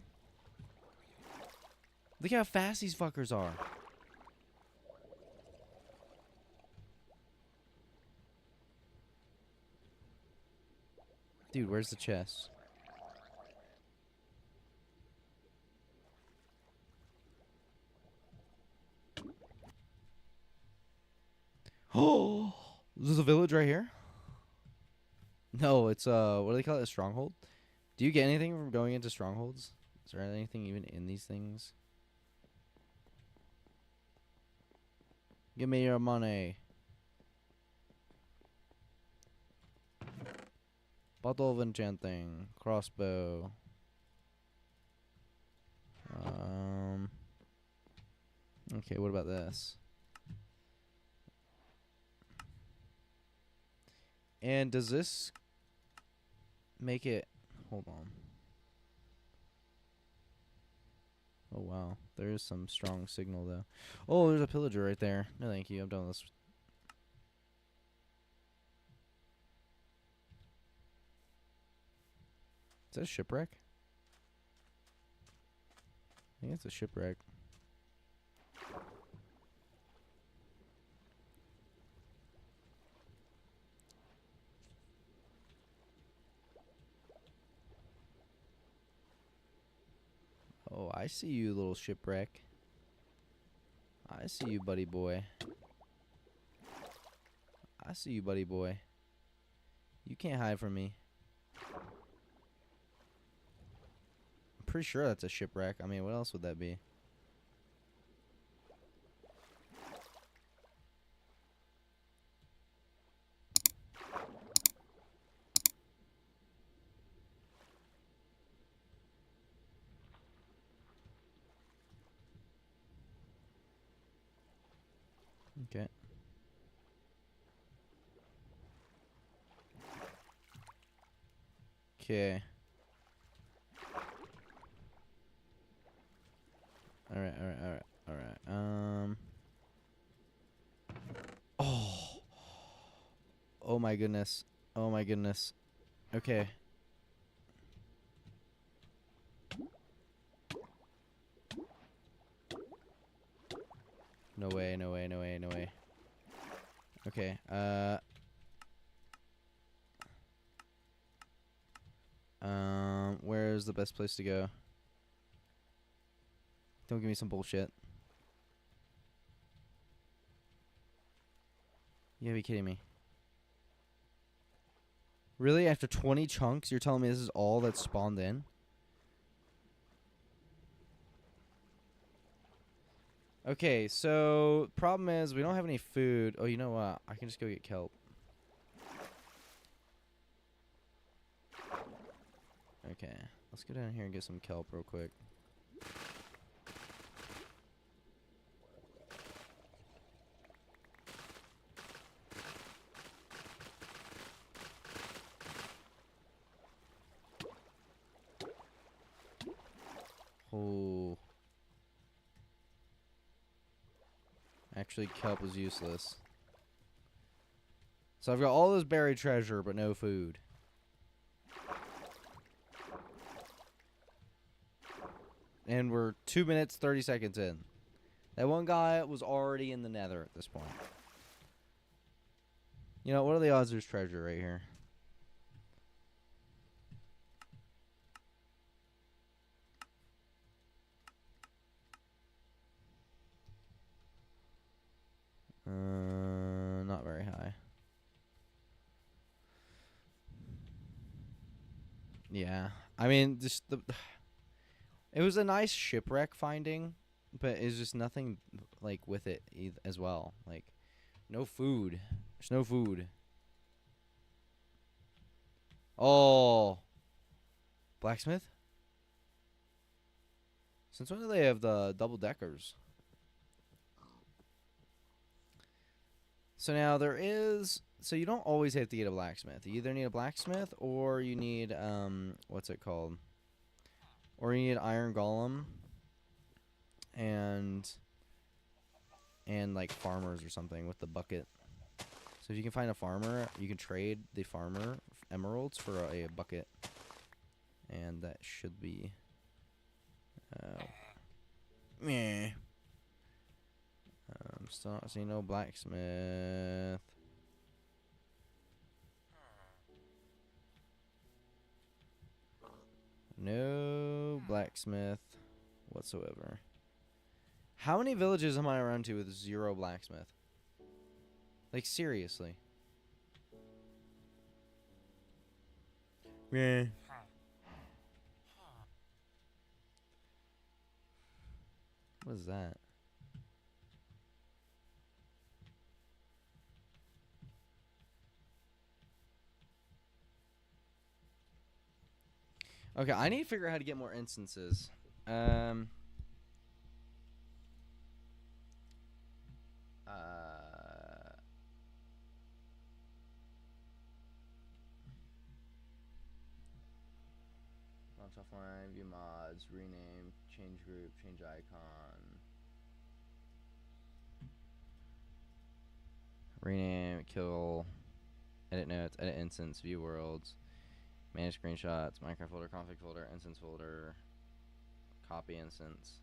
Look how fast these fuckers are. Dude, where's the chest? Oh, there's a village right here? No, it's what do they call it? A stronghold? Do you get anything from going into strongholds? Is there anything even in these things? Give me your money. Bottle of enchanting. Crossbow. Okay, what about this? And does this make it... Hold on. Oh, wow. There is some strong signal, though. Oh, there's a pillager right there. No, thank you. I'm done with this. Is that a shipwreck? I think it's a shipwreck. Oh, I see you, little shipwreck. I see you, buddy boy. I see you, buddy boy. You can't hide from me. I'm pretty sure that's a shipwreck. I mean, what else would that be? Okay. Okay. Alright. Oh. Oh my goodness. Oh my goodness. Okay. No way, no way, no way, no way. Okay, where's the best place to go? Don't give me some bullshit. You gotta be kidding me. Really? After 20 chunks, you're telling me this is all that's spawned in? Okay, so problem is we don't have any food. Oh, you know what? I can just go get kelp. Okay, let's go down here and get some kelp real quick. Oh. Actually, kelp is useless. So I've got all this buried treasure, but no food. And we're 2 minutes, 30 seconds in. That one guy was already in the nether at this point. You know, what are the odds there's treasure right here? Not very high. Yeah. I mean, just it was a nice shipwreck finding, but it's just nothing like with it as well. Like no food. There's no food. Oh. Blacksmith? Since when do they have the double deckers? So now there is, so you don't always have to get a blacksmith. You either need a blacksmith or you need, what's it called? Or you need iron golem and like farmers or something with the bucket. So if you can find a farmer, you can trade the farmer emeralds for a bucket. And that should be, meh. Still not seeing no blacksmith. No blacksmith whatsoever. How many villages am I around to with 0 blacksmith? Like, seriously. Yeah. What is that? Okay, I need to figure out how to get more instances. Launch offline, view mods, rename, change group, change icon. Rename, kill, edit notes, edit instance, view worlds. Manage screenshots, Minecraft folder, config folder, instance folder, copy instance.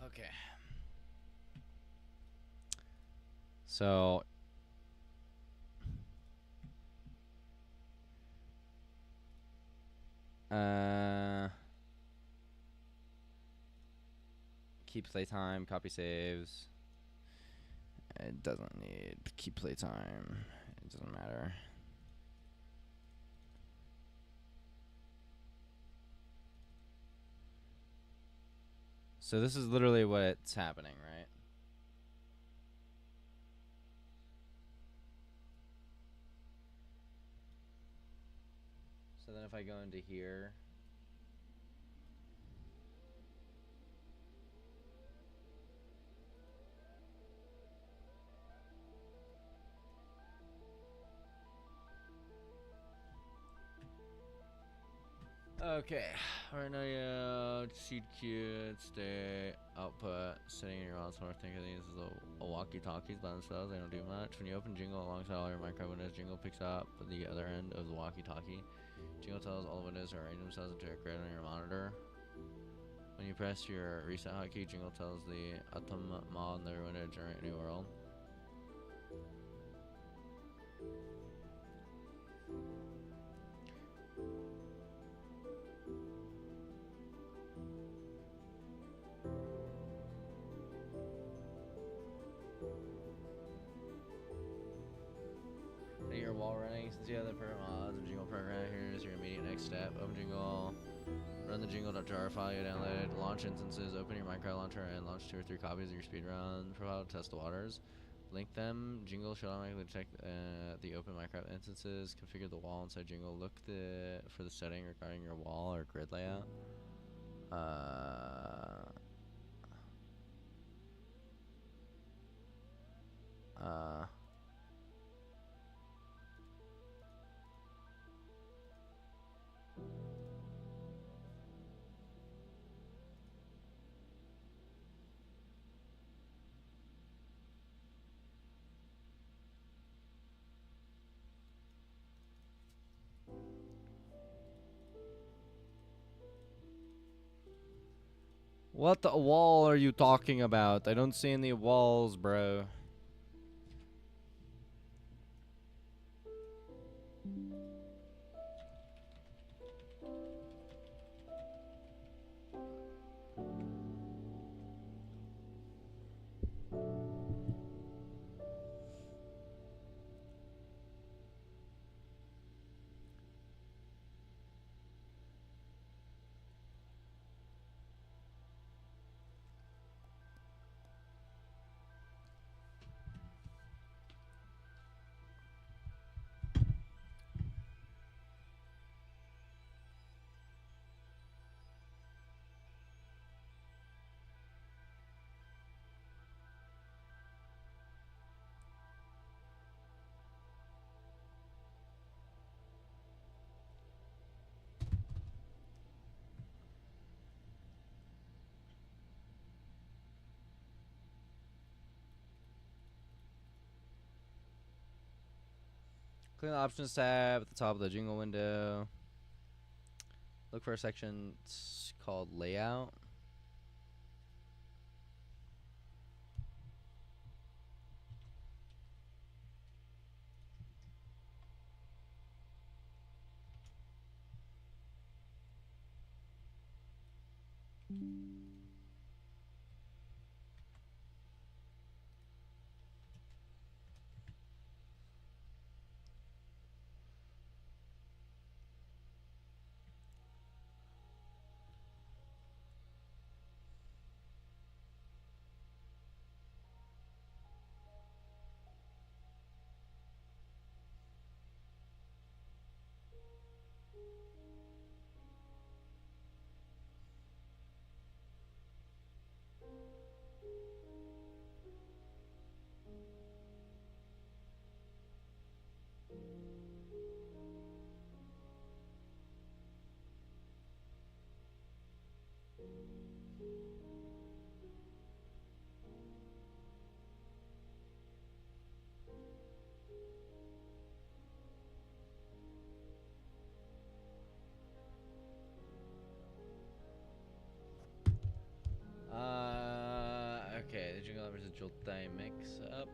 Okay. So keep playtime, copy saves. It doesn't need keep playtime. It doesn't matter. So this is literally what's happening, right? So then if I go into here, Okay, right now, yeah, seed queue, stay, output, sitting in your console. Think of these as a walkie-talkies by themselves. They don't do much. When you open Jingle alongside all your Minecraft windows, Jingle picks up the other end of the walkie-talkie. Jingle tells all the windows to arrange themselves into a grid on your monitor. When you press your reset hotkey, Jingle tells the Atom mod in their window to generate a new world. Your wall running since you have the permanent mods and Jingle program. Here's your immediate next step. Open Jingle, run the Jingle.jar file you downloaded, launch instances, open your Minecraft launcher, and launch 2 or 3 copies of your speedrun profile to test the waters. Link them. Jingle should automatically detect the open Minecraft instances. Configure the wall inside Jingle. Look for the setting regarding your wall or grid layout. What the wall are you talking about? I don't see any walls, bro. Click on the Options tab at the top of the Jingle window. Look for a section called Layout. Okay, the Jingle versus Joltai mix up.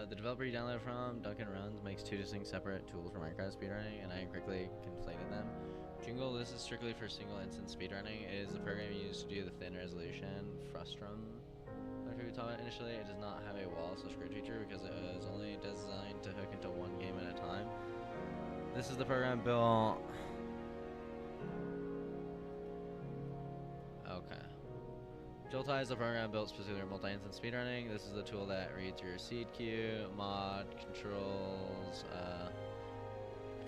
The developer you downloaded from, Duncan Runs, makes 2 distinct separate tools for Minecraft speedrunning, and I incorrectly conflated them. Jingle, this is strictly for single instance speedrunning. It is the program used to do the thin resolution frustrum like we taught initially. It does not have a wall/grid feature because it is only designed to hook into one game at a time. This is the program built. Okay. Joltai is the program built specifically for multi-instance speedrunning. This is the tool that reads your seed queue, mod, controls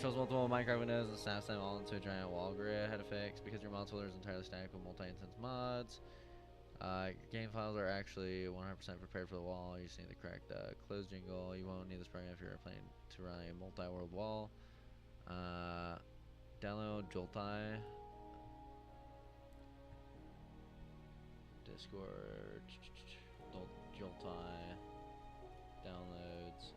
multiple Minecraft windows and snaps them all into a giant wall grid. How to fix, because your mod folder is entirely static with multi-instance mods. Your game files are actually 100% prepared for the wall. You just need the correct close Jingle. You won't need this program if you're planning to run a multi-world wall. Download Joltai. Discord, Joltai, downloads.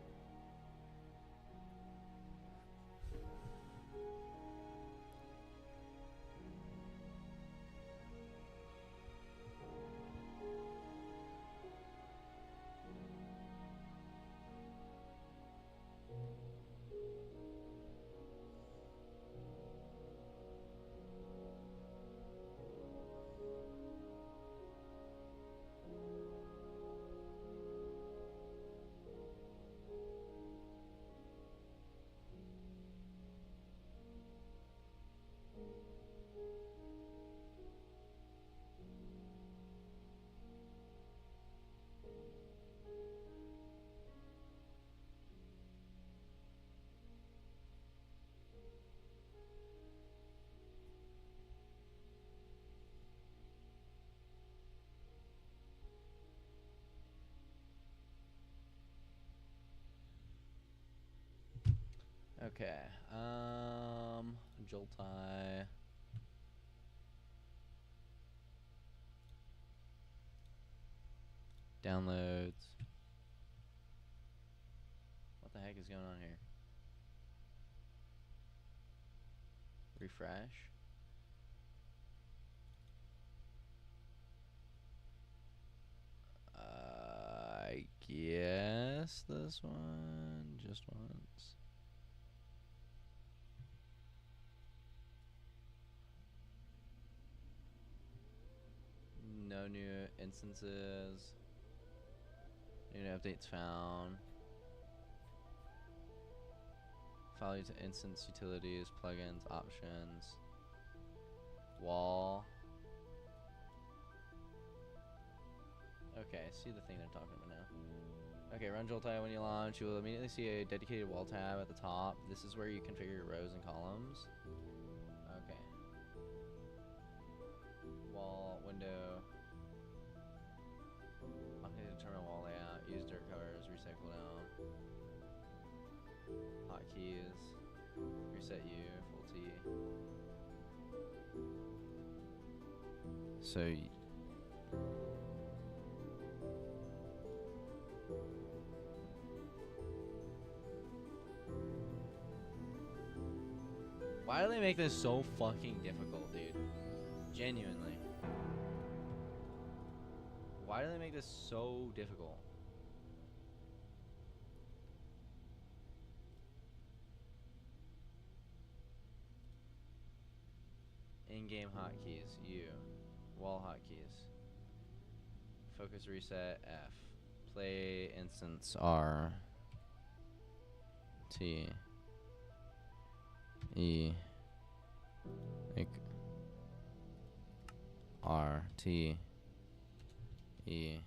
Okay, Joltai. Downloads. What the heck is going on here? Refresh. I guess this one just once. No new instances. New updates found. File to instance utilities, plugins, options. Wall. Okay, I see the thing they're talking about now. Okay, run Joltai when you launch. You will immediately see a dedicated wall tab at the top. This is where you configure your rows and columns. Okay. Wall, window. Okay, determine wall layout. Use dirt covers, recycle down. Hotkeys. Reset U, full T. So. Why do they make this so fucking difficult, dude? Genuinely. Why do they make this so difficult? In-game hotkeys, U. Wall hotkeys. Focus reset, F. Play instance, R. T. E. Like R. T. E.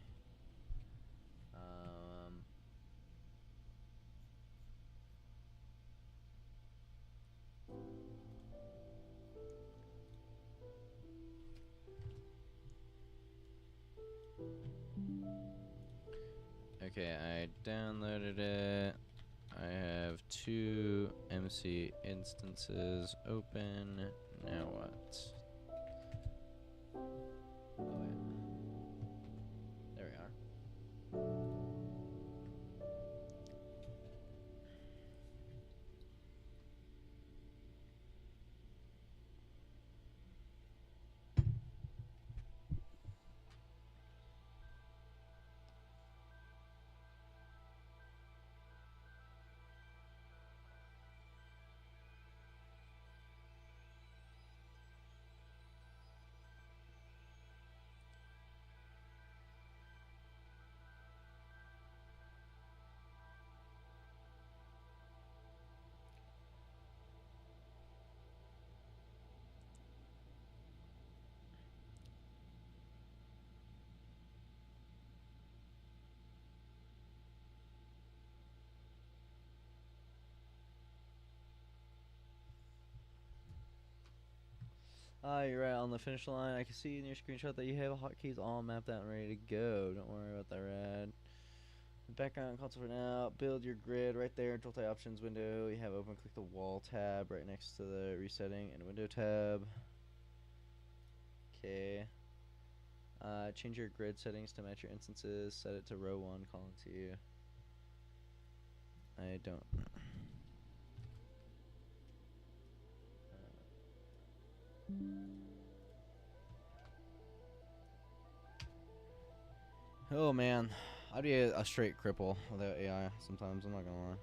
Okay, I downloaded it. I have 2 MC instances open. Now what? Oh yeah. There we are. You're right on the finish line. I can see in your screenshot that you have hotkeys all mapped out and ready to go. Don't worry about that, Rad. Background console for now. Build your grid right there. Joltai options window. You have open. Click the wall tab right next to the resetting and window tab. Okay. Change your grid settings to match your instances. Set it to row 1, column 2. I don't. Oh man, I'd be a straight cripple without AI sometimes, I'm not gonna lie.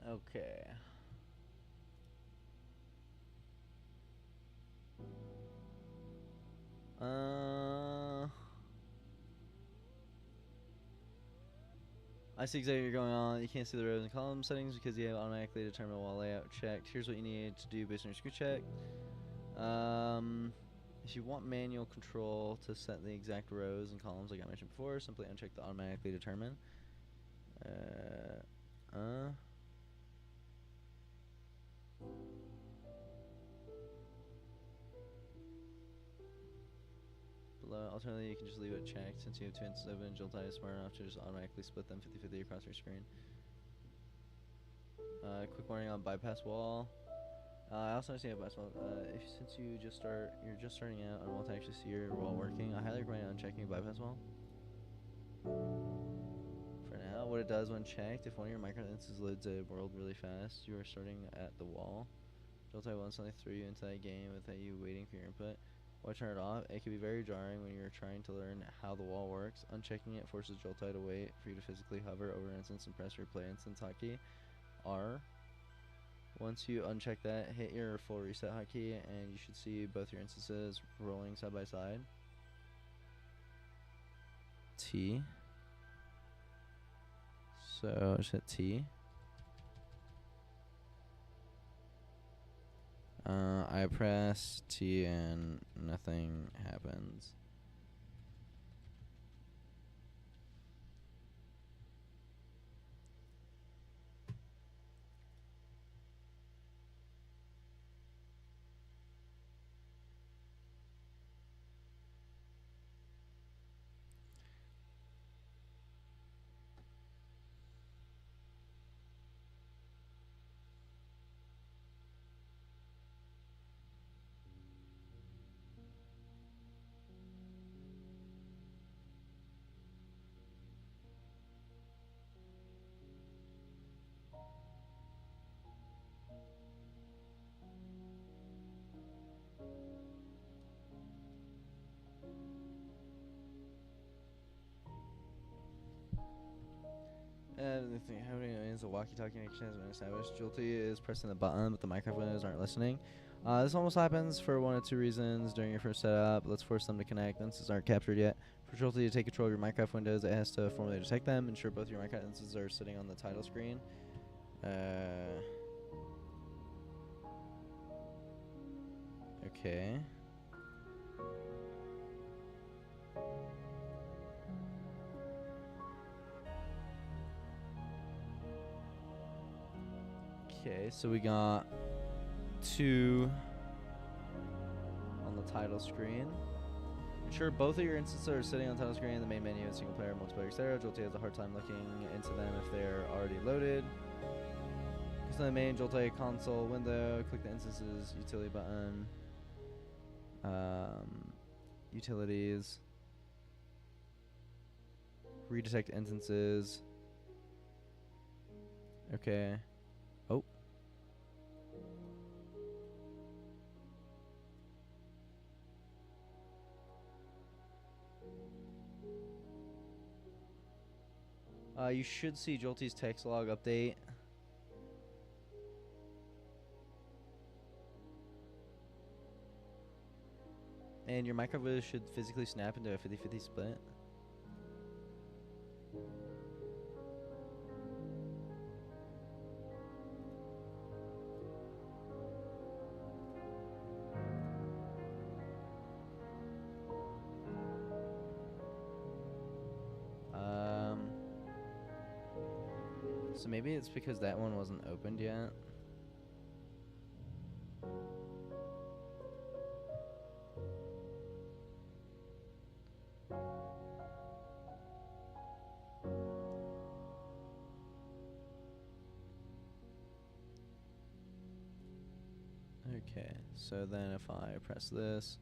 Okay. I see exactly what you're going on. You can't see the rows and column settings because you have automatically determined wall layout checked. Here's what you need to do based on your screw check. If you want manual control to set the exact rows and columns like I mentioned before, simply uncheck the automatically determine. Below, alternatively, you can just leave it checked since you have two instances open. Joltai is smart enough to just automatically split them 50-50 across your screen. Quick warning on bypass wall. I also understand bypass wall. Since you're just starting out and want to actually see your wall working, I highly recommend unchecking bypass wall. For now, what it does when checked, if one of your micro instances loads a world really fast, you are starting at the wall. Joltai will instantly throw you into that game without you waiting for your input. Why turn it off? It can be very jarring when you're trying to learn how the wall works. Unchecking it forces Joltai to wait for you to physically hover over an instance and press your play instance hotkey, R. Once you uncheck that, hit your full reset hotkey and you should see both your instances rolling side by side. T. So just hit T. I press T and nothing happens. The thing happening is the walkie-talkie connection has been established. Jolty is pressing the button, but the microphones aren't listening. This almost happens for one of two reasons during your first setup. Let's force them to connect. Instances aren't captured yet. For Jolty to take control of your Minecraft windows, it has to formally detect them. Ensure both your Minecraft instances are sitting on the title screen. Okay. Okay, so we got 2 on the title screen. Ensure both of your instances are sitting on the title screen in the main menu in single player, multiplayer, etc. Jolty has a hard time looking into them if they're already loaded. Click on the main Jolty console window, click the instances utility button. Utilities. Redetect instances. Okay. Oh. You should see Jolty's text log update. And your microwave should physically snap into a 50-50 split. So maybe it's because that one wasn't opened yet. Okay, so then if I press this,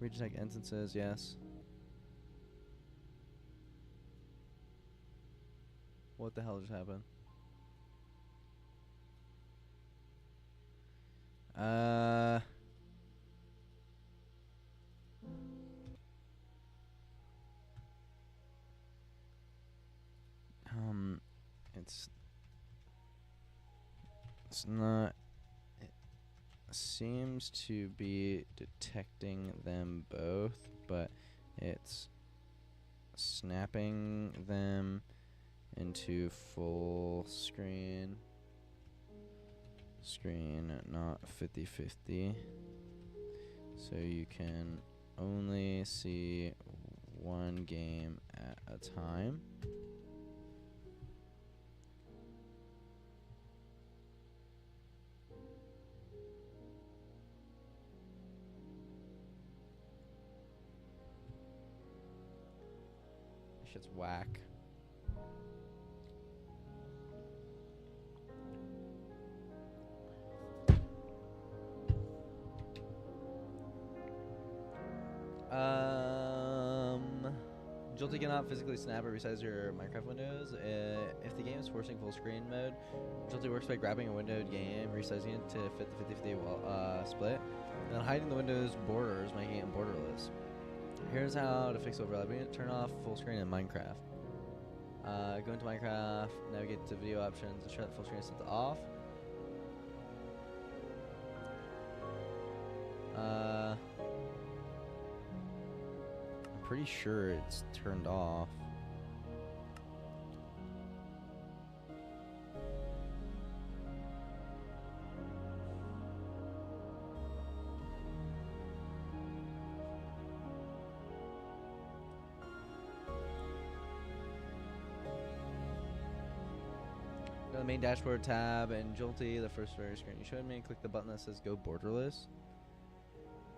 redetect instances, yes. What the hell just happened? It's not. It seems to be detecting them both, but it's snapping them into full screen. Not 50-50. So you can only see one game at a time. This shit's whack. Jolty cannot physically snap or resize your Minecraft windows. If the game is forcing full screen mode, Jolty works by grabbing a windowed game, resizing it to fit the 50-50 split, and then hiding the window's borders, making it borderless. Here's how to fix overlapping. Turn off full screen in Minecraft. Go into Minecraft, navigate to video options, and shut full screen set to off. Pretty sure it's turned off. Go to the main dashboard tab and Jolty, the first very screen you showed me, click the button that says go borderless.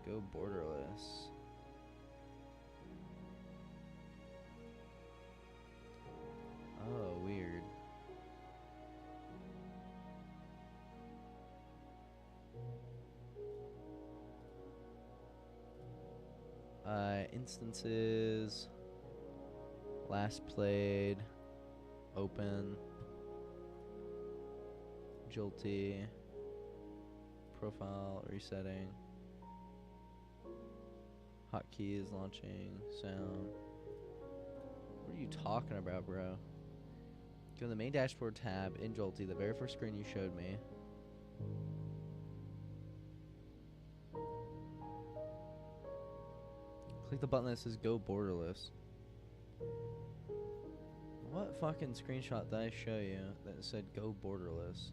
Go borderless. Oh, weird. Instances. Last played. Open. Jolty. Profile resetting. Hotkeys launching. Sound. What are you talking about, bro? Go to the main dashboard tab in Jolty, the very first screen you showed me. Click the button that says go borderless. What fucking screenshot did I show you that said go borderless?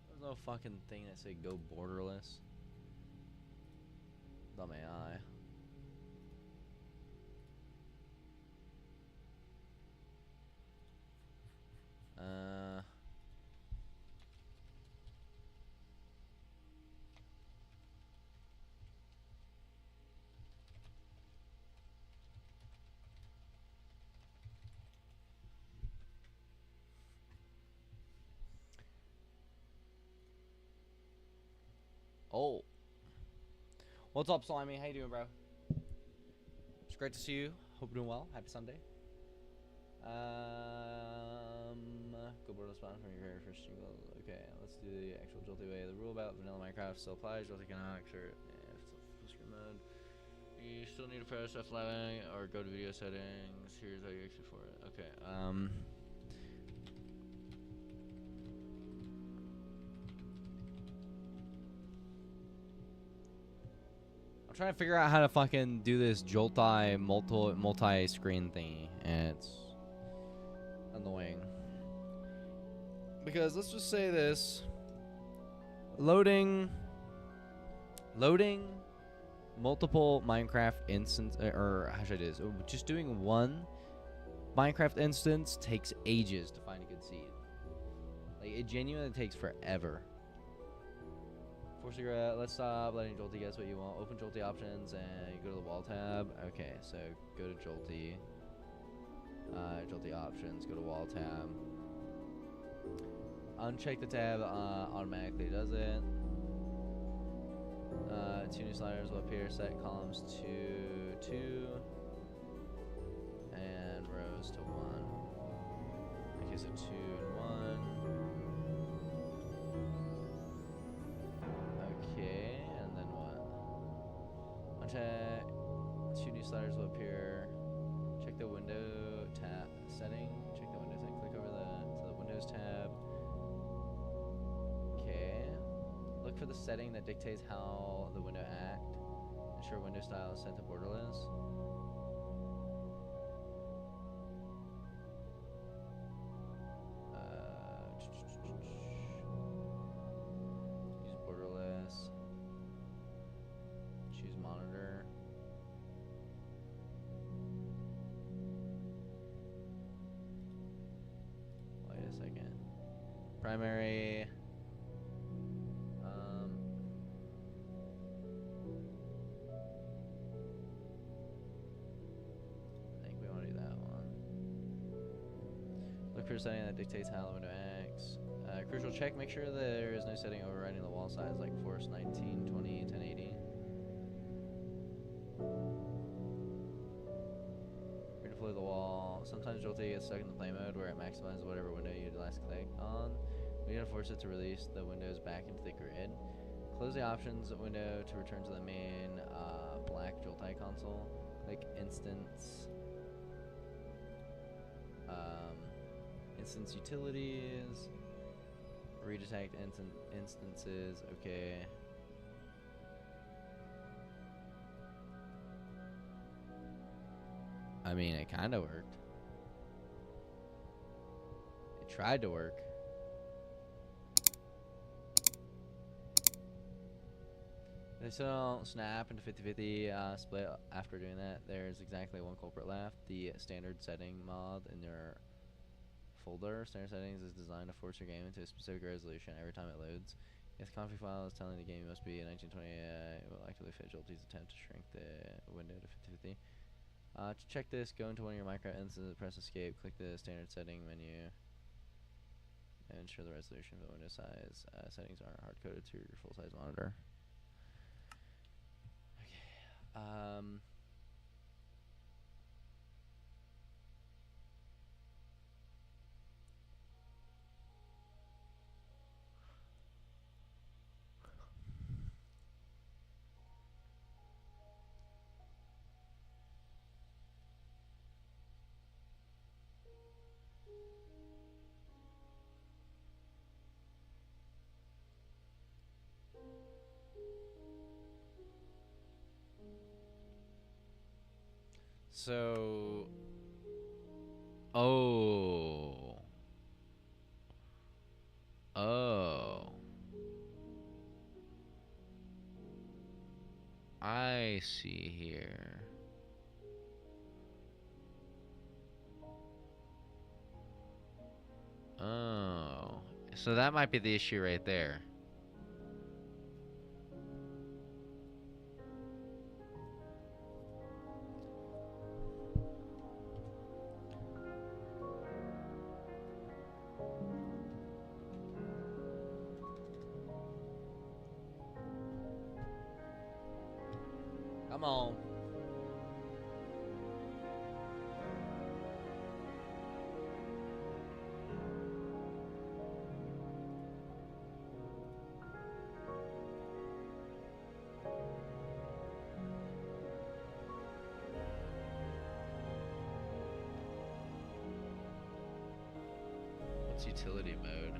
There's no fucking thing that said go borderless. Dumb AI. Oh. What's up, Slimy? How you doing, bro? It's great to see you. Hope you're doing well. Happy Sunday. Go board the spot from your very first single. Okay, let's do the actual Jolty way. The rule about vanilla Minecraft still applies. Jolty cannot exert. If it's a full screen mode, you still need to press F11 or go to video settings. Here's how you exit for it. Okay. I'm trying to figure out how to fucking do this Jolti multi-screen thingy, and it's annoying. Because let's just say this: loading multiple Minecraft instance, or how should I do this? Just doing one Minecraft instance takes ages to find a good seed. Like, it genuinely takes forever. For cigarette, let's stop letting Jolty guess what you want. Open Jolty options and you go to the wall tab. Okay, so go to Jolty. Jolty options, go to wall tab. Uncheck the tab, automatically does it. 2 new sliders will appear. Set columns to 2 and rows to 1. Okay, so 2 and 1. Okay, and then what? Uncheck. 2 new sliders will appear. Check the window tab setting. Check the window setting. Click over to the Windows tab. Okay. Look for the setting that dictates how the window act. Ensure window style is set to borderless. Use borderless. Choose monitor. Wait a second. Primary. For setting that dictates how the window acts. Crucial check, make sure there is no setting overriding the wall size like force 19, 20, 1080. Redeploy the wall. Sometimes Jolty gets stuck in the play mode where it maximizes whatever window you last clicked on. We need to force it to release the windows back into the grid. Close the options window to return to the main black Jolty console. Click instance. Instance utilities, redetect instances, okay. I mean, it kind of worked. It tried to work. They still don't snap into 50-50 split after doing that. There's exactly one culprit left. The standard setting mod in your folder. Standard settings is designed to force your game into a specific resolution every time it loads. If the config file is telling the game you must be 1920, it will actively fit Jolty's attempt to shrink the window to 50-50. To check this, go into one of your Minecraft instances, press escape, click the standard setting menu, and ensure the resolution of the window size settings are hard-coded to your full-size monitor. Okay. So, oh, I see here. Oh, so that might be the issue right there. Come on. What's utility mode?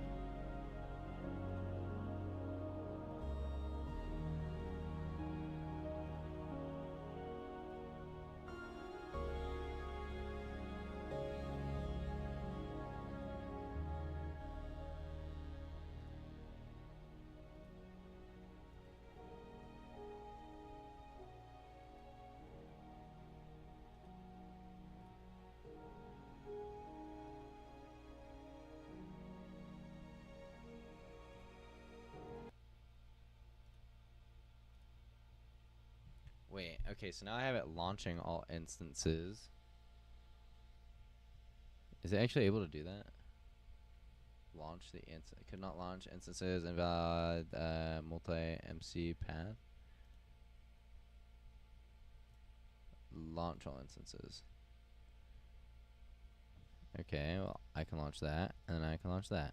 Wait, okay, so now I have it launching all instances. Is it actually able to do that? Launch the instance. Could not launch instances invalid multi-MC path. Launch all instances. Okay, well, I can launch that, and then I can launch that.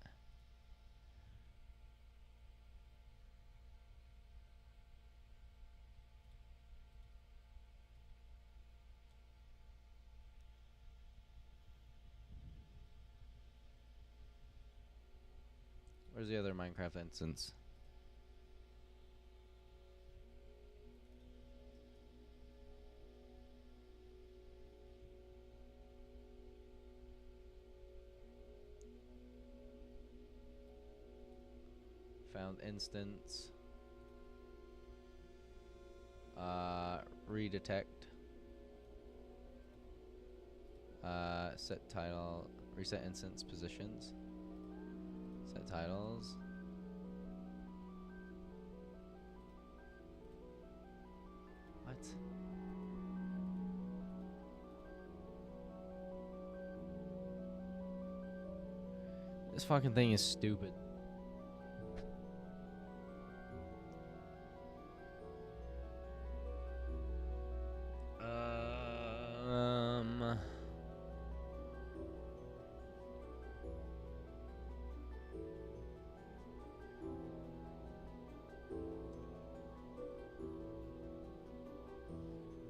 Where's the other Minecraft instance? Found instance. Redetect. Set title. Reset instance positions. Set titles. What? This fucking thing is stupid.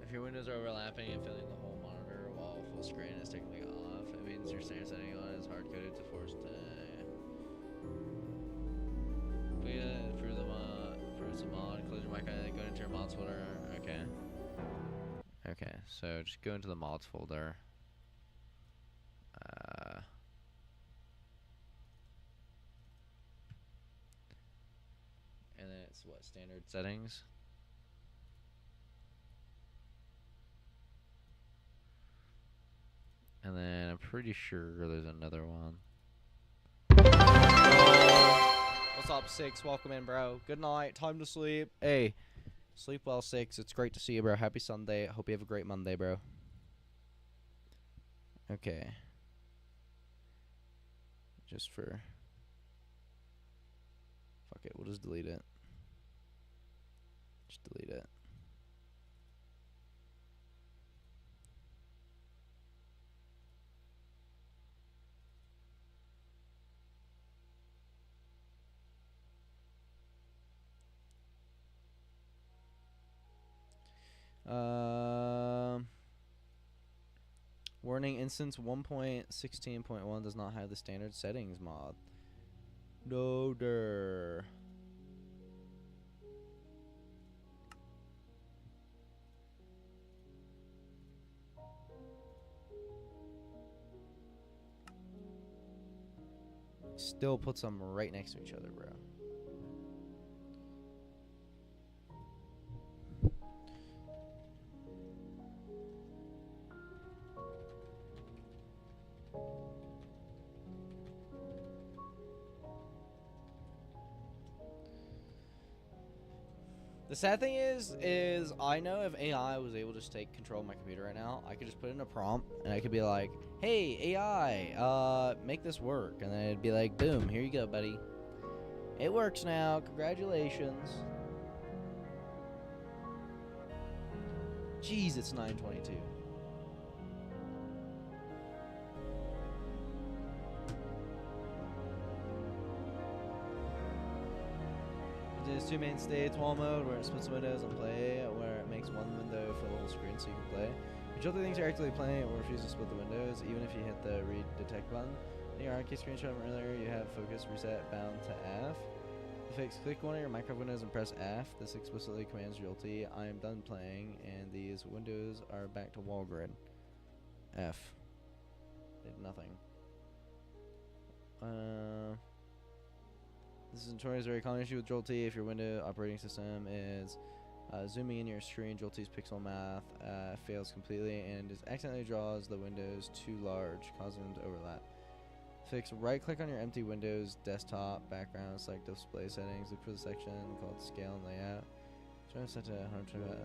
If your windows are overlapping and filling the whole monitor while full screen is technically off, it means your standard setting on is hard coded to force approves the mod, close your mic, go into your mods folder. Okay. Okay, so just go into the mods folder. And then it's what, standard settings? And then I'm pretty sure there's another one. What's up, Six? Welcome in, bro. Good night. Time to sleep. Hey, sleep well, Six. It's great to see you, bro. Happy Sunday. I hope you have a great Monday, bro. Okay. Just for... Fuck it. We'll just delete it. Just delete it. Warning, instance 1.16.1 does not have the standard settings mod. No der. Still puts them right next to each other, bro. The sad thing is I know if AI was able to just take control of my computer right now, I could just put in a prompt and I could be like, hey, AI, make this work. And then it'd be like, boom, here you go, buddy. It works now. Congratulations. Jeez, it's 9:22. There's two main states, wall mode, where it splits windows, and play, where it makes one window for the whole screen so you can play. Which other things are actively playing, it will refuse to split the windows, even if you hit the read detect button. In your arcade screenshot from earlier, you have focus reset bound to F. To fix, click one of your Minecraft windows and press F. This explicitly commands Jolty. I am done playing, and these windows are back to wall grid. F. Did nothing. This is notorious very common issue with Jolty. If your window operating system is zooming in your screen, Jolty's pixel math fails completely and accidentally draws the windows too large, causing them to overlap. Fix, right click on your empty Windows desktop background, select display settings, look for the section called scale and layout. Try to set to 100.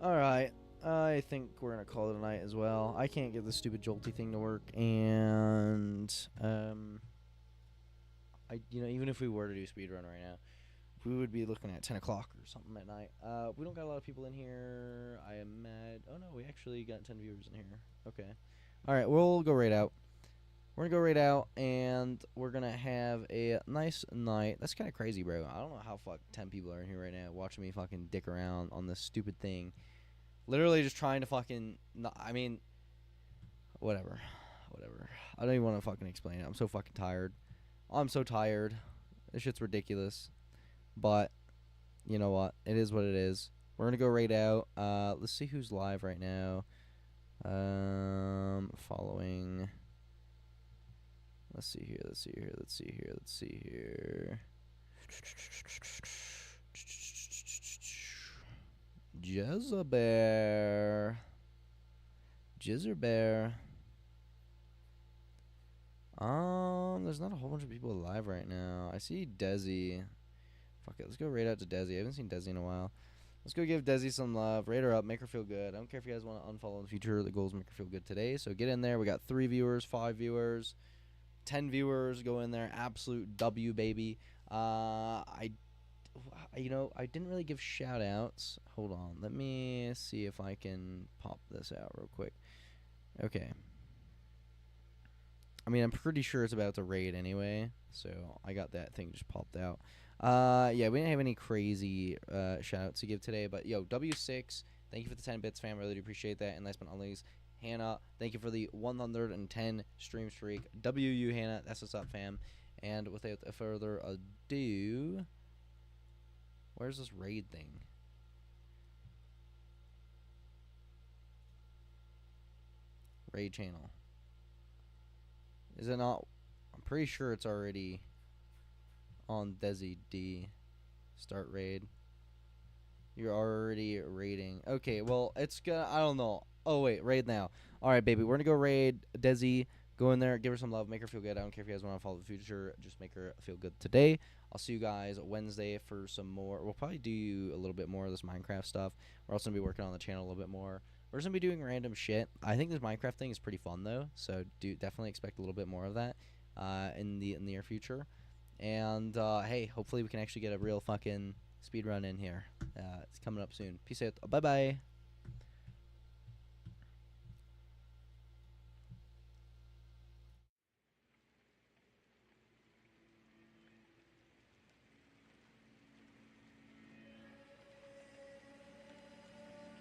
Alright, I think we're gonna call it a night as well. I can't get this stupid Jolty thing to work, and even if we were to do speedrun right now, we would be looking at 10 o'clock or something at night. We don't got a lot of people in here. I am mad. Oh no, we actually got 10 viewers in here. Okay. Alright, we'll go right out. We're gonna go right out, and we're gonna have a nice night. That's kind of crazy, bro. I don't know how 10 people are in here right now watching me fucking dick around on this stupid thing. Literally just trying to fucking... whatever. I don't even want to fucking explain it. I'm so fucking tired. I'm so tired. This shit's ridiculous. But, you know what? It is what it is. We're gonna go right out. Let's see who's live right now. Following... Let's see here. Jezzabear. There's not a whole bunch of people alive right now. I see Desi. Fuck it, let's go right out to Desi. I haven't seen Desi in a while. Let's go give Desi some love. Rate her up, make her feel good. I don't care if you guys want to unfollow in the future. The goal is make her feel good today. So get in there. We got 3 viewers, 5 viewers, 10 viewers. Go in there. Absolute W, baby. I didn't really give shout outs. Hold on. Let me see if I can pop this out real quick. Okay. I mean, I'm pretty sure it's about to raid anyway, so I got that thing just popped out. Yeah, we didn't have any crazy shout-outs to give today, but yo, W6, thank you for the 10 bits, fam. Really do appreciate that. And last but not least, Hannah, thank you for the 110 stream streak. WU, Hannah, that's what's up, fam. And without further ado, where's this raid thing? Raid channel. Is it not? I'm pretty sure it's already on Desi D. Start raid. You're already raiding. Okay, well, it's gonna... I don't know. Oh, wait. Raid now. Alright, baby. We're gonna go raid Desi. Go in there. Give her some love. Make her feel good. I don't care if you guys want to follow the future. Just make her feel good today. I'll see you guys Wednesday for some more. We'll probably do a little bit more of this Minecraft stuff. We're also going to be working on the channel a little bit more. We're just going to be doing random shit. I think this Minecraft thing is pretty fun, though. So definitely expect a little bit more of that in the near future. And, hey, hopefully we can actually get a real fucking speedrun in here. It's coming up soon. Peace out. Bye-bye.